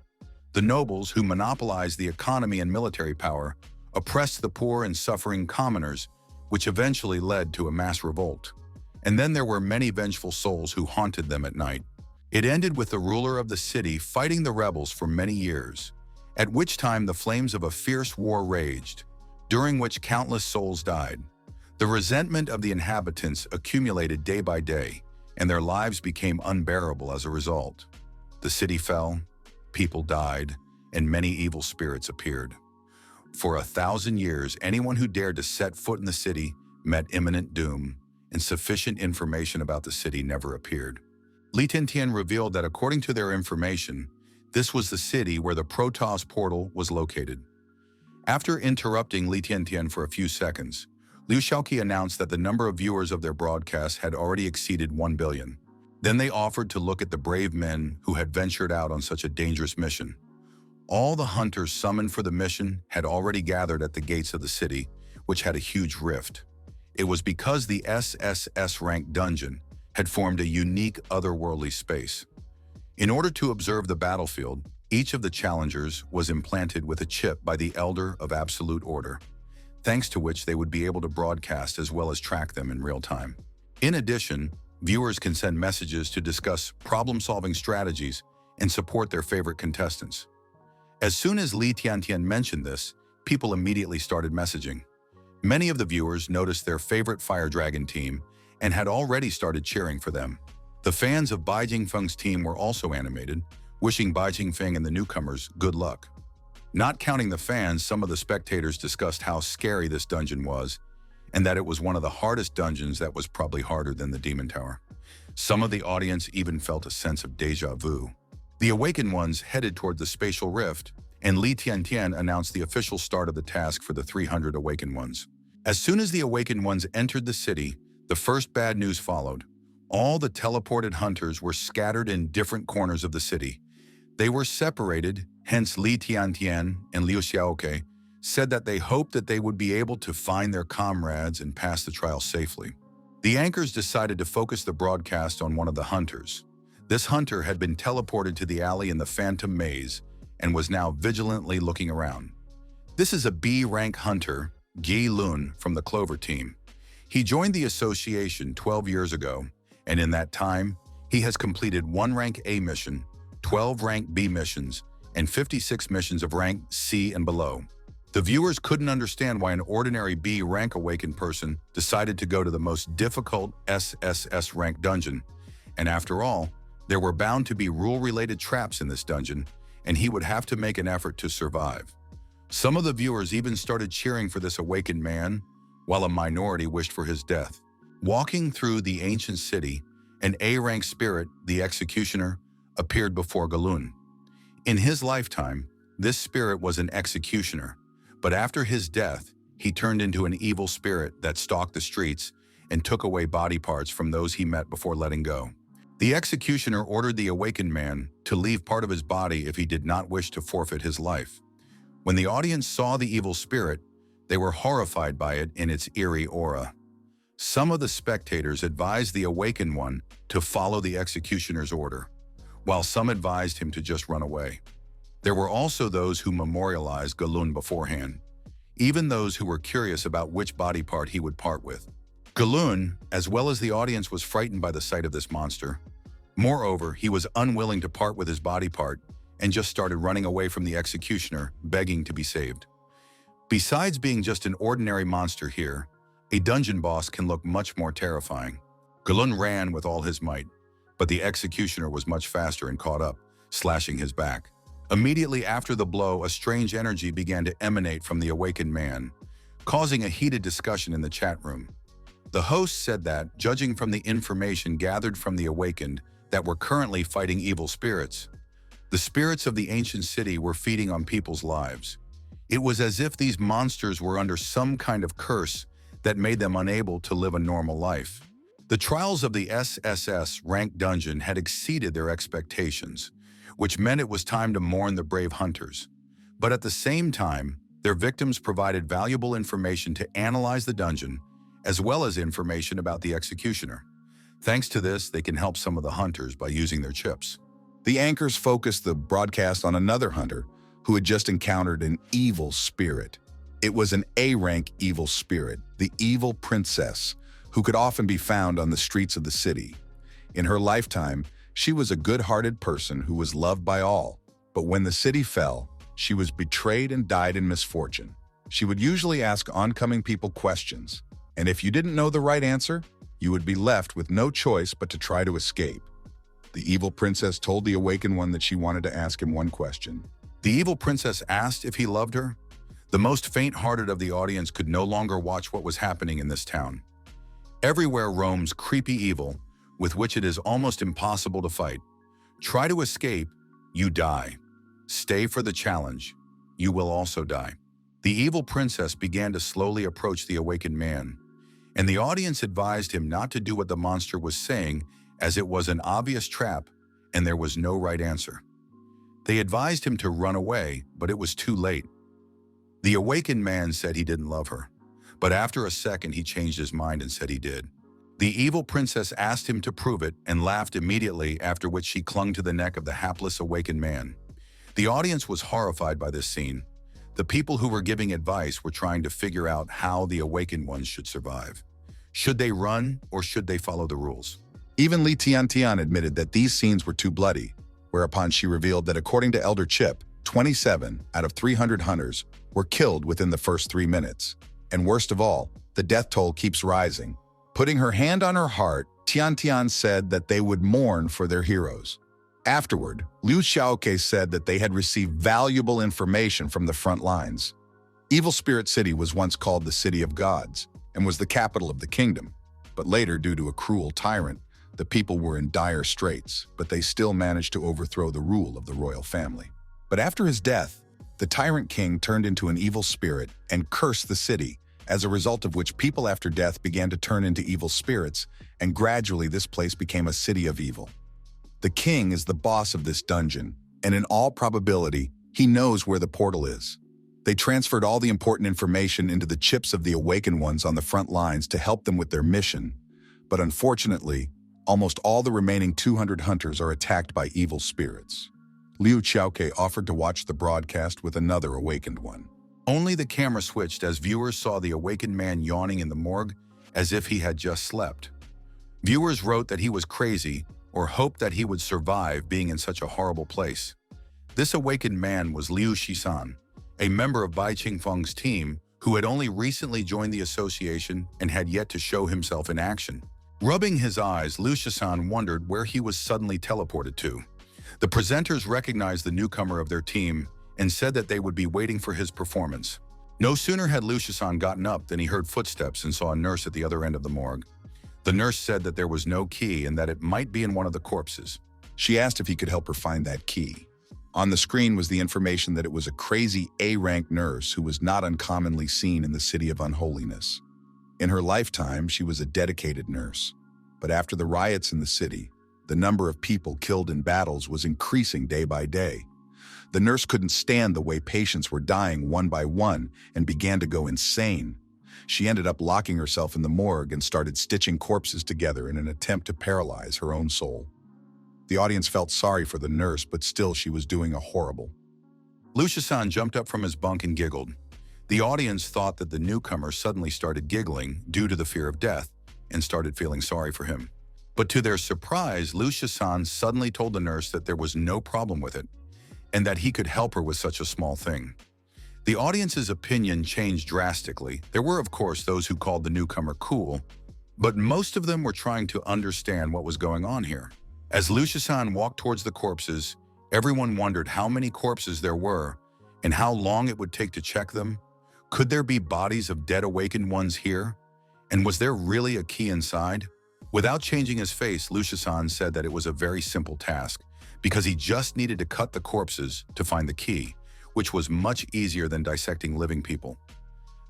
The nobles, who monopolized the economy and military power, oppressed the poor and suffering commoners, which eventually led to a mass revolt. And then there were many vengeful souls who haunted them at night. It ended with the ruler of the city fighting the rebels for many years, at which time the flames of a fierce war raged, during which countless souls died. The resentment of the inhabitants accumulated day by day, and their lives became unbearable as a result. The city fell, people died, and many evil spirits appeared. For 1,000 years, anyone who dared to set foot in the city met imminent doom, and sufficient information about the city never appeared. Li Tiantian revealed that according to their information, this was the city where the Protoss portal was located. After interrupting Li Tiantian for a few seconds, Liu Xiaoqi announced that the number of viewers of their broadcast had already exceeded 1 billion. Then they offered to look at the brave men who had ventured out on such a dangerous mission. All the hunters summoned for the mission had already gathered at the gates of the city, which had a huge rift. It was because the SSS rank dungeon had formed a unique otherworldly space. In order to observe the battlefield, each of the challengers was implanted with a chip by the Elder of Absolute Order, thanks to which they would be able to broadcast as well as track them in real time. In addition, viewers can send messages to discuss problem-solving strategies and support their favorite contestants. As soon as Li Tiantian mentioned this, people immediately started messaging. Many of the viewers noticed their favorite Fire Dragon team and had already started cheering for them. The fans of Bai Jingfeng's team were also animated, wishing Bai Jingfeng and the newcomers good luck. Not counting the fans, some of the spectators discussed how scary this dungeon was, and that it was one of the hardest dungeons that was probably harder than the Demon Tower. Some of the audience even felt a sense of déjà vu. The Awakened Ones headed toward the spatial rift, and Li Tiantian announced the official start of the task for the 300 Awakened Ones. As soon as the Awakened Ones entered the city, the first bad news followed. All the teleported hunters were scattered in different corners of the city. They were separated, hence Li Tiantian and Liu Xiaoqi said that they hoped that they would be able to find their comrades and pass the trial safely. The anchors decided to focus the broadcast on one of the hunters. This hunter had been teleported to the alley in the Phantom Maze and was now vigilantly looking around. This is a B-rank hunter, Gi Lun, from the Clover team. He joined the association 12 years ago, and in that time, he has completed 1 rank A mission, 12 rank B missions, and 56 missions of rank C and below. The viewers couldn't understand why an ordinary B rank awakened person decided to go to the most difficult SSS rank dungeon, and after all, there were bound to be rule-related traps in this dungeon, and he would have to make an effort to survive. Some of the viewers even started cheering for this awakened man, while a minority wished for his death. Walking through the ancient city, an A-rank spirit, the Executioner, appeared before Galun. In his lifetime, this spirit was an executioner, but after his death, he turned into an evil spirit that stalked the streets and took away body parts from those he met before letting go. The executioner ordered the awakened man to leave part of his body if he did not wish to forfeit his life. When the audience saw the evil spirit, they were horrified by it in its eerie aura. Some of the spectators advised the awakened one to follow the executioner's order, while some advised him to just run away. There were also those who memorialized Galun beforehand, even those who were curious about which body part he would part with. Galun, as well as the audience, was frightened by the sight of this monster. Moreover, he was unwilling to part with his body part and just started running away from the executioner, begging to be saved. Besides being just an ordinary monster here, a dungeon boss can look much more terrifying. Galun ran with all his might, but the executioner was much faster and caught up, slashing his back. Immediately after the blow, a strange energy began to emanate from the awakened man, causing a heated discussion in the chat room. The host said that, judging from the information gathered from the awakened that were currently fighting evil spirits, the spirits of the ancient city were feeding on people's lives. It was as if these monsters were under some kind of curse that made them unable to live a normal life. The trials of the SSS rank dungeon had exceeded their expectations, which meant it was time to mourn the brave hunters. But at the same time, their victims provided valuable information to analyze the dungeon, as well as information about the executioner. Thanks to this, they can help some of the hunters by using their chips. The anchors focused the broadcast on another hunter who had just encountered an evil spirit. It was an A-rank evil spirit, the evil princess, who could often be found on the streets of the city. In her lifetime, she was a good-hearted person who was loved by all. But when the city fell, she was betrayed and died in misfortune. She would usually ask oncoming people questions, and if you didn't know the right answer, you would be left with no choice but to try to escape. The evil princess told the awakened one that she wanted to ask him one question. The evil princess asked if he loved her. The most faint-hearted of the audience could no longer watch what was happening in this town. Everywhere roams creepy evil, with which it is almost impossible to fight. Try to escape, you die. Stay for the challenge, you will also die. The evil princess began to slowly approach the awakened man, and the audience advised him not to do what the monster was saying, as it was an obvious trap and there was no right answer. They advised him to run away, but it was too late. The awakened man said he didn't love her, but after a second he changed his mind and said he did. The evil princess asked him to prove it and laughed immediately, after which she clung to the neck of the hapless awakened man. The audience was horrified by this scene. The people who were giving advice were trying to figure out how the awakened ones should survive. Should they run or should they follow the rules? Even Li Tiantian admitted that these scenes were too bloody, whereupon she revealed that according to Elder Chip, 27 out of 300 hunters were killed within the first 3 minutes. And worst of all, the death toll keeps rising. Putting her hand on her heart, Tiantian said that they would mourn for their heroes. Afterward, Liu Xiaoke said that they had received valuable information from the front lines. Evil Spirit City was once called the City of Gods and was the capital of the kingdom, but later, due to a cruel tyrant, the people were in dire straits, but they still managed to overthrow the rule of the royal family. But after his death, the tyrant king turned into an evil spirit and cursed the city, as a result of which people after death began to turn into evil spirits, and gradually this place became a city of evil. The king is the boss of this dungeon, and in all probability, he knows where the portal is. They transferred all the important information into the chips of the awakened ones on the front lines to help them with their mission, but unfortunately, almost all the remaining 200 hunters are attacked by evil spirits. Liu Xiaoke offered to watch the broadcast with another awakened one. Only the camera switched as viewers saw the awakened man yawning in the morgue as if he had just slept. Viewers wrote that he was crazy or hoped that he would survive being in such a horrible place. This awakened man was Liu Shisan, a member of Bai Qingfeng's team who had only recently joined the association and had yet to show himself in action. Rubbing his eyes, Liu Shisan wondered where he was suddenly teleported to. The presenters recognized the newcomer of their team and said that they would be waiting for his performance. No sooner had Liu Shisan gotten up than he heard footsteps and saw a nurse at the other end of the morgue. The nurse said that there was no key and that it might be in one of the corpses. She asked if he could help her find that key. On the screen was the information that it was a crazy A-rank nurse who was not uncommonly seen in the City of Unholiness. In her lifetime, she was a dedicated nurse. But after the riots in the city, the number of people killed in battles was increasing day by day. The nurse couldn't stand the way patients were dying one by one and began to go insane. She ended up locking herself in the morgue and started stitching corpses together in an attempt to paralyze her own soul. The audience felt sorry for the nurse, but still she was doing a horrible. Liu Shisan jumped up from his bunk and giggled. The audience thought that the newcomer suddenly started giggling due to the fear of death and started feeling sorry for him. But to their surprise, Liu Shisan suddenly told the nurse that there was no problem with it and that he could help her with such a small thing. The audience's opinion changed drastically. There were, of course, those who called the newcomer cool, but most of them were trying to understand what was going on here. As Liu Shisan walked towards the corpses, everyone wondered how many corpses there were and how long it would take to check them. Could there be bodies of dead awakened ones here? And was there really a key inside? Without changing his face, Liu Shisan said that it was a very simple task, because he just needed to cut the corpses to find the key, which was much easier than dissecting living people.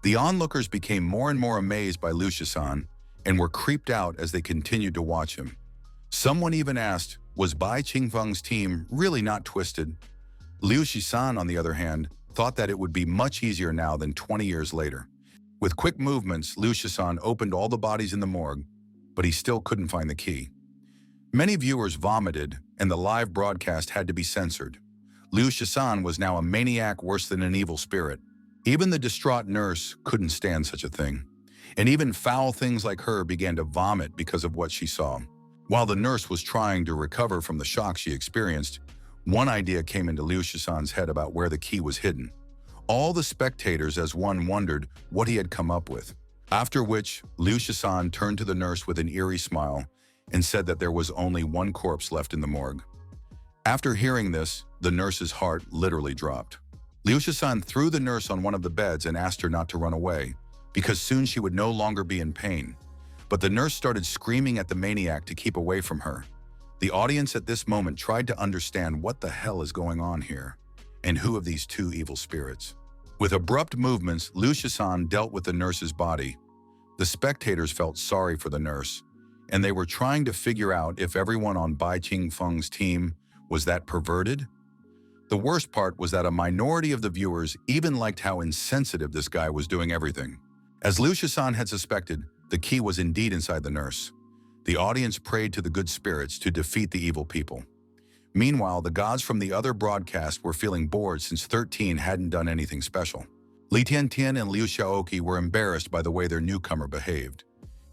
The onlookers became more and more amazed by Liu Shisan and were creeped out as they continued to watch him. Someone even asked, was Bai Qingfeng's team really not twisted? Liu Shisan, on the other hand, thought that it would be much easier now than 20 years later. With quick movements, Liu Shisan opened all the bodies in the morgue, but he still couldn't find the key. Many viewers vomited, and the live broadcast had to be censored. Liu Shisan was now a maniac worse than an evil spirit. Even the distraught nurse couldn't stand such a thing. And even foul things like her began to vomit because of what she saw. While the nurse was trying to recover from the shock she experienced, one idea came into Liu Shisan's head about where the key was hidden. All the spectators as one wondered what he had come up with. After which, Liu Shisan turned to the nurse with an eerie smile and said that there was only one corpse left in the morgue. After hearing this, the nurse's heart literally dropped. Liu Shisan threw the nurse on one of the beds and asked her not to run away, because soon she would no longer be in pain. But the nurse started screaming at the maniac to keep away from her. The audience at this moment tried to understand what the hell is going on here, and who of these two evil spirits. With abrupt movements, Liu Shisan dealt with the nurse's body. The spectators felt sorry for the nurse, and they were trying to figure out if everyone on Bai Qingfeng's team was that perverted. The worst part was that a minority of the viewers even liked how insensitive this guy was doing everything. As Liu Shisan had suspected, the key was indeed inside the nurse. The audience prayed to the good spirits to defeat the evil people. Meanwhile, the gods from the other broadcast were feeling bored since 13 hadn't done anything special. Li Tiantian and Liu Xiaoqi were embarrassed by the way their newcomer behaved.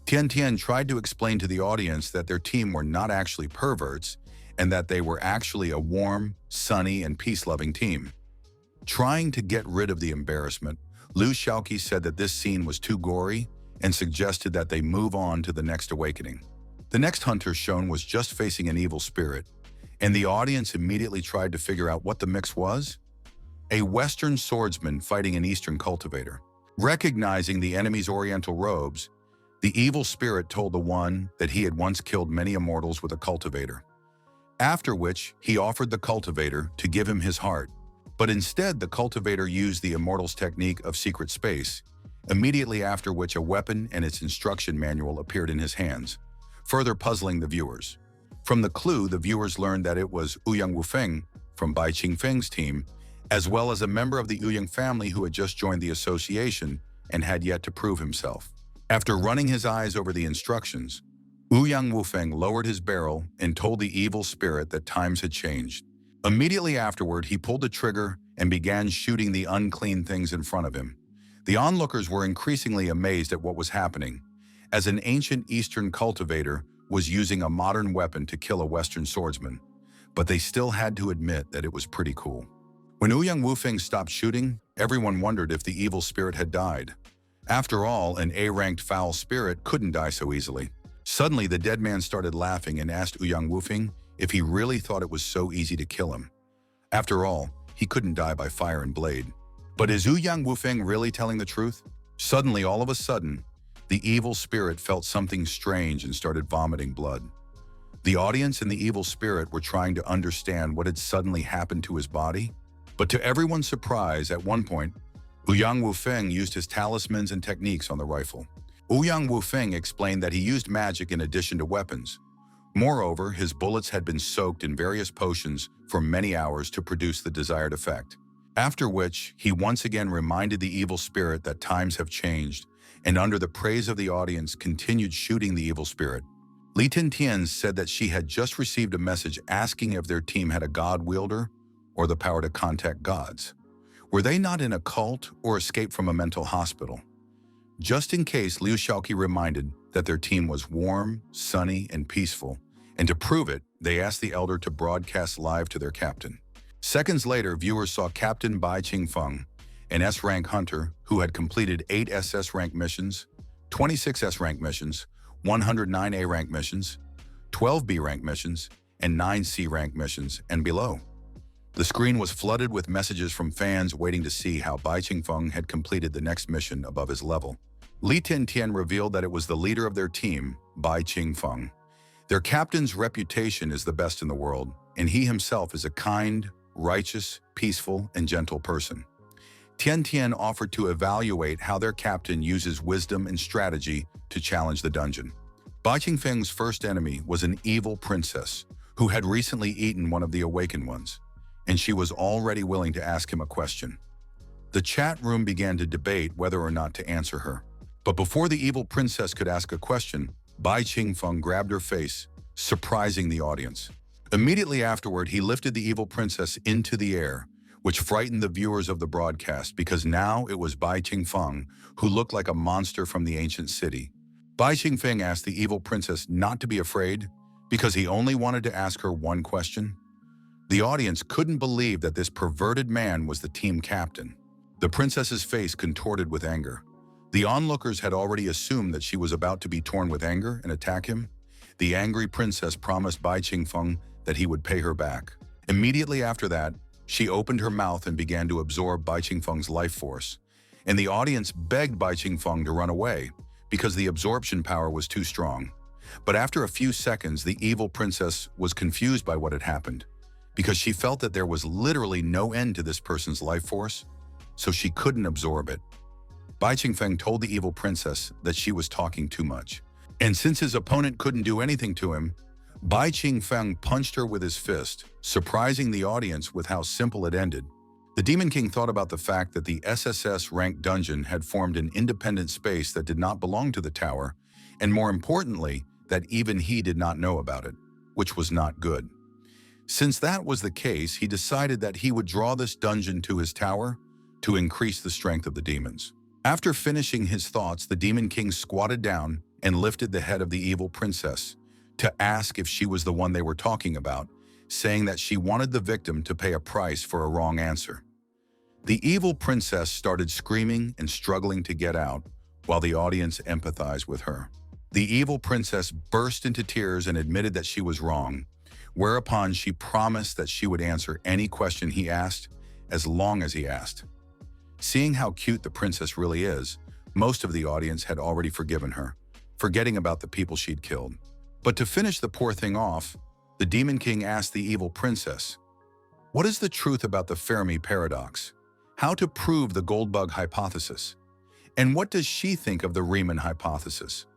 Tiantian tried to explain to the audience that their team were not actually perverts and that they were actually a warm, sunny, and peace-loving team. Trying to get rid of the embarrassment, Liu Xiaoqi said that this scene was too gory and suggested that they move on to the next awakening. The next hunter shown was just facing an evil spirit, and the audience immediately tried to figure out what the mix was. A Western swordsman fighting an Eastern cultivator. Recognizing the enemy's oriental robes, the evil spirit told the one that he had once killed many immortals with a cultivator. After which, he offered the cultivator to give him his heart. But instead, the cultivator used the immortal's technique of secret space, immediately after which a weapon and its instruction manual appeared in his hands, further puzzling the viewers. From the clue, the viewers learned that it was Ouyang Wufeng from Bai Qingfeng's team, as well as a member of the Ouyang family who had just joined the association and had yet to prove himself. After running his eyes over the instructions, Ouyang Wufeng lowered his barrel and told the evil spirit that times had changed. Immediately afterward, he pulled the trigger and began shooting the unclean things in front of him. The onlookers were increasingly amazed at what was happening, as an ancient Eastern cultivator was using a modern weapon to kill a Western swordsman, but they still had to admit that it was pretty cool. When Ouyang Wufeng stopped shooting, everyone wondered if the evil spirit had died. After all, an A-ranked foul spirit couldn't die so easily. Suddenly, the dead man started laughing and asked Ouyang Wufeng if he really thought it was so easy to kill him. After all, he couldn't die by fire and blade. But is Ouyang Wufeng really telling the truth? Suddenly, all of a sudden, the evil spirit felt something strange and started vomiting blood. The audience and the evil spirit were trying to understand what had suddenly happened to his body. But to everyone's surprise, at one point, Ouyang Wufeng used his talismans and techniques on the rifle. Ouyang Wufeng explained that he used magic in addition to weapons. Moreover, his bullets had been soaked in various potions for many hours to produce the desired effect. After which, he once again reminded the evil spirit that times have changed, and under the praise of the audience continued shooting the evil spirit. Li Tiantian said that she had just received a message asking if their team had a god wielder or the power to contact gods. Were they not in a cult or escaped from a mental hospital? Just in case, Liu Xiaoqi reminded that their team was warm, sunny, and peaceful, and to prove it, they asked the elder to broadcast live to their captain. Seconds later, viewers saw Captain Bai Qingfeng, an S-rank hunter who had completed 8 SS-rank missions, 26 S-rank missions, 109 A-rank missions, 12 B-rank missions, and 9 C-rank missions and below. The screen was flooded with messages from fans waiting to see how Bai Qingfeng had completed the next mission above his level. Li Tiantian revealed that it was the leader of their team, Bai Qingfeng. Their captain's reputation is the best in the world, and he himself is a kind, righteous, peaceful, and gentle person. Tian Tian offered to evaluate how their captain uses wisdom and strategy to challenge the dungeon. Bai Qingfeng's first enemy was an evil princess who had recently eaten one of the awakened ones, and she was already willing to ask him a question. The chat room began to debate whether or not to answer her. But before the evil princess could ask a question, Bai Qingfeng grabbed her face, surprising the audience. Immediately afterward, he lifted the evil princess into the air, which frightened the viewers of the broadcast because now it was Bai Qingfeng who looked like a monster from the ancient city. Bai Qingfeng asked the evil princess not to be afraid because he only wanted to ask her one question. The audience couldn't believe that this perverted man was the team captain. The princess's face contorted with anger. The onlookers had already assumed that she was about to be torn with anger and attack him. The angry princess promised Bai Qingfeng that he would pay her back. Immediately after that, she opened her mouth and began to absorb Bai Qingfeng's life force, and the audience begged Bai Qingfeng to run away because the absorption power was too strong. But after a few seconds, the evil princess was confused by what had happened because she felt that there was literally no end to this person's life force, so she couldn't absorb it. Bai Qingfeng told the evil princess that she was talking too much, and since his opponent couldn't do anything to him, Bai Qingfeng punched her with his fist, surprising the audience with how simple it ended. The Demon King thought about the fact that the SSS-ranked dungeon had formed an independent space that did not belong to the tower, and more importantly, that even he did not know about it, which was not good. Since that was the case, he decided that he would draw this dungeon to his tower to increase the strength of the demons. After finishing his thoughts, the Demon King squatted down and lifted the head of the evil princess to ask if she was the one they were talking about, saying that she wanted the victim to pay a price for a wrong answer. The evil princess started screaming and struggling to get out, while the audience empathized with her. The evil princess burst into tears and admitted that she was wrong, whereupon she promised that she would answer any question he asked, as long as he asked. Seeing how cute the princess really is, most of the audience had already forgiven her, forgetting about the people she'd killed. But to finish the poor thing off, the Demon King asked the evil princess, "What is the truth about the Fermi paradox? How to prove the Goldbug hypothesis? And what does she think of the Riemann hypothesis?"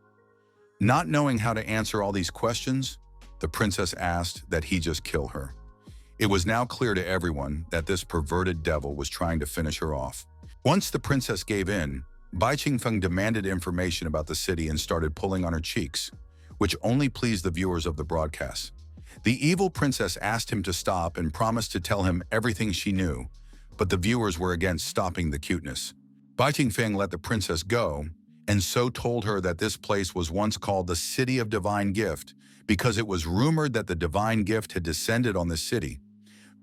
Not knowing how to answer all these questions, the princess asked that he just kill her. It was now clear to everyone that this perverted devil was trying to finish her off. Once the princess gave in, Bai Qingfeng demanded information about the city and started pulling on her cheeks, which only pleased the viewers of the broadcast. The evil princess asked him to stop and promised to tell him everything she knew, but the viewers were against stopping the cuteness. Bai Qingfeng let the princess go, and so told her that this place was once called the City of Divine Gift because it was rumored that the divine gift had descended on the city.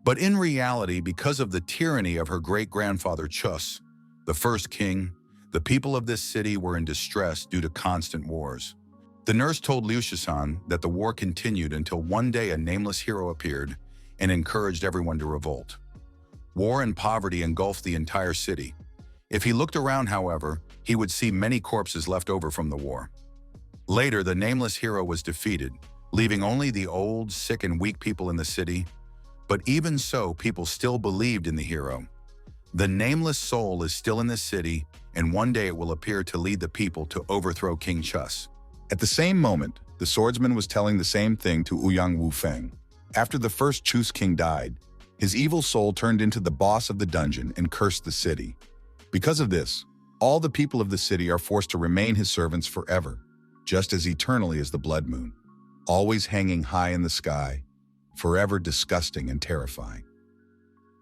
But in reality, because of the tyranny of her great-grandfather Chus, the first king, the people of this city were in distress due to constant wars. The nurse told Liu Shisan that the war continued until one day a nameless hero appeared and encouraged everyone to revolt. War and poverty engulfed the entire city. If he looked around, however, he would see many corpses left over from the war. Later, the nameless hero was defeated, leaving only the old, sick, and weak people in the city. But even so, people still believed in the hero. The nameless soul is still in the city, and one day it will appear to lead the people to overthrow King Chus. At the same moment, the swordsman was telling the same thing to Ouyang Wufeng. After the first Chus king died, his evil soul turned into the boss of the dungeon and cursed the city. Because of this, all the people of the city are forced to remain his servants forever, just as eternally as the blood moon, always hanging high in the sky, forever disgusting and terrifying.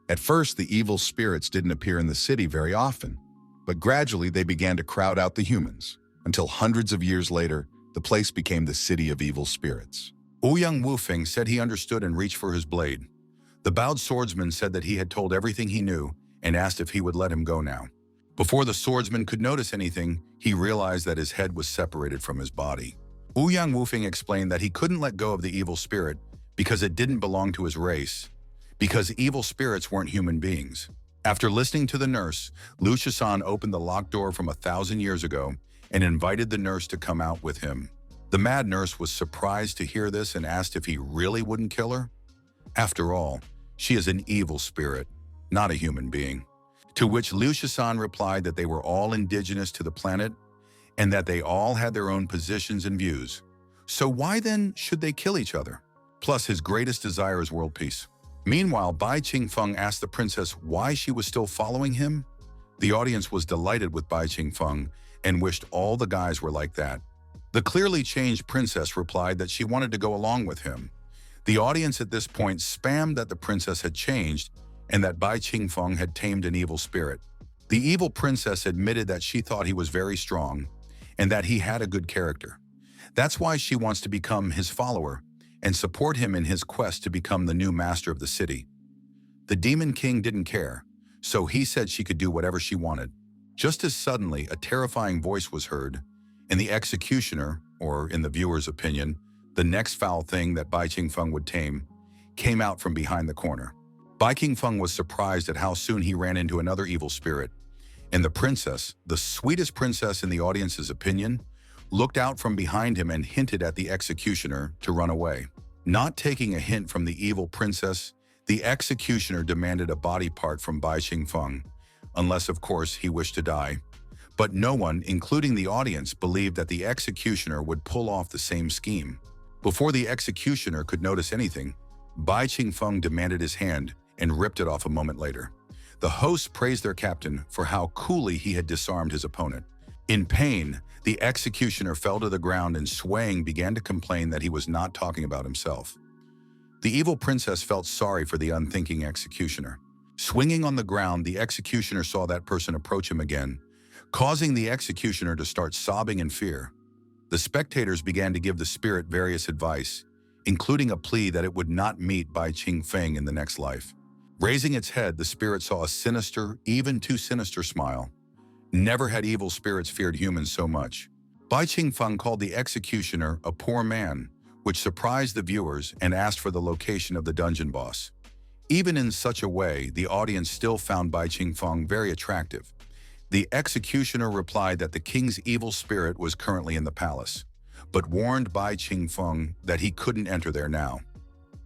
At first, the evil spirits didn't appear in the city very often, but gradually they began to crowd out the humans, until hundreds of years later, the place became the City of Evil Spirits. Ouyang Wufeng said he understood and reached for his blade. The bowed swordsman said that he had told everything he knew and asked if he would let him go now. Before the swordsman could notice anything, he realized that his head was separated from his body. Ouyang Wufeng explained that he couldn't let go of the evil spirit because it didn't belong to his race, because evil spirits weren't human beings. After listening to the nurse, Liu Shisan opened the locked door from 1,000 years ago and invited the nurse to come out with him. The mad nurse was surprised to hear this and asked if he really wouldn't kill her. After all, she is an evil spirit, not a human being. To which Liu Shisan replied that they were all indigenous to the planet and that they all had their own positions and views. So why then should they kill each other? Plus, his greatest desire is world peace. Meanwhile, Bai Qingfeng asked the princess why she was still following him. The audience was delighted with Bai Qingfeng and wished all the guys were like that. The clearly changed princess replied that she wanted to go along with him. The audience at this point spammed that the princess had changed and that Bai Qingfeng had tamed an evil spirit. The evil princess admitted that she thought he was very strong and that he had a good character. That's why she wants to become his follower and support him in his quest to become the new master of the city. The Demon King didn't care, so he said she could do whatever she wanted. Just as suddenly, a terrifying voice was heard, and the executioner, or in the viewer's opinion, the next foul thing that Bai Qingfeng would tame, came out from behind the corner. Bai Qingfeng was surprised at how soon he ran into another evil spirit, and the princess, the sweetest princess in the audience's opinion, looked out from behind him and hinted at the executioner to run away. Not taking a hint from the evil princess, the executioner demanded a body part from Bai Qingfeng, unless of course he wished to die. But no one, including the audience, believed that the executioner would pull off the same scheme. Before the executioner could notice anything, Bai Qingfeng demanded his hand and ripped it off a moment later. The hosts praised their captain for how coolly he had disarmed his opponent. In pain, the executioner fell to the ground and swaying began to complain that he was not talking about himself. The evil princess felt sorry for the unthinking executioner. Swinging on the ground, the executioner saw that person approach him again, causing the executioner to start sobbing in fear. The spectators began to give the spirit various advice, including a plea that it would not meet Bai Qingfeng in the next life. Raising its head, the spirit saw a sinister, even too sinister smile. Never had evil spirits feared humans so much. Bai Qingfeng called the executioner a poor man, which surprised the viewers and asked for the location of the dungeon boss. Even in such a way, the audience still found Bai Qingfeng very attractive. The executioner replied that the king's evil spirit was currently in the palace, but warned Bai Qingfeng that he couldn't enter there now.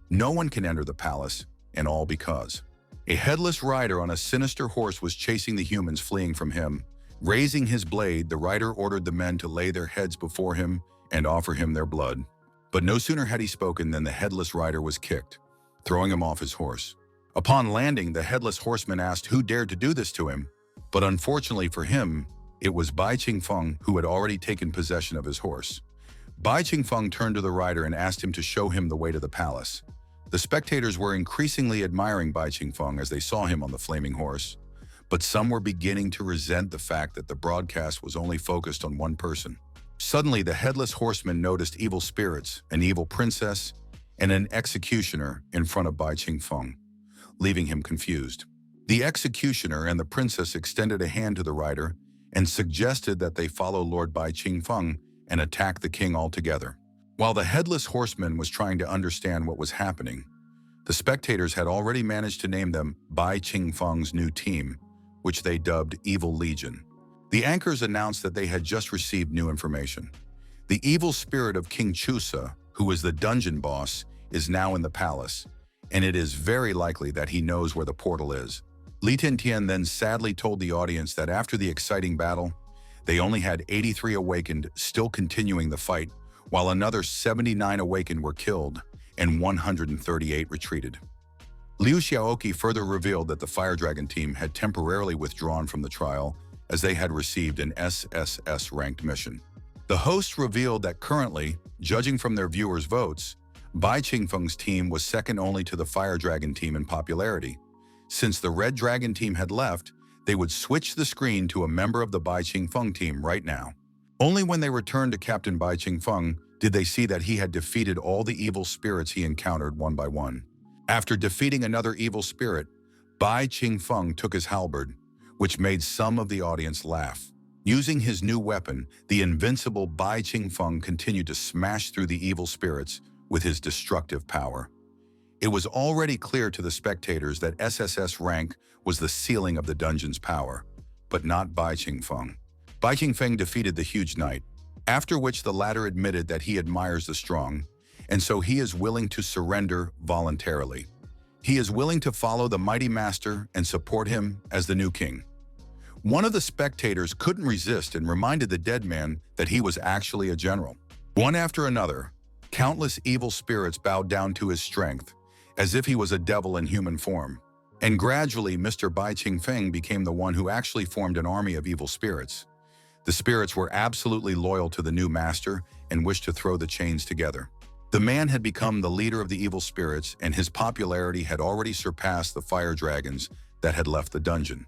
No one can enter the palace, and all because a headless rider on a sinister horse was chasing the humans fleeing from him. Raising his blade, the rider ordered the men to lay their heads before him and offer him their blood. But no sooner had he spoken than the headless rider was kicked, throwing him off his horse. Upon landing, the headless horseman asked who dared to do this to him, but unfortunately for him, it was Bai Qingfeng who had already taken possession of his horse. Bai Qingfeng turned to the rider and asked him to show him the way to the palace. The spectators were increasingly admiring Bai Qingfeng as they saw him on the flaming horse, but some were beginning to resent the fact that the broadcast was only focused on one person. Suddenly, the headless horseman noticed evil spirits, an evil princess, and an executioner in front of Bai Qingfeng, leaving him confused. The executioner and the princess extended a hand to the rider and suggested that they follow Lord Bai Qingfeng and attack the king altogether. While the headless horseman was trying to understand what was happening, the spectators had already managed to name them Bai Qingfeng's new team, which they dubbed Evil Legion. The anchors announced that they had just received new information. The evil spirit of King Chusa, who is the dungeon boss, is now in the palace, and it is very likely that he knows where the portal is. Li Tintian then sadly told the audience that after the exciting battle, they only had 83 awakened, still continuing the fight, while another 79 awakened were killed and 138 retreated. Liu Xiaoqi further revealed that the Fire Dragon team had temporarily withdrawn from the trial as they had received an SSS-ranked mission. The host revealed that currently, judging from their viewers' votes, Bai Qingfeng's team was second only to the Fire Dragon team in popularity. Since the Red Dragon team had left, they would switch the screen to a member of the Bai Qingfeng team right now. Only when they returned to Captain Bai Qingfeng did they see that he had defeated all the evil spirits he encountered one by one. After defeating another evil spirit, Bai Qingfeng took his halberd, which made some of the audience laugh. Using his new weapon, the invincible Bai Qingfeng continued to smash through the evil spirits with his destructive power. It was already clear to the spectators that SSS rank was the ceiling of the dungeon's power, but not Bai Qingfeng. Bai Qingfeng defeated the huge knight, after which the latter admitted that he admires the strong, and so he is willing to surrender voluntarily. He is willing to follow the mighty master and support him as the new king. One of the spectators couldn't resist and reminded the dead man that he was actually a general. One after another, countless evil spirits bowed down to his strength, as if he was a devil in human form. And gradually, Mr. Bai Qingfeng became the one who actually formed an army of evil spirits. The spirits were absolutely loyal to the new master and wished to throw the chains together. The man had become the leader of the evil spirits, and his popularity had already surpassed the fire dragons that had left the dungeon.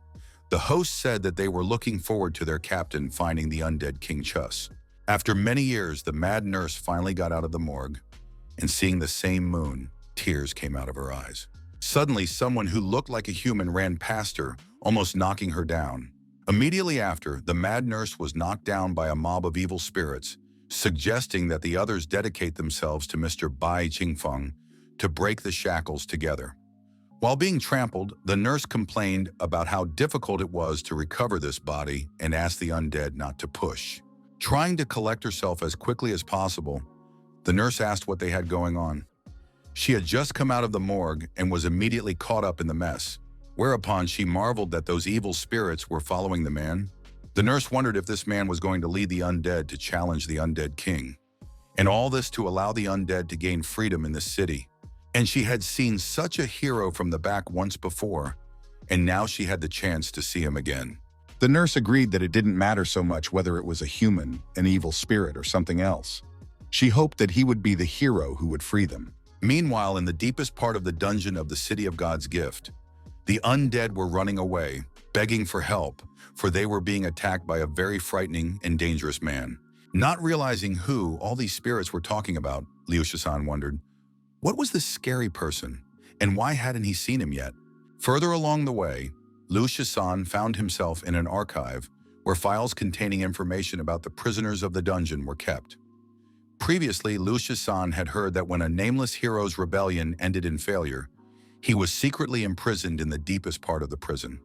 The host said that they were looking forward to their captain finding the undead King Chus. After many years, the mad nurse finally got out of the morgue, and seeing the same moon, tears came out of her eyes. Suddenly, someone who looked like a human ran past her, almost knocking her down. Immediately after, the mad nurse was knocked down by a mob of evil spirits, suggesting that the others dedicate themselves to Mr. Bai Qingfeng to break the shackles together. While being trampled, the nurse complained about how difficult it was to recover this body and asked the undead not to push. Trying to collect herself as quickly as possible, the nurse asked what they had going on. She had just come out of the morgue and was immediately caught up in the mess, whereupon she marveled that those evil spirits were following the man. The nurse wondered if this man was going to lead the undead to challenge the undead king, and all this to allow the undead to gain freedom in the city. And she had seen such a hero from the back once before, and now she had the chance to see him again. The nurse agreed that it didn't matter so much whether it was a human, an evil spirit, or something else. She hoped that he would be the hero who would free them. Meanwhile, in the deepest part of the dungeon of the City of God's Gift, the undead were running away, begging for help, for they were being attacked by a very frightening and dangerous man. Not realizing who all these spirits were talking about, Liu Shisan wondered, what was this scary person, and why hadn't he seen him yet? Further along the way, Liu Shisan found himself in an archive where files containing information about the prisoners of the dungeon were kept. Previously, Liu Shisan had heard that when a nameless hero's rebellion ended in failure, he was secretly imprisoned in the deepest part of the prison.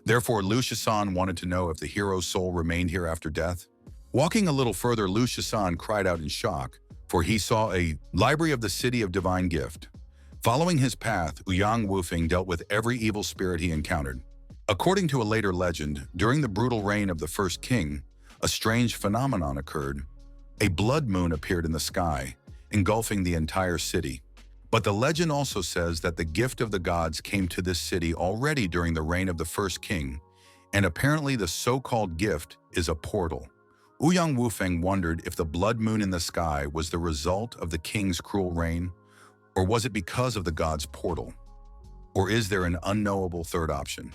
Therefore, Liu Shisan wanted to know if the hero's soul remained here after death. Walking a little further, Liu Shisan cried out in shock, for he saw a library of the City of Divine Gift. Following his path, Ouyang Wufeng dealt with every evil spirit he encountered. According to a later legend, during the brutal reign of the first king, a strange phenomenon occurred. A blood moon appeared in the sky, engulfing the entire city. But the legend also says that the gift of the gods came to this city already during the reign of the first king, and apparently the so-called gift is a portal. Ouyang Wufeng wondered if the blood moon in the sky was the result of the king's cruel reign, or was it because of the god's portal? Or is there an unknowable third option?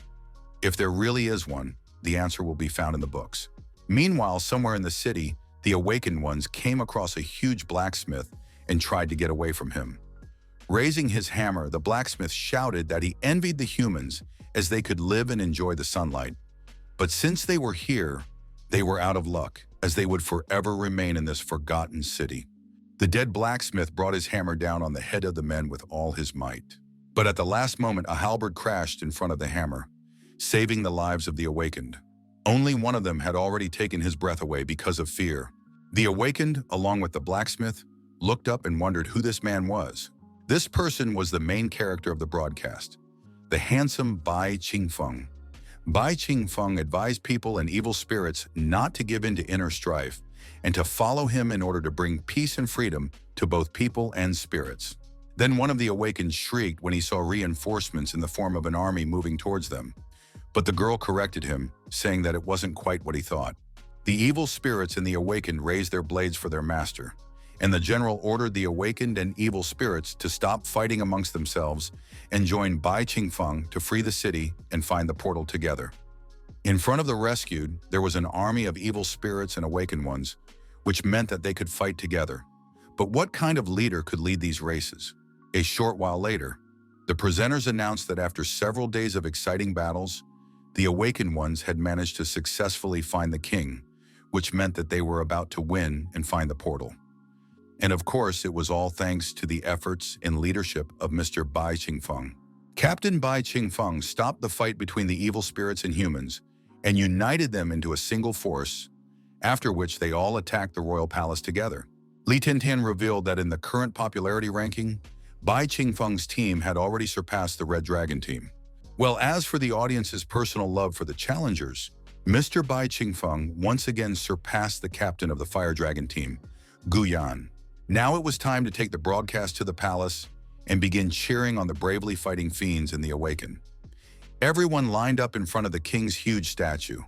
If there really is one, the answer will be found in the books. Meanwhile, somewhere in the city, the awakened ones came across a huge blacksmith and tried to get away from him. Raising his hammer, the blacksmith shouted that he envied the humans as they could live and enjoy the sunlight. But since they were here, they were out of luck, as they would forever remain in this forgotten city. The dead blacksmith brought his hammer down on the head of the men with all his might. But at the last moment, a halberd crashed in front of the hammer, saving the lives of the awakened. Only one of them had already taken his breath away because of fear. The awakened, along with the blacksmith, looked up and wondered who this man was. This person was the main character of the broadcast, the handsome Bai Qingfeng. Bai Qingfeng advised people and evil spirits not to give in to inner strife and to follow him in order to bring peace and freedom to both people and spirits. Then one of the awakened shrieked when he saw reinforcements in the form of an army moving towards them. But the girl corrected him, saying that it wasn't quite what he thought. The evil spirits and the awakened raised their blades for their master, and the general ordered the awakened and evil spirits to stop fighting amongst themselves and join Bai Qingfeng to free the city and find the portal together. In front of the rescued, there was an army of evil spirits and awakened ones, which meant that they could fight together. But what kind of leader could lead these races? A short while later, the presenters announced that after several days of exciting battles, the awakened ones had managed to successfully find the king, which meant that they were about to win and find the portal. And of course, it was all thanks to the efforts and leadership of Mr. Bai Qingfeng. Captain Bai Qingfeng stopped the fight between the evil spirits and humans and united them into a single force, after which they all attacked the royal palace together. Li Tintan revealed that in the current popularity ranking, Bai Qingfeng's team had already surpassed the Red Dragon team. Well, as for the audience's personal love for the challengers, Mr. Bai Qingfeng once again surpassed the captain of the Fire Dragon team, Gu Yan. Now it was time to take the broadcast to the palace and begin cheering on the bravely fighting fiends in the Awaken. Everyone lined up in front of the king's huge statue.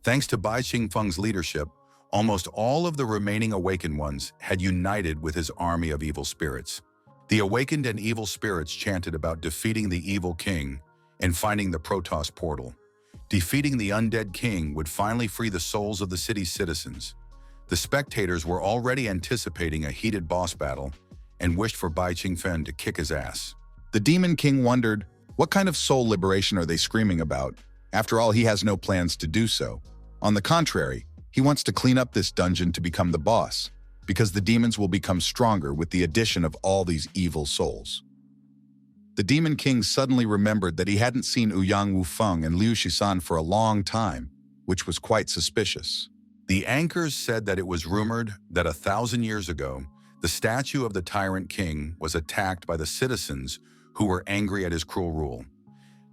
Thanks to Bai Qingfeng's leadership, almost all of the remaining Awakened ones had united with his army of evil spirits. The Awakened and evil spirits chanted about defeating the evil king and finding the Protoss portal. Defeating the undead king would finally free the souls of the city's citizens. The spectators were already anticipating a heated boss battle and wished for Bai Qingfeng to kick his ass. The Demon King wondered, what kind of soul liberation are they screaming about? After all, he has no plans to do so. On the contrary, he wants to clean up this dungeon to become the boss, because the demons will become stronger with the addition of all these evil souls. The Demon King suddenly remembered that he hadn't seen Ouyang Wufeng and Liu Shisan for a long time, which was quite suspicious. The anchors said that it was rumored that 1,000 years ago, the statue of the tyrant king was attacked by the citizens who were angry at his cruel rule.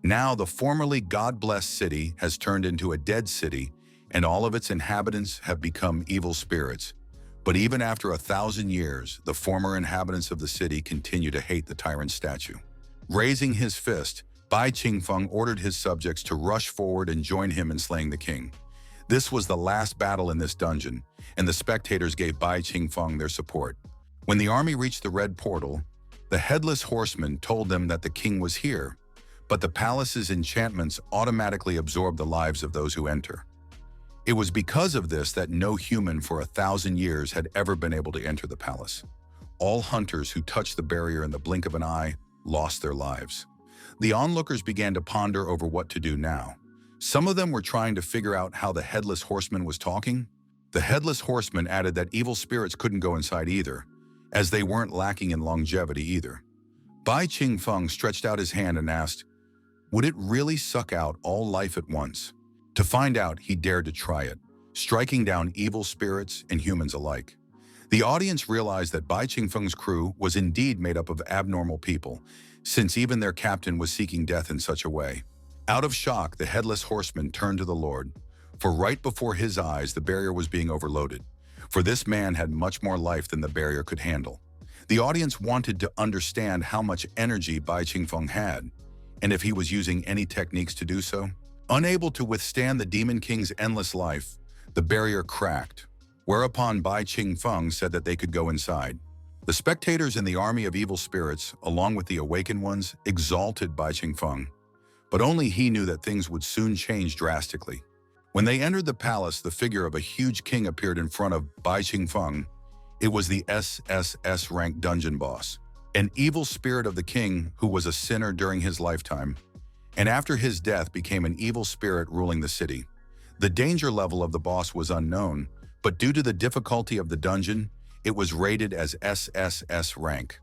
Now the formerly God-blessed city has turned into a dead city, and all of its inhabitants have become evil spirits. But even after 1,000 years, the former inhabitants of the city continue to hate the tyrant statue. Raising his fist, Bai Qingfeng ordered his subjects to rush forward and join him in slaying the king. This was the last battle in this dungeon, and the spectators gave Bai Qingfeng their support. When the army reached the red portal, the headless horseman told them that the king was here, but the palace's enchantments automatically absorb the lives of those who enter. It was because of this that no human for 1,000 years had ever been able to enter the palace. All hunters who touched the barrier in the blink of an eye lost their lives. The onlookers began to ponder over what to do now. Some of them were trying to figure out how the headless horseman was talking. The headless horseman added that evil spirits couldn't go inside either, as they weren't lacking in longevity either. Bai Qingfeng stretched out his hand and asked, would it really suck out all life at once? To find out, he dared to try it, striking down evil spirits and humans alike. The audience realized that Bai Qingfeng's crew was indeed made up of abnormal people, since even their captain was seeking death in such a way. Out of shock, the headless horseman turned to the Lord, for right before his eyes the barrier was being overloaded, for this man had much more life than the barrier could handle. The audience wanted to understand how much energy Bai Qingfeng had, and if he was using any techniques to do so. Unable to withstand the Demon King's endless life, the barrier cracked, whereupon Bai Qingfeng said that they could go inside. The spectators in the army of evil spirits, along with the awakened ones, exalted Bai Qingfeng, but only he knew that things would soon change drastically. When they entered the palace, the figure of a huge king appeared in front of Bai Qingfeng. It was the SSS rank dungeon boss, an evil spirit of the king who was a sinner during his lifetime, and after his death became an evil spirit ruling the city. The danger level of the boss was unknown, but due to the difficulty of the dungeon, it was rated as SSS rank.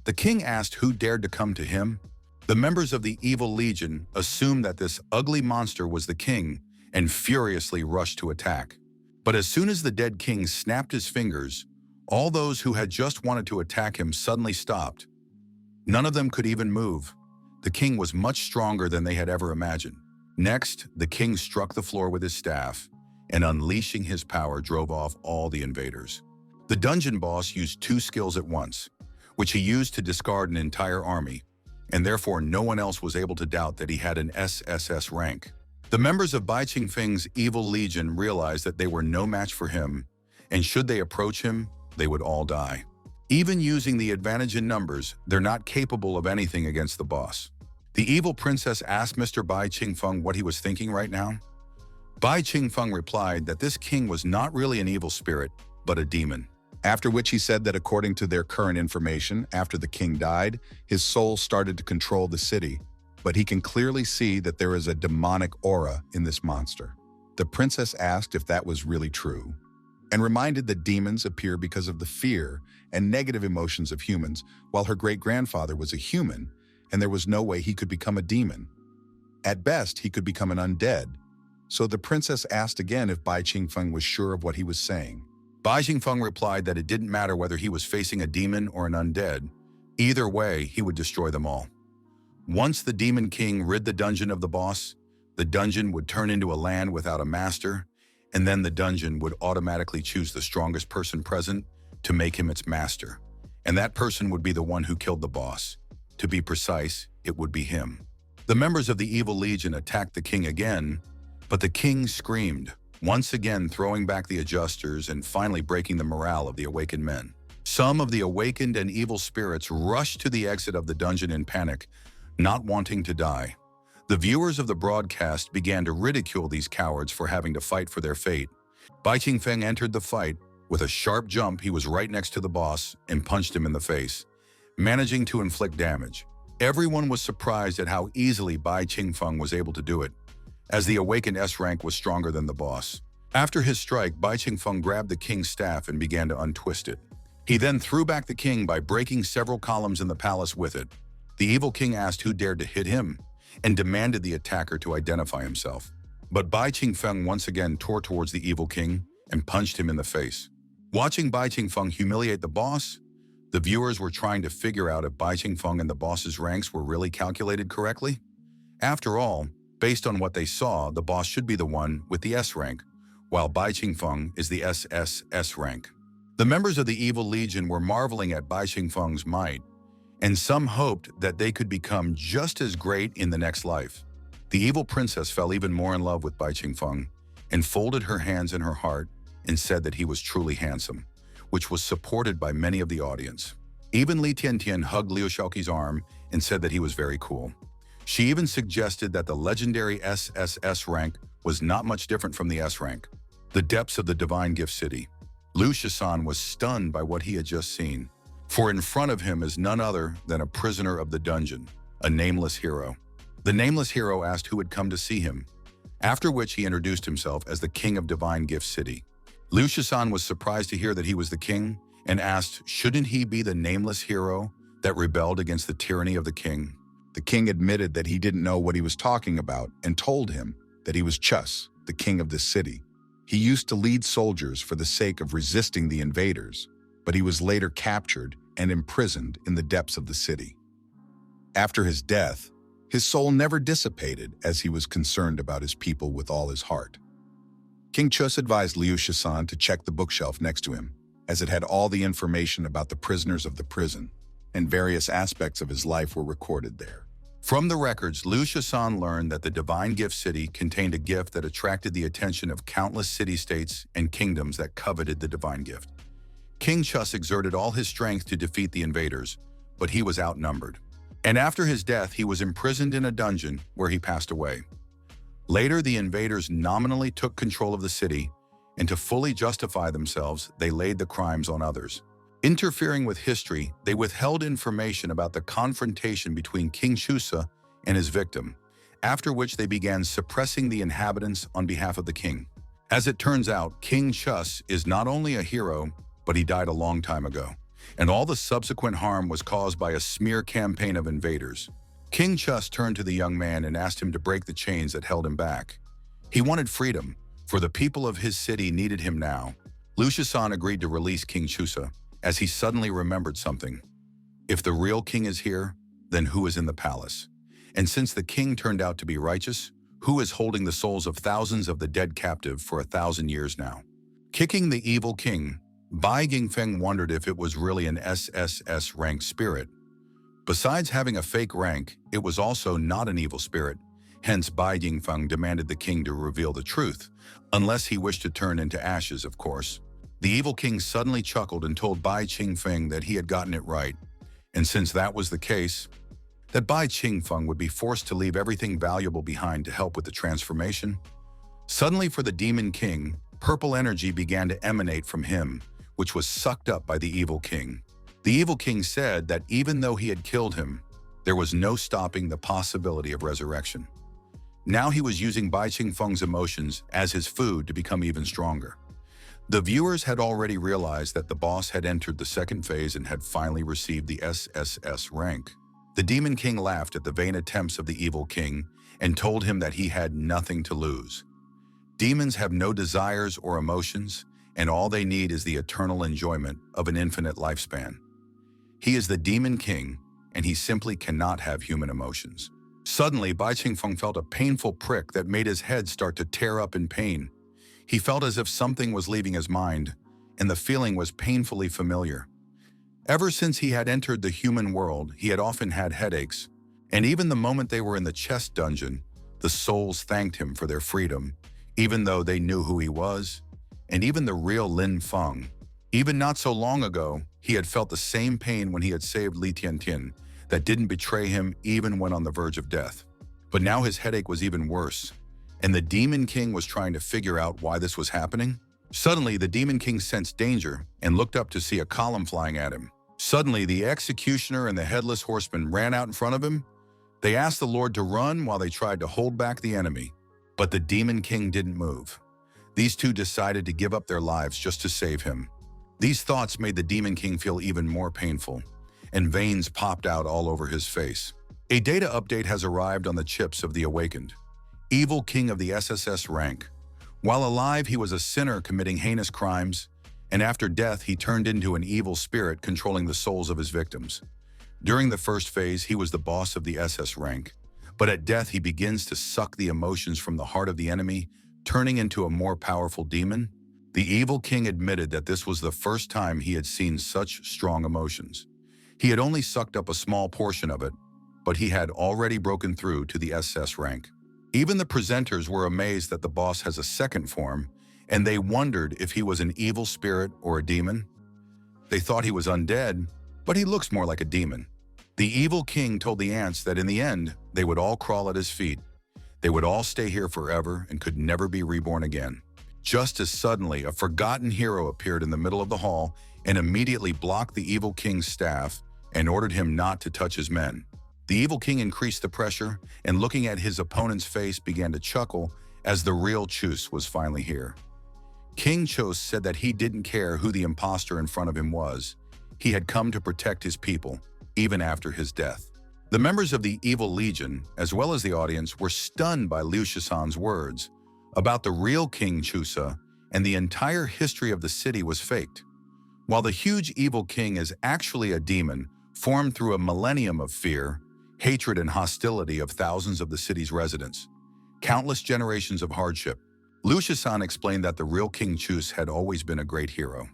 The king asked who dared to come to him. The members of the evil legion assumed that this ugly monster was the king and furiously rushed to attack. But as soon as the dead king snapped his fingers, all those who had just wanted to attack him suddenly stopped. None of them could even move. The king was much stronger than they had ever imagined. Next, the king struck the floor with his staff, and unleashing his power drove off all the invaders. The dungeon boss used two skills at once, which he used to discard an entire army, and therefore no one else was able to doubt that he had an SSS rank. The members of Bai Qingfeng's evil legion realized that they were no match for him, and should they approach him, they would all die. Even using the advantage in numbers, they're not capable of anything against the boss. The evil princess asked Mr. Bai Qingfeng what he was thinking right now. Bai Qingfeng replied that this king was not really an evil spirit, but a demon. After which he said that according to their current information, after the king died, his soul started to control the city, but he can clearly see that there is a demonic aura in this monster. The princess asked if that was really true, and reminded that demons appear because of the fear and negative emotions of humans, while her great-grandfather was a human, and there was no way he could become a demon. At best, he could become an undead. So the princess asked again if Bai Qingfeng was sure of what he was saying. Bai Qingfeng replied that it didn't matter whether he was facing a demon or an undead, Either way, he would destroy them all. Once the Demon King rid the dungeon of the boss, the dungeon would turn into a land without a master, and then the dungeon would automatically choose the strongest person present to make him its master. And that person would be the one who killed the boss. To be precise, it would be him. The members of the Evil Legion attacked the king again, but the king screamed, once again throwing back the adjusters and finally breaking the morale of the awakened men. Some of the awakened and evil spirits rushed to the exit of the dungeon in panic, not wanting to die. The viewers of the broadcast began to ridicule these cowards for having to fight for their fate. Bai Qingfeng entered the fight. With a sharp jump, he was right next to the boss and punched him in the face, managing to inflict damage. Everyone was surprised at how easily Bai Qingfeng was able to do it, as the awakened S rank was stronger than the boss. After his strike, Bai Qingfeng grabbed the king's staff and began to untwist it. He then threw back the king by breaking several columns in the palace with it. The evil king asked who dared to hit him and demanded the attacker to identify himself. But Bai Qingfeng once again tore towards the evil king and punched him in the face. Watching Bai Qingfeng humiliate the boss, the viewers were trying to figure out if Bai Qingfeng and the boss's ranks were really calculated correctly. After all, based on what they saw, the boss should be the one with the S rank, while Bai Qingfeng is the SSS rank. The members of the Evil Legion were marveling at Bai Qingfeng's might, and some hoped that they could become just as great in the next life. The evil princess fell even more in love with Bai Qingfeng and folded her hands in her heart and said that he was truly handsome, which was supported by many of the audience. Even Li Tiantian hugged Liu Shaoqi's arm and said that he was very cool. She even suggested that the legendary SSS rank was not much different from the S rank. The depths of the Divine Gift City. Liu Shisan was stunned by what he had just seen, for in front of him is none other than a prisoner of the dungeon, a nameless hero. The nameless hero asked who had come to see him, after which he introduced himself as the king of Divine Gift City. Liu Shisan was surprised to hear that he was the king and asked, shouldn't he be the nameless hero that rebelled against the tyranny of the king? The king admitted that he didn't know what he was talking about and told him that he was Chus, the king of this city. He used to lead soldiers for the sake of resisting the invaders, but he was later captured and imprisoned in the depths of the city. After his death, his soul never dissipated as he was concerned about his people with all his heart. King Chus advised Liu Shisan to check the bookshelf next to him, as it had all the information about the prisoners of the prison, and various aspects of his life were recorded there. From the records, Liu Shisan learned that the Divine Gift City contained a gift that attracted the attention of countless city-states and kingdoms that coveted the Divine Gift. King Chus exerted all his strength to defeat the invaders, but he was outnumbered. And after his death, he was imprisoned in a dungeon where he passed away. Later, the invaders nominally took control of the city, and to fully justify themselves, they laid the crimes on others. Interfering with history, they withheld information about the confrontation between King Chusa and his victim, after which they began suppressing the inhabitants on behalf of the king. As it turns out, King Chus is not only a hero, but he died a long time ago, and all the subsequent harm was caused by a smear campaign of invaders. King Chus turned to the young man and asked him to break the chains that held him back. He wanted freedom, for the people of his city needed him now. Liu Shisan agreed to release King Chusa, as he suddenly remembered something. If the real king is here, then who is in the palace? And since the king turned out to be righteous, who is holding the souls of thousands of the dead captive for 1,000 years now? Kicking the evil king, Bai Qingfeng wondered if it was really an SSS rank spirit. Besides having a fake rank, it was also not an evil spirit. Hence, Bai Qingfeng demanded the king to reveal the truth, unless he wished to turn into ashes, of course. The evil king suddenly chuckled and told Bai Qingfeng that he had gotten it right, and since that was the case, that Bai Qingfeng would be forced to leave everything valuable behind to help with the transformation. Suddenly, for the demon king, purple energy began to emanate from him, which was sucked up by the evil king. The evil king said that even though he had killed him, there was no stopping the possibility of resurrection. Now he was using Bai Qingfeng's emotions as his food to become even stronger. The viewers had already realized that the boss had entered the second phase and had finally received the SSS rank. The Demon King laughed at the vain attempts of the evil king and told him that he had nothing to lose. Demons have no desires or emotions, and all they need is the eternal enjoyment of an infinite lifespan. He is the Demon King, and he simply cannot have human emotions. Suddenly, Bai Qingfeng felt a painful prick that made his head start to tear up in pain. He felt as if something was leaving his mind, and the feeling was painfully familiar. Ever since he had entered the human world, he had often had headaches, and even the moment they were in the chest dungeon, the souls thanked him for their freedom, even though they knew who he was, and even the real Lin Feng. Even not so long ago, he had felt the same pain when he had saved Li Tiantian, that didn't betray him even when on the verge of death. But now his headache was even worse, and the Demon King was trying to figure out why this was happening. Suddenly, the Demon King sensed danger and looked up to see a column flying at him. Suddenly, the executioner and the headless horseman ran out in front of him. They asked the Lord to run while they tried to hold back the enemy, but the Demon King didn't move. These two decided to give up their lives just to save him. These thoughts made the Demon King feel even more painful, and veins popped out all over his face. A data update has arrived on the chips of the awakened. Evil King of the SSS rank. While alive, he was a sinner committing heinous crimes, and after death, he turned into an evil spirit controlling the souls of his victims. During the first phase, he was the boss of the SS rank, but at death, he begins to suck the emotions from the heart of the enemy, turning into a more powerful demon. The Evil King admitted that this was the first time he had seen such strong emotions. He had only sucked up a small portion of it, but he had already broken through to the SS rank. Even the presenters were amazed that the boss has a second form, and they wondered if he was an evil spirit or a demon. They thought he was undead, but he looks more like a demon. The Evil King told the ants that in the end, they would all crawl at his feet. They would all stay here forever and could never be reborn again. Just as suddenly, a forgotten hero appeared in the middle of the hall and immediately blocked the Evil King's staff and ordered him not to touch his men. The Evil King increased the pressure and looking at his opponent's face began to chuckle as the real Chus was finally here. King Chos said that he didn't care who the imposter in front of him was. He had come to protect his people, even after his death. The members of the Evil Legion, as well as the audience, were stunned by Liu Shisan's words about the real King Chusa, and the entire history of the city was faked. While the huge Evil King is actually a demon, formed through a millennium of fear, hatred and hostility of thousands of the city's residents, countless generations of hardship. Liu Shisan explained that the real King Chus had always been a great hero.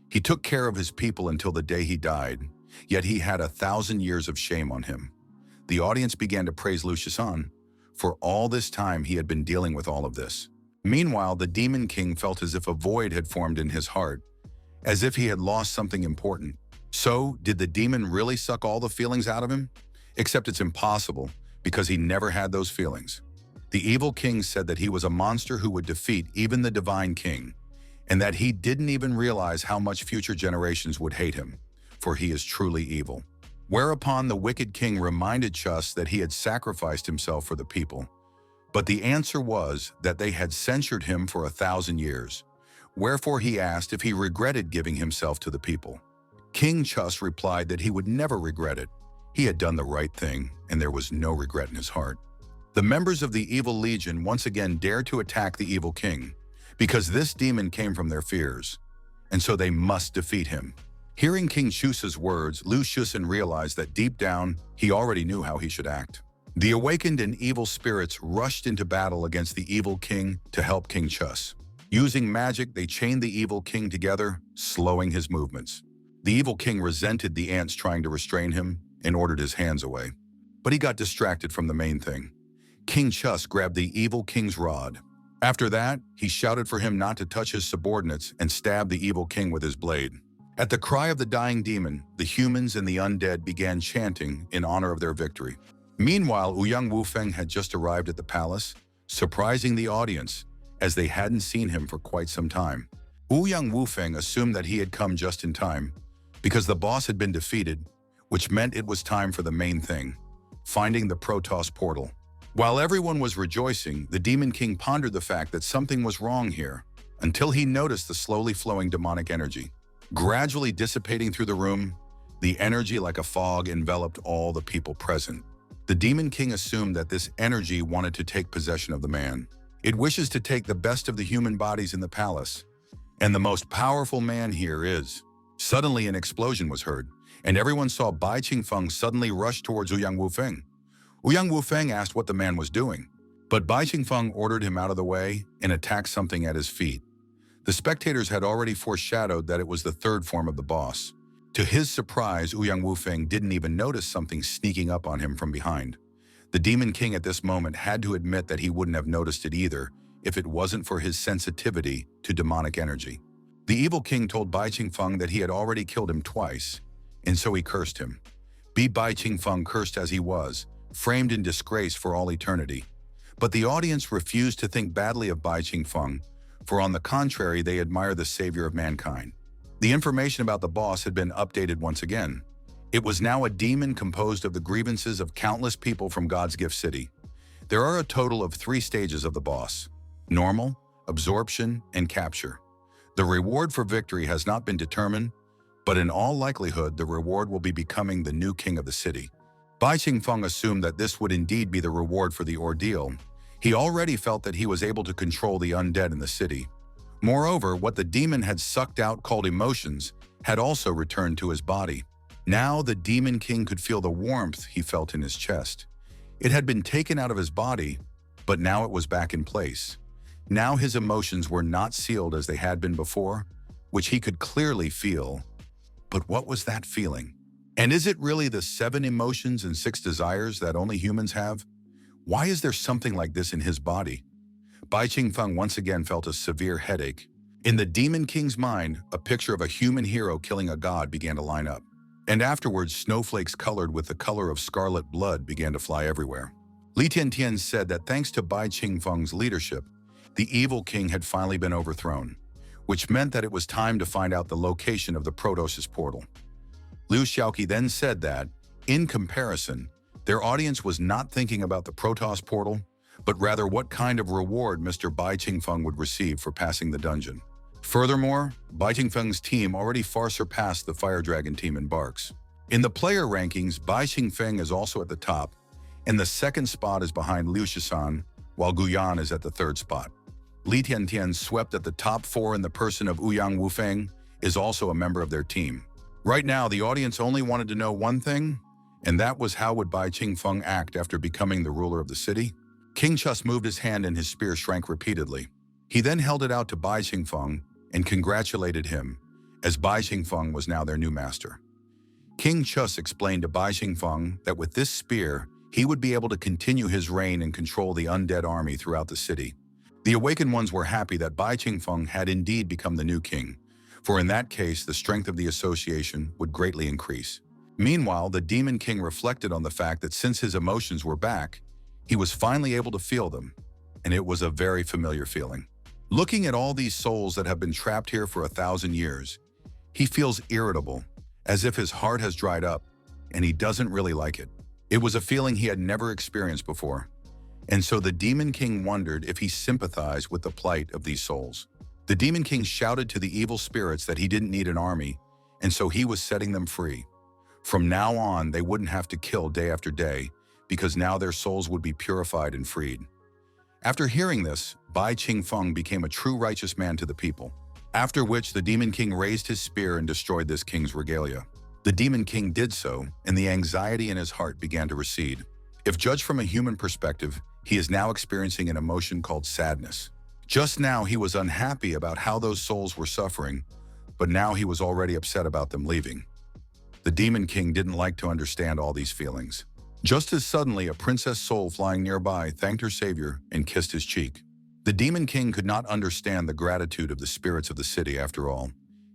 He took care of his people until the day he died, yet he had 1,000 years of shame on him. The audience began to praise Liu Shisan. For all this time, he had been dealing with all of this. Meanwhile, the Demon King felt as if a void had formed in his heart, as if he had lost something important. So, did the demon really suck all the feelings out of him? Except it's impossible, because he never had those feelings. The Evil King said that he was a monster who would defeat even the Divine King, and that he didn't even realize how much future generations would hate him, for he is truly evil. Whereupon the wicked king reminded Chus that he had sacrificed himself for the people. But the answer was that they had censured him for 1,000 years. Wherefore he asked if he regretted giving himself to the people. King Chus replied that he would never regret it. He had done the right thing, and there was no regret in his heart. The members of the Evil Legion once again dared to attack the Evil King, because this demon came from their fears, and so they must defeat him. Hearing King Chusa's words, Liu Shisan realized that deep down, he already knew how he should act. The awakened and evil spirits rushed into battle against the Evil King to help King Chus. Using magic, they chained the Evil King together, slowing his movements. The Evil King resented the ants trying to restrain him and ordered his hands away. But he got distracted from the main thing. King Chus grabbed the Evil King's rod. After that, he shouted for him not to touch his subordinates and stabbed the Evil King with his blade. At the cry of the dying demon, the humans and the undead began chanting in honor of their victory. Meanwhile, Ouyang Wufeng had just arrived at the palace, surprising the audience, as they hadn't seen him for quite some time. Ouyang Wufeng assumed that he had come just in time, because the boss had been defeated, which meant it was time for the main thing, finding the Protoss portal. While everyone was rejoicing, the Demon King pondered the fact that something was wrong here, until he noticed the slowly flowing demonic energy. Gradually dissipating through the room, the energy like a fog enveloped all the people present. The Demon King assumed that this energy wanted to take possession of the man. It wishes to take the best of the human bodies in the palace, and the most powerful man here is. Suddenly an explosion was heard, and everyone saw Bai Qingfeng suddenly rush towards Ouyang Wufeng. Ouyang Wufeng asked what the man was doing, but Bai Qingfeng ordered him out of the way and attacked something at his feet. The spectators had already foreshadowed that it was the third form of the boss. To his surprise, Ouyang Wufeng didn't even notice something sneaking up on him from behind. The Demon King at this moment had to admit that he wouldn't have noticed it either if it wasn't for his sensitivity to demonic energy. The evil king told Bai Qingfeng that he had already killed him twice, and so he cursed him. Be Bai Qingfeng cursed as he was, framed in disgrace for all eternity. But the audience refused to think badly of Bai Qingfeng, for on the contrary they admire the savior of mankind. The information about the boss had been updated once again. It was now a demon composed of the grievances of countless people from God's gift city. There are a total of 3 stages of the boss: normal, absorption, and capture. The reward for victory has not been determined, but in all likelihood the reward will be becoming the new king of the city. Bai Qingfeng assumed that this would indeed be the reward for the ordeal. He already felt that he was able to control the undead in the city. Moreover, what the demon had sucked out called emotions had also returned to his body. Now the Demon King could feel the warmth he felt in his chest. It had been taken out of his body, but now it was back in place. Now his emotions were not sealed as they had been before, which he could clearly feel. But what was that feeling? And is it really the 7 emotions and 6 desires that only humans have? Why is there something like this in his body? Bai Qingfeng once again felt a severe headache. In the Demon King's mind, a picture of a human hero killing a god began to line up. And afterwards, snowflakes colored with the color of scarlet blood began to fly everywhere. Li Tiantian said that thanks to Bai Qingfeng's leadership, the evil king had finally been overthrown, which meant that it was time to find out the location of the Protosis portal. Liu Xiaoqi then said that, in comparison, their audience was not thinking about the Protoss portal, but rather what kind of reward Mr. Bai Qingfeng would receive for passing the dungeon. Furthermore, Bai Qingfeng's team already far surpassed the Fire Dragon team in Barks. In the player rankings, Bai Qingfeng is also at the top, and the second spot is behind Liu Shisan, while Guyan is at the 3rd spot. Li Tiantian, swept at the top 4 in the person of Ouyang Wufeng, is also a member of their team. Right now, the audience only wanted to know one thing, and that was how would Bai Qingfeng act after becoming the ruler of the city? King Chus moved his hand and his spear shrank repeatedly. He then held it out to Bai Qingfeng and congratulated him, as Bai Qingfeng was now their new master. King Chus explained to Bai Qingfeng that with this spear, he would be able to continue his reign and control the undead army throughout the city. The Awakened Ones were happy that Bai Qingfeng had indeed become the new king, for in that case, the strength of the association would greatly increase. Meanwhile, the Demon King reflected on the fact that since his emotions were back, he was finally able to feel them, and it was a very familiar feeling. Looking at all these souls that have been trapped here for 1,000 years, he feels irritable, as if his heart has dried up, and he doesn't really like it. It was a feeling he had never experienced before, and so the Demon King wondered if he sympathized with the plight of these souls. The Demon King shouted to the evil spirits that he didn't need an army, and so he was setting them free. From now on, they wouldn't have to kill day after day, because now their souls would be purified and freed. After hearing this, Bai Qingfeng became a true righteous man to the people, after which the Demon King raised his spear and destroyed this king's regalia. The Demon King did so, and the anxiety in his heart began to recede. If judged from a human perspective, he is now experiencing an emotion called sadness. Just now he was unhappy about how those souls were suffering, but now he was already upset about them leaving. The Demon King didn't like to understand all these feelings. Just as suddenly, a princess soul flying nearby thanked her savior and kissed his cheek. The Demon King could not understand the gratitude of the spirits of the city after all.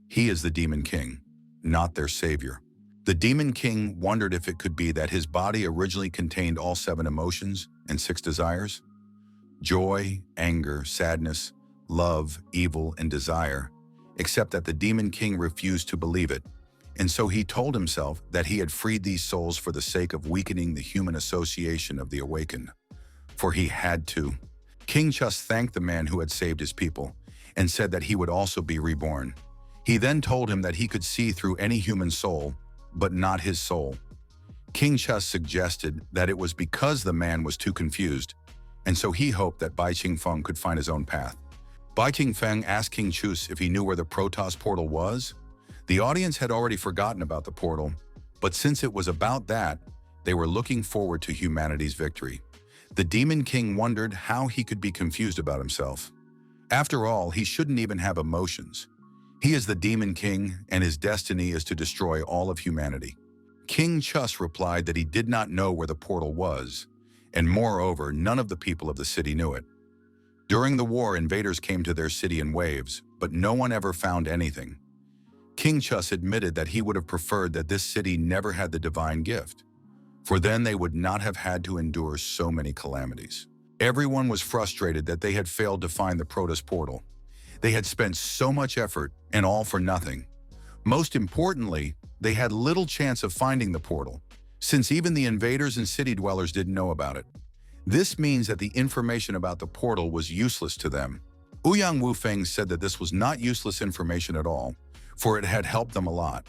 He is the Demon King, not their savior. The Demon King wondered if it could be that his body originally contained all 7 emotions and 6 desires. Joy, anger, sadness, love, evil, and desire, except that the Demon King refused to believe it. And so he told himself that he had freed these souls for the sake of weakening the human association of the Awakened. For he had to. King Chus thanked the man who had saved his people and said that he would also be reborn. He then told him that he could see through any human soul, but not his soul. King Chus suggested that it was because the man was too confused, and so he hoped that Bai Qingfeng could find his own path. Bai Qingfeng asked King Chus if he knew where the Protoss portal was. The audience had already forgotten about the portal, But since it was about that, they were looking forward to humanity's victory. The Demon King wondered how he could be confused about himself. After all, he shouldn't even have emotions. He is the Demon King, and his destiny is to destroy all of humanity. King Chus replied that he did not know where the portal was, and moreover, none of the people of the city knew it. During the war, invaders came to their city in waves, but no one ever found anything. King Chus admitted that he would have preferred that this city never had the divine gift, for then they would not have had to endure so many calamities. Everyone was frustrated that they had failed to find the Protoss portal. They had spent so much effort, and all for nothing. Most importantly, they had little chance of finding the portal, since even the invaders and city dwellers didn't know about it. This means that the information about the portal was useless to them. Ouyang Wufeng said that this was not useless information at all, for it had helped them a lot.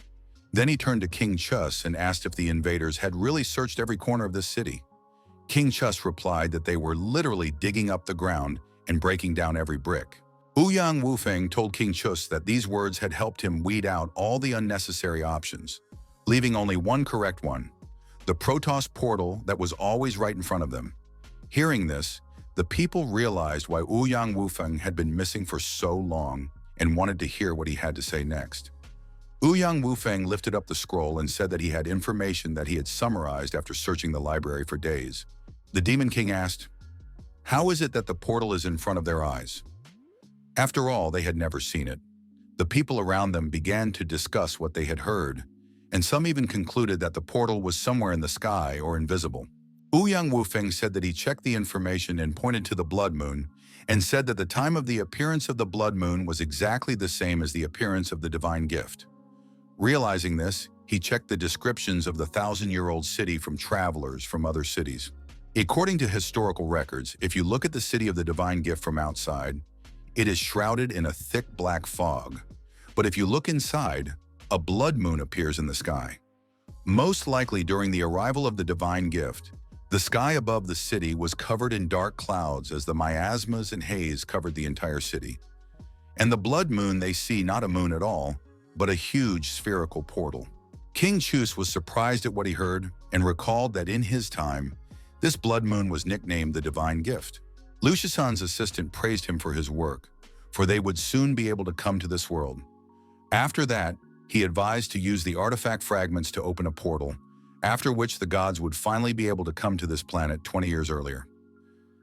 Then he turned to King Chus and asked if the invaders had really searched every corner of this city. King Chus replied that they were literally digging up the ground and breaking down every brick. Ouyang Wufeng told King Chus that these words had helped him weed out all the unnecessary options, leaving only one correct one, the Protoss portal that was always right in front of them. Hearing this, the people realized why Ouyang Wufeng had been missing for so long and wanted to hear what he had to say next. Ouyang Wufeng lifted up the scroll and said that he had information that he had summarized after searching the library for days. The Demon King asked, "How is it that the portal is in front of their eyes?" After all, they had never seen it. The people around them began to discuss what they had heard, and some even concluded that the portal was somewhere in the sky or invisible. Ouyang Wufeng said that he checked the information and pointed to the blood moon, and said that the time of the appearance of the blood moon was exactly the same as the appearance of the divine gift. Realizing this, he checked the descriptions of the 1,000-year-old city from travelers from other cities. According to historical records, if you look at the city of the divine gift from outside, it is shrouded in a thick black fog. But if you look inside, a blood moon appears in the sky. Most likely during the arrival of the divine gift, the sky above the city was covered in dark clouds as the miasmas and haze covered the entire city. And the blood moon they see not a moon at all, but a huge spherical portal. King Chus was surprised at what he heard and recalled that in his time, this blood moon was nicknamed the divine gift. Lu Shisan's assistant praised him for his work, for they would soon be able to come to this world. After that, he advised to use the artifact fragments to open a portal, after which the gods would finally be able to come to this planet 20 years earlier.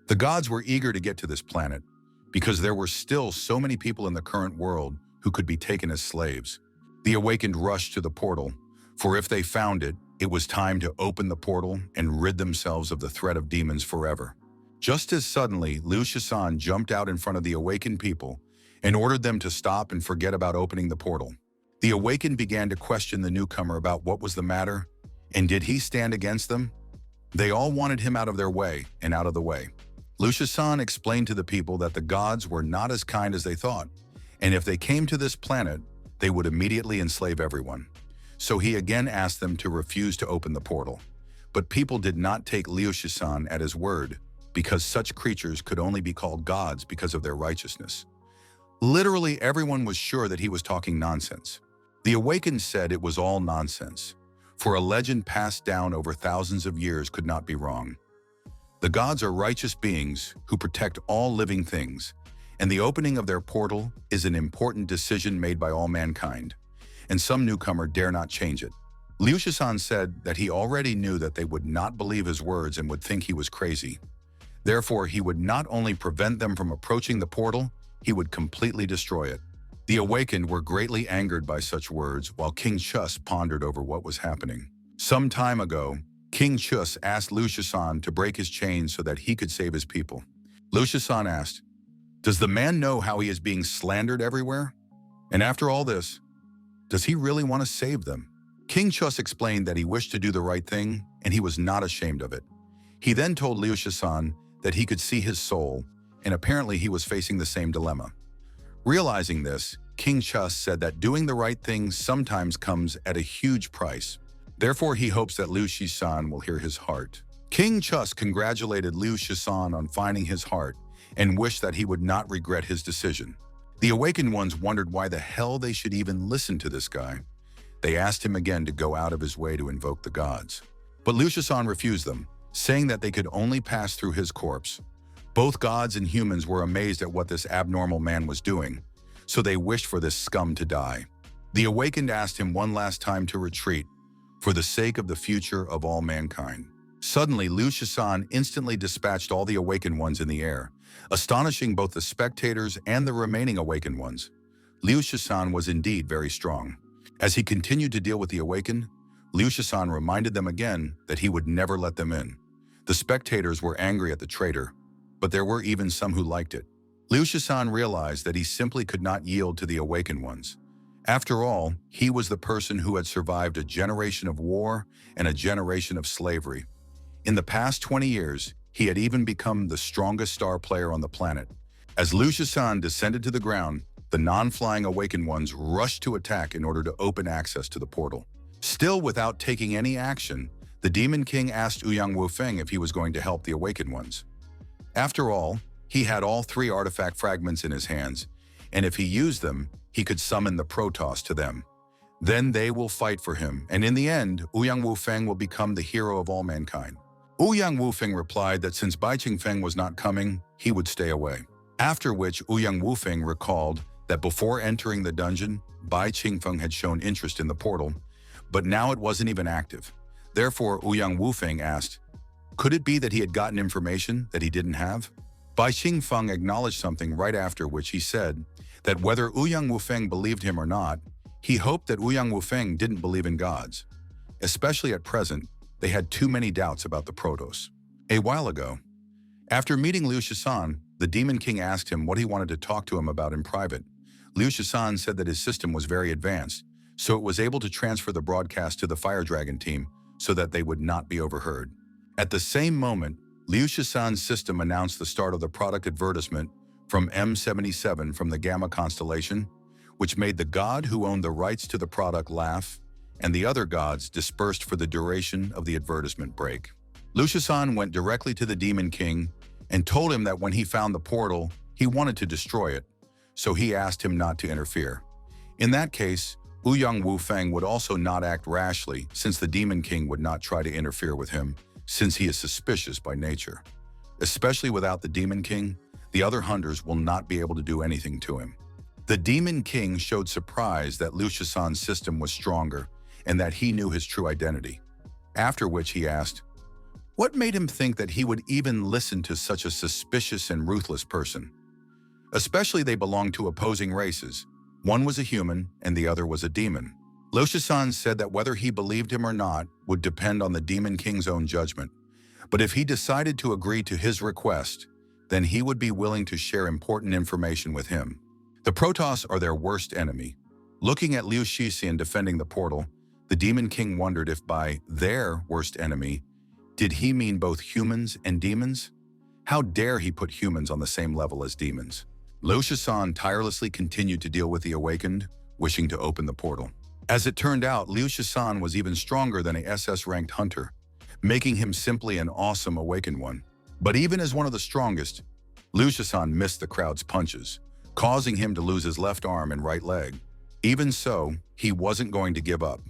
The gods were eager to get to this planet, because there were still so many people in the current world who could be taken as slaves. The awakened rushed to the portal, for if they found it, it was time to open the portal and rid themselves of the threat of demons forever. Just as suddenly, Lu Shisan jumped out in front of the awakened people and ordered them to stop and forget about opening the portal. The awakened began to question the newcomer about what was the matter, and did he stand against them? They all wanted him out of their way and out of the way. Lu Shisan explained to the people that the gods were not as kind as they thought, and if they came to this planet, they would immediately enslave everyone. So he again asked them to refuse to open the portal. But people did not take Liu Shisan at his word, because such creatures could only be called gods because of their righteousness. Literally everyone was sure that he was talking nonsense. The awakened said it was all nonsense, for a legend passed down over thousands of years could not be wrong. The gods are righteous beings who protect all living things, and the opening of their portal is an important decision made by all mankind, and some newcomer dare not change it. Liu Shisan said that he already knew that they would not believe his words and would think he was crazy. Therefore, he would not only prevent them from approaching the portal, he would completely destroy it. The awakened were greatly angered by such words, while King Chus pondered over what was happening. Some time ago, King Chus asked Lu Shisan to break his chains so that he could save his people. Lu Shisan asked, "Does the man know how he is being slandered everywhere? And after all this, does he really want to save them?" King Chus explained that he wished to do the right thing, and he was not ashamed of it. He then told Liu Shisan that he could see his soul, and apparently he was facing the same dilemma. Realizing this, King Chus said that doing the right thing sometimes comes at a huge price. Therefore, he hopes that Liu Shisan will hear his heart. King Chus congratulated Liu Shisan on finding his heart and wished that he would not regret his decision. The awakened ones wondered why the hell they should even listen to this guy. They asked him again to go out of his way to invoke the gods. But Liu Shisan refused them, saying that they could only pass through his corpse. Both gods and humans were amazed at what this abnormal man was doing, so they wished for this scum to die. The awakened asked him one last time to retreat, for the sake of the future of all mankind. Suddenly, Liu Shisan instantly dispatched all the awakened ones in the air, astonishing both the spectators and the remaining awakened ones. Liu Shisan was indeed very strong. As he continued to deal with the awakened, Liu Shisan reminded them again that he would never let them in. The spectators were angry at the traitor, but there were even some who liked it. Liu Shisan realized that he simply could not yield to the awakened ones. After all, he was the person who had survived a generation of war and a generation of slavery. In the past 20 years, he had even become the strongest star player on the planet. As Liu Shisan descended to the ground, the non-flying awakened ones rushed to attack in order to open access to the portal. Still without taking any action, the Demon King asked Ouyang Wufeng if he was going to help the awakened ones. After all, he had all 3 artifact fragments in his hands, and if he used them, he could summon the Protoss to them. Then they will fight for him, and in the end, Ouyang Wufeng will become the hero of all mankind. Ouyang Wufeng replied that since Bai Qingfeng was not coming, he would stay away. After which, Ouyang Wufeng recalled that before entering the dungeon, Bai Qingfeng had shown interest in the portal, but now it wasn't even active. Therefore, Ouyang Wufeng asked, could it be that he had gotten information that he didn't have? Bai Qingfeng acknowledged something right after which he said that whether Ouyang Wufeng believed him or not, he hoped that Ouyang Wufeng didn't believe in gods. Especially at present, they had too many doubts about the Protoss. A while ago, after meeting Liu Shisan, the Demon King asked him what he wanted to talk to him about in private. Liu Shisan said that his system was very advanced, so it was able to transfer the broadcast to the Fire Dragon team so that they would not be overheard. At the same moment, Liu Shisan's system announced the start of the product advertisement from M77 from the Gamma constellation, which made the god who owned the rights to the product laugh, and the other gods dispersed for the duration of the advertisement break. Liu Shisan went directly to the Demon King and told him that when he found the portal, he wanted to destroy it, so he asked him not to interfere. In that case, Ouyang Wufeng would also not act rashly, since the Demon King would not try to interfere with him, since he is suspicious by nature. Especially without the Demon King, the other hunters will not be able to do anything to him. The Demon King showed surprise that Liu Shisan's system was stronger and that he knew his true identity. After which he asked, what made him think that he would even listen to such a suspicious and ruthless person? Especially they belonged to opposing races. One was a human and the other was a demon. Liu Shisan said that whether he believed him or not would depend on the Demon King's own judgment. But if he decided to agree to his request, then he would be willing to share important information with him. The Protoss are their worst enemy. Looking at Liu Shixian defending the portal, the Demon King wondered if by their worst enemy, did he mean both humans and demons? How dare he put humans on the same level as demons? Liu Shisan tirelessly continued to deal with the awakened, wishing to open the portal. As it turned out, Liu Shisan was even stronger than a SS-ranked hunter, making him simply an awesome awakened one. But even as one of the strongest, Liu Shisan missed the crowd's punches, causing him to lose his left arm and right leg. Even so, he wasn't going to give up,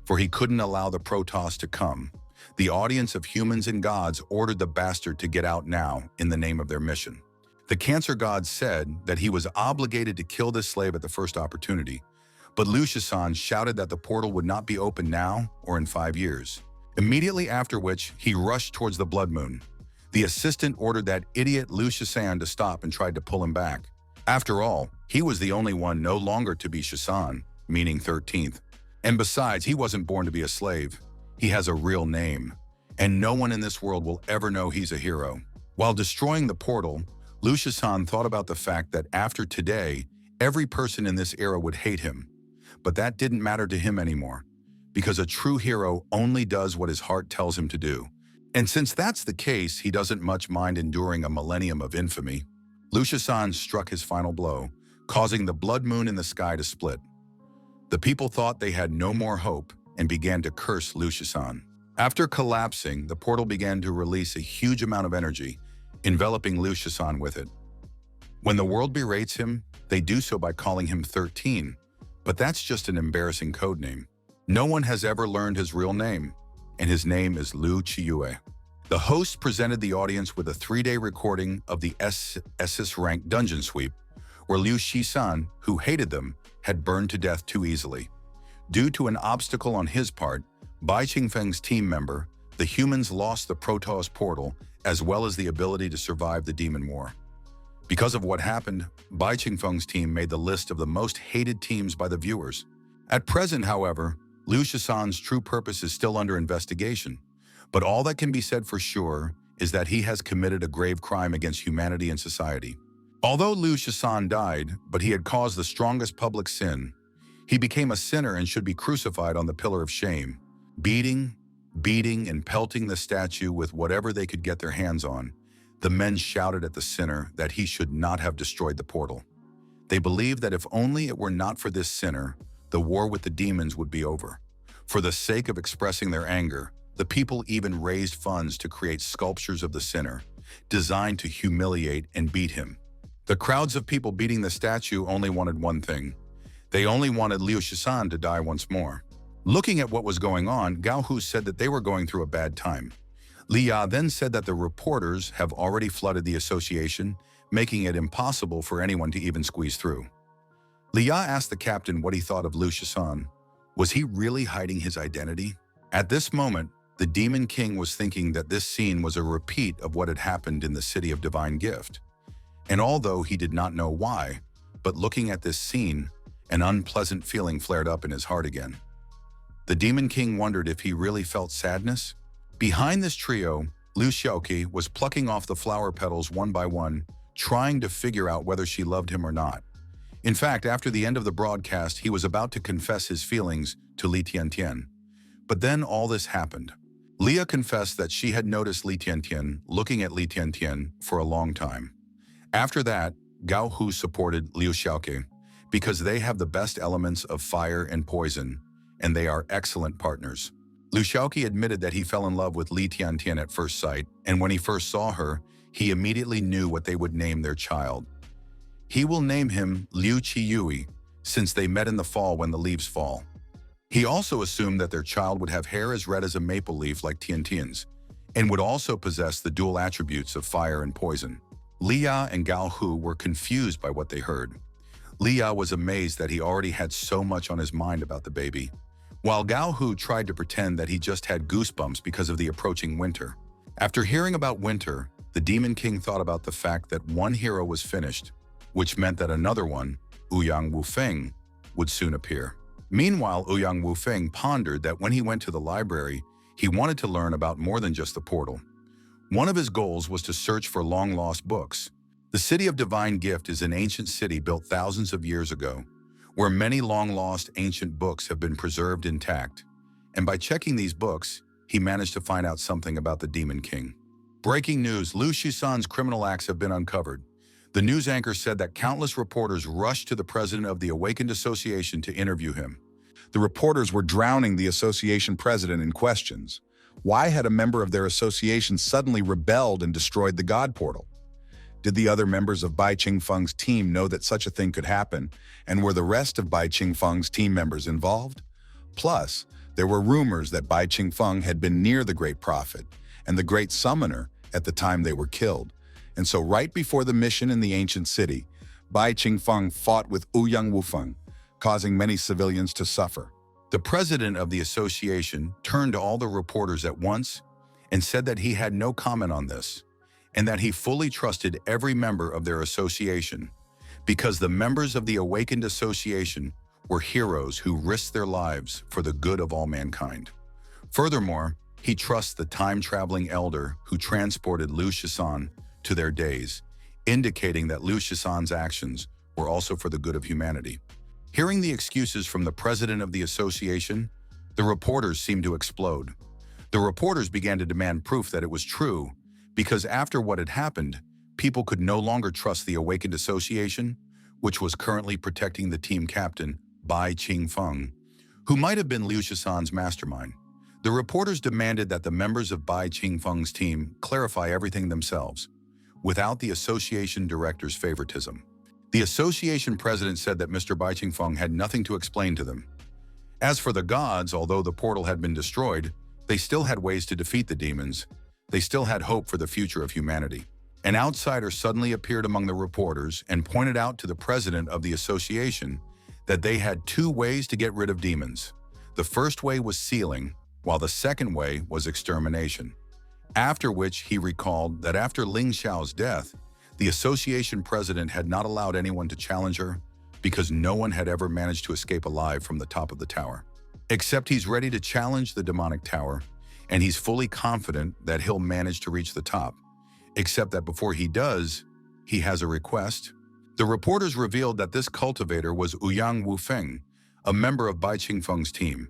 for he couldn't allow the Protoss to come. The audience of humans and gods ordered the bastard to get out now in the name of their mission. The Cancer God said that he was obligated to kill this slave at the first opportunity, but Liu Shisan shouted that the portal would not be open now or in 5 years. Immediately after which, he rushed towards the Blood Moon. The assistant ordered that idiot Liu Shisan to stop and tried to pull him back. After all, he was the only one no longer to be Shisan, meaning 13th. And besides, he wasn't born to be a slave. He has a real name, and no one in this world will ever know he's a hero. While destroying the portal, Liu Shisan thought about the fact that after today, every person in this era would hate him. But that didn't matter to him anymore, because a true hero only does what his heart tells him to do. And since that's the case, he doesn't much mind enduring a millennium of infamy. Liu Shisan struck his final blow, causing the blood moon in the sky to split. The people thought they had no more hope and began to curse Liu Shisan. After collapsing, the portal began to release a huge amount of energy, enveloping Liu Shisan with it. When the world berates him, they do so by calling him 13, but that's just an embarrassing codename. No one has ever learned his real name, and his name is Liu Chiyue. The host presented the audience with a 3-day recording of the SS rank dungeon sweep, where Liu Shisan, who hated them, had burned to death too easily. Due to an obstacle on his part, Bai Qingfeng's team member, the humans lost the Protoss portal as well as the ability to survive the Demon War. Because of what happened, Bai Qingfeng's team made the list of the most hated teams by the viewers. At present, however, Liu Shisan's true purpose is still under investigation, but all that can be said for sure is that he has committed a grave crime against humanity and society. Although Liu Shisan died, but he had caused the strongest public sin, he became a sinner and should be crucified on the pillar of shame, beating, and pelting the statue with whatever they could get their hands on. The men shouted at the sinner that he should not have destroyed the portal. They believed that if only it were not for this sinner, the war with the demons would be over. For the sake of expressing their anger, the people even raised funds to create sculptures of the sinner, designed to humiliate and beat him. The crowds of people beating the statue only wanted one thing. They only wanted Liu Shisan to die once more. Looking at what was going on, Gao Hu said that they were going through a bad time. Li Ya then said that the reporters have already flooded the association, making it impossible for anyone to even squeeze through. Li Ya asked the captain what he thought of Liu Shisan. Was he really hiding his identity? At this moment, the Demon King was thinking that this scene was a repeat of what had happened in the City of Divine Gift. And although he did not know why, but looking at this scene, an unpleasant feeling flared up in his heart again. The Demon King wondered if he really felt sadness. Behind this trio, Liu Xiaoqi was plucking off the flower petals one by one, trying to figure out whether she loved him or not. In fact, after the end of the broadcast, he was about to confess his feelings to Li Tiantian. But then all this happened. Leah confessed that she had noticed Li Tiantian looking at Li Tiantian for a long time. After that, Gao Hu supported Liu Xiaoqi because they have the best elements of fire and poison, and they are excellent partners. Liu Xiaoqi admitted that he fell in love with Li Tiantian at first sight, and when he first saw her, he immediately knew what they would name their child. He will name him Liu Qiyue, since they met in the fall when the leaves fall. He also assumed that their child would have hair as red as a maple leaf like Tiantian's, and would also possess the dual attributes of fire and poison. Li Ya and Gao Hu were confused by what they heard. Li Ya was amazed that he already had so much on his mind about the baby, while Gao Hu tried to pretend that he just had goosebumps because of the approaching winter. After hearing about winter, the Demon King thought about the fact that one hero was finished, which meant that another one, Ouyang Wufeng, would soon appear. Meanwhile, Ouyang Wufeng pondered that when he went to the library, he wanted to learn about more than just the portal. One of his goals was to search for long-lost books. The City of Divine Gift is an ancient city built thousands of years ago, where many long-lost ancient books have been preserved intact. And by checking these books, he managed to find out something about the Demon King. Breaking news: Liu Shisan's criminal acts have been uncovered. The news anchor said that countless reporters rushed to the president of the Awakened Association to interview him. The reporters were drowning the association president in questions. Why had a member of their association suddenly rebelled and destroyed the God portal? Did the other members of Bai Qingfeng's team know that such a thing could happen, and were the rest of Bai Qingfeng's team members involved? Plus, there were rumors that Bai Qingfeng had been near the Great Prophet and the Great Summoner at the time they were killed. And so right before the mission in the ancient city, Bai Qingfeng fought with Ouyang Wufeng, causing many civilians to suffer. The president of the association turned to all the reporters at once and said that he had no comment on this, and that he fully trusted every member of their association, because the members of the Awakened Association were heroes who risked their lives for the good of all mankind. Furthermore, he trusts the time-traveling elder who transported Liu Shisan to their days, indicating that Liu Shisan's actions were also for the good of humanity. Hearing the excuses from the president of the association, the reporters seemed to explode. The reporters began to demand proof that it was true, because after what had happened, people could no longer trust the Awakened Association, which was currently protecting the team captain, Bai Qingfeng, who might have been Liu Shisan's mastermind. The reporters demanded that the members of Bai Qingfeng's team clarify everything themselves, without the association director's favoritism. The association president said that Mr. Bai Qingfeng had nothing to explain to them, As for the gods, although the portal had been destroyed, they still had ways to defeat the demons. They still had hope for the future of humanity. An outsider suddenly appeared among the reporters and pointed out to the president of the association that they had two ways to get rid of demons. The first way was sealing, while the second way was extermination. After which he recalled that after Ling Xiao's death, the association president had not allowed anyone to challenge her because no one had ever managed to escape alive from the top of the tower. Except he's ready to challenge the demonic tower, and he's fully confident that he'll manage to reach the top. Except that before he does, he has a request. The reporters revealed that this cultivator was Ouyang Wufeng, a member of Bai Qingfeng's team.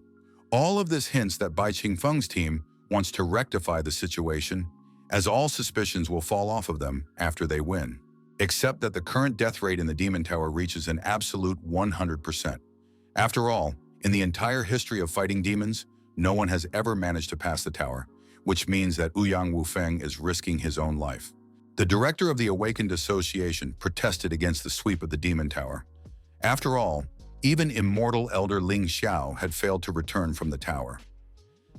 All of this hints that Bai Qingfeng's team wants to rectify the situation, as all suspicions will fall off of them after they win. Except that the current death rate in the Demon Tower reaches an absolute 100%. After all, in the entire history of fighting demons, no one has ever managed to pass the tower, which means that Ouyang Wufeng is risking his own life. The director of the Awakened Association protested against the sweep of the Demon Tower. After all, even immortal Elder Ling Xiao had failed to return from the tower.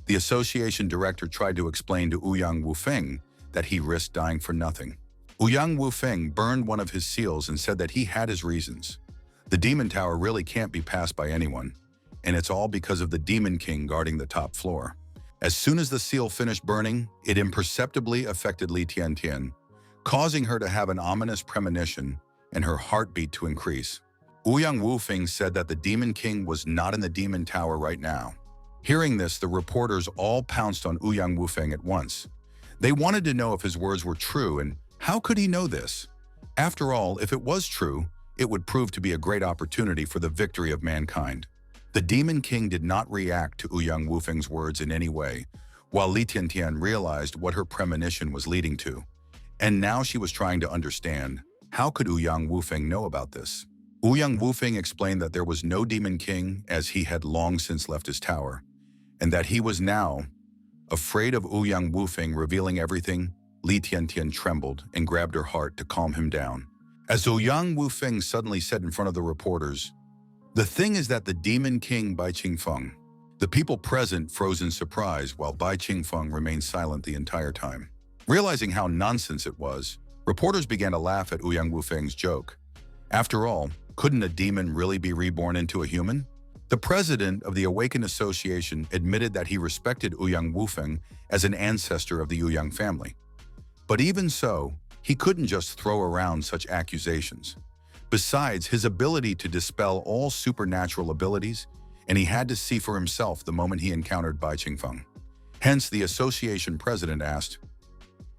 The association director tried to explain to Ouyang Wufeng that he risked dying for nothing. Ouyang Wufeng burned one of his seals and said that he had his reasons. The Demon Tower really can't be passed by anyone, and it's all because of the Demon King guarding the top floor. As soon as the seal finished burning, it imperceptibly affected Li Tiantian, causing her to have an ominous premonition and her heartbeat to increase. Ouyang Wufeng said that the Demon King was not in the Demon Tower right now. Hearing this, the reporters all pounced on Ouyang Wufeng at once. They wanted to know if his words were true, and how could he know this? After all, if it was true, it would prove to be a great opportunity for the victory of mankind. The Demon King did not react to Ouyang Wufeng's words in any way, while Li Tiantian realized what her premonition was leading to. And now she was trying to understand, how could Ouyang Wufeng know about this? Ouyang Wufeng explained that there was no Demon King, as he had long since left his tower, and that he was now afraid of Ouyang Wufeng revealing everything. Li Tiantian trembled and grabbed her heart to calm him down. As Ouyang Wufeng suddenly said in front of the reporters, "The thing is that the Demon King Bai Qingfeng." The people present froze in surprise while Bai Qingfeng remained silent the entire time. Realizing how nonsense it was, reporters began to laugh at Ouyang Wufeng's joke. After all, couldn't a demon really be reborn into a human? The president of the Awakened Association admitted that he respected Ouyang Wufeng as an ancestor of the Ouyang family. But even so, he couldn't just throw around such accusations. Besides, his ability to dispel all supernatural abilities, and he had to see for himself the moment he encountered Bai Qingfeng. Hence, the association president asked,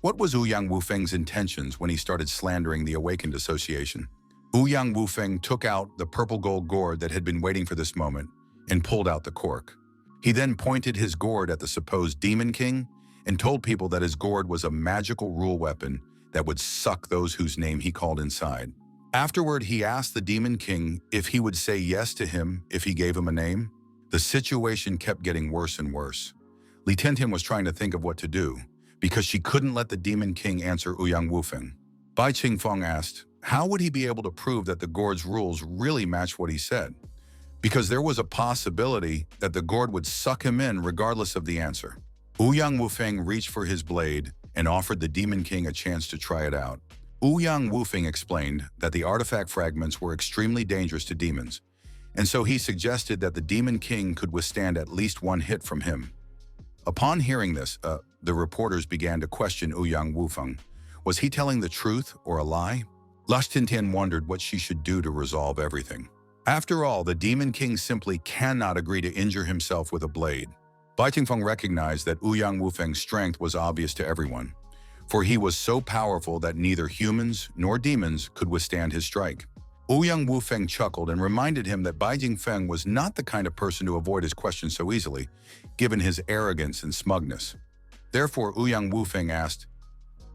what was Ouyang Wufeng's intentions when he started slandering the Awakened Association? Ouyang Wufeng took out the purple gold gourd that had been waiting for this moment and pulled out the cork. He then pointed his gourd at the supposed Demon King and told people that his gourd was a magical rule weapon that would suck those whose name he called inside. Afterward, he asked the Demon King if he would say yes to him if he gave him a name. The situation kept getting worse and worse. Li Tiantian was trying to think of what to do because she couldn't let the Demon King answer Ouyang Wufeng. Bai Qingfeng asked, how would he be able to prove that the gourd's rules really matched what he said? Because there was a possibility that the gourd would suck him in regardless of the answer. Ouyang Wufeng reached for his blade and offered the Demon King a chance to try it out. Ouyang Wufeng explained that the artifact fragments were extremely dangerous to demons, and so he suggested that the Demon King could withstand at least one hit from him. Upon hearing this, the reporters began to question Ouyang Wufeng. Was he telling the truth or a lie? Li Tiantian wondered what she should do to resolve everything. After all, the Demon King simply cannot agree to injure himself with a blade. Bai Qingfeng recognized that Ouyang Wufeng's strength was obvious to everyone, for he was so powerful that neither humans nor demons could withstand his strike. Ouyang Wufeng chuckled and reminded him that Bai Qingfeng was not the kind of person to avoid his questions so easily, given his arrogance and smugness. Therefore, Ouyang Wufeng asked,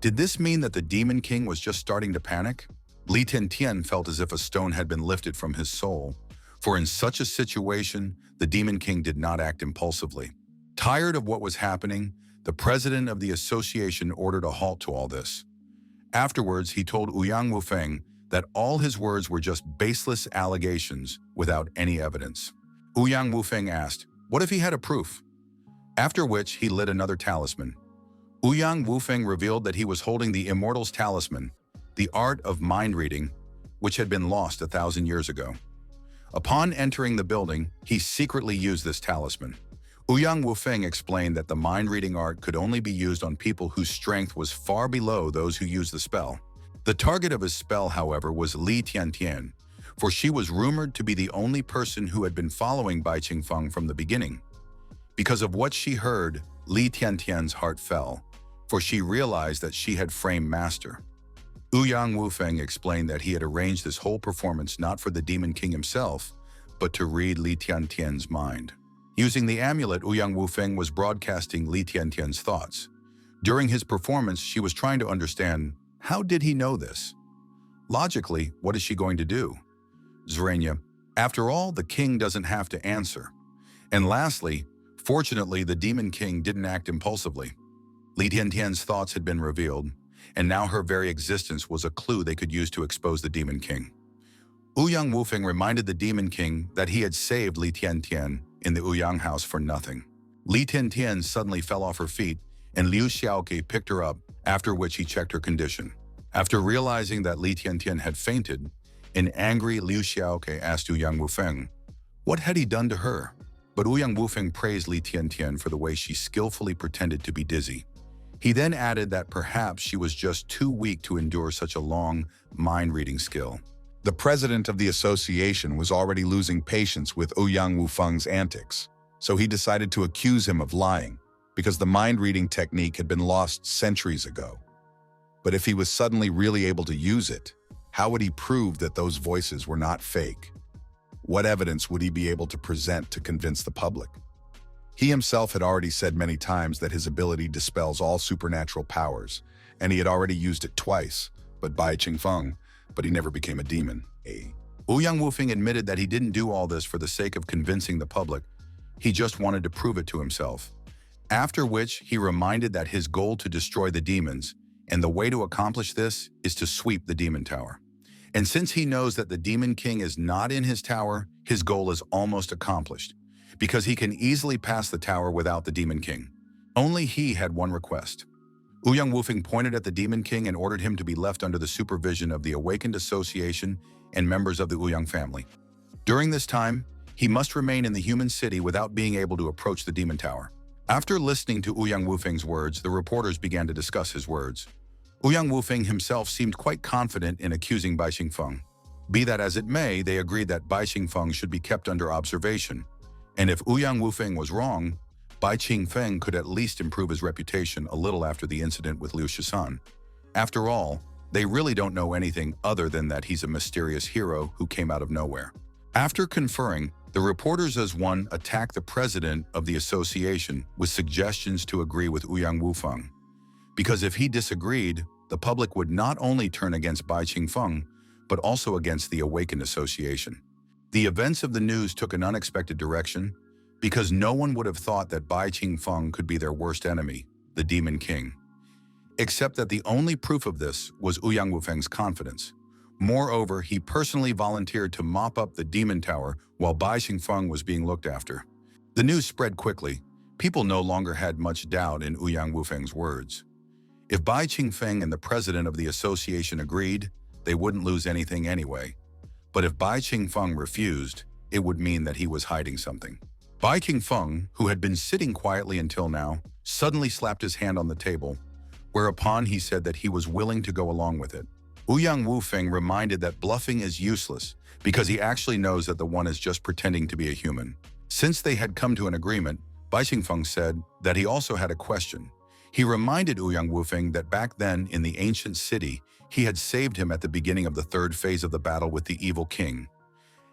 did this mean that the Demon King was just starting to panic? Li Tiantian felt as if a stone had been lifted from his soul, for in such a situation, the Demon King did not act impulsively. Tired of what was happening, the president of the association ordered a halt to all this. Afterwards, he told Ouyang Wufeng that all his words were just baseless allegations without any evidence. Ouyang Wufeng asked, what if he had a proof? After which he lit another talisman. Ouyang Wufeng revealed that he was holding the Immortal's Talisman, the art of mind reading, which had been lost 1,000 years ago. Upon entering the building, he secretly used this talisman. Ouyang Wufeng explained that the mind-reading art could only be used on people whose strength was far below those who used the spell. The target of his spell, however, was Li Tiantian, for she was rumored to be the only person who had been following Bai Qingfeng from the beginning. Because of what she heard, Li Tiantian's heart fell, for she realized that she had framed Master. Ouyang Wufeng explained that he had arranged this whole performance not for the Demon King himself, but to read Li Tiantian's mind. Using the amulet, Ouyang Wufeng was broadcasting Li Tiantian's thoughts. During his performance, she was trying to understand, how did he know this? Logically, what is she going to do? Zrenya, after all, the king doesn't have to answer. And lastly, fortunately, the Demon King didn't act impulsively. Li Tiantian's thoughts had been revealed, and now her very existence was a clue they could use to expose the Demon King. Ouyang Wufeng reminded the Demon King that he had saved Li Tiantian in the Ouyang house for nothing. Li Tiantian suddenly fell off her feet, and Liu Xiaoke picked her up, after which he checked her condition. After realizing that Li Tiantian had fainted, an angry Liu Xiaoke asked Ouyang Wufeng, what had he done to her? But Ouyang Wufeng praised Li Tiantian for the way she skillfully pretended to be dizzy. He then added that perhaps she was just too weak to endure such a long mind-reading skill. The president of the association was already losing patience with Ouyang Wufeng's antics, so he decided to accuse him of lying, because the mind-reading technique had been lost centuries ago. But if he was suddenly really able to use it, how would he prove that those voices were not fake? What evidence would he be able to present to convince the public? He himself had already said many times that his ability dispels all supernatural powers, and he had already used it twice, but Bai Qingfeng, but he never became a demon. Ouyang Wufeng admitted that he didn't do all this for the sake of convincing the public. He just wanted to prove it to himself. After which, he reminded that his goal to destroy the demons, and the way to accomplish this is to sweep the demon tower. And since he knows that the Demon King is not in his tower, his goal is almost accomplished, because he can easily pass the tower without the Demon King. Only he had one request. Ouyang Wufeng pointed at the Demon King and ordered him to be left under the supervision of the Awakened Association and members of the Ouyang family. During this time, he must remain in the human city without being able to approach the Demon Tower. After listening to Ouyang Wufeng's words, the reporters began to discuss his words. Ouyang Wufeng himself seemed quite confident in accusing Bai Qingfeng. Be that as it may, they agreed that Bai Qingfeng should be kept under observation. And if Ouyang Wufeng was wrong, Bai Qingfeng could at least improve his reputation a little after the incident with Liu Shisan. After all, they really don't know anything other than that he's a mysterious hero who came out of nowhere. After conferring, the reporters as one attacked the president of the association with suggestions to agree with Ouyang Wufeng. Because if he disagreed, the public would not only turn against Bai Qingfeng, but also against the Awakened Association. The events of the news took an unexpected direction, because no one would have thought that Bai Qingfeng could be their worst enemy, the Demon King. Except that the only proof of this was Ouyang Wufeng's confidence. Moreover, he personally volunteered to mop up the Demon Tower while Bai Qingfeng was being looked after. The news spread quickly. People no longer had much doubt in Ouyang Wufeng's words. If Bai Qingfeng and the president of the association agreed, they wouldn't lose anything anyway. But if Bai Qingfeng refused, it would mean that he was hiding something. Bai Qingfeng, who had been sitting quietly until now, suddenly slapped his hand on the table, whereupon he said that he was willing to go along with it. Ouyang Wufeng reminded that bluffing is useless because he actually knows that the one is just pretending to be a human. Since they had come to an agreement, Bai Qingfeng said that he also had a question. He reminded Ouyang Wufeng that back then in the ancient city, he had saved him at the beginning of the third phase of the battle with the evil king.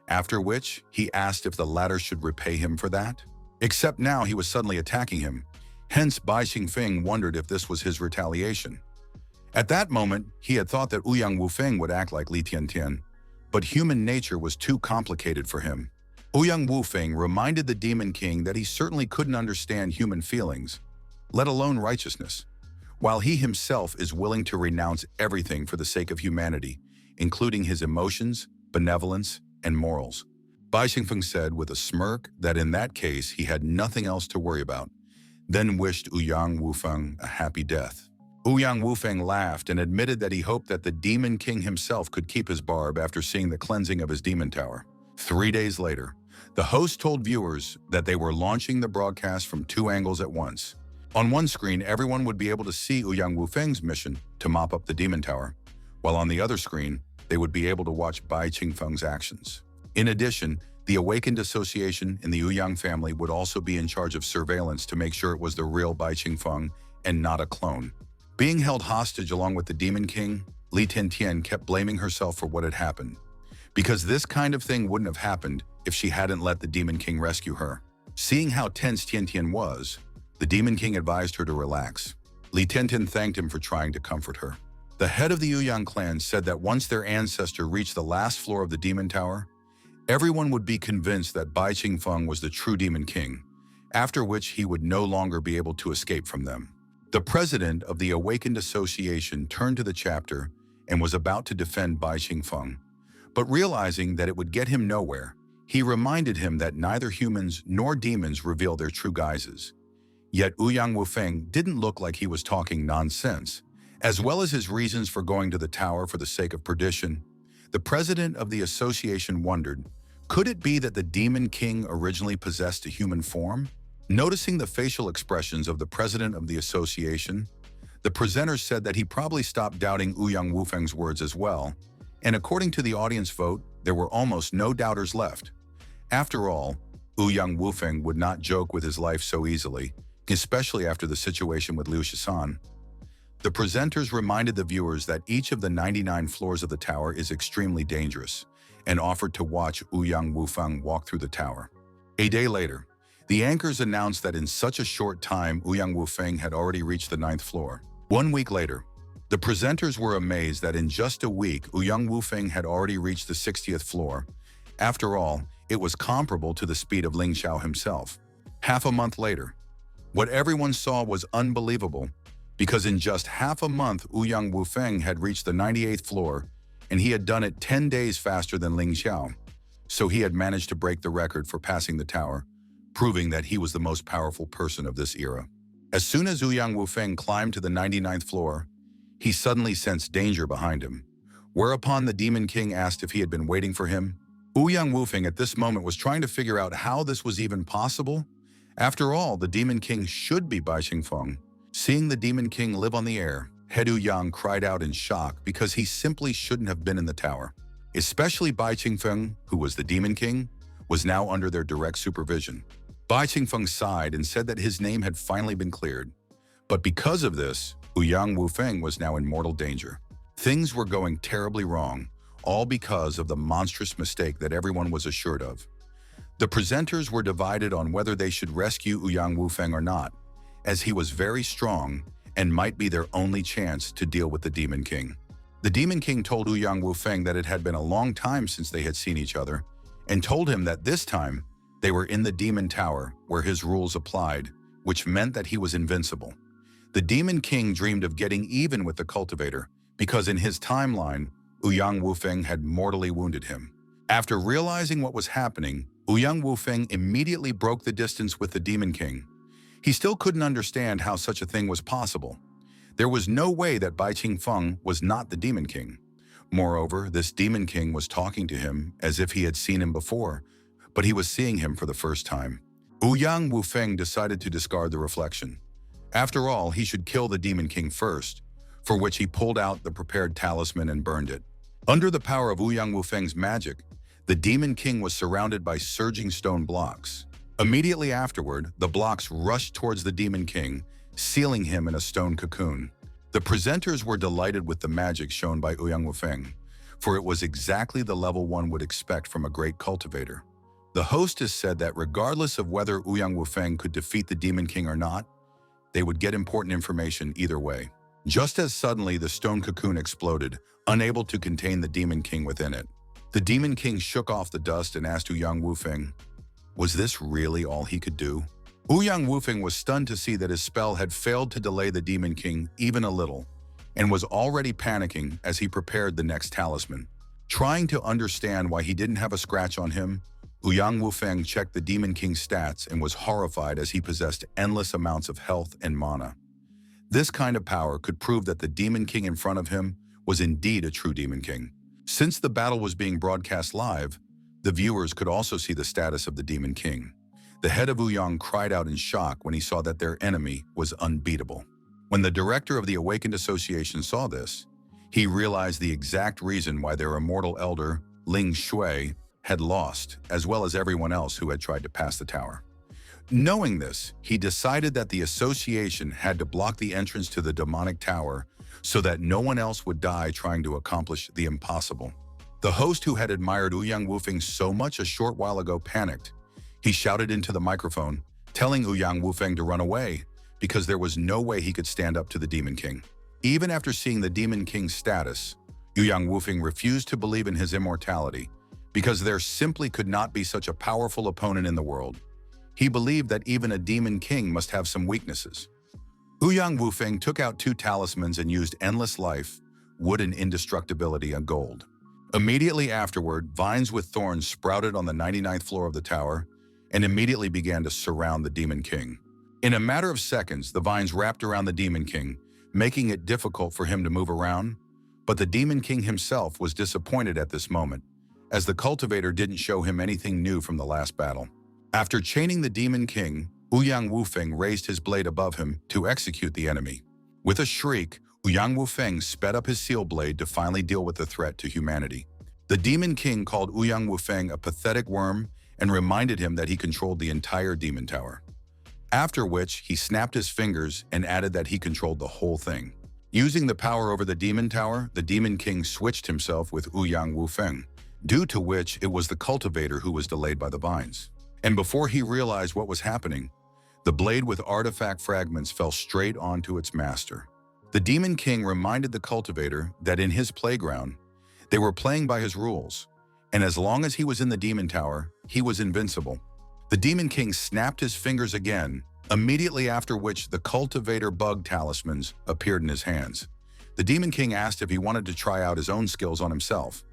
After which, he asked if the latter should repay him for that. Except now he was suddenly attacking him. Hence, Bai Qingfeng wondered if this was his retaliation. At that moment, he had thought that Ouyang Wufeng would act like Li Tiantian, but human nature was too complicated for him. Ouyang Wufeng reminded the Demon King that he certainly couldn't understand human feelings, let alone righteousness, while he himself is willing to renounce everything for the sake of humanity, including his emotions, benevolence, and morals. Bai Xingfeng said with a smirk that in that case he had nothing else to worry about, then wished Ouyang Wufeng a happy death. Ouyang Wufeng laughed and admitted that he hoped that the Demon King himself could keep his barb after seeing the cleansing of his demon tower. 3 days later, the host told viewers that they were launching the broadcast from 2 angles at once. On one screen, everyone would be able to see Ouyang Wufeng's mission to mop up the demon tower, while on the other screen, they would be able to watch Bai Qingfeng's actions. In addition, the awakened association in the Ouyang family would also be in charge of surveillance to make sure it was the real Bai Qingfeng and not a clone. Being held hostage along with the Demon King, Li Tiantian kept blaming herself for what had happened, because this kind of thing wouldn't have happened if she hadn't let the Demon King rescue her. Seeing how tense Tiantian was, the Demon King advised her to relax. Li Tiantian thanked him for trying to comfort her. The head of the Ouyang clan said that once their ancestor reached the last floor of the Demon Tower, everyone would be convinced that Bai Qingfeng was the true Demon King, after which he would no longer be able to escape from them. The president of the Awakened Association turned to the chapter and was about to defend Bai Qingfeng, but realizing that it would get him nowhere, he reminded him that neither humans nor demons reveal their true guises. Yet Ouyang Wufeng didn't look like he was talking nonsense. As well as his reasons for going to the tower for the sake of perdition, the president of the association wondered, could it be that the Demon King originally possessed a human form? Noticing the facial expressions of the president of the association, the presenter said that he probably stopped doubting Ouyang Wufeng's words as well, and according to the audience vote, there were almost no doubters left. After all, Ouyang Wufeng would not joke with his life so easily, especially after the situation with Liu Shisan. The presenters reminded the viewers that each of the 99 floors of the tower is extremely dangerous, and offered to watch Ouyang Wufeng walk through the tower. A day later, the anchors announced that in such a short time, Ouyang Wufeng had already reached the 9th floor. 1 week later, the presenters were amazed that in just a week, Ouyang Wufeng had already reached the 60th floor. After all, it was comparable to the speed of Ling Xiao himself. Half a month later, what everyone saw was unbelievable, because in just half a month, Ouyang Wufeng had reached the 98th floor, and he had done it 10 days faster than Ling Xiao. So he had managed to break the record for passing the tower, proving that he was the most powerful person of this era. As soon as Ouyang Wufeng climbed to the 99th floor, he suddenly sensed danger behind him, whereupon the Demon King asked if he had been waiting for him. Ouyang Wufeng at this moment was trying to figure out how this was even possible. After all, the Demon King should be Bai Qingfeng. Seeing the Demon King live on the air, Head Ouyang cried out in shock because he simply shouldn't have been in the tower. Especially Bai Qingfeng, who was the Demon King, was now under their direct supervision. Bai Qingfeng sighed and said that his name had finally been cleared. But because of this, Ouyang Wufeng was now in mortal danger. Things were going terribly wrong, all because of the monstrous mistake that everyone was assured of. The presenters were divided on whether they should rescue Ouyang Wufeng or not, as he was very strong and might be their only chance to deal with the Demon King. The Demon King told Ouyang Wufeng that it had been a long time since they had seen each other, and told him that this time they were in the Demon Tower where his rules applied, which meant that he was invincible. The Demon King dreamed of getting even with the cultivator because in his timeline, Ouyang Wufeng had mortally wounded him. After realizing what was happening, Ouyang Wufeng immediately broke the distance with the Demon King. He still couldn't understand how such a thing was possible. There was no way that Bai Qingfeng was not the Demon King. Moreover, this Demon King was talking to him as if he had seen him before, but he was seeing him for the first time. Ouyang Wufeng decided to discard the reflection. After all, he should kill the Demon King first, for which he pulled out the prepared talisman and burned it. Under the power of Ouyang Wufeng's magic, the Demon King was surrounded by surging stone blocks. Immediately afterward, the blocks rushed towards the Demon King, sealing him in a stone cocoon. The presenters were delighted with the magic shown by Ouyang Wufeng, for it was exactly the level one would expect from a great cultivator. The hostess said that regardless of whether Ouyang Wufeng could defeat the Demon King or not, they would get important information either way. Just as suddenly, the stone cocoon exploded, unable to contain the Demon King within it. The Demon King shook off the dust and asked Ouyang Wufeng, was this really all he could do? Ouyang Wufeng was stunned to see that his spell had failed to delay the Demon King even a little, and was already panicking as he prepared the next talisman. Trying to understand why he didn't have a scratch on him, Ouyang Wufeng checked the Demon King's stats and was horrified as he possessed endless amounts of health and mana. This kind of power could prove that the Demon King in front of him was indeed a true Demon King. Since the battle was being broadcast live, the viewers could also see the status of the Demon King. The head of Ouyang cried out in shock when he saw that their enemy was unbeatable. When the director of the Awakened Association saw this, he realized the exact reason why their immortal elder, Ling Shui, had lost, as well as everyone else who had tried to pass the tower. Knowing this, he decided that the association had to block the entrance to the demonic tower so that no one else would die trying to accomplish the impossible. The host who had admired Ouyang Wufeng so much a short while ago panicked. He shouted into the microphone, telling Ouyang Wufeng to run away because there was no way he could stand up to the Demon King. Even after seeing the Demon King's status, Ouyang Wufeng refused to believe in his immortality because there simply could not be such a powerful opponent in the world. He believed that even a Demon King must have some weaknesses. Ouyang Wufeng took out 2 talismans and used Endless Life, Wood and Indestructibility and Gold. Immediately afterward, vines with thorns sprouted on the 99th floor of the tower and immediately began to surround the Demon King. In a matter of seconds, the vines wrapped around the Demon King, making it difficult for him to move around. But the Demon King himself was disappointed at this moment, as the cultivator didn't show him anything new from the last battle. After chaining the Demon King, Ouyang Wufeng raised his blade above him to execute the enemy. With a shriek, Ouyang Wufeng sped up his seal blade to finally deal with the threat to humanity. The Demon King called Ouyang Wufeng a pathetic worm and reminded him that he controlled the entire Demon Tower. After which, he snapped his fingers and added that he controlled the whole thing. Using the power over the Demon Tower, the Demon King switched himself with Ouyang Wufeng, due to which it was the cultivator who was delayed by the vines. And before he realized what was happening, the blade with artifact fragments fell straight onto its master. The Demon King reminded the cultivator that in his playground, they were playing by his rules, and as long as he was in the Demon Tower, he was invincible. The Demon King snapped his fingers again, immediately after which the cultivator bug talismans appeared in his hands. The Demon King asked if he wanted to try out his own skills on himself.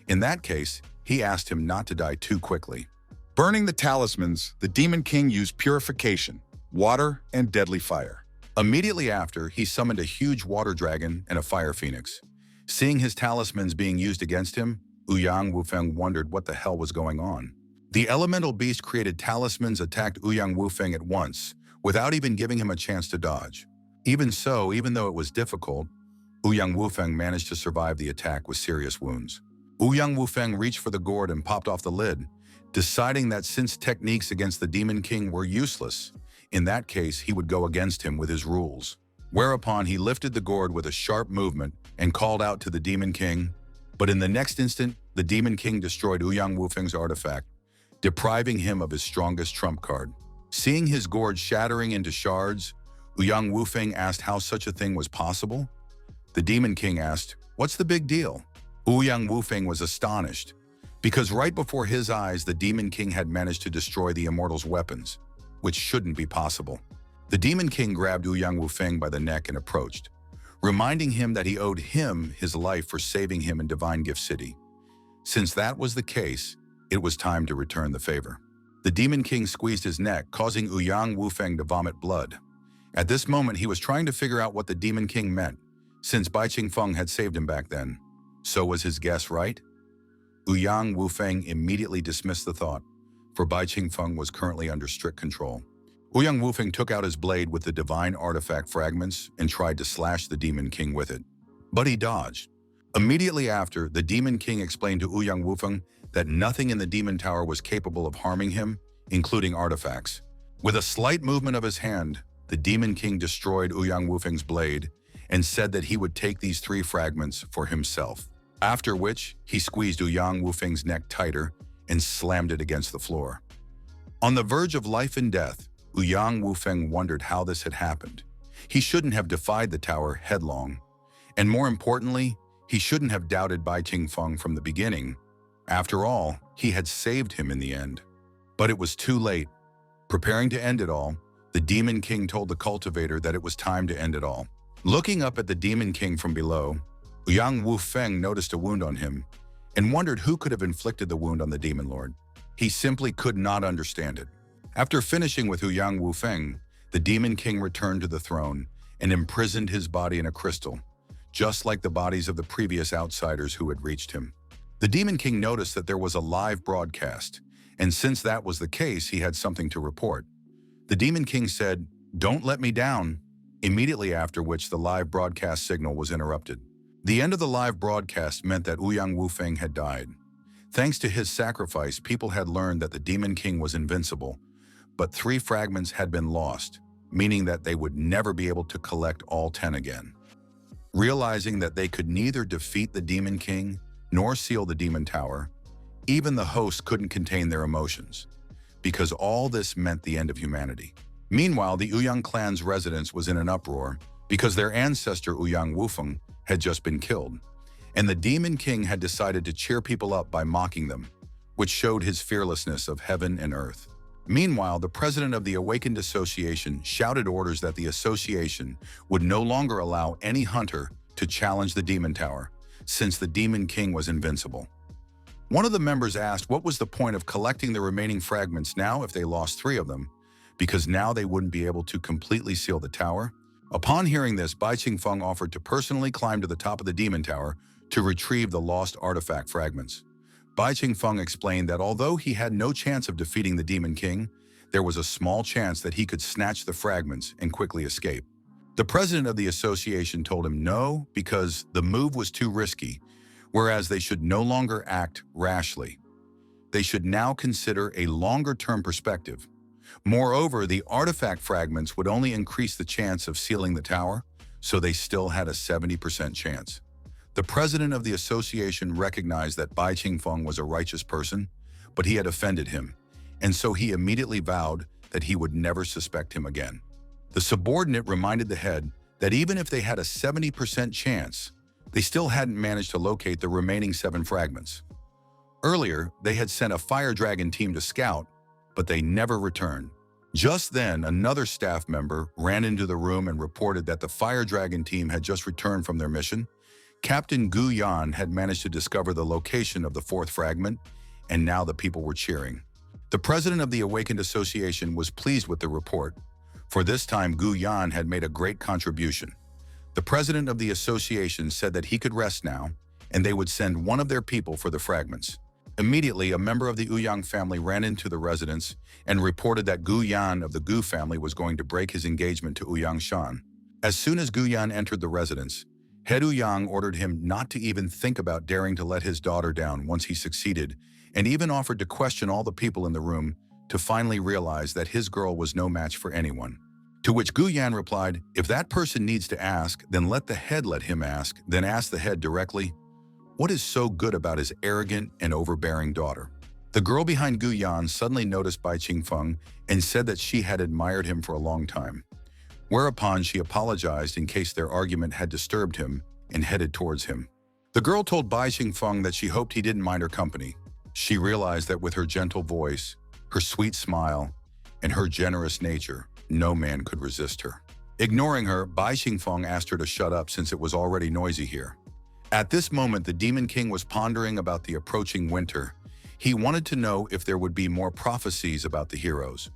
In that case, he asked him not to die too quickly. Burning the talismans, the Demon King used purification, water, and deadly fire. Immediately after, he summoned a huge water dragon and a fire phoenix. Seeing his talismans being used against him, Ouyang Wufeng wondered what the hell was going on. The elemental beast created talismans attacked Ouyang Wufeng at once, without even giving him a chance to dodge. Even so, even though it was difficult, Ouyang Wufeng managed to survive the attack with serious wounds. Ouyang Wufeng reached for the gourd and popped off the lid, deciding that since techniques against the Demon King were useless, in that case he would go against him with his rules. Whereupon he lifted the gourd with a sharp movement and called out to the Demon King, but in the next instant, the Demon King destroyed Ouyang Wufeng's artifact, depriving him of his strongest trump card. Seeing his gourd shattering into shards, Ouyang Wufeng asked how such a thing was possible. The Demon King asked, "What's the big deal?" Ouyang Wufeng was astonished, because right before his eyes, the Demon King had managed to destroy the Immortal's weapons, which shouldn't be possible. The Demon King grabbed Ouyang Wufeng by the neck and approached, reminding him that he owed him his life for saving him in Divine Gift City. Since that was the case, it was time to return the favor. The Demon King squeezed his neck, causing Ouyang Wufeng to vomit blood. At this moment, he was trying to figure out what the Demon King meant, since Bai Qingfeng had saved him back then. So was his guess right? Ouyang Wufeng immediately dismissed the thought, for Bai Qingfeng was currently under strict control. Ouyang Wufeng took out his blade with the divine artifact fragments and tried to slash the Demon King with it. But he dodged. Immediately after, the Demon King explained to Ouyang Wufeng that nothing in the Demon Tower was capable of harming him, including artifacts. With a slight movement of his hand, the Demon King destroyed Ouyang Wufeng's blade and said that he would take these 3 fragments for himself. After which, he squeezed Ouyang Wufeng's neck tighter and slammed it against the floor. On the verge of life and death, Ouyang Wufeng wondered how this had happened. He shouldn't have defied the tower headlong. And more importantly, he shouldn't have doubted Bai Qingfeng from the beginning. After all, he had saved him in the end. But it was too late. Preparing to end it all, the Demon King told the cultivator that it was time to end it all. Looking up at the Demon King from below, Ouyang Wufeng noticed a wound on him and wondered who could have inflicted the wound on the Demon Lord. He simply could not understand it. After finishing with Ouyang Wufeng, the Demon King returned to the throne and imprisoned his body in a crystal, just like the bodies of the previous outsiders who had reached him. The Demon King noticed that there was a live broadcast, and since that was the case, he had something to report. The Demon King said, "Don't let me down," immediately after which the live broadcast signal was interrupted. The end of the live broadcast meant that Ouyang Wufeng had died. Thanks to his sacrifice, people had learned that the Demon King was invincible, but 3 fragments had been lost, meaning that they would never be able to collect all 10 again. Realizing that they could neither defeat the Demon King nor seal the Demon Tower, even the hosts couldn't contain their emotions, because all this meant the end of humanity. Meanwhile, the Ouyang clan's residence was in an uproar because their ancestor Ouyang Wufeng had just been killed, and the Demon King had decided to cheer people up by mocking them, which showed his fearlessness of heaven and earth. Meanwhile, the president of the Awakened Association shouted orders that the association would no longer allow any hunter to challenge the Demon Tower, since the Demon King was invincible. One of the members asked what was the point of collecting the remaining fragments now if they lost 3 of them, because now they wouldn't be able to completely seal the tower. Upon hearing this, Bai Qingfeng offered to personally climb to the top of the Demon Tower to retrieve the lost artifact fragments. Bai Qingfeng explained that although he had no chance of defeating the Demon King, there was a small chance that he could snatch the fragments and quickly escape. The president of the association told him no because the move was too risky, whereas they should no longer act rashly. They should now consider a longer-term perspective. Moreover, the artifact fragments would only increase the chance of sealing the tower, so they still had a 70% chance. The president of the association recognized that Bai Qingfeng was a righteous person, but he had offended him, and so he immediately vowed that he would never suspect him again. The subordinate reminded the head that even if they had a 70% chance, they still hadn't managed to locate the remaining 7 fragments. Earlier, they had sent a fire dragon team to scout, but they never returned. Just then, another staff member ran into the room and reported that the fire dragon team had just returned from their mission. Captain Gu Yan had managed to discover the location of the 4th fragment, and now the people were cheering. The president of the Awakened Association was pleased with the report, for this time Gu Yan had made a great contribution. The president of the association said that he could rest now, and they would send one of their people for the fragments. Immediately, a member of the Ouyang family ran into the residence and reported that Gu Yan of the Gu family was going to break his engagement to Ouyang Shan. As soon as Gu Yan entered the residence, Head Ouyang ordered him not to even think about daring to let his daughter down once he succeeded, and even offered to question all the people in the room to finally realize that his girl was no match for anyone. To which Gu Yan replied, "If that person needs to ask, then let the head let him ask, then ask the head directly. What is so good about his arrogant and overbearing daughter?" The girl behind Gu Yan suddenly noticed Bai Qingfeng and said that she had admired him for a long time. Whereupon she apologized in case their argument had disturbed him and headed towards him. The girl told Bai Qingfeng that she hoped he didn't mind her company. She realized that with her gentle voice, her sweet smile, and her generous nature, no man could resist her. Ignoring her, Bai Qingfeng asked her to shut up since it was already noisy here. At this moment, the Demon King was pondering about the approaching winter. He wanted to know if there would be more prophecies about the heroes.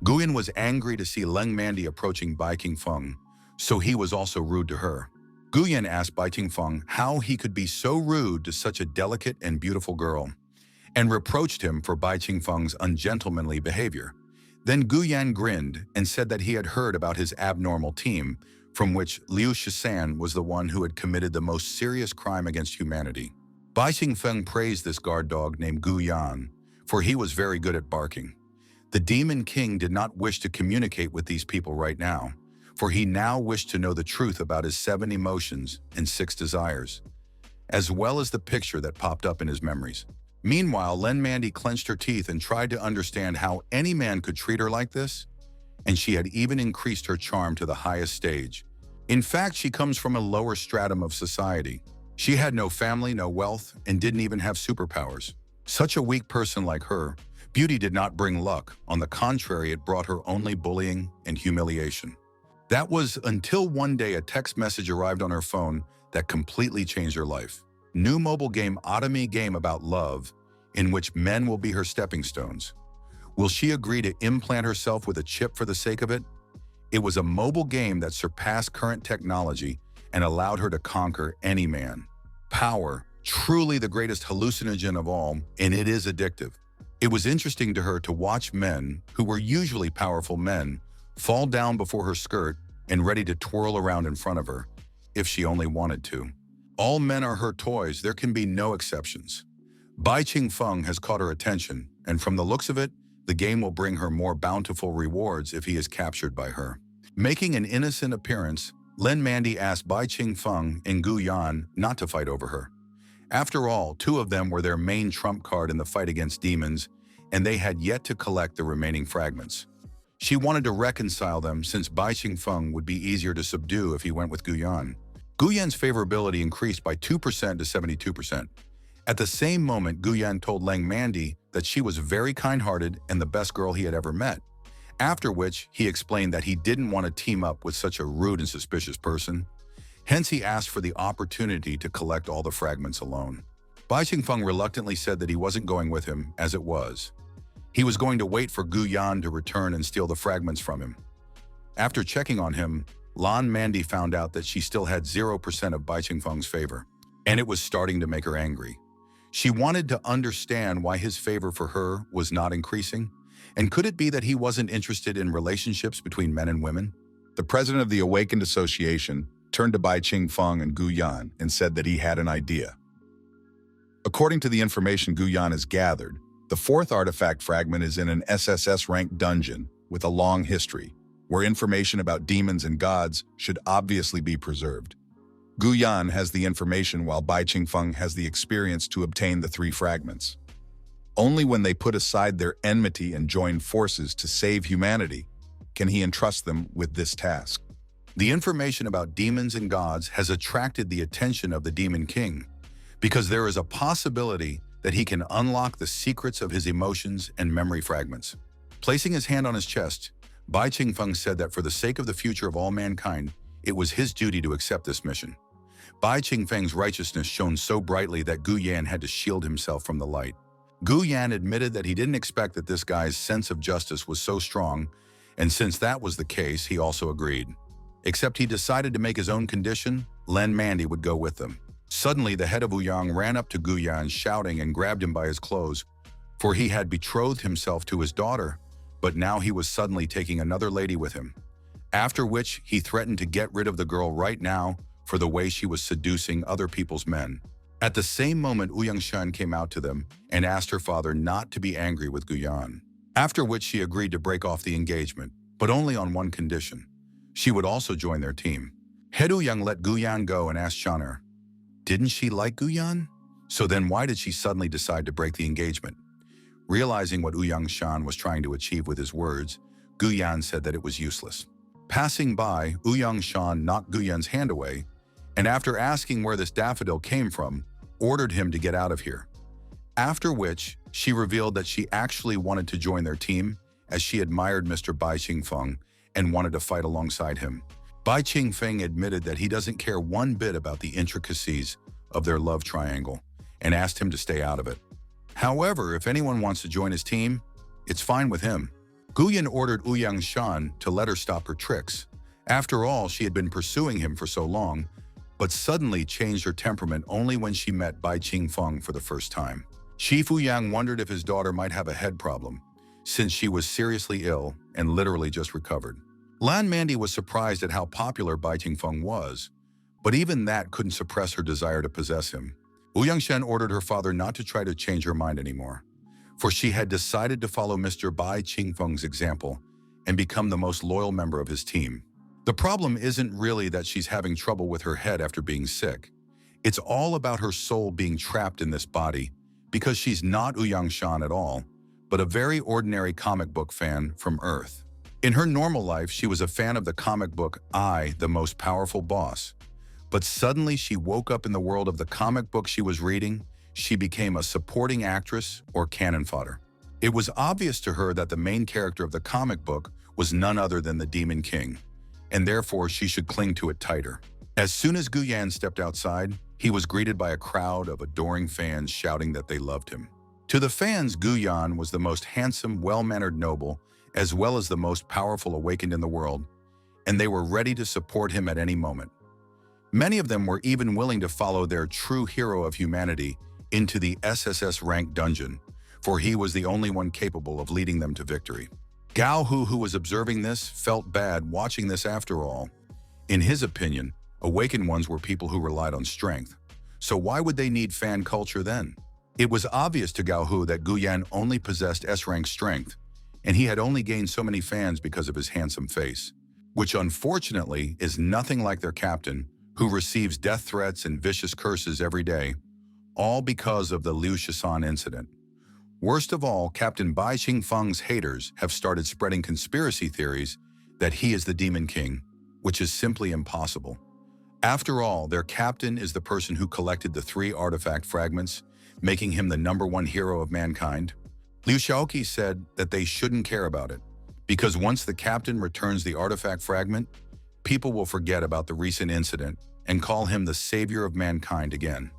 Guyan was angry to see Leng Mandi approaching Bai Qingfeng, so he was also rude to her. Guyan asked Bai Qingfeng how he could be so rude to such a delicate and beautiful girl, and reproached him for Bai Qingfeng's ungentlemanly behavior. Then Guyan grinned and said that he had heard about his abnormal team, from which Liu Shisan was the one who had committed the most serious crime against humanity. Bai Qingfeng praised this guard dog named Gu Yan, for he was very good at barking. The Demon King did not wish to communicate with these people right now, for he now wished to know the truth about his 7 emotions and 6 desires, as well as the picture that popped up in his memories. Meanwhile, Len Mandi clenched her teeth and tried to understand how any man could treat her like this, and she had even increased her charm to the highest stage. In fact, she comes from a lower stratum of society. She had no family, no wealth, and didn't even have superpowers. Such a weak person like her, beauty did not bring luck. On the contrary, it brought her only bullying and humiliation. That was until one day a text message arrived on her phone that completely changed her life. New mobile game Atomy game about love, in which men will be her stepping stones. Will she agree to implant herself with a chip for the sake of it? It was a mobile game that surpassed current technology and allowed her to conquer any man. Power, truly the greatest hallucinogen of all, and it is addictive. It was interesting to her to watch men, who were usually powerful men, fall down before her skirt and ready to twirl around in front of her, if she only wanted to. All men are her toys, there can be no exceptions. Bai Qingfeng has caught her attention, and from the looks of it, the game will bring her more bountiful rewards if he is captured by her. Making an innocent appearance, Lin Mandy asked Bai Qingfeng and Gu Yan not to fight over her. After all, two of them were their main trump card in the fight against demons, and they had yet to collect the remaining fragments. She wanted to reconcile them since Bai Qingfeng would be easier to subdue if he went with Gu Yan. Gu Yan's favorability increased by 2% to 72%. At the same moment, Gu Yan told Lin Mandy that she was very kind-hearted and the best girl he had ever met. After which, he explained that he didn't want to team up with such a rude and suspicious person. Hence, he asked for the opportunity to collect all the fragments alone. Bai Qingfeng reluctantly said that he wasn't going with him, as it was. He was going to wait for Gu Yan to return and steal the fragments from him. After checking on him, Lan Mandy found out that she still had 0% of Bai Qingfeng's favor, and it was starting to make her angry. She wanted to understand why his favor for her was not increasing, and could it be that he wasn't interested in relationships between men and women? The president of the Awakened Association turned to Bai Qingfeng and Gu Yan and said that he had an idea. According to the information Gu Yan has gathered, the fourth artifact fragment is in an SSS-ranked dungeon with a long history, where information about demons and gods should obviously be preserved. Gu Yan has the information while Bai Qingfeng has the experience to obtain the three fragments. Only when they put aside their enmity and join forces to save humanity can he entrust them with this task. The information about demons and gods has attracted the attention of the Demon King, because there is a possibility that he can unlock the secrets of his emotions and memory fragments. Placing his hand on his chest, Bai Qingfeng said that for the sake of the future of all mankind, it was his duty to accept this mission. Bai Qingfeng's righteousness shone so brightly that Gu Yan had to shield himself from the light. Gu Yan admitted that he didn't expect that this guy's sense of justice was so strong, and since that was the case, he also agreed. Except he decided to make his own condition. Lin Mandy would go with them. Suddenly, the head of Ouyang ran up to Gu Yan, shouting, and grabbed him by his clothes, for he had betrothed himself to his daughter, but now he was suddenly taking another lady with him. After which, he threatened to get rid of the girl right now for the way she was seducing other people's men. At the same moment, Ouyang Shan came out to them and asked her father not to be angry with Gu Yan. After which she agreed to break off the engagement, but only on one condition. She would also join their team. Head Ouyang let Gu Yan go and asked Shaner, didn't she like Gu Yan? So then why did she suddenly decide to break the engagement? Realizing what Ouyang Shan was trying to achieve with his words, Gu Yan said that it was useless. Passing by, Ouyang Shan knocked Gu Yan's hand away, and after asking where this daffodil came from, ordered him to get out of here. After which, she revealed that she actually wanted to join their team, as she admired Mr. Bai Qingfeng and wanted to fight alongside him. Bai Qingfeng admitted that he doesn't care one bit about the intricacies of their love triangle and asked him to stay out of it. However, if anyone wants to join his team, it's fine with him. Gu Yan ordered Ouyang Shan to let her stop her tricks. After all, she had been pursuing him for so long, but suddenly changed her temperament only when she met Bai Qingfeng for the first time. Chief Ouyang wondered if his daughter might have a head problem, since she was seriously ill and literally just recovered. Lan Mandy was surprised at how popular Bai Qingfeng was, but even that couldn't suppress her desire to possess him. Ouyang Shan ordered her father not to try to change her mind anymore, for she had decided to follow Mr. Bai Qingfeng's example and become the most loyal member of his team. The problem isn't really that she's having trouble with her head after being sick. It's all about her soul being trapped in this body, because she's not Ouyang Shan at all, but a very ordinary comic book fan from Earth. In her normal life, she was a fan of the comic book I, the Most Powerful Boss. But suddenly she woke up in the world of the comic book she was reading. She became a supporting actress or cannon fodder. It was obvious to her that the main character of the comic book was none other than the Demon King, and therefore she should cling to it tighter. As soon as Gu Yan stepped outside, he was greeted by a crowd of adoring fans shouting that they loved him. To the fans, Guyan was the most handsome, well-mannered noble, as well as the most powerful awakened in the world, and they were ready to support him at any moment. Many of them were even willing to follow their true hero of humanity into the SSS rank dungeon, for he was the only one capable of leading them to victory. Gao Hu, who was observing this, felt bad watching this after all. In his opinion, awakened ones were people who relied on strength. So why would they need fan culture then? It was obvious to Gao Hu that Guyan only possessed S-rank strength, and he had only gained so many fans because of his handsome face, which unfortunately is nothing like their captain, who receives death threats and vicious curses every day, all because of the Liu Shisan incident. Worst of all, Captain Bai Qingfeng's haters have started spreading conspiracy theories that he is the Demon King, which is simply impossible. After all, their captain is the person who collected the 3 artifact fragments, making him the #1 hero of mankind. Liu Shaoqi said that they shouldn't care about it, because once the captain returns the artifact fragment, people will forget about the recent incident and call him the savior of mankind again.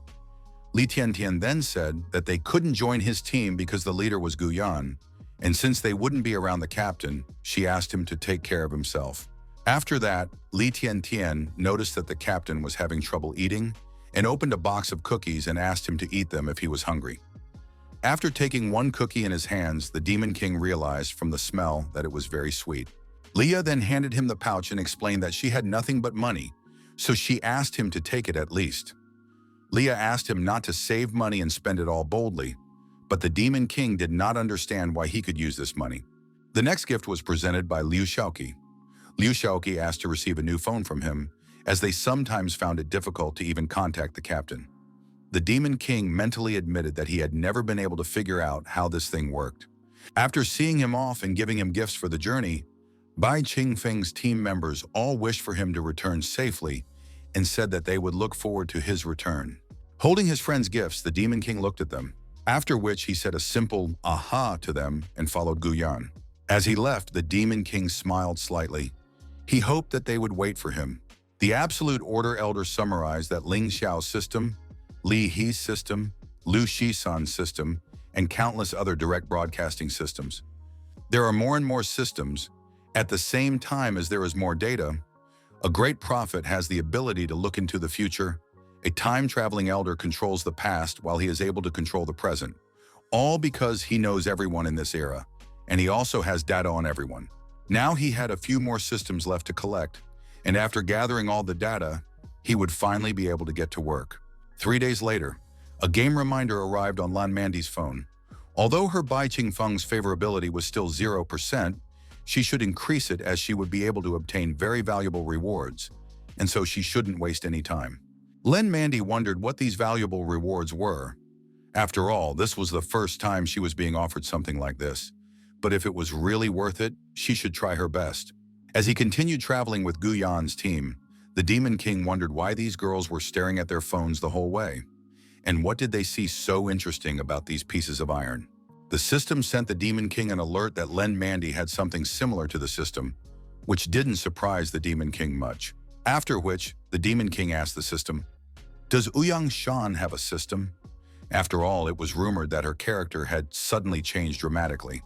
Li Tiantian then said that they couldn't join his team because the leader was Guyan, and since they wouldn't be around the captain, she asked him to take care of himself. After that, Li Tiantian noticed that the captain was having trouble eating and opened a box of cookies and asked him to eat them if he was hungry. After taking one cookie in his hands, the Demon King realized from the smell that it was very sweet. Leah then handed him the pouch and explained that she had nothing but money, so she asked him to take it at least. Leah asked him not to save money and spend it all boldly, but the Demon King did not understand why he could use this money. The next gift was presented by Liu Shaoqi. Liu Shaoqi asked to receive a new phone from him, as they sometimes found it difficult to even contact the captain. The Demon King mentally admitted that he had never been able to figure out how this thing worked. After seeing him off and giving him gifts for the journey, Bai Qingfeng's team members all wished for him to return safely and said that they would look forward to his return. Holding his friend's gifts, the Demon King looked at them, after which he said a simple "aha" to them and followed Guyan. As he left, the Demon King smiled slightly. He hoped that they would wait for him. The Absolute Order Elder summarized that Ling Xiao's system, Li He's system, Liu Shisan's system, and countless other direct broadcasting systems. There are more and more systems. At the same time as there is more data, a great prophet has the ability to look into the future. A time-traveling elder controls the past while he is able to control the present, all because he knows everyone in this era, and he also has data on everyone. Now he had a few more systems left to collect, and after gathering all the data, he would finally be able to get to work. 3 days later, a game reminder arrived on Lan Mandi's phone. Although her Bai Qingfeng's favorability was still 0%, she should increase it as she would be able to obtain very valuable rewards, and so she shouldn't waste any time. Lan Mandi wondered what these valuable rewards were. After all, this was the first time she was being offered something like this, but if it was really worth it, she should try her best. As he continued traveling with Guyan's team, the Demon King wondered why these girls were staring at their phones the whole way. And what did they see so interesting about these pieces of iron? The system sent the Demon King an alert that Lan Mandi had something similar to the system, which didn't surprise the Demon King much. After which, the Demon King asked the system, "Does Ouyang Shan have a system?" After all, it was rumored that her character had suddenly changed dramatically.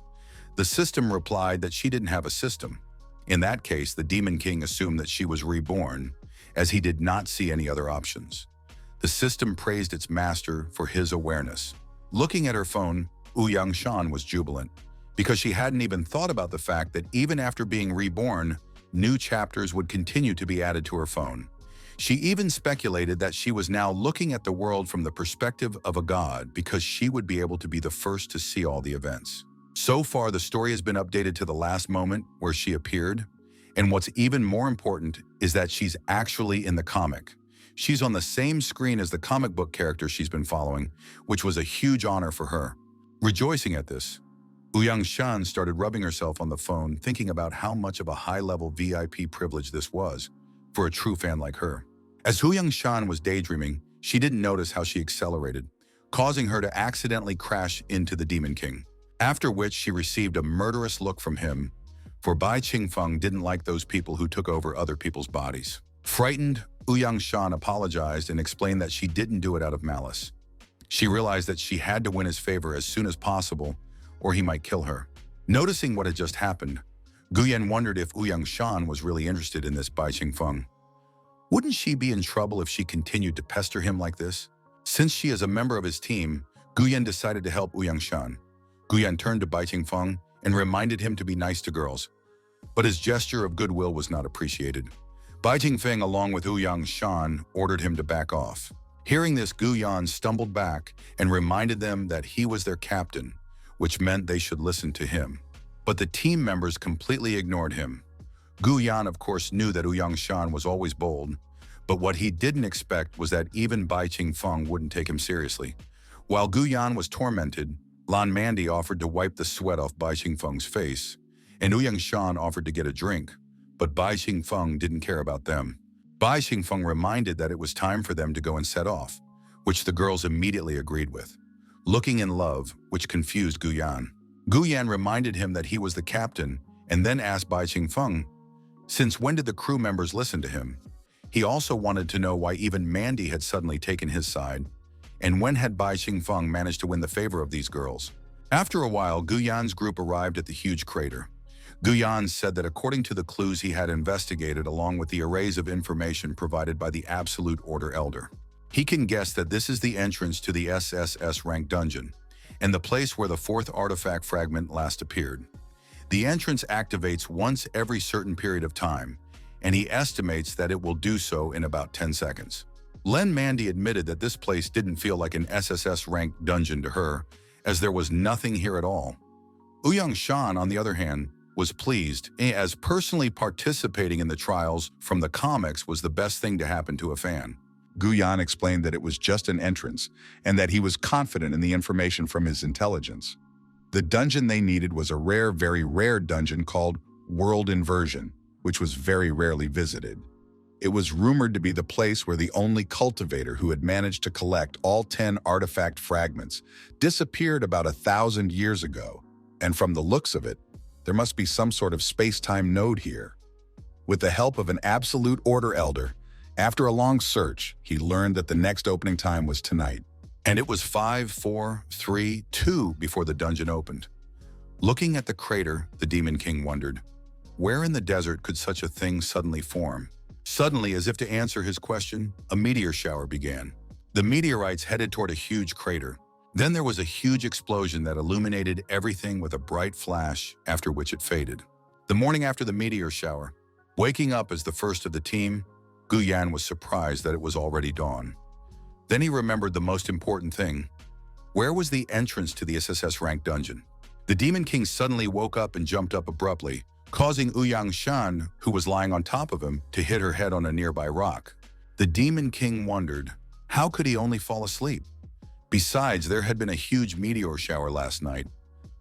The system replied that she didn't have a system. In that case, the Demon King assumed that she was reborn, as he did not see any other options. The system praised its master for his awareness. Looking at her phone, Ouyang Shan was jubilant, because she hadn't even thought about the fact that even after being reborn, new chapters would continue to be added to her phone. She even speculated that she was now looking at the world from the perspective of a god because she would be able to be the first to see all the events. So far, the story has been updated to the last moment where she appeared, and what's even more important is that she's actually in the comic. She's on the same screen as the comic book character she's been following, which was a huge honor for her. Rejoicing at this, Ouyang Shan started rubbing herself on the phone, thinking about how much of a high-level VIP privilege this was for a true fan like her. As Ouyang Shan was daydreaming, she didn't notice how she accelerated, causing her to accidentally crash into the Demon King. After which she received a murderous look from him, for Bai Qingfeng didn't like those people who took over other people's bodies. Frightened, Ouyang Shan apologized and explained that she didn't do it out of malice. She realized that she had to win his favor as soon as possible, or he might kill her. Noticing what had just happened, Guyan wondered if Ouyang Shan was really interested in this Bai Qingfeng. Wouldn't she be in trouble if she continued to pester him like this? Since she is a member of his team, Guyan decided to help Ouyang Shan. Guyan turned to Bai Qingfeng and reminded him to be nice to girls. But his gesture of goodwill was not appreciated. Bai Qingfeng, along with Ouyang Shan, ordered him to back off. Hearing this, Guyan stumbled back and reminded them that he was their captain, which meant they should listen to him. But the team members completely ignored him. Guyan, of course, knew that Ouyang Shan was always bold, but what he didn't expect was that even Bai Qingfeng wouldn't take him seriously. While Guyan was tormented, Lan Mandi offered to wipe the sweat off Bai Qingfeng's face, and Ouyang Shan offered to get a drink, but Bai Qingfeng didn't care about them. Bai Qingfeng reminded that it was time for them to go and set off, which the girls immediately agreed with. Looking in love, which confused Guyan. Guyan reminded him that he was the captain and then asked Bai Qingfeng, since when did the crew members listen to him? He also wanted to know why even Mandy had suddenly taken his side, and when had Bai Qingfeng managed to win the favor of these girls? After a while, Guyan's group arrived at the huge crater. Guyan said that according to the clues he had investigated along with the arrays of information provided by the Absolute Order Elder, he can guess that this is the entrance to the SSS rank dungeon, and the place where the fourth artifact fragment last appeared. The entrance activates once every certain period of time, and he estimates that it will do so in about 10 seconds. Len Mandy admitted that this place didn't feel like an SSS ranked dungeon to her, as there was nothing here at all. Ouyang Shan, on the other hand, was pleased, as personally participating in the trials from the comics was the best thing to happen to a fan. Guyan explained that it was just an entrance and that he was confident in the information from his intelligence. The dungeon they needed was a rare, very rare dungeon called World Inversion, which was very rarely visited. It was rumored to be the place where the only cultivator who had managed to collect all 10 artifact fragments disappeared about 1,000 years ago, and from the looks of it, there must be some sort of space-time node here. With the help of an Absolute Order Elder, after a long search, he learned that the next opening time was tonight. And it was 5, 4, 3, 2 before the dungeon opened. Looking at the crater, the Demon King wondered, where in the desert could such a thing suddenly form? Suddenly, as if to answer his question, a meteor shower began. The meteorites headed toward a huge crater. Then there was a huge explosion that illuminated everything with a bright flash, after which it faded. The morning after the meteor shower, waking up as the first of the team, Guyan was surprised that it was already dawn. Then he remembered the most important thing. Where was the entrance to the SSS rank dungeon? The Demon King suddenly woke up and jumped up abruptly, causing Ouyang Shan, who was lying on top of him, to hit her head on a nearby rock. The Demon King wondered, how could he only fall asleep? Besides, there had been a huge meteor shower last night,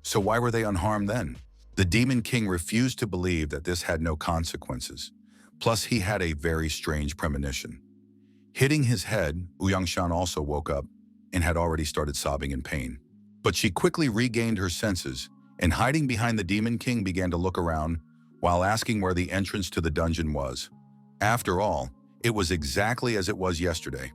so why were they unharmed then? The Demon King refused to believe that this had no consequences. Plus, he had a very strange premonition. Hitting his head, Ouyang Shan also woke up and had already started sobbing in pain. But she quickly regained her senses and, hiding behind the Demon King, began to look around while asking where the entrance to the dungeon was. After all, it was exactly as it was yesterday.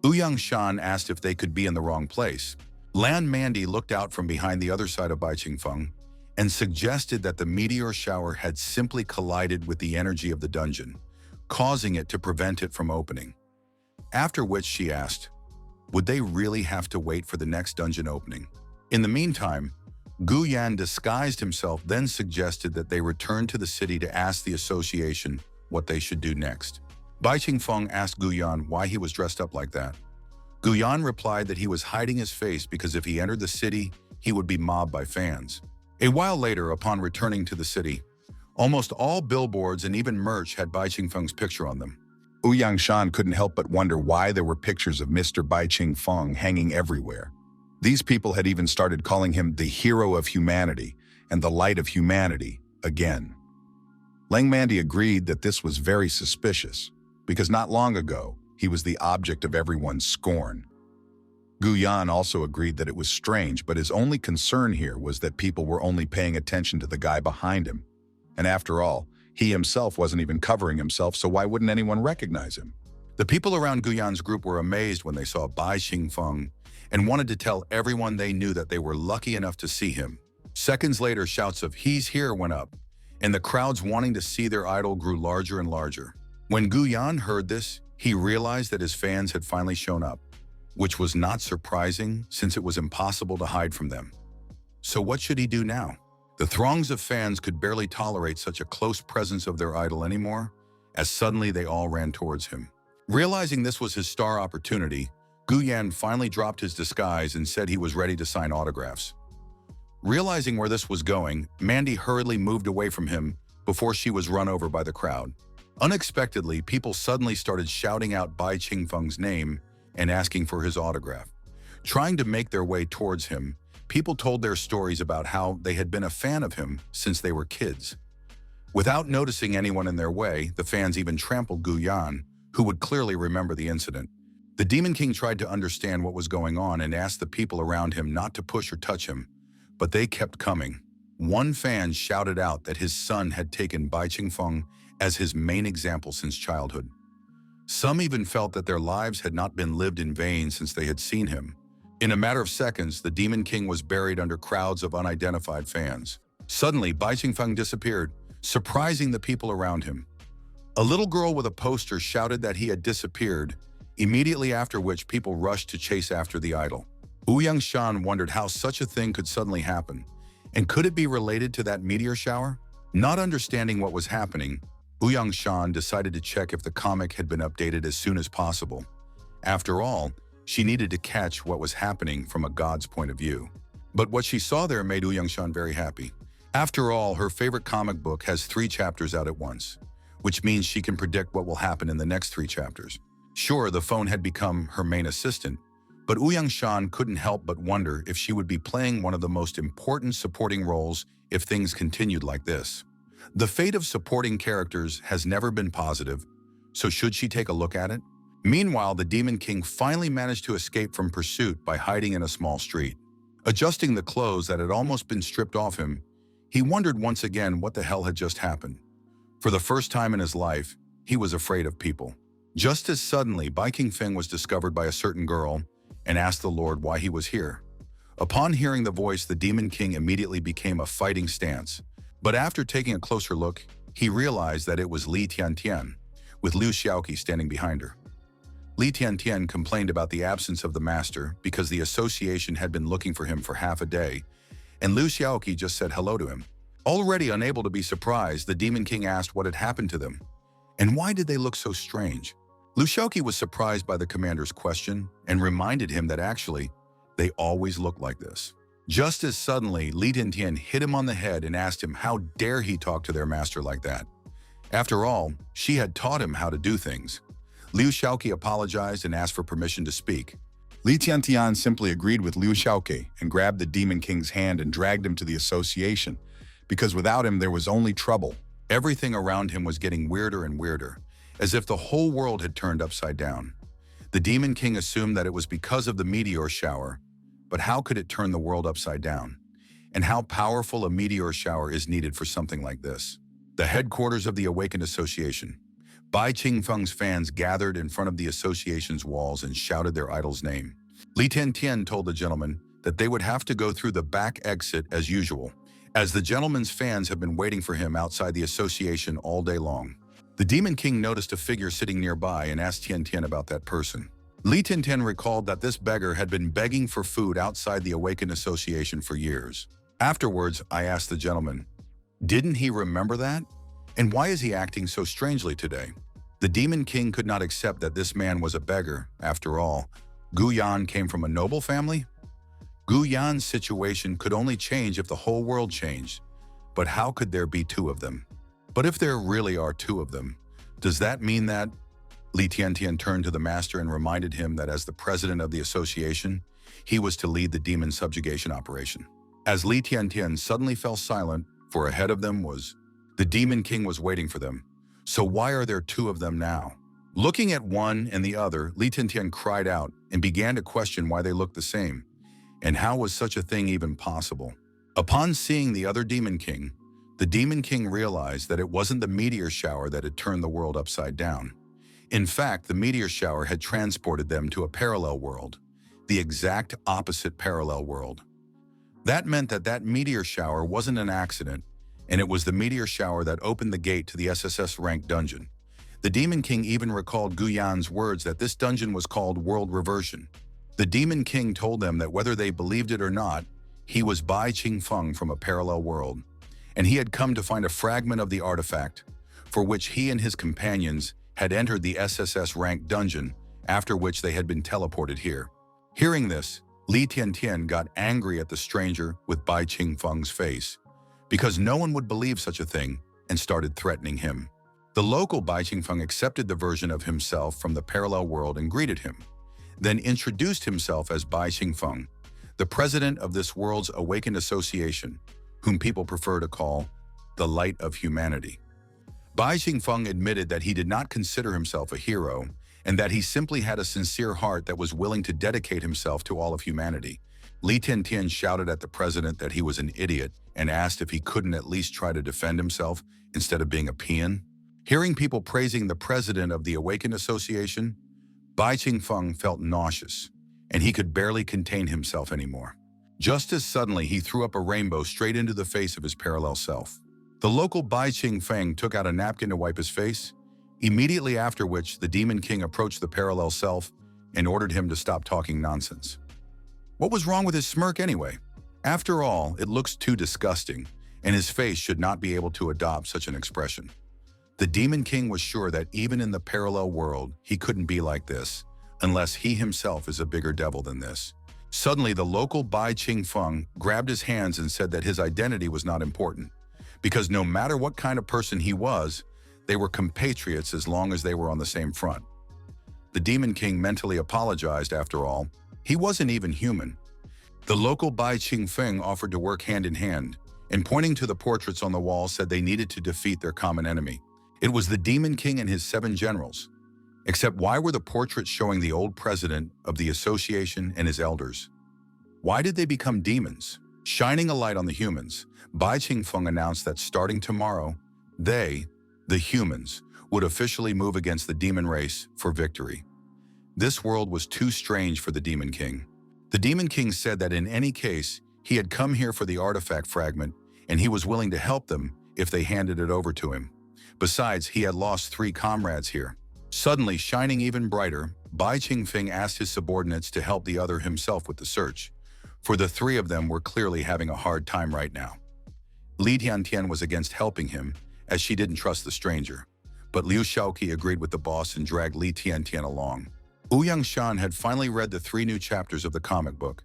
Ouyang Shan asked if they could be in the wrong place. Lan Mandy looked out from behind the other side of Bai Qingfeng and suggested that the meteor shower had simply collided with the energy of the dungeon, causing it to prevent it from opening. After which she asked, would they really have to wait for the next dungeon opening? In the meantime, Guyan disguised himself, then suggested that they return to the city to ask the association what they should do next. Bai Qingfeng asked Guyan why he was dressed up like that. Guyan replied that he was hiding his face because if he entered the city, he would be mobbed by fans. A while later, upon returning to the city, almost all billboards and even merch had Bai Qingfeng's picture on them. Ouyang Shan couldn't help but wonder why there were pictures of Mr. Bai Qingfeng hanging everywhere. These people had even started calling him the hero of humanity and the light of humanity again. Lang Mandy agreed that this was very suspicious, because not long ago, he was the object of everyone's scorn. Guyan also agreed that it was strange, but his only concern here was that people were only paying attention to the guy behind him. And after all, he himself wasn't even covering himself, so why wouldn't anyone recognize him? The people around Guyan's group were amazed when they saw Bai Qingfeng and wanted to tell everyone they knew that they were lucky enough to see him. Seconds later, shouts of "He's here" went up, and the crowds wanting to see their idol grew larger and larger. When Gu Yan heard this, he realized that his fans had finally shown up, which was not surprising since it was impossible to hide from them. So what should he do now? The throngs of fans could barely tolerate such a close presence of their idol anymore, as suddenly they all ran towards him. Realizing this was his star opportunity, Gu Yan finally dropped his disguise and said he was ready to sign autographs. Realizing where this was going, Mandy hurriedly moved away from him before she was run over by the crowd. Unexpectedly, people suddenly started shouting out Bai Qingfeng's name and asking for his autograph. Trying to make their way towards him, people told their stories about how they had been a fan of him since they were kids. Without noticing anyone in their way, the fans even trampled Gu Yan, who would clearly remember the incident. The Demon King tried to understand what was going on and asked the people around him not to push or touch him, but they kept coming. One fan shouted out that his son had taken Bai Qingfeng as his main example since childhood. Some even felt that their lives had not been lived in vain since they had seen him. In a matter of seconds, the Demon King was buried under crowds of unidentified fans. Suddenly, Bai Qingfeng disappeared, surprising the people around him. A little girl with a poster shouted that he had disappeared, immediately after which people rushed to chase after the idol. Ouyang Shan wondered how such a thing could suddenly happen, and could it be related to that meteor shower? Not understanding what was happening, Ouyang Shan decided to check if the comic had been updated as soon as possible. After all, she needed to catch what was happening from a god's point of view. But what she saw there made Ouyang Shan very happy. After all, her favorite comic book has 3 chapters out at once, which means she can predict what will happen in the next 3 chapters. Sure, the phone had become her main assistant, but Ouyang Shan couldn't help but wonder if she would be playing one of the most important supporting roles if things continued like this. The fate of supporting characters has never been positive, so should she take a look at it? Meanwhile, the Demon King finally managed to escape from pursuit by hiding in a small street. Adjusting the clothes that had almost been stripped off him, he wondered once again what the hell had just happened. For the first time in his life, he was afraid of people. Just as suddenly, Bai Qingfeng was discovered by a certain girl and asked the Lord why he was here. Upon hearing the voice, the Demon King immediately became a fighting stance. But after taking a closer look, he realized that it was Li Tiantian, with Liu Xiaoqi standing behind her. Li Tiantian complained about the absence of the master because the association had been looking for him for half a day, and Liu Xiaoqi just said hello to him. Already unable to be surprised, the Demon King asked what had happened to them, and why did they look so strange. Liu Xiaoqi was surprised by the commander's question and reminded him that actually, they always looked like this. Just as suddenly, Li Tiantian hit him on the head and asked him how dare he talk to their master like that. After all, she had taught him how to do things. Liu Xiaoqi apologized and asked for permission to speak. Li Tiantian simply agreed with Liu Xiaoqi and grabbed the Demon King's hand and dragged him to the association, because without him there was only trouble. Everything around him was getting weirder and weirder, as if the whole world had turned upside down. The Demon King assumed that it was because of the meteor shower, but how could it turn the world upside down? And how powerful a meteor shower is needed for something like this? The headquarters of the Awakened Association. Bai Qingfeng's fans gathered in front of the association's walls and shouted their idol's name. Li Tiantian told the gentleman that they would have to go through the back exit as usual, as the gentleman's fans have been waiting for him outside the association all day long. The Demon King noticed a figure sitting nearby and asked Tiantian about that person. Li Tiantian recalled that this beggar had been begging for food outside the Awakened Association for years. Afterwards, I asked the gentleman, didn't he remember that? And why is he acting so strangely today? The Demon King could not accept that this man was a beggar. After all, Gu Yan came from a noble family? Gu Yan's situation could only change if the whole world changed. But how could there be 2 of them? But if there really are 2 of them, does that mean that? Li Tiantian turned to the master and reminded him that as the president of the association, he was to lead the demon subjugation operation. As Li Tiantian suddenly fell silent, for ahead of them was the Demon King was waiting for them. So why are there 2 of them now? Looking at one and the other, Li Tiantian cried out and began to question why they looked the same, and how was such a thing even possible? Upon seeing the other Demon King, the Demon King realized that it wasn't the meteor shower that had turned the world upside down. In fact, the meteor shower had transported them to a parallel world. the exact opposite parallel world. That meant that that meteor shower wasn't an accident, and it was the meteor shower that opened the gate to the SSS-ranked dungeon. The Demon King even recalled Gu Yan's words that this dungeon was called World Reversion. The Demon King told them that whether they believed it or not, he was Bai Qingfeng from a parallel world, and he had come to find a fragment of the artifact, for which he and his companions had entered the SSS-ranked dungeon, after which they had been teleported here. Hearing this, Li Tiantian got angry at the stranger with Bai Qingfeng's face, because no one would believe such a thing, and started threatening him. The local Bai Qingfeng accepted the version of himself from the parallel world and greeted him, then introduced himself as Bai Qingfeng, the president of this world's awakened association, whom people prefer to call the Light of Humanity. Bai Qingfeng admitted that he did not consider himself a hero, and that he simply had a sincere heart that was willing to dedicate himself to all of humanity. Li Tiantian shouted at the president that he was an idiot and asked if he couldn't at least try to defend himself instead of being a peon. Hearing people praising the president of the Awakened Association, Bai Qingfeng felt nauseous, and he could barely contain himself anymore. Just as suddenly, he threw up a rainbow straight into the face of his parallel self. The local Bai Qingfeng took out a napkin to wipe his face, immediately after which the Demon King approached the parallel self and ordered him to stop talking nonsense. What was wrong with his smirk anyway? After all, it looks too disgusting, and his face should not be able to adopt such an expression. The Demon King was sure that even in the parallel world, he couldn't be like this, unless he himself is a bigger devil than this. Suddenly, the local Bai Qingfeng grabbed his hands and said that his identity was not important, because no matter what kind of person he was, they were compatriots as long as they were on the same front. The Demon King mentally apologized. After all, he wasn't even human. The local Bai Qingfeng offered to work hand in hand, and pointing to the portraits on the wall said they needed to defeat their common enemy. It was the Demon King and his 7 generals. Except why were the portraits showing the old president of the association and his elders? Why did they become demons? Shining a light on the humans, Bai Qingfeng announced that starting tomorrow, they, the humans, would officially move against the demon race for victory. This world was too strange for the Demon King. The Demon King said that in any case, he had come here for the artifact fragment, and he was willing to help them if they handed it over to him. Besides, he had lost 3 comrades here. Suddenly, shining even brighter, Bai Qingfeng asked his subordinates to help the other himself with the search, for the 3 of them were clearly having a hard time right now. Li Tiantian was against helping him, as she didn't trust the stranger, but Liu Shaoqi agreed with the boss and dragged Li Tiantian along. Ouyang Shan had finally read the 3 new chapters of the comic book,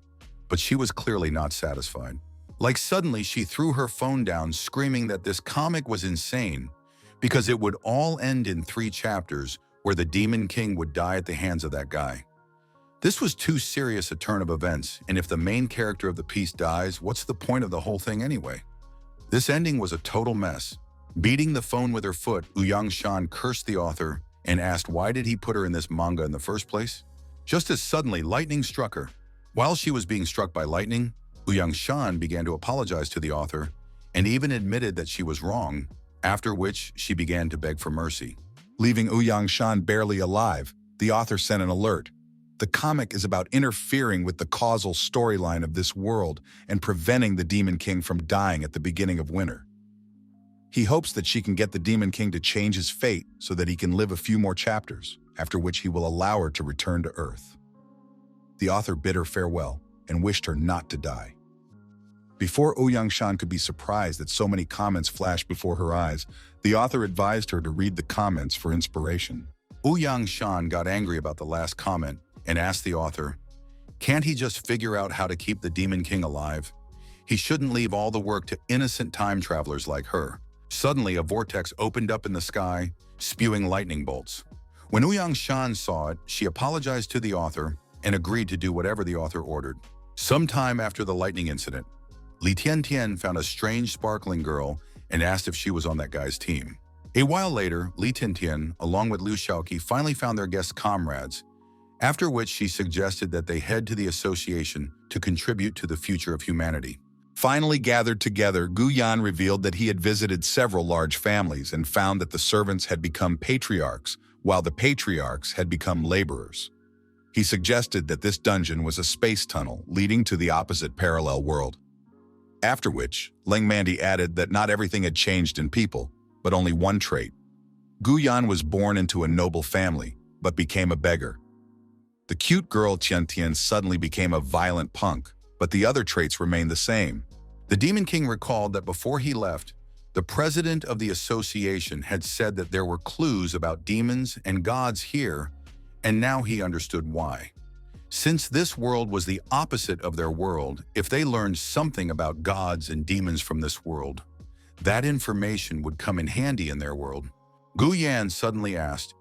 but she was clearly not satisfied. Like suddenly, she threw her phone down, screaming that this comic was insane, because it would all end in 3 chapters where the Demon King would die at the hands of that guy. This was too serious a turn of events, and if the main character of the piece dies, what's the point of the whole thing anyway? This ending was a total mess. Beating the phone with her foot, Ouyang Shan cursed the author and asked why did he put her in this manga in the first place? Just as suddenly, lightning struck her. While she was being struck by lightning, Ouyang Shan began to apologize to the author and even admitted that she was wrong, after which she began to beg for mercy. Leaving Ouyang Shan barely alive, the author sent an alert. The comic is about interfering with the causal storyline of this world and preventing the Demon King from dying at the beginning of winter. He hopes that she can get the Demon King to change his fate so that he can live a few more chapters, after which he will allow her to return to Earth. The author bid her farewell and wished her not to die. Before Ouyang Shan could be surprised that so many comments flashed before her eyes, the author advised her to read the comments for inspiration. Ouyang Shan got angry about the last comment and asked the author, can't he just figure out how to keep the Demon King alive? He shouldn't leave all the work to innocent time travelers like her. Suddenly, a vortex opened up in the sky, spewing lightning bolts. When Ouyang Shan saw it, she apologized to the author and agreed to do whatever the author ordered. Sometime after the lightning incident, Li Tiantian found a strange sparkling girl and asked if she was on that guy's team. A while later, Li Tiantian, along with Liu Shaoqi, finally found their guest comrades, after which she suggested that they head to the association to contribute to the future of humanity. Finally gathered together, Gu Yan revealed that he had visited several large families and found that the servants had become patriarchs, while the patriarchs had become laborers. He suggested that this dungeon was a space tunnel leading to the opposite parallel world. After which, Ling Mandy added that not everything had changed in people, but only one trait. Guyan was born into a noble family, but became a beggar. The cute girl Tian Tian suddenly became a violent punk, but the other traits remained the same. The Demon King recalled that before he left, the president of the association had said that there were clues about demons and gods here, and now he understood why. Since this world was the opposite of their world, if they learned something about gods and demons from this world, that information would come in handy in their world. Gu Yan suddenly asked,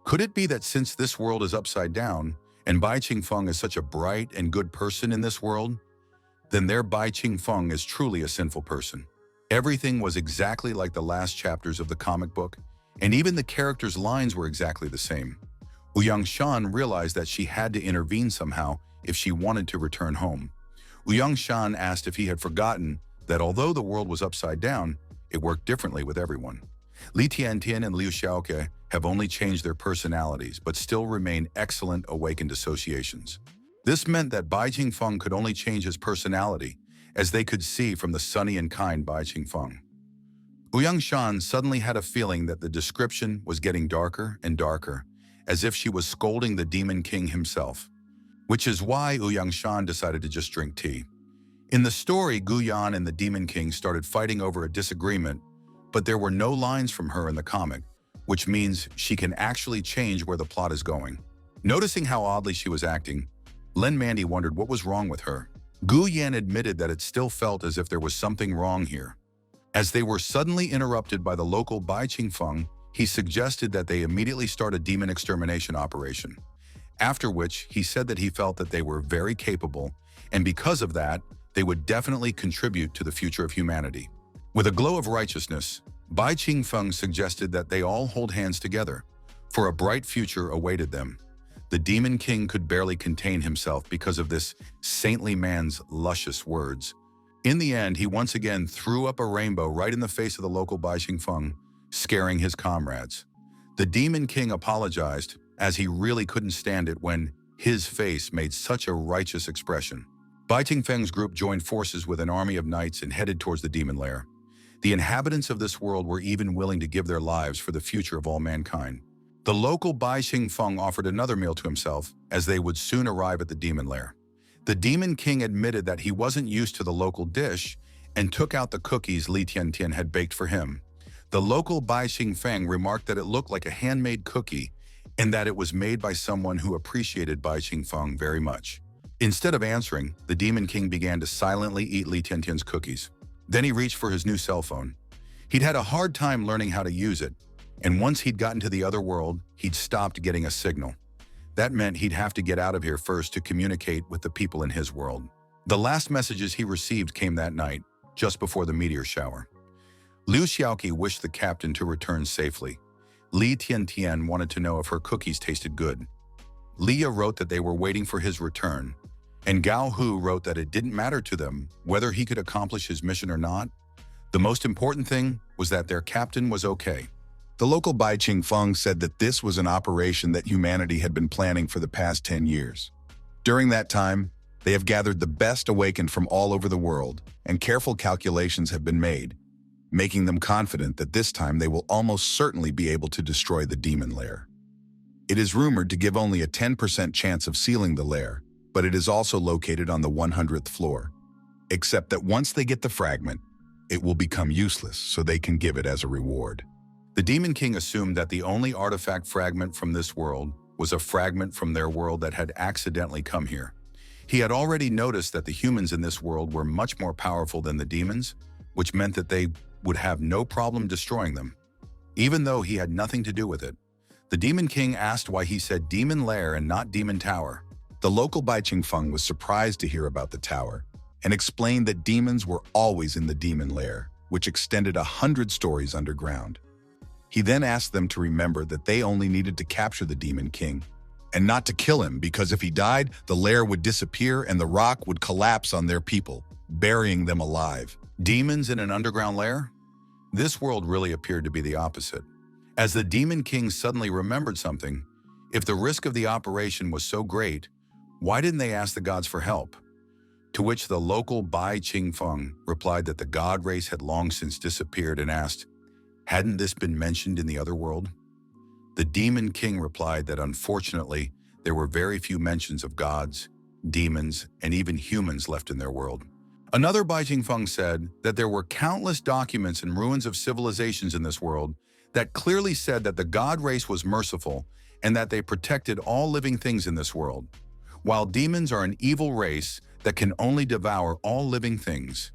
could it be that since this world is upside down, and Bai Qingfeng is such a bright and good person in this world, then their Bai Qingfeng is truly a sinful person? Everything was exactly like the last chapters of the comic book, and even the characters' lines were exactly the same. Ouyang Shan realized that she had to intervene somehow if she wanted to return home. Ouyang Shan asked if he had forgotten that although the world was upside down, it worked differently with everyone. Li Tiantian and Liu Xiaoke have only changed their personalities, but still remain excellent awakened associations. This meant that Bai Qingfeng could only change his personality, as they could see from the sunny and kind Bai Qingfeng. Ouyang Shan suddenly had a feeling that the description was getting darker and darker, as if she was scolding the Demon King himself, which is why Ouyang Shan decided to just drink tea. In the story, Gu Yan and the Demon King started fighting over a disagreement, but there were no lines from her in the comic, which means she can actually change where the plot is going. Noticing how oddly she was acting, Lin Mandy wondered what was wrong with her. Gu Yan admitted that it still felt as if there was something wrong here. As they were suddenly interrupted by the local Bai Qingfeng, he suggested that they immediately start a demon extermination operation. After which, he said that he felt that they were very capable, and because of that, they would definitely contribute to the future of humanity. With a glow of righteousness, Bai Qingfeng suggested that they all hold hands together, for a bright future awaited them. The Demon King could barely contain himself because of this saintly man's luscious words. In the end, he once again threw up a rainbow right in the face of the local Bai Qingfeng, scaring his comrades. The Demon King apologized, as he really couldn't stand it when his face made such a righteous expression. Bai Qingfeng's group joined forces with an army of knights and headed towards the demon lair. The inhabitants of this world were even willing to give their lives for the future of all mankind. The local Bai Qingfeng offered another meal to himself, as they would soon arrive at the demon lair. The Demon King admitted that he wasn't used to the local dish and took out the cookies Li Tiantian had baked for him. The local Bai Qingfeng remarked that it looked like a handmade cookie and that it was made by someone who appreciated Bai Qingfeng very much. Instead of answering, the Demon King began to silently eat Li Tiantian's cookies. Then he reached for his new cell phone. He'd had a hard time learning how to use it, and once he'd gotten to the other world, he'd stopped getting a signal. That meant he'd have to get out of here first to communicate with the people in his world. The last messages he received came that night, just before the meteor shower. Liu Xiaoqi wished the captain to return safely. Li Tiantian wanted to know if her cookies tasted good. Leah wrote that they were waiting for his return, and Gao Hu wrote that it didn't matter to them whether he could accomplish his mission or not. The most important thing was that their captain was okay. The local Bai Qingfeng said that this was an operation that humanity had been planning for the past 10 years. During that time, they have gathered the best awakened from all over the world, and careful calculations have been made, making them confident that this time they will almost certainly be able to destroy the demon lair. It is rumored to give only a 10% chance of sealing the lair, but it is also located on the 100th floor. Except that once they get the fragment, it will become useless, so they can give it as a reward. The Demon King assumed that the only artifact fragment from this world was a fragment from their world that had accidentally come here. He had already noticed that the humans in this world were much more powerful than the demons, which meant that they would have no problem destroying them, even though he had nothing to do with it. The Demon King asked why he said Demon Lair and not Demon Tower. The local Bai Qingfeng was surprised to hear about the tower and explained that demons were always in the demon lair, which extended 100 stories underground. He then asked them to remember that they only needed to capture the Demon King and not to kill him, because if he died, the lair would disappear and the rock would collapse on their people, burying them alive. Demons in an underground lair? This world really appeared to be the opposite. As the Demon King suddenly remembered something, If the risk of the operation was so great, why didn't they ask the gods for help? To which the local Bai Qingfeng replied that the god race had long since disappeared and asked, hadn't this been mentioned in the other world? The Demon King replied that unfortunately, there were very few mentions of gods, demons, and even humans left in their world. Another Bai Qingfeng said that there were countless documents and ruins of civilizations in this world that clearly said that the god race was merciful and that they protected all living things in this world, while demons are an evil race that can only devour all living things.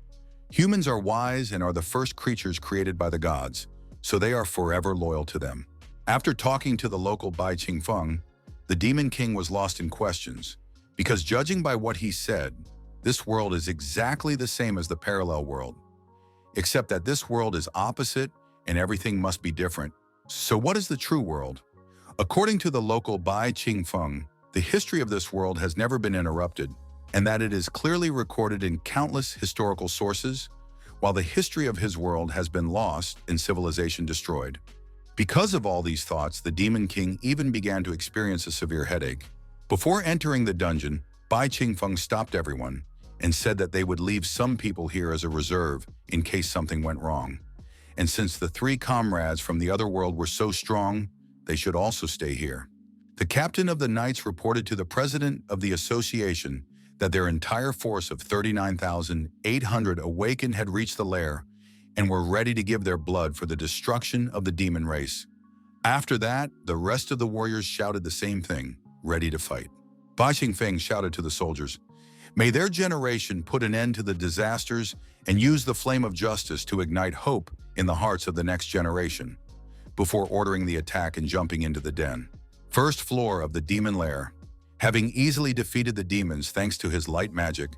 Humans are wise and are the first creatures created by the gods, so they are forever loyal to them. After talking to the local Bai Qingfeng, the Demon King was lost in questions, because judging by what he said, this world is exactly the same as the parallel world, except that this world is opposite and everything must be different. So what is the true world? According to the local Bai Qingfeng, the history of this world has never been interrupted, and that it is clearly recorded in countless historical sources, while the history of his world has been lost and civilization destroyed. Because of all these thoughts, the Demon King even began to experience a severe headache. Before entering the dungeon, Bai Qingfeng stopped everyone and said that they would leave some people here as a reserve in case something went wrong. And since the three comrades from the other world were so strong, they should also stay here. The captain of the knights reported to the president of the association that their entire force of 39,800 awakened had reached the lair and were ready to give their blood for the destruction of the demon race. After that, the rest of the warriors shouted the same thing, ready to fight. Bai Qingfeng shouted to the soldiers, "May their generation put an end to the disasters and use the flame of justice to ignite hope in the hearts of the next generation," before ordering the attack and jumping into the den. First floor of the demon lair. Having easily defeated the demons thanks to his light magic,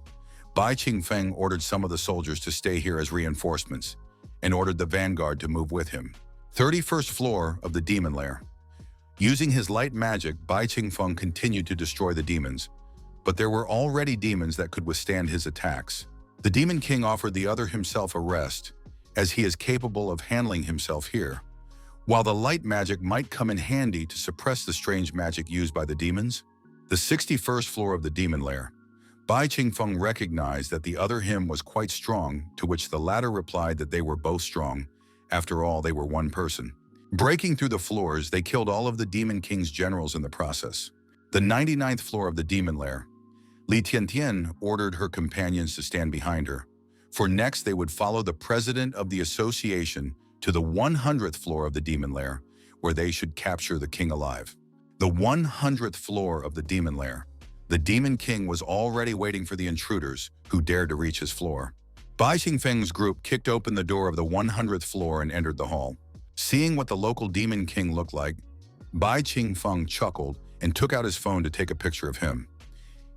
Bai Qingfeng ordered some of the soldiers to stay here as reinforcements and ordered the vanguard to move with him. 31st floor of the demon lair. Using his light magic, Bai Qingfeng continued to destroy the demons, but there were already demons that could withstand his attacks. The Demon King offered the other himself a rest, as he is capable of handling himself here. While the light magic might come in handy to suppress the strange magic used by the demons, the 61st floor of the demon lair. Bai Qingfeng recognized that the other him was quite strong, to which the latter replied that they were both strong. After all, they were one person. Breaking through the floors, they killed all of the Demon King's generals in the process. The 99th floor of the demon lair. Li Tiantian ordered her companions to stand behind her, for next they would follow the president of the association to the 100th floor of the demon lair, where they should capture the king alive. The 100th floor of the demon lair. The Demon King was already waiting for the intruders who dared to reach his floor. Bai Qingfeng's group kicked open the door of the 100th floor and entered the hall. Seeing what the local Demon King looked like, Bai Qingfeng chuckled and took out his phone to take a picture of him.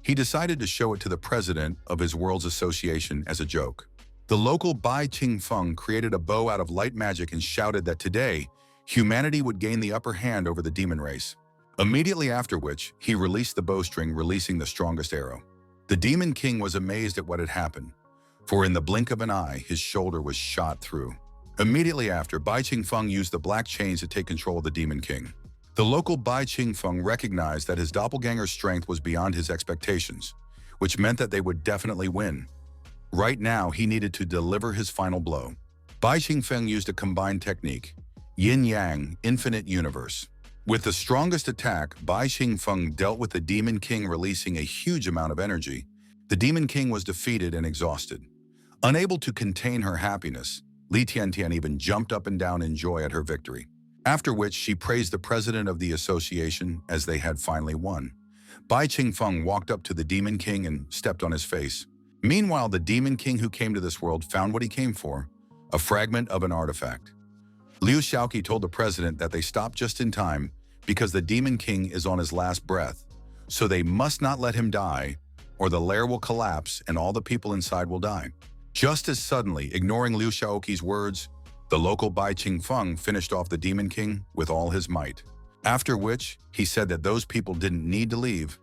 He decided to show it to the president of his world's association as a joke. The local Bai Qingfeng created a bow out of light magic and shouted that today, humanity would gain the upper hand over the demon race. Immediately after which, he released the bowstring, releasing the strongest arrow. The Demon King was amazed at what had happened, for in the blink of an eye, his shoulder was shot through. Immediately after, Bai Qingfeng used the black chains to take control of the Demon King. The local Bai Qingfeng recognized that his doppelganger's strength was beyond his expectations, which meant that they would definitely win. Right now, he needed to deliver his final blow. Bai Qingfeng used a combined technique, Yin-Yang, Infinite Universe. With the strongest attack, Bai Qingfeng dealt with the Demon King, releasing a huge amount of energy. The Demon King was defeated and exhausted. Unable to contain her happiness, Li Tiantian even jumped up and down in joy at her victory. After which, she praised the president of the association as they had finally won. Bai Qingfeng walked up to the Demon King and stepped on his face. Meanwhile, the Demon King who came to this world found what he came for, a fragment of an artifact. Liu Shaoqi told the president that they stopped just in time because the Demon King is on his last breath, so they must not let him die, or the lair will collapse and all the people inside will die. Just as suddenly, ignoring Liu Shaoqi's words, the local Bai Qingfeng finished off the Demon King with all his might. After which, he said that those people didn't need to leave,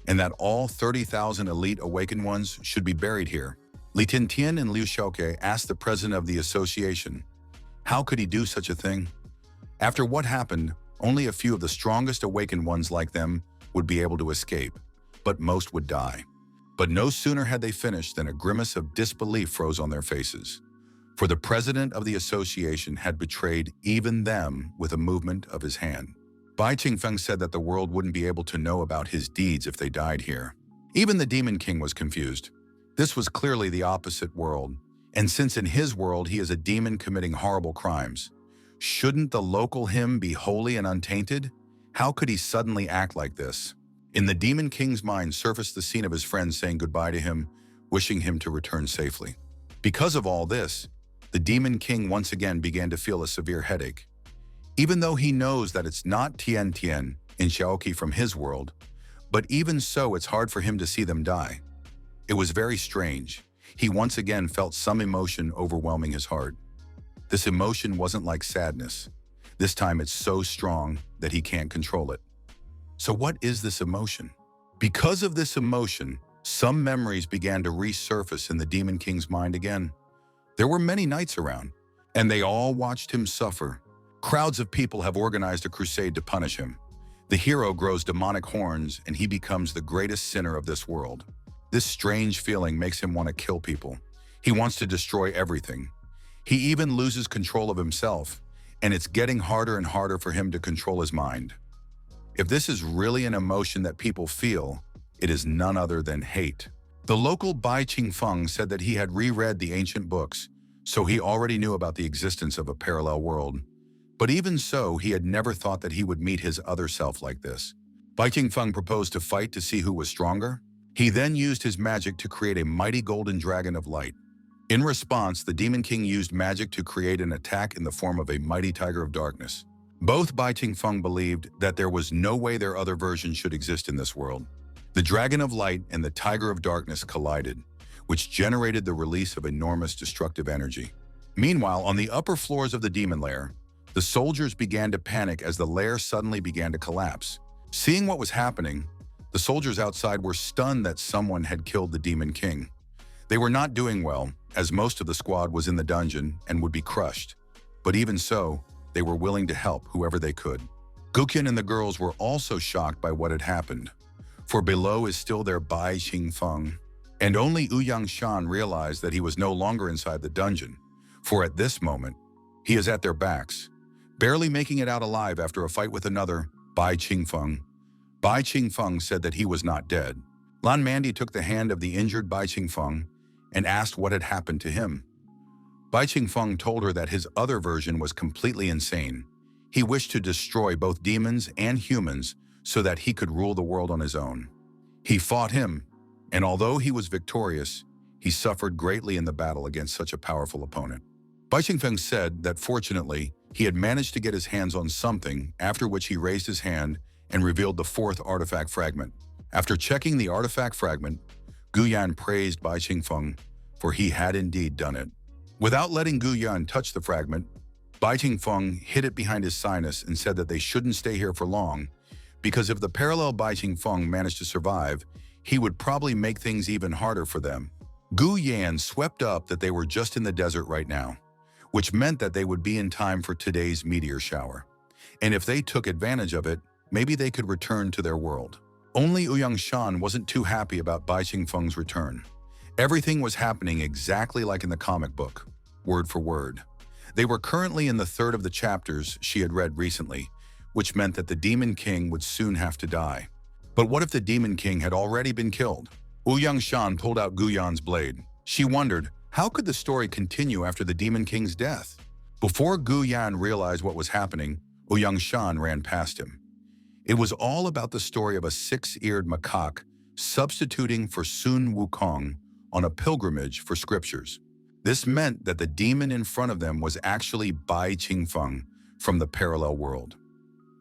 and that all 30,000 elite awakened ones should be buried here. Li Tiantian and Liu Shaoqi asked the president of the association, how could he do such a thing? After what happened, Only a few of the strongest awakened ones like them would be able to escape, but most would die. But no sooner had they finished than a grimace of disbelief froze on their faces. For the president of the association had betrayed even them with a movement of his hand. Bai Qingfeng said that the world wouldn't be able to know about his deeds if they died here. Even the Demon King was confused. This was clearly the opposite world, and since in his world he is a demon committing horrible crimes, shouldn't the local him be holy and untainted? How could he suddenly act like this? In the Demon King's mind surfaced the scene of his friends saying goodbye to him, wishing him to return safely. Because of all this, the Demon King once again began to feel a severe headache. Even though he knows that it's not Tian Tian in Xiaoqi from his world, but even so it's hard for him to see them die. It was very strange. He once again felt some emotion overwhelming his heart. This emotion wasn't like sadness. This time it's so strong that he can't control it. So what is this emotion? Because of this emotion, some memories began to resurface in the Demon King's mind again. There were many knights around, and they all watched him suffer. Crowds of people have organized a crusade to punish him. The hero grows demonic horns, and he becomes the greatest sinner of this world. This strange feeling makes him want to kill people. He wants to destroy everything. He even loses control of himself, and it's getting harder and harder for him to control his mind. If this is really an emotion that people feel, it is none other than hate. The local Bai Qingfeng said that he had reread the ancient books, so he already knew about the existence of a parallel world. But even so, he had never thought that he would meet his other self like this. Bai Qingfeng proposed to fight to see who was stronger. He then used his magic to create a mighty golden dragon of light. In response, the Demon King used magic to create an attack in the form of a mighty tiger of darkness. Both Bai Qingfeng believed that there was no way their other version should exist in this world. The Dragon of Light and the Tiger of Darkness collided, which generated the release of enormous destructive energy. Meanwhile, on the upper floors of the demon lair, the soldiers began to panic as the lair suddenly began to collapse. Seeing what was happening, the soldiers outside were stunned that someone had killed the Demon King. They were not doing well, as most of the squad was in the dungeon and would be crushed. But even so, they were willing to help whoever they could. Gukyan and the girls were also shocked by what had happened, for below is still their Bai Qingfeng, and only Ouyang Shan realized that he was no longer inside the dungeon, for at this moment, he is at their backs, barely making it out alive after a fight with another Bai Qingfeng. Bai Qingfeng said that he was not dead. Lan Mandi took the hand of the injured Bai Qingfeng and asked what had happened to him. Bai Qingfeng told her that his other version was completely insane. He wished to destroy both demons and humans so that he could rule the world on his own. He fought him, and although he was victorious, he suffered greatly in the battle against such a powerful opponent. Bai Qingfeng said that fortunately, he had managed to get his hands on something, after which he raised his hand and revealed the fourth artifact fragment. After checking the artifact fragment, Guyan praised Bai Qingfeng, for he had indeed done it. Without letting Guyan touch the fragment, Bai Qingfeng hid it behind his sinus and said that they shouldn't stay here for long, because if the parallel Bai Qingfeng managed to survive, he would probably make things even harder for them. Gu Yan swept up that they were just in the desert right now, which meant that they would be in time for today's meteor shower. And if they took advantage of it, maybe they could return to their world. Only Ouyang Shan wasn't too happy about Bai Qingfeng's return. Everything was happening exactly like in the comic book, word for word. They were currently in the third of the chapters she had read recently, which meant that the Demon King would soon have to die. But what if the Demon King had already been killed? Ouyang Shan pulled out Guyan's blade. She wondered, how could the story continue after the Demon King's death? Before Guyan realized what was happening, Ouyang Shan ran past him. It was all about the story of a six-eared macaque substituting for Sun Wukong on a pilgrimage for scriptures. This meant that the demon in front of them was actually Bai Qingfeng from the parallel world.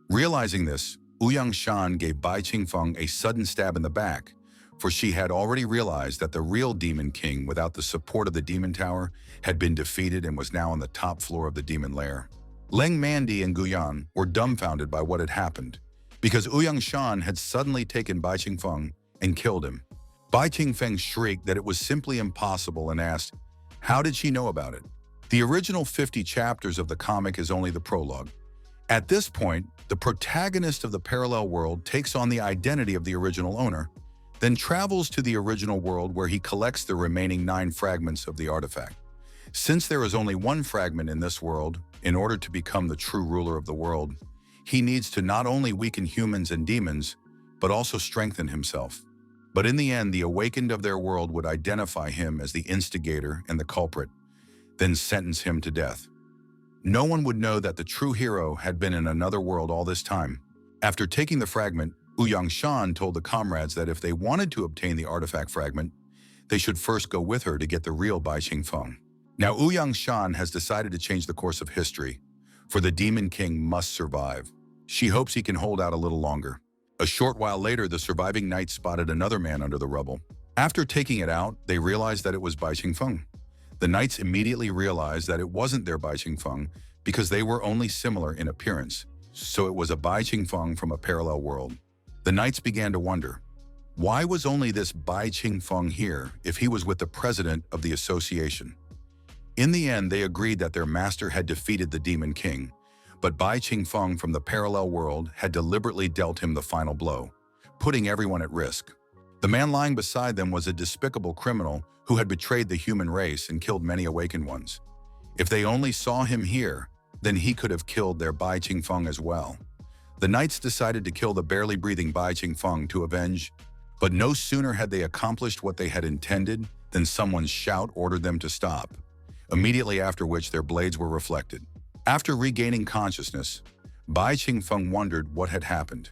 Realizing this, Ouyang Shan gave Bai Qingfeng a sudden stab in the back, for she had already realized that the real Demon King, without the support of the Demon Tower, had been defeated and was now on the top floor of the Demon Lair. Leng Mandi and Guyan were dumbfounded by what had happened, because Ouyang Shan had suddenly taken Bai Qingfeng and killed him. Bai Qingfeng shrieked that it was simply impossible and asked, how did she know about it? The original 50 chapters of the comic is only the prologue, At this point, the protagonist of the parallel world takes on the identity of the original owner, then travels to the original world where he collects the remaining 9 fragments of the artifact. Since there is only one fragment in this world, in order to become the true ruler of the world, he needs to not only weaken humans and demons, but also strengthen himself. But in the end, the awakened of their world would identify him as the instigator and the culprit, then sentence him to death. No one would know that the true hero had been in another world all this time. After taking the fragment, Ouyang Shan told the comrades that if they wanted to obtain the artifact fragment, they should first go with her to get the real Bai Qingfeng. Now Ouyang Shan has decided to change the course of history, for the Demon King must survive. She hopes he can hold out a little longer. A short while later, the surviving knights spotted another man under the rubble. After taking it out, they realized that it was Bai Qingfeng. The knights immediately realized that it wasn't their Bai Qingfeng because they were only similar in appearance, so it was a Bai Qingfeng from a parallel world. The knights began to wonder, why was only this Bai Qingfeng here if he was with the president of the association? In the end, they agreed that their master had defeated the Demon King, but Bai Qingfeng from the parallel world had deliberately dealt him the final blow, putting everyone at risk. The man lying beside them was a despicable criminal who had betrayed the human race and killed many awakened ones. If they only saw him here, then he could have killed their Bai Qingfeng as well. The knights decided to kill the barely breathing Bai Qingfeng to avenge, but no sooner had they accomplished what they had intended than someone's shout ordered them to stop, immediately after which their blades were reflected. After regaining consciousness, Bai Qingfeng wondered what had happened.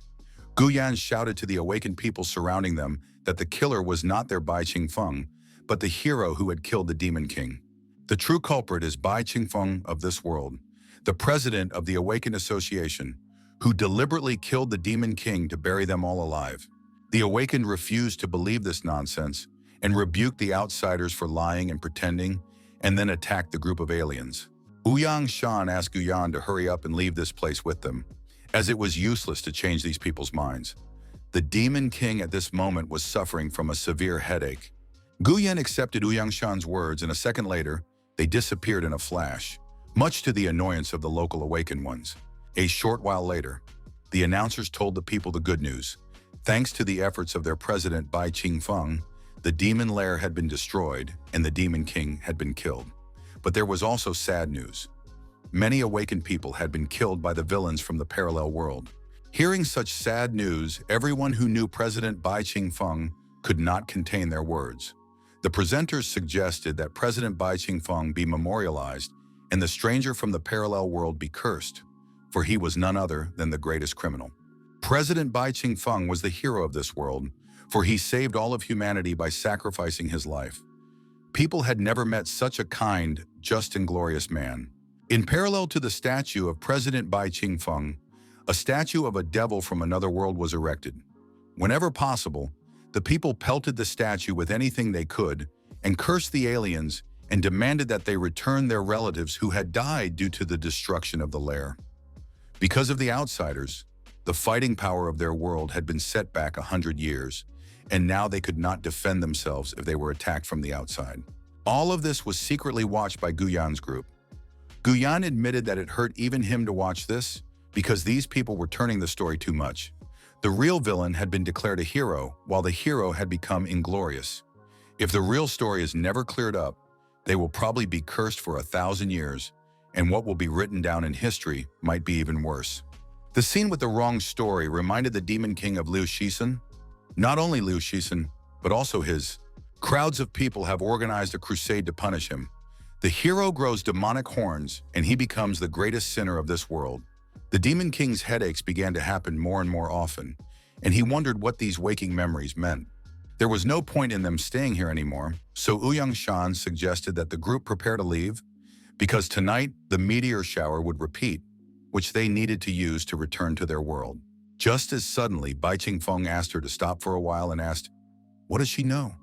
Guyan shouted to the awakened people surrounding them that the killer was not their Bai Qingfeng, but the hero who had killed the Demon King. The true culprit is Bai Qingfeng of this world, the president of the Awakened Association, who deliberately killed the Demon King to bury them all alive. The Awakened refused to believe this nonsense and rebuked the outsiders for lying and pretending, and then attacked the group of aliens. Ouyang Shan asked Guyan to hurry up and leave this place with them, as it was useless to change these people's minds. The Demon King at this moment was suffering from a severe headache. Guyan accepted Ouyang Shan's words, and a second later, they disappeared in a flash, much to the annoyance of the local awakened ones. A short while later, the announcers told the people the good news. Thanks to the efforts of their president Bai Qingfeng, the demon lair had been destroyed and the Demon King had been killed. But there was also sad news. Many awakened people had been killed by the villains from the parallel world. Hearing such sad news, everyone who knew President Bai Qingfeng could not contain their words. The presenters suggested that President Bai Qingfeng be memorialized and the stranger from the parallel world be cursed, for he was none other than the greatest criminal. President Bai Qingfeng was the hero of this world, for he saved all of humanity by sacrificing his life. People had never met such a kind, just and glorious man. In parallel to the statue of President Bai Qingfeng, a statue of a devil from another world was erected. Whenever possible, the people pelted the statue with anything they could and cursed the aliens and demanded that they return their relatives who had died due to the destruction of the lair. Because of the outsiders, the fighting power of their world had been set back 100 years, and now they could not defend themselves if they were attacked from the outside. All of this was secretly watched by Guyan's group. Guyan admitted that it hurt even him to watch this because these people were turning the story too much. The real villain had been declared a hero, while the hero had become inglorious. If the real story is never cleared up, they will probably be cursed for 1,000 years, and what will be written down in history might be even worse. The scene with the wrong story reminded the Demon King of Liu Shisen. Not only Liu Shisen, but also his crowds of people have organized a crusade to punish him. The hero grows demonic horns, and he becomes the greatest sinner of this world. The Demon King's headaches began to happen more and more often, and he wondered what these waking memories meant. There was no point in them staying here anymore, so Ouyang Shan suggested that the group prepare to leave, because tonight the meteor shower would repeat, which they needed to use to return to their world. Just as suddenly, Bai Qingfeng asked her to stop for a while and asked, "What does she know?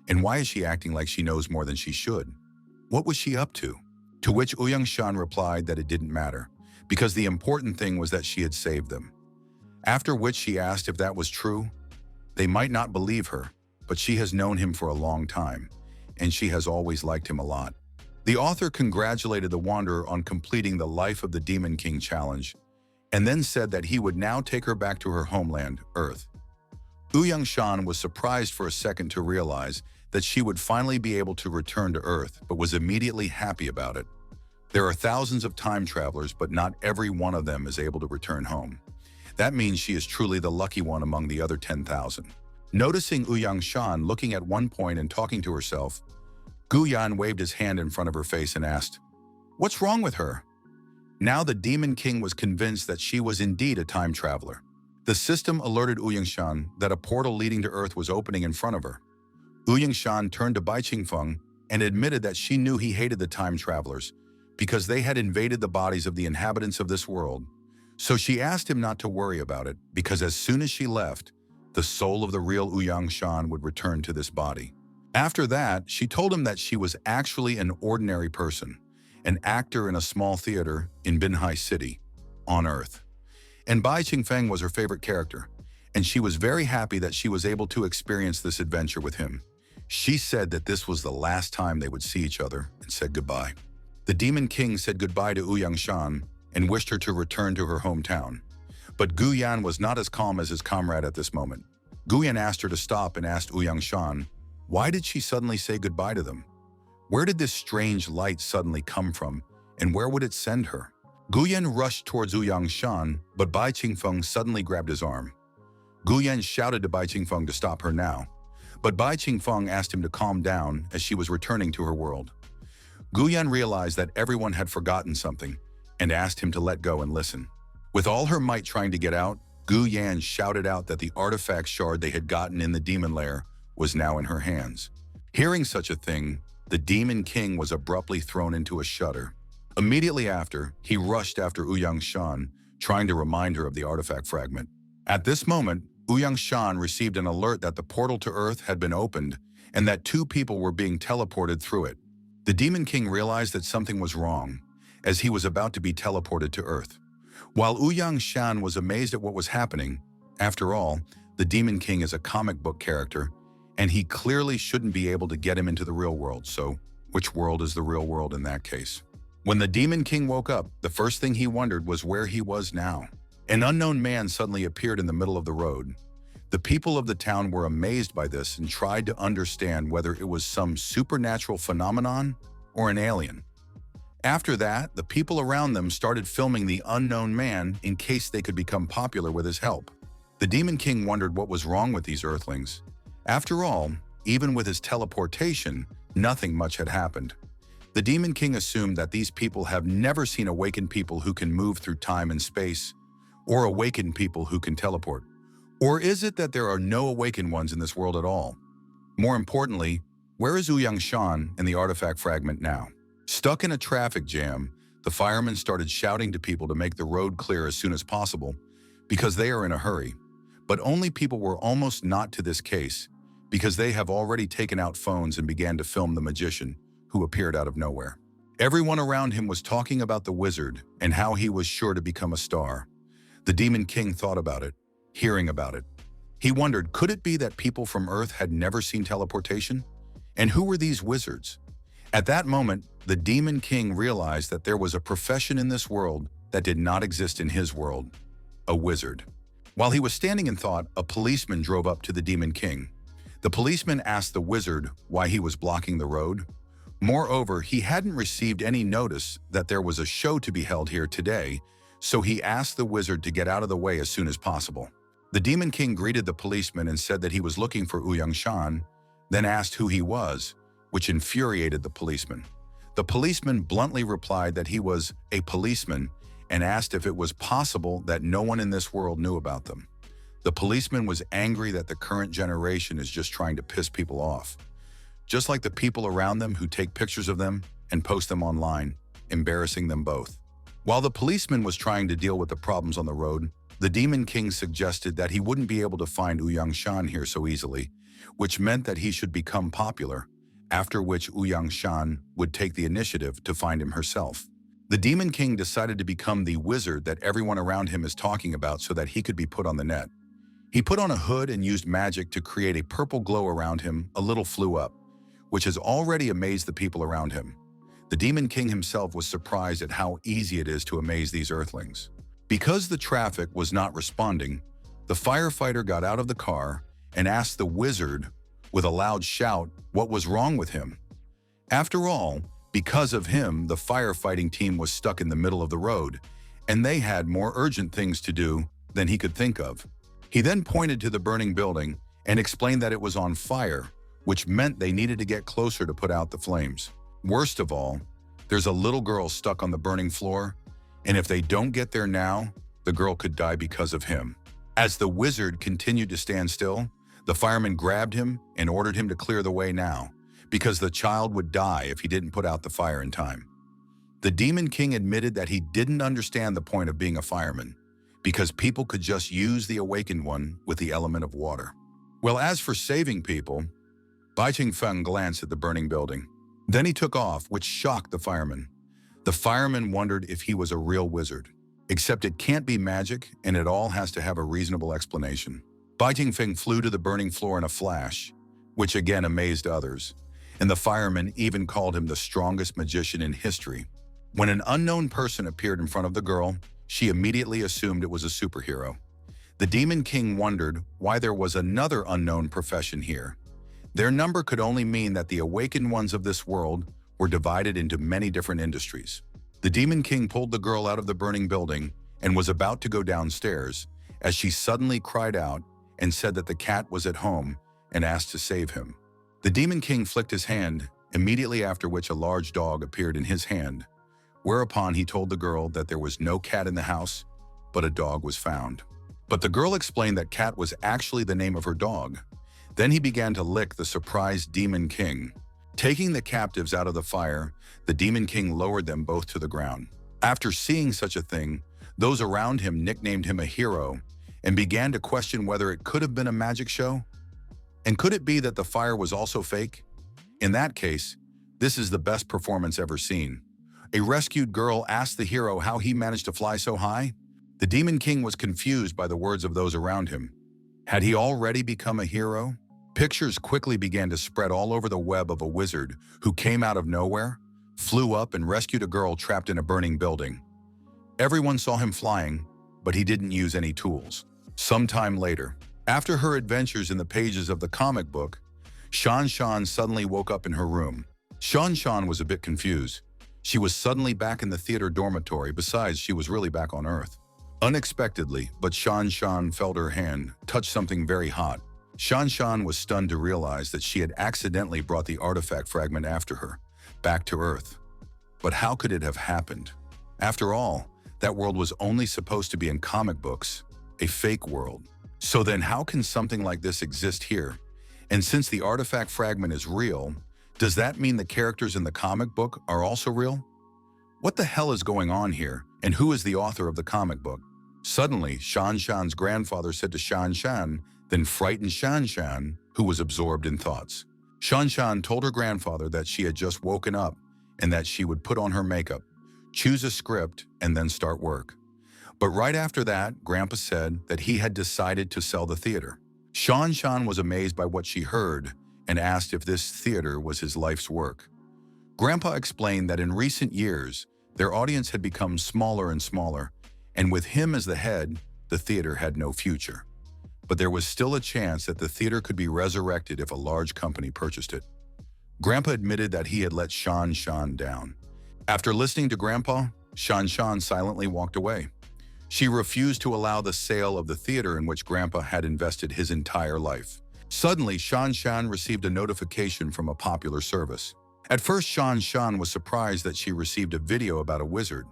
And why is she acting like she knows more than she should? What was she up to?" To which Ouyang Shan replied that it didn't matter, because the important thing was that she had saved them. After which she asked if that was true. They might not believe her, but she has known him for a long time, and she has always liked him a lot. The author congratulated the Wanderer on completing the Life of the Demon King challenge, and then said that he would now take her back to her homeland, Earth. Shan was surprised for a second to realize that she would finally be able to return to Earth, but was immediately happy about it. There are thousands of time travelers, but not every one of them is able to return home. That means she is truly the lucky one among the other 10,000. Noticing Shan looking at one point and talking to herself, Guyan waved his hand in front of her face and asked, "What's wrong with her?" Now the Demon King was convinced that she was indeed a time traveler. The system alerted Shan that a portal leading to Earth was opening in front of her. Shan turned to Bai Qingfeng and admitted that she knew he hated the time travelers because they had invaded the bodies of the inhabitants of this world. So she asked him not to worry about it because as soon as she left, the soul of the real Shan would return to this body. After that, she told him that she was actually an ordinary person, an actor in a small theater in Binhai City, on Earth. And Bai Qingfeng was her favorite character, and she was very happy that she was able to experience this adventure with him. She said that this was the last time they would see each other and said goodbye. The Demon King said goodbye to Shan and wished her to return to her hometown. But Guyan was not as calm as his comrade at this moment. Guyan asked her to stop and asked Shan, why did she suddenly say goodbye to them? Where did this strange light suddenly come from, and where would it send her? Guyan rushed towards Shan, but Bai Qingfeng suddenly grabbed his arm. Guyan shouted to Bai Qingfeng to stop her now, but Bai Qingfeng asked him to calm down as she was returning to her world. Guyan realized that everyone had forgotten something and asked him to let go and listen. With all her might trying to get out, Guyan shouted out that the artifact shard they had gotten in the demon lair was now in her hands. Hearing such a thing, the Demon King was abruptly thrown into a shudder. Immediately after, he rushed after Shan, trying to remind her of the artifact fragment. At this moment, Shan received an alert that the portal to Earth had been opened and that 2 people were being teleported through it. The Demon King realized that something was wrong, as he was about to be teleported to Earth. While Shan was amazed at what was happening, after all, the Demon King is a comic book character, and he clearly shouldn't be able to get him into the real world, so which world is the real world in that case? When the Demon King woke up, the first thing he wondered was where he was now. An unknown man suddenly appeared in the middle of the road. The people of the town were amazed by this and tried to understand whether it was some supernatural phenomenon or an alien. After that, the people around them started filming the unknown man in case they could become popular with his help. The Demon King wondered what was wrong with these Earthlings. After all, even with his teleportation, nothing much had happened. The Demon King assumed that these people have never seen awakened people who can move through time and space, or awakened people who can teleport. Or is it that there are no awakened ones in this world at all? More importantly, where is Shan and the artifact fragment now? Stuck in a traffic jam, the firemen started shouting to people to make the road clear as soon as possible because they are in a hurry. But only people were almost not to this case because they have already taken out phones and began to film the magician who appeared out of nowhere. Everyone around him was talking about the wizard and how he was sure to become a star. The Demon King thought about it, hearing about it. He wondered, could it be that people from Earth had never seen teleportation? And who were these wizards? At that moment, the Demon King realized that there was a profession in this world that did not exist in his world, a wizard. While he was standing in thought, a policeman drove up to the Demon King. The policeman asked the wizard why he was blocking the road. Moreover, he hadn't received any notice that there was a show to be held here today, so he asked the wizard to get out of the way as soon as possible. The Demon King greeted the policeman and said that he was looking for Shan, then asked who he was, which infuriated the policeman. The policeman bluntly replied that he was a policeman and asked if it was possible that no one in this world knew about them. The policeman was angry that the current generation is just trying to piss people off, just like the people around them who take pictures of them and post them online, embarrassing them both. While the policeman was trying to deal with the problems on the road, the Demon King suggested that he wouldn't be able to find Shan here so easily, which meant that he should become popular, after which Shan would take the initiative to find him herself. The Demon King decided to become the wizard that everyone around him is talking about so that he could be put on the net. He put on a hood and used magic to create a purple glow around him. A little flew up, which has already amazed the people around him. The Demon King himself was surprised at how easy it is to amaze these Earthlings. Because the traffic was not responding, the firefighter got out of the car and asked the wizard, with a loud shout, what was wrong with him. After all, because of him, the firefighting team was stuck in the middle of the road, and they had more urgent things to do than he could think of. He then pointed to the burning building and explained that it was on fire, which meant they needed to get closer to put out the flames. Worst of all, there's a little girl stuck on the burning floor, and if they don't get there now, the girl could die because of him. As the wizard continued to stand still, the fireman grabbed him and ordered him to clear the way now, because the child would die if he didn't put out the fire in time. The Demon King admitted that he didn't understand the point of being a fireman, because people could just use the awakened one with the element of water. Well, as for saving people, Bai Feng glanced at the burning building. Then he took off, which shocked the fireman. The fireman wondered if he was a real wizard, except it can't be magic and it all has to have a reasonable explanation. Bai Feng flew to the burning floor in a flash, which again amazed others, and the fireman even called him the strongest magician in history. When an unknown person appeared in front of the girl, she immediately assumed it was a superhero. The Demon King wondered why there was another unknown profession here. Their number could only mean that the awakened ones of this world were divided into many different industries. The Demon King pulled the girl out of the burning building and was about to go downstairs as she suddenly cried out and said that the cat was at home and asked to save him. The Demon King flicked his hand, immediately after which a large dog appeared in his hand, whereupon he told the girl that there was no cat in the house, but a dog was found. But the girl explained that Cat was actually the name of her dog. Then he began to lick the surprised Demon King. Taking the captives out of the fire, the Demon King lowered them both to the ground. After seeing such a thing, those around him nicknamed him a hero and began to question whether it could have been a magic show. And could it be that the fire was also fake? In that case, this is the best performance ever seen. A rescued girl asked the hero how he managed to fly so high. The Demon King was confused by the words of those around him. Had he already become a hero? Pictures quickly began to spread all over the web of a wizard who came out of nowhere, flew up and rescued a girl trapped in a burning building. Everyone saw him flying, but he didn't use any tools. Sometime later, after her adventures in the pages of the comic book, Shan Shan suddenly woke up in her room. Shan Shan was a bit confused. She was suddenly back in the theater dormitory, besides she was really back on Earth. Unexpectedly, but Shan Shan felt her hand touch something very hot. Shan Shan was stunned to realize that she had accidentally brought the artifact fragment after her, back to Earth. But how could it have happened? After all, that world was only supposed to be in comic books, a fake world. So then how can something like this exist here? And since the artifact fragment is real, does that mean the characters in the comic book are also real? What the hell is going on here, and who is the author of the comic book? Suddenly, Shan Shan's grandfather said to Shan Shan, then frightened Shan Shan, who was absorbed in thoughts. Shan Shan told her grandfather that she had just woken up and that she would put on her makeup, choose a script, and then start work. But right after that, Grandpa said that he had decided to sell the theater. Shan Shan was amazed by what she heard and asked if this theater was his life's work. Grandpa explained that in recent years, their audience had become smaller and smaller, and with him as the head, the theater had no future. But there was still a chance that the theater could be resurrected if a large company purchased it. Grandpa admitted that he had let Shan Shan down. After listening to Grandpa, Shan Shan silently walked away. She refused to allow the sale of the theater in which Grandpa had invested his entire life. Suddenly, Shan Shan received a notification from a popular service. At first, Shan Shan was surprised that she received a video about a wizard.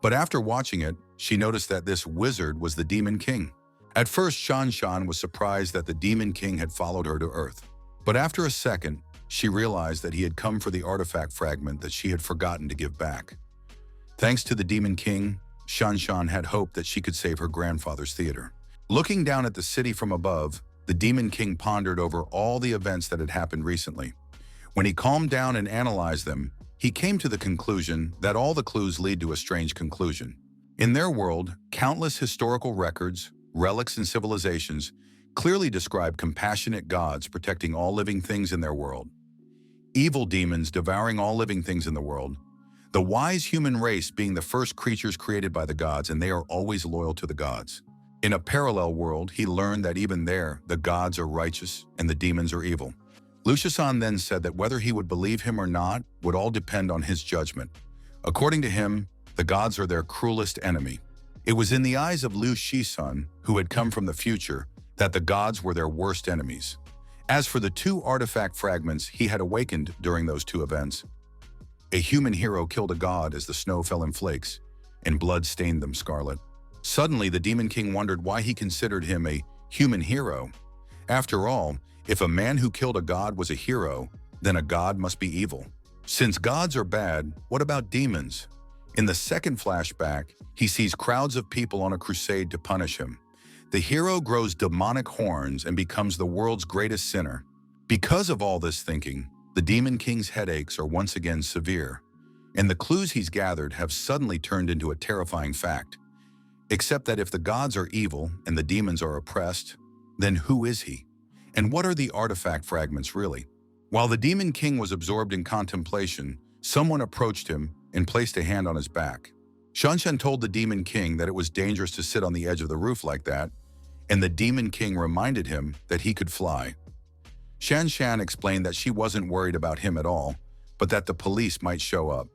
But after watching it, she noticed that this wizard was the Demon King. At first, Shan Shan was surprised that the Demon King had followed her to Earth. But after a second, she realized that he had come for the artifact fragment that she had forgotten to give back. Thanks to the Demon King, Shan Shan had hoped that she could save her grandfather's theater. Looking down at the city from above, the Demon King pondered over all the events that had happened recently. When he calmed down and analyzed them, he came to the conclusion that all the clues lead to a strange conclusion. In their world, countless historical records, relics, and civilizations clearly describe compassionate gods protecting all living things in their world. Evil demons devouring all living things in the world. The wise human race being the first creatures created by the gods, and they are always loyal to the gods. In a parallel world, he learned that even there, the gods are righteous and the demons are evil. Lucian then said that whether he would believe him or not would all depend on his judgment. According to him, the gods are their cruelest enemy. It was in the eyes of Liu Shisun, who had come from the future, that the gods were their worst enemies. As for the two artifact fragments he had awakened during those two events, a human hero killed a god as the snow fell in flakes, and blood stained them scarlet. Suddenly, the Demon King wondered why he considered him a human hero. After all, if a man who killed a god was a hero, then a god must be evil. Since gods are bad, what about demons? In the second flashback, he sees crowds of people on a crusade to punish him. The hero grows demonic horns and becomes the world's greatest sinner. Because of all this thinking, the Demon King's headaches are once again severe, and the clues he's gathered have suddenly turned into a terrifying fact. Except that if the gods are evil and the demons are oppressed, then who is he? And what are the artifact fragments really? While the Demon King was absorbed in contemplation, someone approached him and placed a hand on his back. Shanshan told the Demon King that it was dangerous to sit on the edge of the roof like that, and the Demon King reminded him that he could fly. Shanshan explained that she wasn't worried about him at all, but that the police might show up.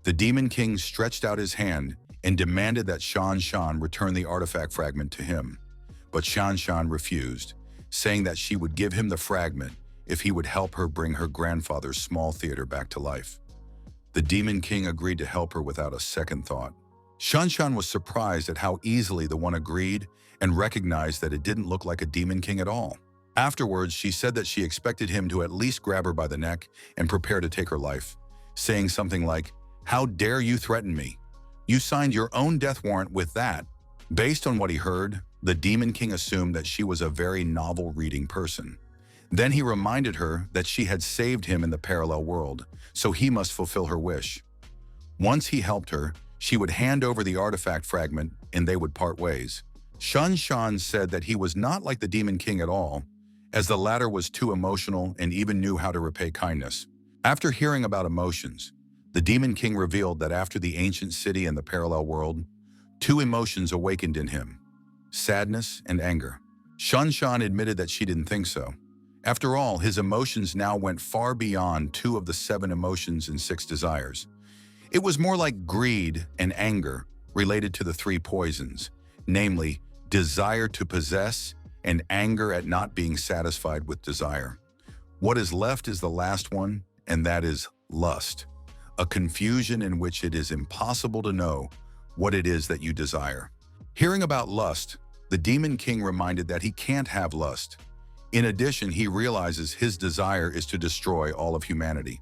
The Demon King stretched out his hand and demanded that Shanshan return the artifact fragment to him. But Shanshan refused, saying that she would give him the fragment if he would help her bring her grandfather's small theater back to life. The Demon King agreed to help her without a second thought. Shanshan was surprised at how easily the one agreed and recognized that it didn't look like a Demon King at all. Afterwards, she said that she expected him to at least grab her by the neck and prepare to take her life, saying something like, "How dare you threaten me? You signed your own death warrant with that." Based on what he heard, the Demon King assumed that she was a very novel-reading person. Then he reminded her that she had saved him in the parallel world, so he must fulfill her wish. Once he helped her, she would hand over the artifact fragment and they would part ways. Shanshan said that he was not like the Demon King at all, as the latter was too emotional and even knew how to repay kindness. After hearing about emotions, the Demon King revealed that after the ancient city and the parallel world, two emotions awakened in him: sadness and anger. Shanshan admitted that she didn't think so. After all, his emotions now went far beyond 2 of the 7 emotions and 6 desires. It was more like greed and anger related to the 3 poisons, namely desire to possess and anger at not being satisfied with desire. What is left is the last one, and that is lust, a confusion in which it is impossible to know what it is that you desire. Hearing about lust, the Demon King reminded that he can't have lust. In addition, he realizes his desire is to destroy all of humanity.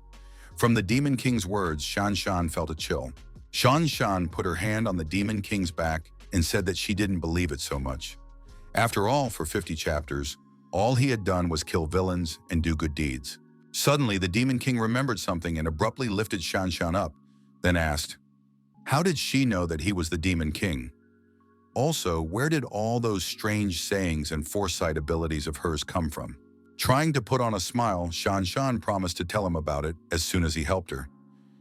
From the Demon King's words, Shanshan felt a chill. Shanshan put her hand on the Demon King's back and said that she didn't believe it so much. After all, for 50 chapters, all he had done was kill villains and do good deeds. Suddenly, the Demon King remembered something and abruptly lifted Shanshan up, then asked, how did she know that he was the Demon King? Also, where did all those strange sayings and foresight abilities of hers come from? Trying to put on a smile, Shanshan promised to tell him about it as soon as he helped her.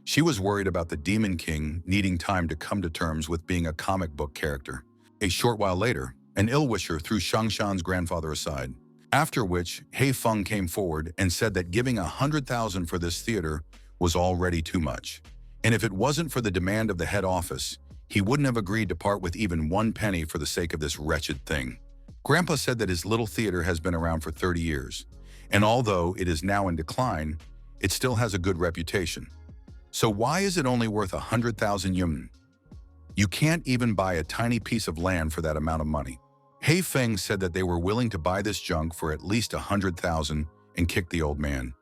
She was worried about the Demon King needing time to come to terms with being a comic book character. A short while later, an ill-wisher threw Shanshan's grandfather aside, after which He Feng came forward and said that giving 100,000 for this theater was already too much. And if it wasn't for the demand of the head office, he wouldn't have agreed to part with even 1 penny for the sake of this wretched thing. Grandpa said that his little theater has been around for 30 years, and although it is now in decline, it still has a good reputation. So why is it only worth 100,000 yuan? You can't even buy a tiny piece of land for that amount of money. He Feng said that they were willing to buy this junk for at least 100,000 and kicked the old man.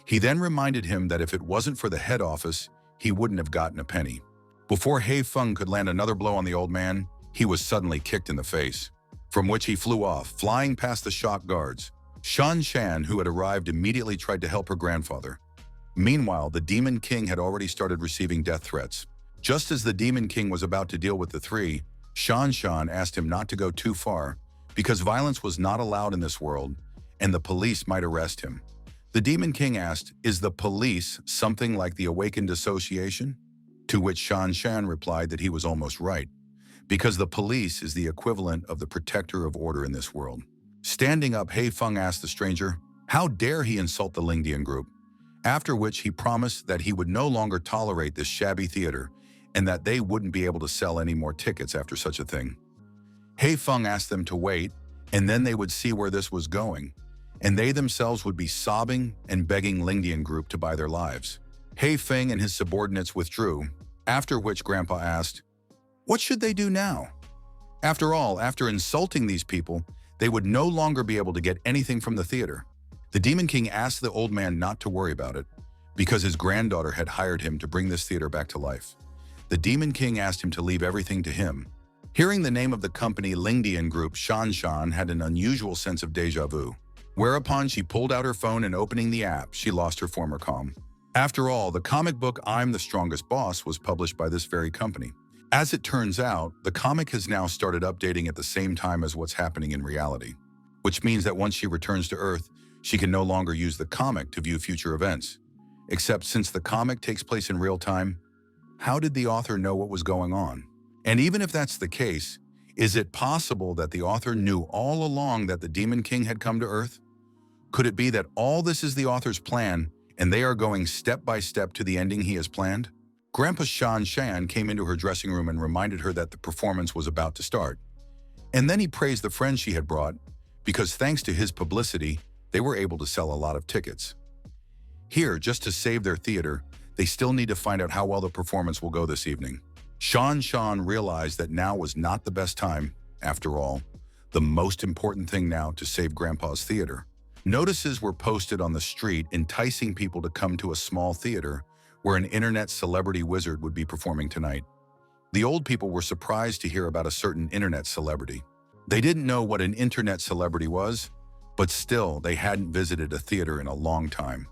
He then reminded him that if it wasn't for the head office, he wouldn't have gotten a penny. Before He Feng could land another blow on the old man, he was suddenly kicked in the face, from which he flew off, flying past the shock guards. Shanshan, who had arrived, immediately tried to help her grandfather. Meanwhile, the Demon King had already started receiving death threats. Just as the Demon King was about to deal with the 3, Shanshan asked him not to go too far, because violence was not allowed in this world, and the police might arrest him. The Demon King asked, is the police something like the Awakened Association? To which Shan Shan replied that he was almost right, because the police is the equivalent of the protector of order in this world. Standing up, He Feng asked the stranger, how dare he insult the Lingdian group? After which he promised that he would no longer tolerate this shabby theater and that they wouldn't be able to sell any more tickets after such a thing. He Feng asked them to wait, and then they would see where this was going, and they themselves would be sobbing and begging Lingdian group to buy their lives. He Feng and his subordinates withdrew, after which Grandpa asked, what should they do now? After all, after insulting these people, they would no longer be able to get anything from the theater. The Demon King asked the old man not to worry about it, because his granddaughter had hired him to bring this theater back to life. The Demon King asked him to leave everything to him. Hearing the name of the company Lingdian Group, Shan Shan had an unusual sense of deja vu, whereupon she pulled out her phone and opening the app, she lost her former calm. After all, the comic book I'm the Strongest Boss was published by this very company. As it turns out, the comic has now started updating at the same time as what's happening in reality, which means that once she returns to Earth, she can no longer use the comic to view future events. Except since the comic takes place in real time, how did the author know what was going on? And even if that's the case, is it possible that the author knew all along that the Demon King had come to Earth? Could it be that all this is the author's plan and they are going step by step to the ending he has planned? Grandpa Shan Shan came into her dressing room and reminded her that the performance was about to start. And then he praised the friend she had brought, because thanks to his publicity, they were able to sell a lot of tickets. Here, just to save their theater, they still need to find out how well the performance will go this evening. Shan Shan realized that now was not the best time, after all, the most important thing now to save Grandpa's theater. Notices were posted on the street enticing people to come to a small theater where an internet celebrity wizard would be performing tonight. The old people were surprised to hear about a certain internet celebrity. They didn't know what an internet celebrity was, but still they hadn't visited a theater in a long time.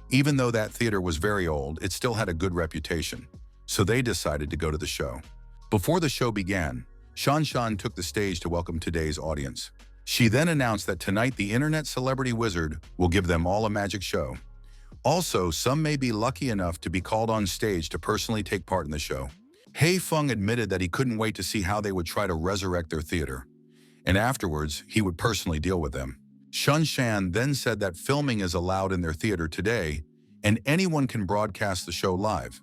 Even though that theater was very old, it still had a good reputation, so they decided to go to the show. Before the show began, Shan Shan took the stage to welcome today's audience. She then announced that tonight the internet celebrity wizard will give them all a magic show. Also, some may be lucky enough to be called on stage to personally take part in the show. He Feng admitted that he couldn't wait to see how they would try to resurrect their theater, and afterwards, he would personally deal with them. Shan Shan then said that filming is allowed in their theater today, and anyone can broadcast the show live.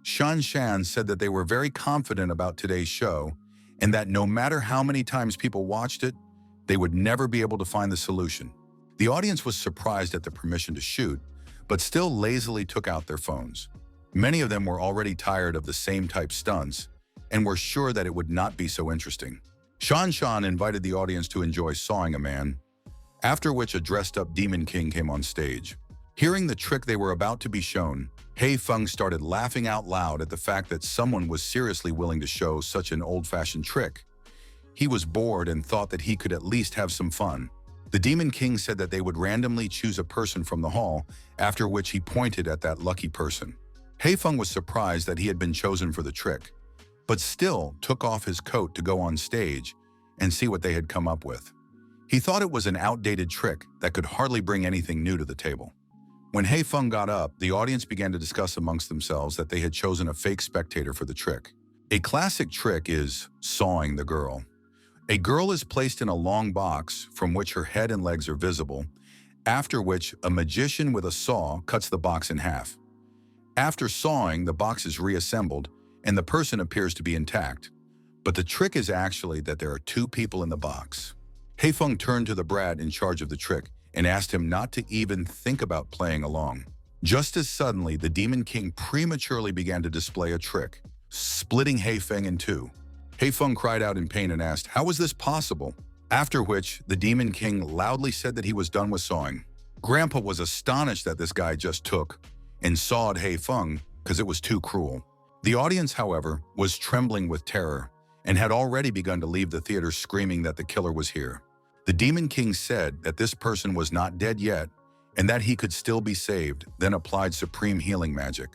Shan Shan said that they were very confident about today's show, and that no matter how many times people watched it, they would never be able to find the solution. The audience was surprised at the permission to shoot, but still lazily took out their phones. Many of them were already tired of the same type stunts and were sure that it would not be so interesting. Shan Shan invited the audience to enjoy sawing a man, after which a dressed-up Demon King came on stage. Hearing the trick they were about to be shown, He Feng started laughing out loud at the fact that someone was seriously willing to show such an old-fashioned trick. He was bored and thought that he could at least have some fun. The Demon King said that they would randomly choose a person from the hall, after which he pointed at that lucky person. He Feng was surprised that he had been chosen for the trick, but still took off his coat to go on stage and see what they had come up with. He thought it was an outdated trick that could hardly bring anything new to the table. When He Feng got up, the audience began to discuss amongst themselves that they had chosen a fake spectator for the trick. A classic trick is sawing the girl. A girl is placed in a long box from which her head and legs are visible, after which a magician with a saw cuts the box in half. After sawing, the box is reassembled and the person appears to be intact. But the trick is actually that there are two people in the box. He Feng turned to the brat in charge of the trick and asked him not to even think about playing along. Just as suddenly, the Demon King prematurely began to display a trick, splitting He Feng in two. He Feng cried out in pain and asked, "How was this possible?" After which, the Demon King loudly said that he was done with sawing. Grandpa was astonished that this guy just took and sawed He Feng because it was too cruel. The audience, however, was trembling with terror and had already begun to leave the theater screaming that the killer was here. The Demon King said that this person was not dead yet and that he could still be saved, then applied supreme healing magic.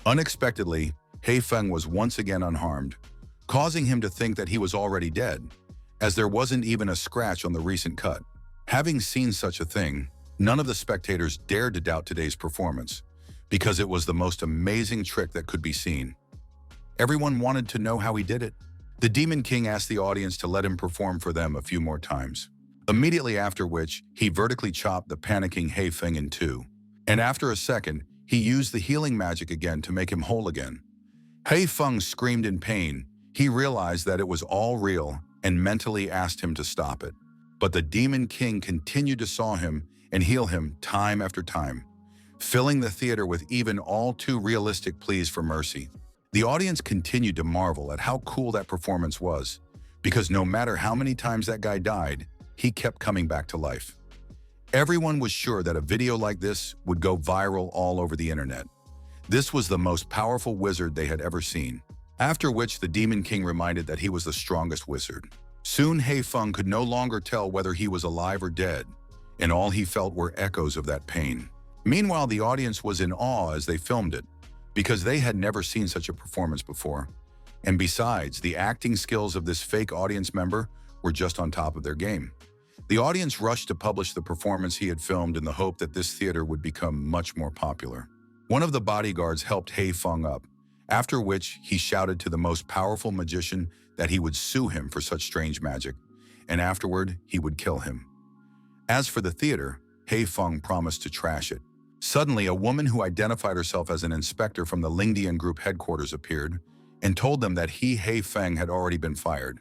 Unexpectedly, He Feng was once again unharmed, causing him to think that he was already dead, as there wasn't even a scratch on the recent cut. Having seen such a thing, none of the spectators dared to doubt today's performance, because it was the most amazing trick that could be seen. Everyone wanted to know how he did it. The Demon King asked the audience to let him perform for them a few more times. Immediately after which, he vertically chopped the panicking Hei Feng in two. And after a second, he used the healing magic again to make him whole again. Hei Feng screamed in pain. He realized that it was all real and mentally asked him to stop it. But the Demon King continued to saw him and heal him time after time, filling the theater with even all too realistic pleas for mercy. The audience continued to marvel at how cool that performance was, because no matter how many times that guy died, he kept coming back to life. Everyone was sure that a video like this would go viral all over the internet. This was the most powerful wizard they had ever seen. After which the Demon King reminded that he was the strongest wizard. Soon Hei Feng could no longer tell whether he was alive or dead, and all he felt were echoes of that pain. Meanwhile, the audience was in awe as they filmed it, because they had never seen such a performance before. And besides, the acting skills of this fake audience member were just on top of their game. The audience rushed to publish the performance he had filmed in the hope that this theater would become much more popular. One of the bodyguards helped Hei Feng up, after which he shouted to the most powerful magician that he would sue him for such strange magic, and afterward he would kill him. As for the theater, Hei Feng promised to trash it. Suddenly, a woman who identified herself as an inspector from the Lingdian Group headquarters appeared and told them that Hei Feng had already been fired,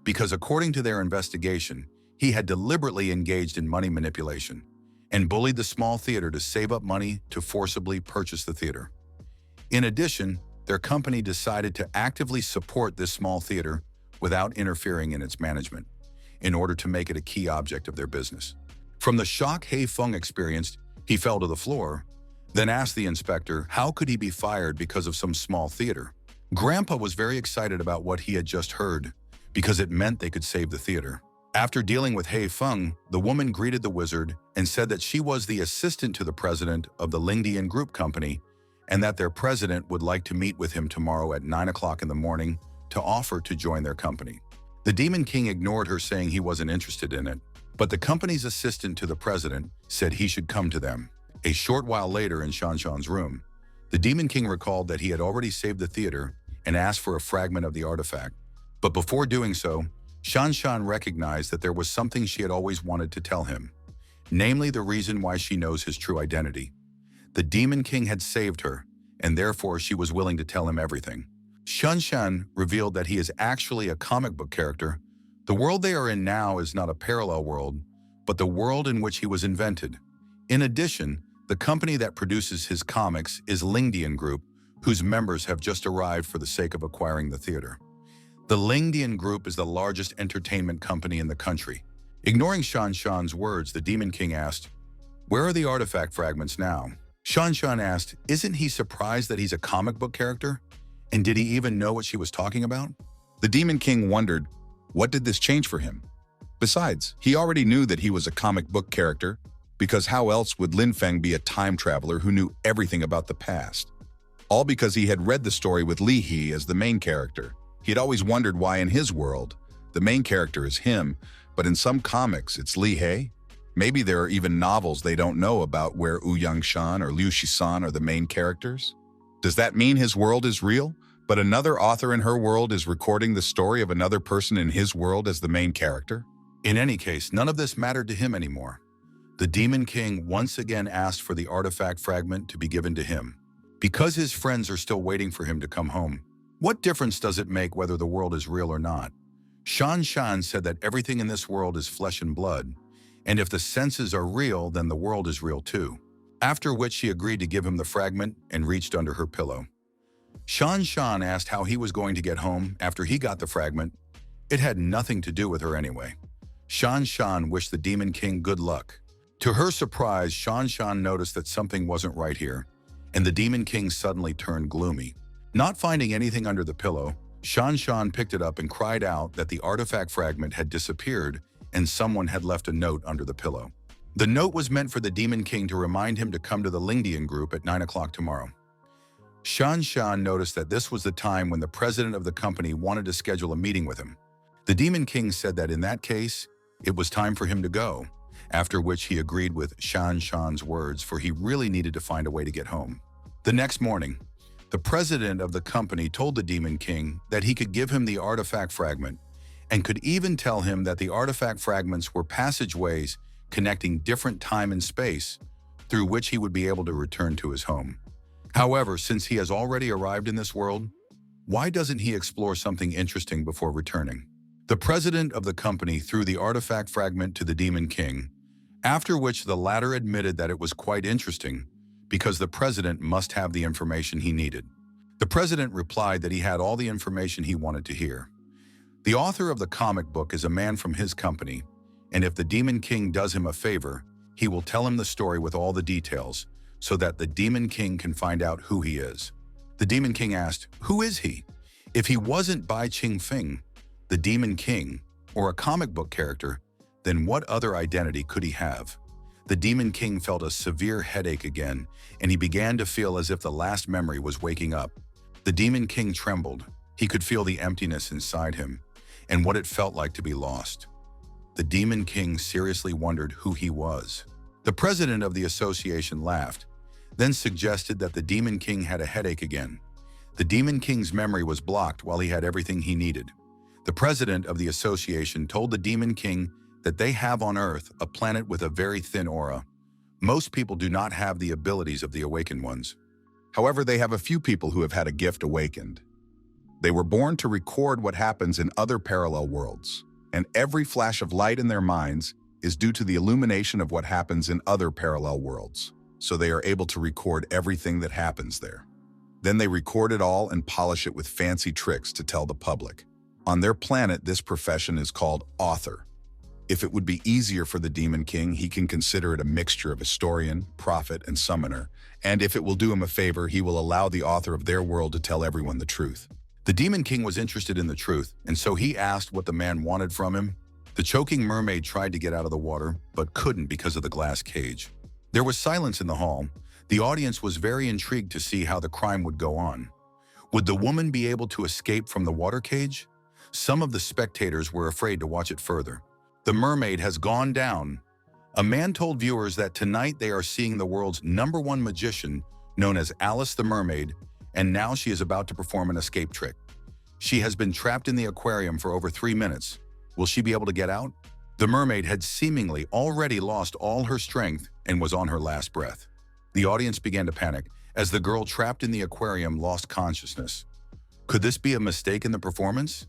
because according to their investigation, he had deliberately engaged in money manipulation and bullied the small theater to save up money to forcibly purchase the theater. In addition, their company decided to actively support this small theater without interfering in its management, in order to make it a key object of their business. From the shock Hei Feng experienced, he fell to the floor, then asked the inspector how could he be fired because of some small theater. Grandpa was very excited about what he had just heard, because it meant they could save the theater. After dealing with Hei Feng, the woman greeted the wizard and said that she was the assistant to the president of the Lingdian Group company and that their president would like to meet with him tomorrow at 9 o'clock in the morning to offer to join their company. The Demon King ignored her, saying he wasn't interested in it, but the company's assistant to the president said he should come to them. A short while later in Shanshan's room, the Demon King recalled that he had already saved the theater and asked for a fragment of the artifact. But before doing so, Shanshan recognized that there was something she had always wanted to tell him, namely the reason why she knows his true identity. The Demon King had saved her, and therefore she was willing to tell him everything. Shanshan revealed that he is actually a comic book character. The world they are in now is not a parallel world, but the world in which he was invented. In addition, the company that produces his comics is Lingdian Group, whose members have just arrived for the sake of acquiring the theater. The Lingdian Group is the largest entertainment company in the country. Ignoring Shanshan's words, the Demon King asked, "Where are the artifact fragments now?" Shanshan asked, isn't he surprised that he's a comic book character? And did he even know what she was talking about? The Demon King wondered, what did this change for him? Besides, he already knew that he was a comic book character, because how else would Lin Feng be a time traveler who knew everything about the past? All because he had read the story with Li He as the main character. He had always wondered why in his world, the main character is him, but in some comics it's Li He. Maybe there are even novels they don't know about where Wu Yangshan or Liu Shisan are the main characters. Does that mean his world is real, but another author in her world is recording the story of another person in his world as the main character? In any case, none of this mattered to him anymore. The Demon King once again asked for the artifact fragment to be given to him, because his friends are still waiting for him to come home. What difference does it make whether the world is real or not? Shanshan said that everything in this world is flesh and blood, and if the senses are real, then the world is real too. After which she agreed to give him the fragment and reached under her pillow. Shanshan asked how he was going to get home after he got the fragment. It had nothing to do with her anyway. Shanshan wished the Demon King good luck. To her surprise, Shanshan noticed that something wasn't right here, and the Demon King suddenly turned gloomy. Not finding anything under the pillow, Shanshan picked it up and cried out that the artifact fragment had disappeared and someone had left a note under the pillow. The note was meant for the Demon King to remind him to come to the Lingdian Group at 9 o'clock tomorrow. Shanshan noticed that this was the time when the president of the company wanted to schedule a meeting with him. The Demon King said that in that case, it was time for him to go, after which he agreed with Shanshan's words, for he really needed to find a way to get home. The next morning, The president of the company told the Demon King that he could give him the artifact fragment and could even tell him that the artifact fragments were passageways connecting different time and space through which he would be able to return to his home. However, since he has already arrived in this world, why doesn't he explore something interesting before returning? The president of the company threw the artifact fragment to the Demon King, after which the latter admitted that it was quite interesting because the president must have the information he needed. The president replied that he had all the information he wanted to hear. The author of the comic book is a man from his company, and if the Demon King does him a favor, he will tell him the story with all the details so that the Demon King can find out who he is. The Demon King asked, "Who is he?" If he wasn't Bai Ching Fing, the Demon King, or a comic book character, then what other identity could he have? The Demon King felt a severe headache again, and he began to feel as if the last memory was waking up. The Demon King trembled. He could feel the emptiness inside him and what it felt like to be lost. The Demon King seriously wondered who he was. The president of the association laughed, then suggested that the Demon King had a headache again. The Demon King's memory was blocked while he had everything he needed. The president of the association told the Demon King that they have on Earth a planet with a very thin aura. Most people do not have the abilities of the awakened ones. However, they have a few people who have had a gift awakened. They were born to record what happens in other parallel worlds, and every flash of light in their minds is due to the illumination of what happens in other parallel worlds, so they are able to record everything that happens there. Then they record it all and polish it with fancy tricks to tell the public. On their planet, this profession is called author. If it would be easier for the Demon King, he can consider it a mixture of historian, prophet, and summoner, and if it will do him a favor, he will allow the author of their world to tell everyone the truth. The Demon King was interested in the truth, and so he asked what the man wanted from him. The choking mermaid tried to get out of the water, but couldn't because of the glass cage. There was silence in the hall. The audience was very intrigued to see how the crime would go on. Would the woman be able to escape from the water cage? Some of the spectators were afraid to watch it further. The mermaid has gone down. A man told viewers that tonight they are seeing the world's #1 magician, known as Alice the Mermaid, and now she is about to perform an escape trick. She has been trapped in the aquarium for over 3 minutes. Will she be able to get out? The mermaid had seemingly already lost all her strength and was on her last breath. The audience began to panic as the girl trapped in the aquarium lost consciousness. Could this be a mistake in the performance?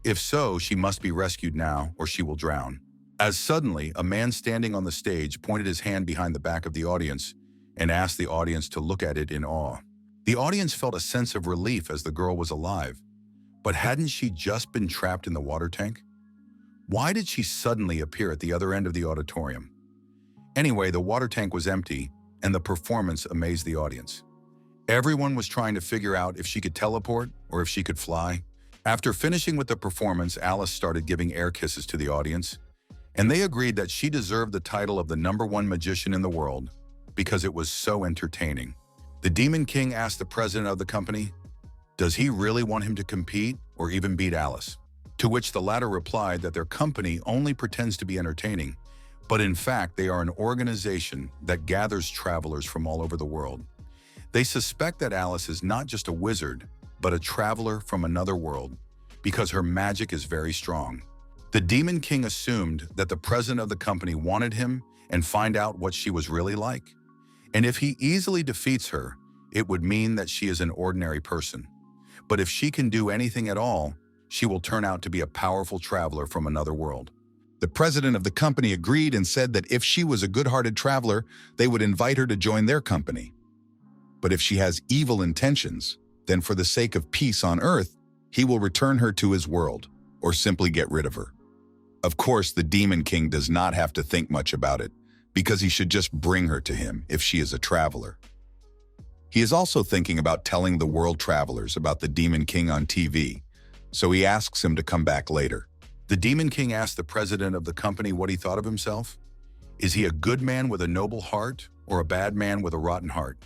If so, she must be rescued now or she will drown. As suddenly, a man standing on the stage pointed his hand behind the back of the audience and asked the audience to look at it in awe. The audience felt a sense of relief as the girl was alive. But hadn't she just been trapped in the water tank? Why did she suddenly appear at the other end of the auditorium? Anyway, the water tank was empty, and the performance amazed the audience. Everyone was trying to figure out if she could teleport or if she could fly. After finishing with the performance, Alice started giving air kisses to the audience, and they agreed that she deserved the title of the #1 magician in the world because it was so entertaining. The Demon King asked the president of the company, does he really want him to compete or even beat Alice? To which the latter replied that their company only pretends to be entertaining, but in fact they are an organization that gathers travelers from all over the world. They suspect that Alice is not just a wizard, but a traveler from another world, because her magic is very strong. The Demon King assumed that the president of the company wanted him and find out what she was really like. And if he easily defeats her, it would mean that she is an ordinary person. But if she can do anything at all, she will turn out to be a powerful traveler from another world. The president of the company agreed and said that if she was a good-hearted traveler, they would invite her to join their company. But if she has evil intentions, then for the sake of peace on Earth, he will return her to his world, or simply get rid of her. Of course, the Demon King does not have to think much about it, because he should just bring her to him if she is a traveler. He is also thinking about telling the world travelers about the Demon King on TV, so he asks him to come back later. The Demon King asked the president of the company what he thought of himself. Is he a good man with a noble heart or a bad man with a rotten heart?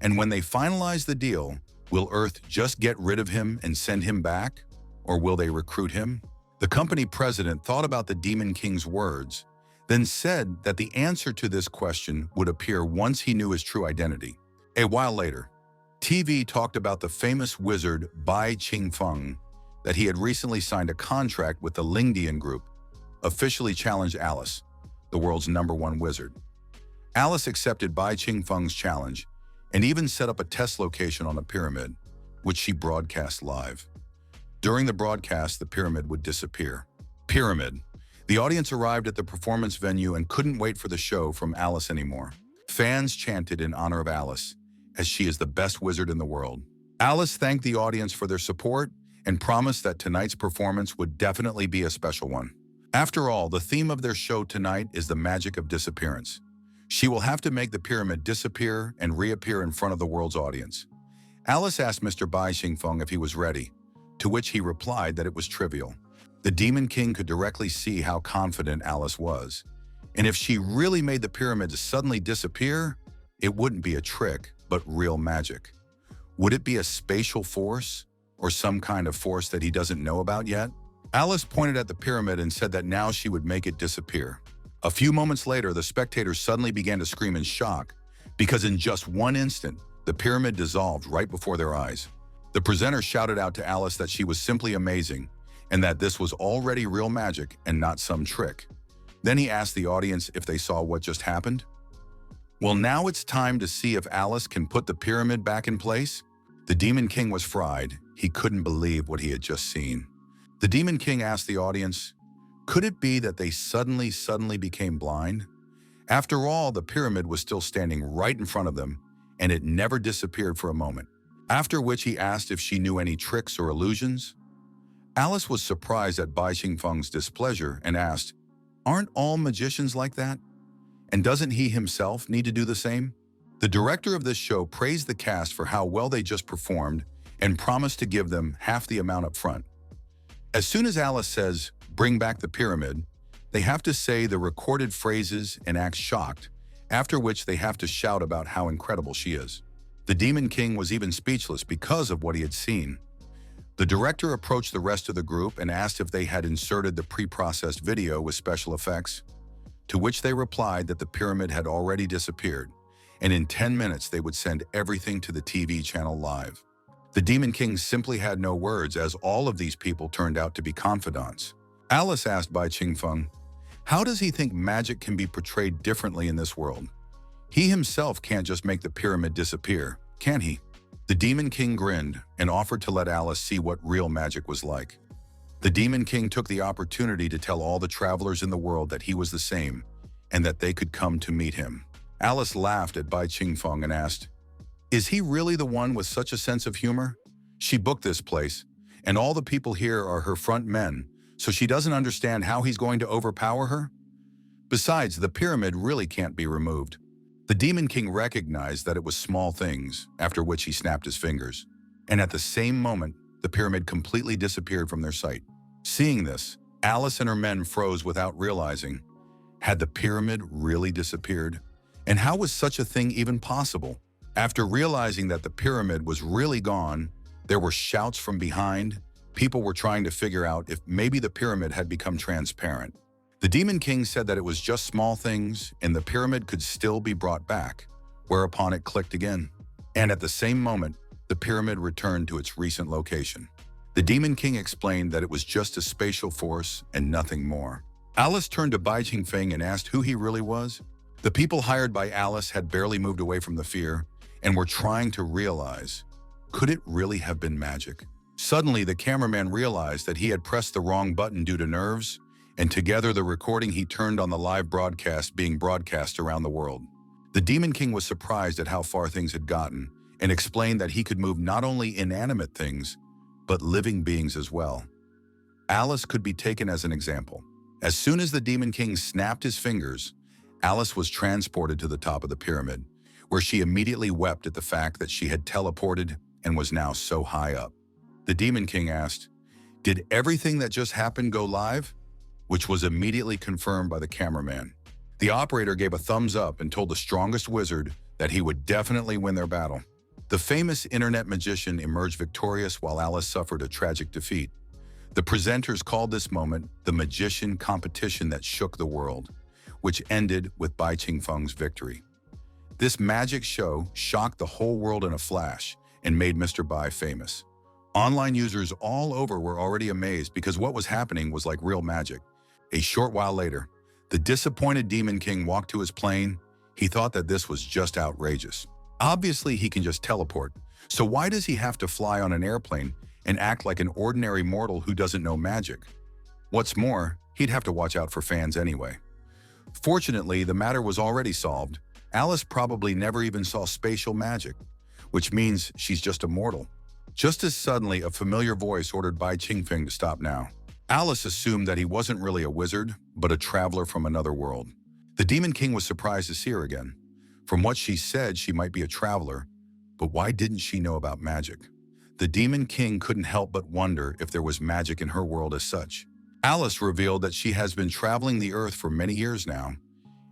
And when they finalize the deal, will Earth just get rid of him and send him back, or will they recruit him? The company president thought about the Demon King's words, then said that the answer to this question would appear once he knew his true identity. A while later, TV talked about the famous wizard Bai Qingfeng, that he had recently signed a contract with the Lingdian group, officially challenged Alice, the world's #1 wizard. Alice accepted Bai Qingfeng's challenge and even set up a test location on a pyramid, which she broadcast live. During the broadcast, the pyramid would disappear. Pyramid. The audience arrived at the performance venue and couldn't wait for the show from Alice anymore. Fans chanted in honor of Alice, as she is the best wizard in the world. Alice thanked the audience for their support and promised that tonight's performance would definitely be a special one. After all, the theme of their show tonight is the magic of disappearance. She will have to make the pyramid disappear and reappear in front of the world's audience. Alice asked Mr. Bai Qingfeng if he was ready, to which he replied that it was trivial. The Demon King could directly see how confident Alice was. And if she really made the pyramid suddenly disappear, it wouldn't be a trick, but real magic. Would it be a spatial force, or some kind of force that he doesn't know about yet? Alice pointed at the pyramid and said that now she would make it disappear. A few moments later, the spectators suddenly began to scream in shock, because in just one instant, the pyramid dissolved right before their eyes. The presenter shouted out to Alice that she was simply amazing, and that this was already real magic and not some trick. Then he asked the audience if they saw what just happened. Well, now it's time to see if Alice can put the pyramid back in place. The Demon King was fried. He couldn't believe what he had just seen. The Demon King asked the audience, could it be that they suddenly became blind? After all, the pyramid was still standing right in front of them, and it never disappeared for a moment. After which he asked if she knew any tricks or illusions. Alice was surprised at Bai Qingfeng's displeasure and asked, aren't all magicians like that? And doesn't he himself need to do the same? The director of this show praised the cast for how well they just performed and promised to give them half the amount up front. As soon as Alice says, bring back the pyramid, they have to say the recorded phrases and act shocked, after which they have to shout about how incredible she is. The Demon King was even speechless because of what he had seen. The director approached the rest of the group and asked if they had inserted the pre-processed video with special effects, to which they replied that the pyramid had already disappeared, and in 10 minutes they would send everything to the TV channel live. The Demon King simply had no words, as all of these people turned out to be confidants. Alice asked Bai Qingfeng, how does he think magic can be portrayed differently in this world? He himself can't just make the pyramid disappear, can he? The Demon King grinned and offered to let Alice see what real magic was like. The Demon King took the opportunity to tell all the travelers in the world that he was the same and that they could come to meet him. Alice laughed at Bai Qingfeng and asked, is he really the one with such a sense of humor? She booked this place, and all the people here are her front men, so she doesn't understand how he's going to overpower her. Besides, the pyramid really can't be removed. The Demon King recognized that it was small things, after which he snapped his fingers. And at the same moment, the pyramid completely disappeared from their sight. Seeing this, Alice and her men froze without realizing, had the pyramid really disappeared? And how was such a thing even possible? After realizing that the pyramid was really gone, there were shouts from behind. People were trying to figure out if maybe the pyramid had become transparent. The Demon King said that it was just small things and the pyramid could still be brought back, whereupon it clicked again. And at the same moment, the pyramid returned to its recent location. The Demon King explained that it was just a spatial force and nothing more. Alice turned to Bai Qingfeng and asked who he really was. The people hired by Alice had barely moved away from the fear and were trying to realize, could it really have been magic? Suddenly, the cameraman realized that he had pressed the wrong button due to nerves, and together the recording he turned on the live broadcast being broadcast around the world. The Demon King was surprised at how far things had gotten and explained that he could move not only inanimate things, but living beings as well. Alice could be taken as an example. As soon as the Demon King snapped his fingers, Alice was transported to the top of the pyramid, where she immediately wept at the fact that she had teleported and was now so high up. The Demon King asked, did everything that just happened go live? Which was immediately confirmed by the cameraman. The operator gave a thumbs up and told the strongest wizard that he would definitely win their battle. The famous internet magician emerged victorious while Alice suffered a tragic defeat. The presenters called this moment the magician competition that shook the world, which ended with Bai Qingfeng's victory. This magic show shocked the whole world in a flash and made Mr. Bai famous. Online users all over were already amazed because what was happening was like real magic. A short while later, the disappointed Demon King walked to his plane. He thought that this was just outrageous. Obviously, he can just teleport, so why does he have to fly on an airplane and act like an ordinary mortal who doesn't know magic? What's more, he'd have to watch out for fans anyway. Fortunately, the matter was already solved. Alice probably never even saw spatial magic, which means she's just a mortal. Just as suddenly, a familiar voice ordered Bai Qingfeng to stop now. Alice assumed that he wasn't really a wizard, but a traveler from another world. The Demon King was surprised to see her again. From what she said, she might be a traveler, but why didn't she know about magic? The Demon King couldn't help but wonder if there was magic in her world as such. Alice revealed that she has been traveling the earth for many years now,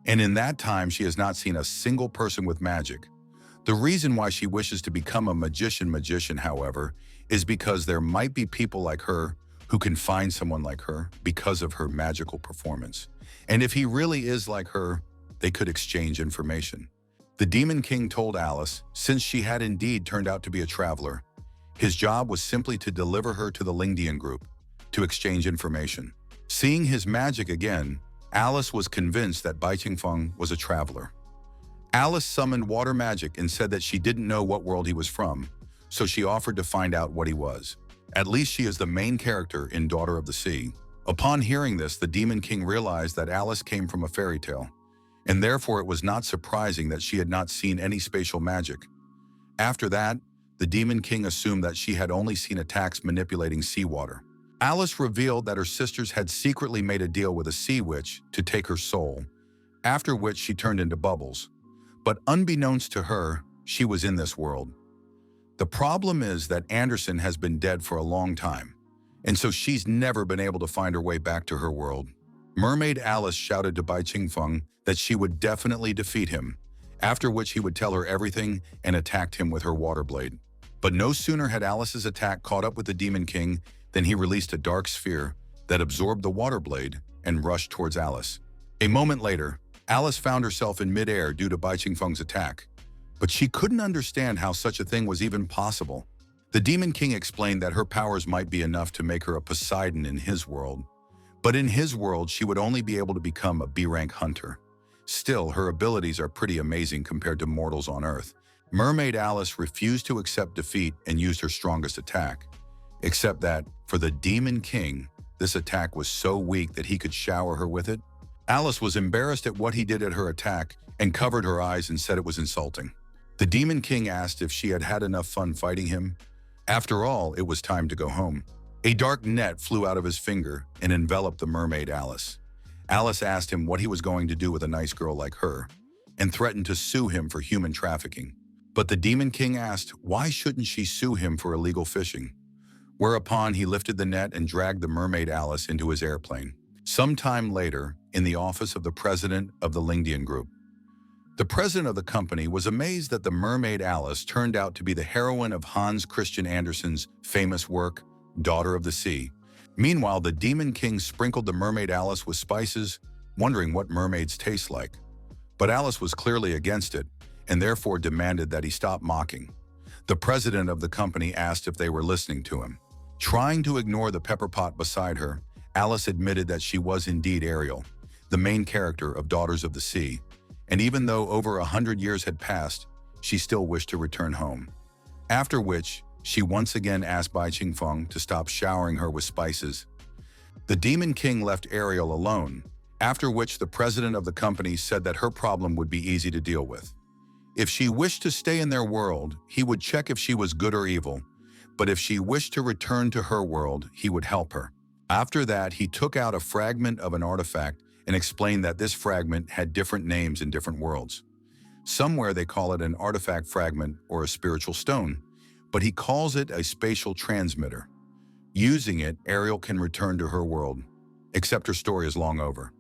and in that time she has not seen a single person with magic. The reason why she wishes to become a magician, however, is because there might be people like her who can find someone like her because of her magical performance. And if he really is like her, they could exchange information. The Demon King told Alice, since she had indeed turned out to be a traveler, his job was simply to deliver her to the Lingdian group, to exchange information. Seeing his magic again, Alice was convinced that Bai Qingfeng was a traveler. Alice summoned water magic and said that she didn't know what world he was from, so she offered to find out what he was. At least she is the main character in Daughter of the Sea. Upon hearing this, the Demon King realized that Alice came from a fairy tale, and therefore it was not surprising that she had not seen any spatial magic. After that, the Demon King assumed that she had only seen attacks manipulating seawater. Alice revealed that her sisters had secretly made a deal with a sea witch to take her soul, after which she turned into bubbles. But unbeknownst to her, she was in this world. The problem is that Anderson has been dead for a long time, and so she's never been able to find her way back to her world. Mermaid Alice shouted to Bai Qingfeng that she would definitely defeat him, after which he would tell her everything and attacked him with her water blade. But no sooner had Alice's attack caught up with the Demon King than he released a dark sphere that absorbed the water blade and rushed towards Alice. A moment later, Alice found herself in midair due to Bai Qingfeng's attack, but she couldn't understand how such a thing was even possible. The Demon King explained that her powers might be enough to make her a Poseidon in his world, but in his world she would only be able to become a B-rank hunter. Still, her abilities are pretty amazing compared to mortals on Earth. Mermaid Alice refused to accept defeat and used her strongest attack, except that, for the Demon King, this attack was so weak that he could shower her with it. Alice was embarrassed at what he did at her attack and covered her eyes and said it was insulting. The Demon King asked if she had had enough fun fighting him. After all, it was time to go home. A dark net flew out of his finger and enveloped the mermaid Alice. Alice asked him what he was going to do with a nice girl like her, and threatened to sue him for human trafficking. But the Demon King asked why shouldn't she sue him for illegal fishing, whereupon he lifted the net and dragged the mermaid Alice into his airplane. Sometime later, in the office of the president of the Lingdian group, the president of the company was amazed that the mermaid Alice turned out to be the heroine of Hans Christian Andersen's famous work, Daughter of the Sea. Meanwhile, the Demon King sprinkled the mermaid Alice with spices, wondering what mermaids taste like. But Alice was clearly against it, and therefore demanded that he stop mocking. The president of the company asked if they were listening to him. Trying to ignore the pepper pot beside her, Alice admitted that she was indeed Ariel, the main character of Daughters of the Sea, and even though over 100 years had passed, she still wished to return home. After which, she once again asked Bai Qingfeng to stop showering her with spices. The Demon King left Ariel alone, after which the president of the company said that her problem would be easy to deal with. If she wished to stay in their world, he would check if she was good or evil, but if she wished to return to her world, he would help her. After that, he took out a fragment of an artifact and explained that this fragment had different names in different worlds. Somewhere they call it an artifact fragment or a spiritual stone, but he calls it a spatial transmitter. Using it, Ariel can return to her world, except her story is long over.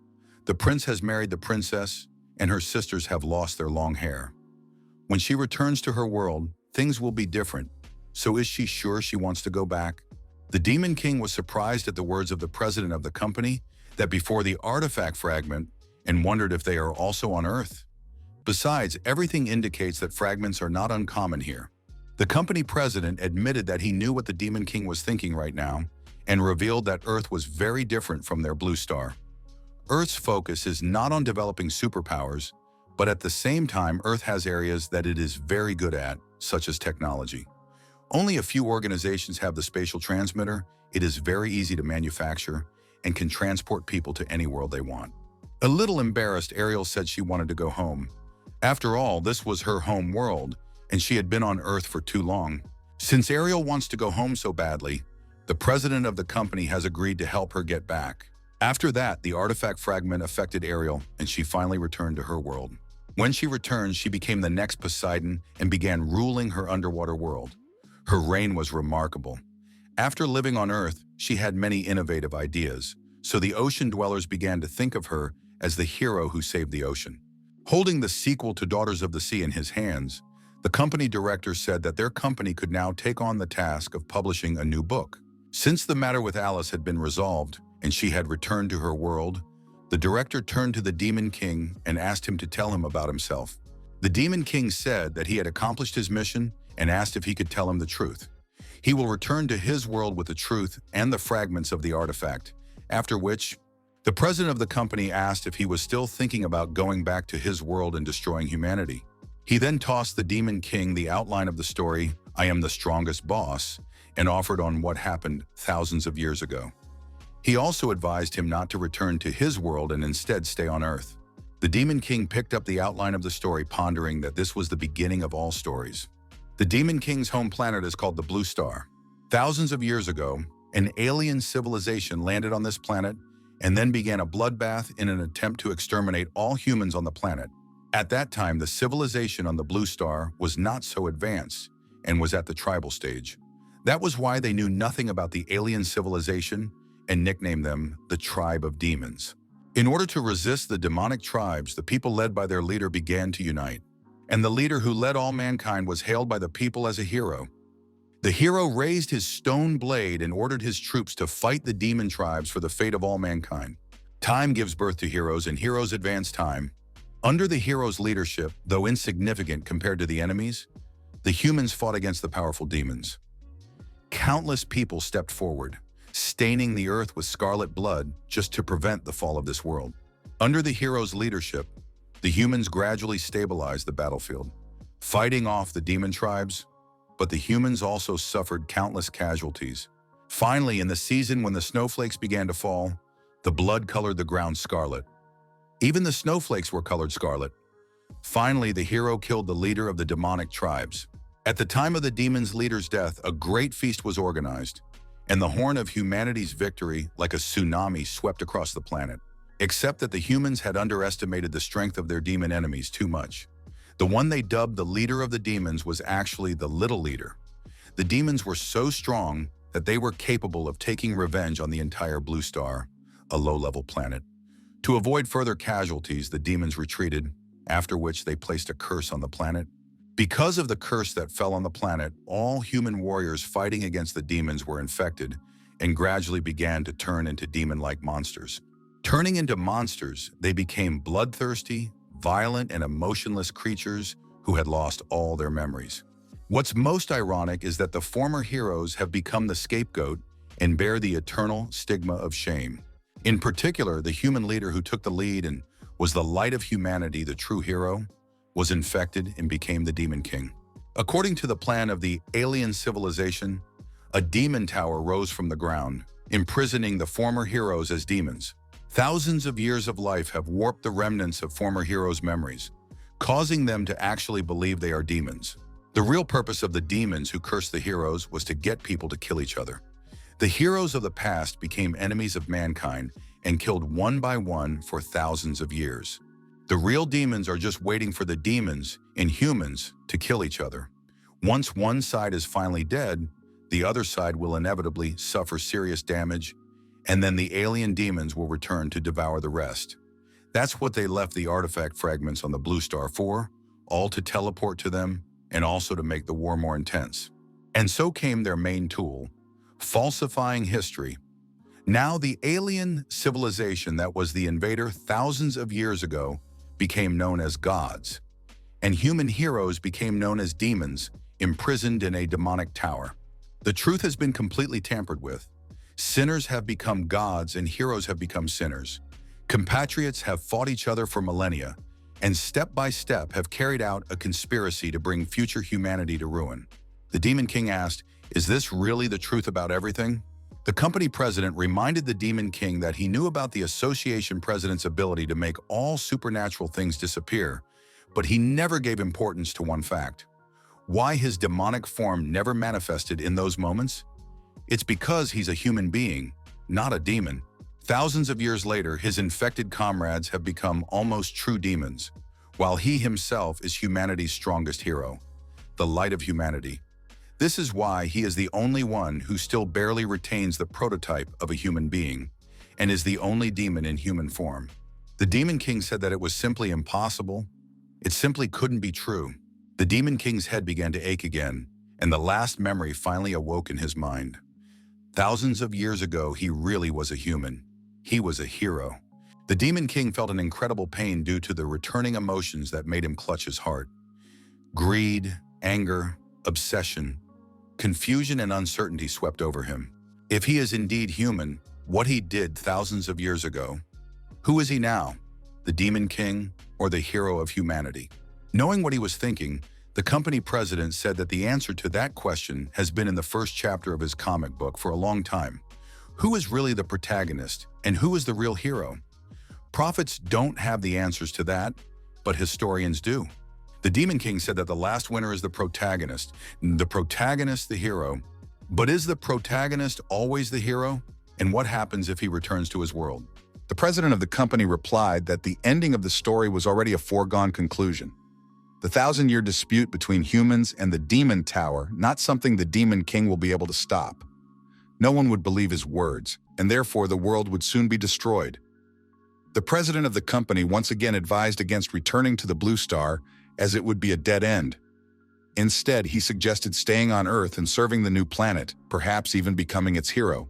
The prince has married the princess, and her sisters have lost their long hair. When she returns to her world, things will be different. So is she sure she wants to go back? The Demon King was surprised at the words of the president of the company that before the artifact fragment and wondered if they are also on Earth. Besides, everything indicates that fragments are not uncommon here. The company president admitted that he knew what the Demon King was thinking right now and revealed that Earth was very different from their blue star. Earth's focus is not on developing superpowers, but at the same time, Earth has areas that it is very good at, such as technology. Only a few organizations have the spatial transmitter. It is very easy to manufacture and can transport people to any world they want. A little embarrassed, Ariel said she wanted to go home. After all, this was her home world, and she had been on Earth for too long. Since Ariel wants to go home so badly, the president of the company has agreed to help her get back. After that, the artifact fragment affected Ariel, and she finally returned to her world. When she returned, she became the next Poseidon and began ruling her underwater world. Her reign was remarkable. After living on Earth, she had many innovative ideas, so the ocean dwellers began to think of her as the hero who saved the ocean. Holding the sequel to Daughters of the Sea in his hands, the company director said that their company could now take on the task of publishing a new book. Since the matter with Alice had been resolved and she had returned to her world, the director turned to the Demon King and asked him to tell him about himself. The Demon King said that he had accomplished his mission and asked if he could tell him the truth. He will return to his world with the truth and the fragments of the artifact, after which the president of the company asked if he was still thinking about going back to his world and destroying humanity. He then tossed the Demon King the outline of the story, "I am the strongest boss," and offered on what happened thousands of years ago. He also advised him not to return to his world and instead stay on Earth. The Demon King picked up the outline of the story, pondering that this was the beginning of all stories. The Demon King's home planet is called the Blue Star. Thousands of years ago, an alien civilization landed on this planet and then began a bloodbath in an attempt to exterminate all humans on the planet. At that time, the civilization on the Blue Star was not so advanced and was at the tribal stage. That was why they knew nothing about the alien civilization and nicknamed them the Tribe of Demons. In order to resist the demonic tribes, the people led by their leader began to unite. And the leader who led all mankind was hailed by the people as a hero. The hero raised his stone blade and ordered his troops to fight the demon tribes for the fate of all mankind. Time gives birth to heroes, and heroes advance time. Under the hero's leadership, though insignificant compared to the enemies, the humans fought against the powerful demons. Countless people stepped forward, staining the earth with scarlet blood just to prevent the fall of this world. Under the hero's leadership, the humans gradually stabilized the battlefield, fighting off the demon tribes, but the humans also suffered countless casualties. Finally, in the season when the snowflakes began to fall, the blood colored the ground scarlet. Even the snowflakes were colored scarlet. Finally, the hero killed the leader of the demonic tribes. At the time of the demon's leader's death, a great feast was organized, and the horn of humanity's victory, like a tsunami, swept across the planet. Except that the humans had underestimated the strength of their demon enemies too much. The one they dubbed the leader of the demons was actually the little leader. The demons were so strong that they were capable of taking revenge on the entire Blue Star, a low-level planet. To avoid further casualties, the demons retreated, after which they placed a curse on the planet. Because of the curse that fell on the planet, all human warriors fighting against the demons were infected and gradually began to turn into demon-like monsters. Turning into monsters, they became bloodthirsty, violent, and emotionless creatures who had lost all their memories. What's most ironic is that the former heroes have become the scapegoat and bear the eternal stigma of shame. In particular, the human leader who took the lead and was the light of humanity, the true hero, was infected and became the Demon King. According to the plan of the alien civilization, a demon tower rose from the ground, imprisoning the former heroes as demons. Thousands of years of life have warped the remnants of former heroes' memories, causing them to actually believe they are demons. The real purpose of the demons who cursed the heroes was to get people to kill each other. The heroes of the past became enemies of mankind and killed one by one for thousands of years. The real demons are just waiting for the demons and humans to kill each other. Once one side is finally dead, the other side will inevitably suffer serious damage, and then the alien demons will return to devour the rest. That's what they left the artifact fragments on the Blue Star for, all to teleport to them and also to make the war more intense. And so came their main tool, falsifying history. Now the alien civilization that was the invader thousands of years ago became known as gods, and human heroes became known as demons imprisoned in a demonic tower. The truth has been completely tampered with. Sinners have become gods and heroes have become sinners. Compatriots have fought each other for millennia, and step by step have carried out a conspiracy to bring future humanity to ruin. The Demon King asked, "Is this really the truth about everything?" The company president reminded the Demon King that he knew about the association president's ability to make all supernatural things disappear, but he never gave importance to one fact: why his demonic form never manifested in those moments? It's because he's a human being, not a demon. Thousands of years later, his infected comrades have become almost true demons, while he himself is humanity's strongest hero, the light of humanity. This is why he is the only one who still barely retains the prototype of a human being, and is the only demon in human form. The Demon King said that it was simply impossible. It simply couldn't be true. The Demon King's head began to ache again, and the last memory finally awoke in his mind. Thousands of years ago, he really was a human. He was a hero. The Demon King felt an incredible pain due to the returning emotions that made him clutch his heart. Greed, anger, obsession, confusion and uncertainty swept over him. If he is indeed human, what he did thousands of years ago, who is he now? The Demon King or the hero of humanity? Knowing what he was thinking, the company president said that the answer to that question has been in the first chapter of his comic book for a long time. Who is really the protagonist and who is the real hero? Prophets don't have the answers to that, but historians do. The Demon King said that the last winner is the protagonist the hero. But is the protagonist always the hero? And what happens if he returns to his world? The president of the company replied that the ending of the story was already a foregone conclusion. The 1,000-year dispute between humans and the Demon Tower, not something the Demon King will be able to stop. No one would believe his words, and therefore the world would soon be destroyed. The president of the company once again advised against returning to the Blue Star, as it would be a dead end. Instead, he suggested staying on Earth and serving the new planet, perhaps even becoming its hero.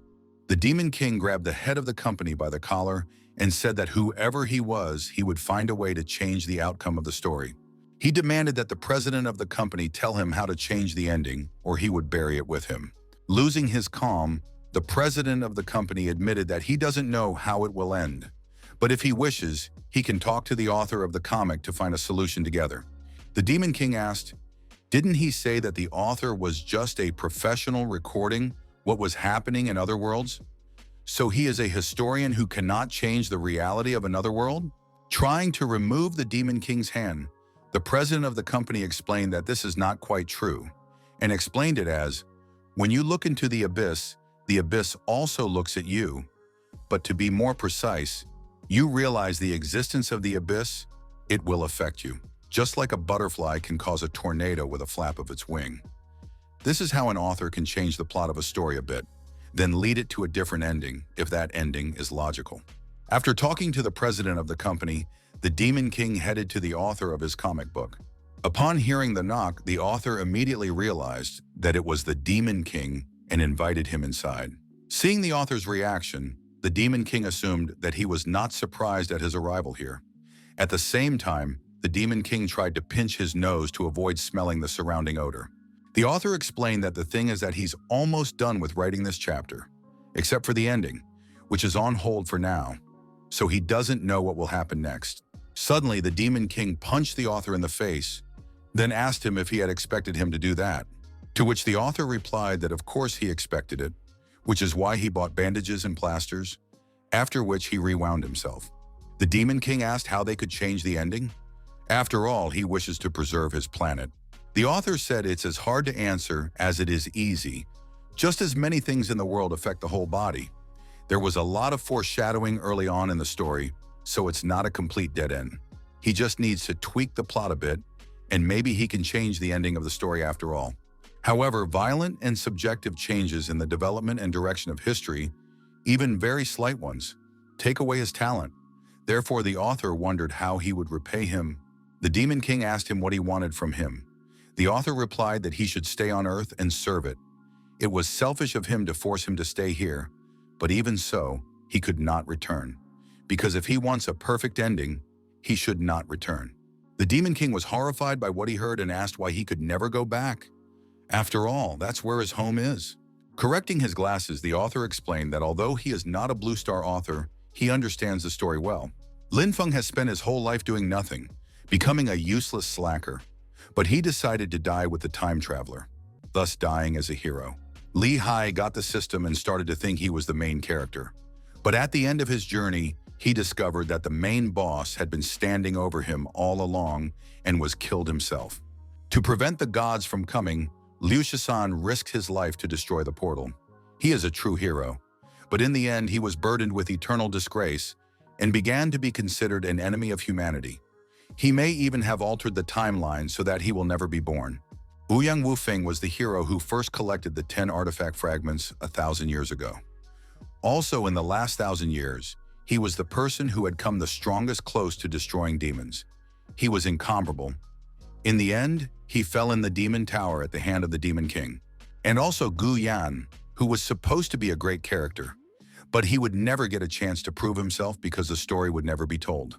The Demon King grabbed the head of the company by the collar and said that whoever he was, he would find a way to change the outcome of the story. He demanded that the president of the company tell him how to change the ending, or he would bury it with him. Losing his calm, the president of the company admitted that he doesn't know how it will end. But if he wishes, he can talk to the author of the comic to find a solution together. The Demon King asked, "Didn't he say that the author was just a professional recording what was happening in other worlds? So he is a historian who cannot change the reality of another world?" Trying to remove the Demon King's hand, the president of the company explained that this is not quite true, and explained it as, "When you look into the abyss also looks at you. But to be more precise, you realize the existence of the abyss, it will affect you. Just like a butterfly can cause a tornado with a flap of its wing." This is how an author can change the plot of a story a bit, then lead it to a different ending, if that ending is logical. After talking to the president of the company, the Demon King headed to the author of his comic book. Upon hearing the knock, the author immediately realized that it was the Demon King and invited him inside. Seeing the author's reaction, the Demon King assumed that he was not surprised at his arrival here. At the same time, the Demon King tried to pinch his nose to avoid smelling the surrounding odor. The author explained that the thing is that he's almost done with writing this chapter, except for the ending, which is on hold for now, so he doesn't know what will happen next. Suddenly, the Demon King punched the author in the face, then asked him if he had expected him to do that, to which the author replied that of course he expected it, which is why he bought bandages and plasters, after which he rewound himself. The Demon King asked how they could change the ending. After all, he wishes to preserve his planet. The author said it's as hard to answer as it is easy. Just as many things in the world affect the whole body. There was a lot of foreshadowing early on in the story, so it's not a complete dead end. He just needs to tweak the plot a bit, and maybe he can change the ending of the story after all. However, violent and subjective changes in the development and direction of history, even very slight ones, take away his talent. Therefore, the author wondered how he would repay him. The Demon King asked him what he wanted from him. The author replied that he should stay on Earth and serve it. It was selfish of him to force him to stay here, but even so, he could not return. Because if he wants a perfect ending, he should not return. The Demon King was horrified by what he heard and asked why he could never go back. After all, that's where his home is. Correcting his glasses, the author explained that although he is not a Blue Star author, he understands the story well. Lin Feng has spent his whole life doing nothing, becoming a useless slacker. But he decided to die with the time traveler, thus dying as a hero. Li Hai got the system and started to think he was the main character. But at the end of his journey, he discovered that the main boss had been standing over him all along and was killed himself. To prevent the gods from coming, Liu Shisan risked his life to destroy the portal. He is a true hero. But in the end, he was burdened with eternal disgrace and began to be considered an enemy of humanity. He may even have altered the timeline so that he will never be born. Ouyang Wufeng was the hero who first collected the 10 artifact fragments 1,000 years ago. Also, in the last 1,000 years, he was the person who had come the strongest close to destroying demons. He was incomparable. In the end, he fell in the demon tower at the hand of the Demon King. And also Gu Yan, who was supposed to be a great character. But he would never get a chance to prove himself because the story would never be told.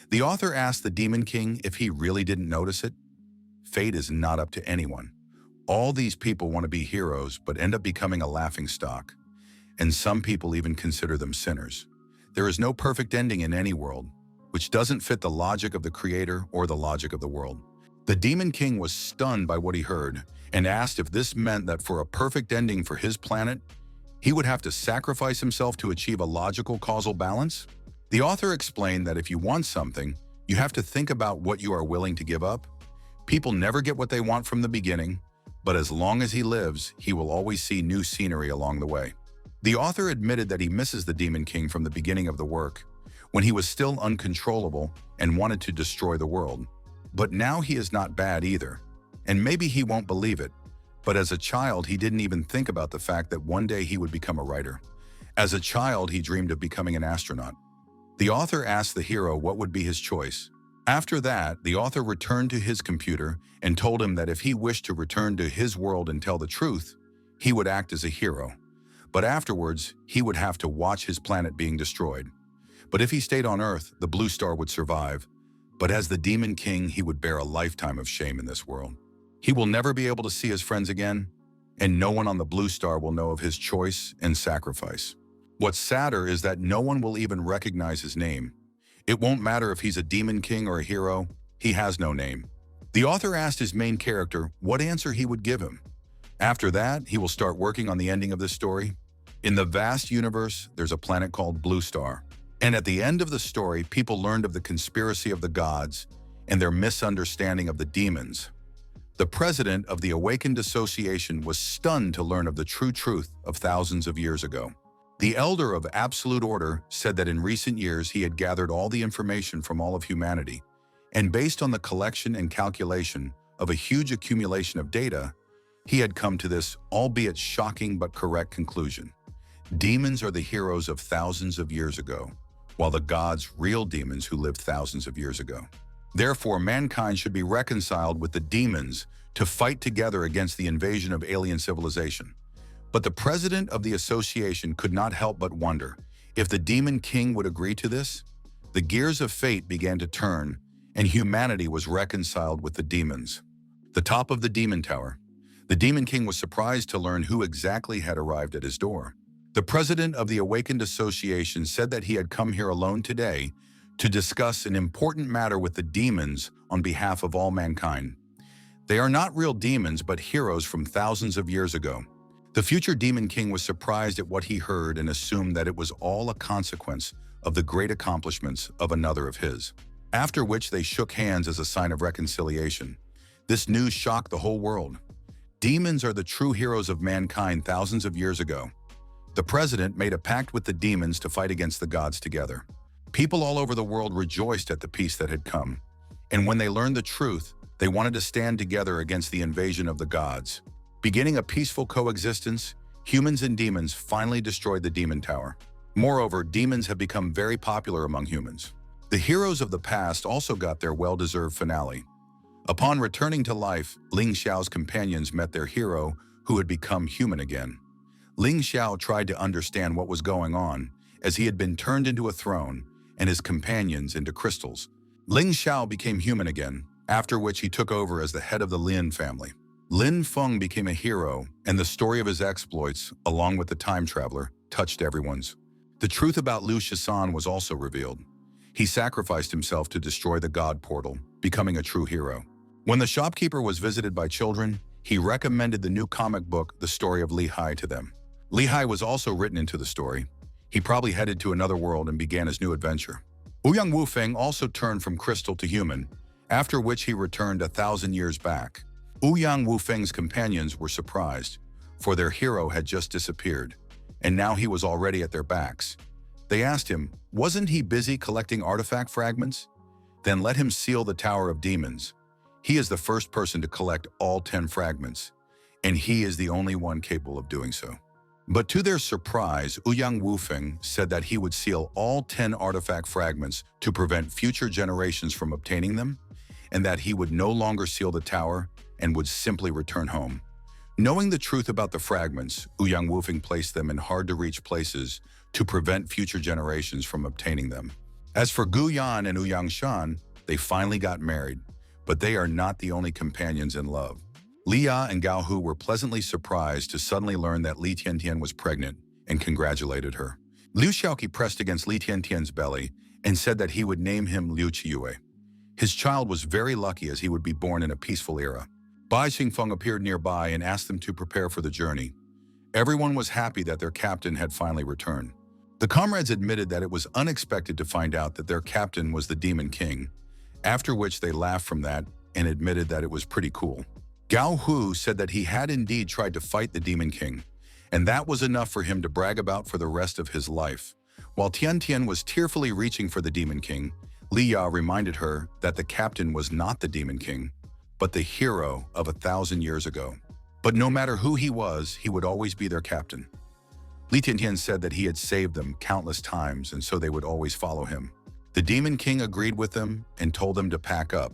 The author asked the Demon King if he really didn't notice it. Fate is not up to anyone. All these people want to be heroes but end up becoming a laughingstock. And some people even consider them sinners. There is no perfect ending in any world, which doesn't fit the logic of the creator or the logic of the world. The Demon King was stunned by what he heard and asked if this meant that for a perfect ending for his planet, he would have to sacrifice himself to achieve a logical causal balance? The author explained that if you want something, you have to think about what you are willing to give up. People never get what they want from the beginning, but as long as he lives, he will always see new scenery along the way. The author admitted that he misses the Demon King from the beginning of the work, when he was still uncontrollable and wanted to destroy the world. But now he is not bad either, and maybe he won't believe it, but as a child he didn't even think about the fact that one day he would become a writer. As a child he dreamed of becoming an astronaut. The author asked the hero what would be his choice. After that, the author returned to his computer and told him that if he wished to return to his world and tell the truth, he would act as a hero. But afterwards, he would have to watch his planet being destroyed. But if he stayed on Earth, the Blue Star would survive. But as the Demon King, he would bear a lifetime of shame in this world. He will never be able to see his friends again, and no one on the Blue Star will know of his choice and sacrifice. What's sadder is that no one will even recognize his name. It won't matter if he's a Demon King or a hero, he has no name. The author asked his main character what answer he would give him. After that, he will start working on the ending of this story. In the vast universe, there's a planet called Blue Star. And at the end of the story, people learned of the conspiracy of the gods and their misunderstanding of the demons. The president of the Awakened Association was stunned to learn of the true truth of thousands of years ago. The elder of Absolute Order said that in recent years he had gathered all the information from all of humanity, and based on the collection and calculation of a huge accumulation of data, he had come to this, albeit shocking but correct conclusion. Demons are the heroes of thousands of years ago, while the gods real demons who lived thousands of years ago. Therefore, mankind should be reconciled with the demons to fight together against the invasion of alien civilization. But the president of the association could not help but wonder if the Demon King would agree to this. The gears of fate began to turn, and humanity was reconciled with the demons. The top of the Demon Tower. The Demon King was surprised to learn who exactly had arrived at his door. The president of the Awakened Association said that he had come here alone today to discuss an important matter with the demons on behalf of all mankind. They are not real demons, but heroes from thousands of years ago. The future Demon King was surprised at what he heard and assumed that it was all a consequence of the great accomplishments of another of his. After which they shook hands as a sign of reconciliation. This news shocked the whole world. Demons are the true heroes of mankind thousands of years ago. The president made a pact with the demons to fight against the gods together. People all over the world rejoiced at the peace that had come. And when they learned the truth, they wanted to stand together against the invasion of the gods. Beginning a peaceful coexistence, humans and demons finally destroyed the Demon Tower. Moreover, demons have become very popular among humans. The heroes of the past also got their well-deserved finale. Upon returning to life, Ling Xiao's companions met their hero, who had become human again. Ling Xiao tried to understand what was going on, as he had been turned into a throne and his companions into crystals. Ling Xiao became human again, after which he took over as the head of the Lin family. Lin Feng became a hero, and the story of his exploits, along with the time traveler, touched everyone's. The truth about Liu Shisan was also revealed. He sacrificed himself to destroy the God portal, becoming a true hero. When the shopkeeper was visited by children, he recommended the new comic book, The Story of Li Hai, to them. Li Hai was also written into the story. He probably headed to another world and began his new adventure. Ouyang Wufeng also turned from crystal to human, after which he returned 1,000 years back. Ouyang Wufeng's companions were surprised, for their hero had just disappeared, and now he was already at their backs. They asked him, wasn't he busy collecting artifact fragments? Then let him seal the Tower of Demons. He is the first person to collect all 10 fragments, and he is the only one capable of doing so. But to their surprise, Ouyang Wufeng said that he would seal all 10 artifact fragments to prevent future generations from obtaining them, and that he would no longer seal the tower and would simply return home. Knowing the truth about the fragments, Ouyang Wufeng placed them in hard-to-reach places to prevent future generations from obtaining them. As for Gu Yan and Ouyang Shan, they finally got married, but they are not the only companions in love. Lia and Gao Hu were pleasantly surprised to suddenly learn that Li Tiantian was pregnant and congratulated her. Liu Shaoqi pressed against Li Tiantian's belly and said that he would name him Liu Qiyue. His child was very lucky as he would be born in a peaceful era. Bai Xingfeng appeared nearby and asked them to prepare for the journey. Everyone was happy that their captain had finally returned. The comrades admitted that it was unexpected to find out that their captain was the Demon King, after which they laughed from that and admitted that it was pretty cool. Gao Hu said that he had indeed tried to fight the Demon King, and that was enough for him to brag about for the rest of his life. While Tian Tian was tearfully reaching for the Demon King, Li Ya reminded her that the captain was not the Demon King, but the hero of 1,000 years ago. But no matter who he was, he would always be their captain. Li Tiantian said that he had saved them countless times, and so they would always follow him. The Demon King agreed with them and told them to pack up,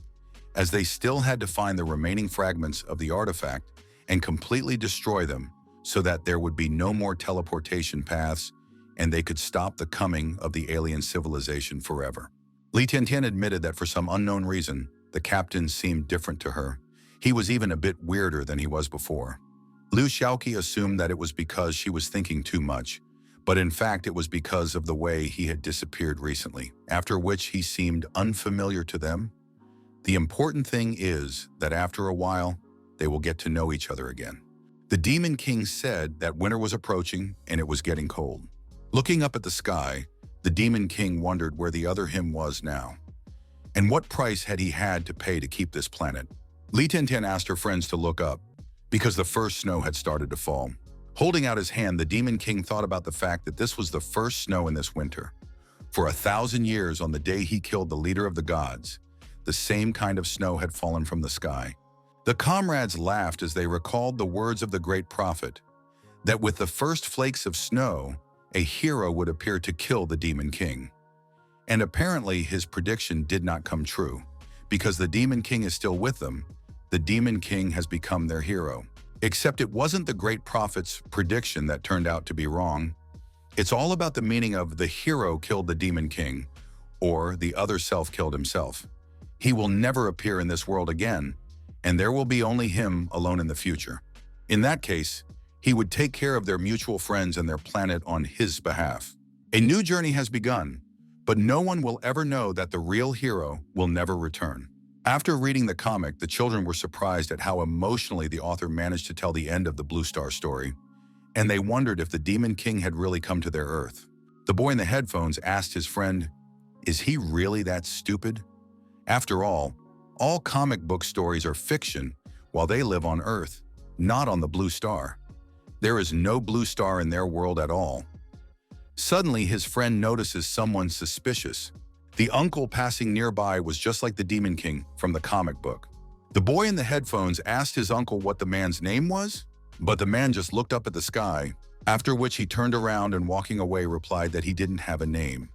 as they still had to find the remaining fragments of the artifact and completely destroy them so that there would be no more teleportation paths and they could stop the coming of the alien civilization forever. Li Tiantian admitted that for some unknown reason, the captain seemed different to her. He was even a bit weirder than he was before. Liu Shaoqi assumed that it was because she was thinking too much, but in fact it was because of the way he had disappeared recently, after which he seemed unfamiliar to them. The important thing is that after a while, they will get to know each other again. The Demon King said that winter was approaching and it was getting cold. Looking up at the sky, the Demon King wondered where the other him was now, and what price had he had to pay to keep this planet. Li Tiantian asked her friends to look up, because the first snow had started to fall. Holding out his hand, the Demon King thought about the fact that this was the first snow in this winter. For 1,000 years on the day he killed the leader of the gods, the same kind of snow had fallen from the sky. The comrades laughed as they recalled the words of the great prophet, that with the first flakes of snow, a hero would appear to kill the Demon King. And apparently his prediction did not come true. Because the Demon King is still with them, the Demon King has become their hero. Except it wasn't the great prophet's prediction that turned out to be wrong. It's all about the meaning of the hero killed the Demon King, or the other self killed himself. He will never appear in this world again, and there will be only him alone in the future. In that case, he would take care of their mutual friends and their planet on his behalf. A new journey has begun, but no one will ever know that the real hero will never return. After reading the comic, the children were surprised at how emotionally the author managed to tell the end of the Blue Star story, and they wondered if the Demon King had really come to their Earth. The boy in the headphones asked his friend, "Is he really that stupid?" After all comic book stories are fiction while they live on Earth, not on the Blue Star. There is no Blue Star in their world at all. Suddenly, his friend notices someone suspicious. The uncle passing nearby was just like the Demon King from the comic book. The boy in the headphones asked his uncle what the man's name was, but the man just looked up at the sky, after which he turned around and walking away replied that he didn't have a name.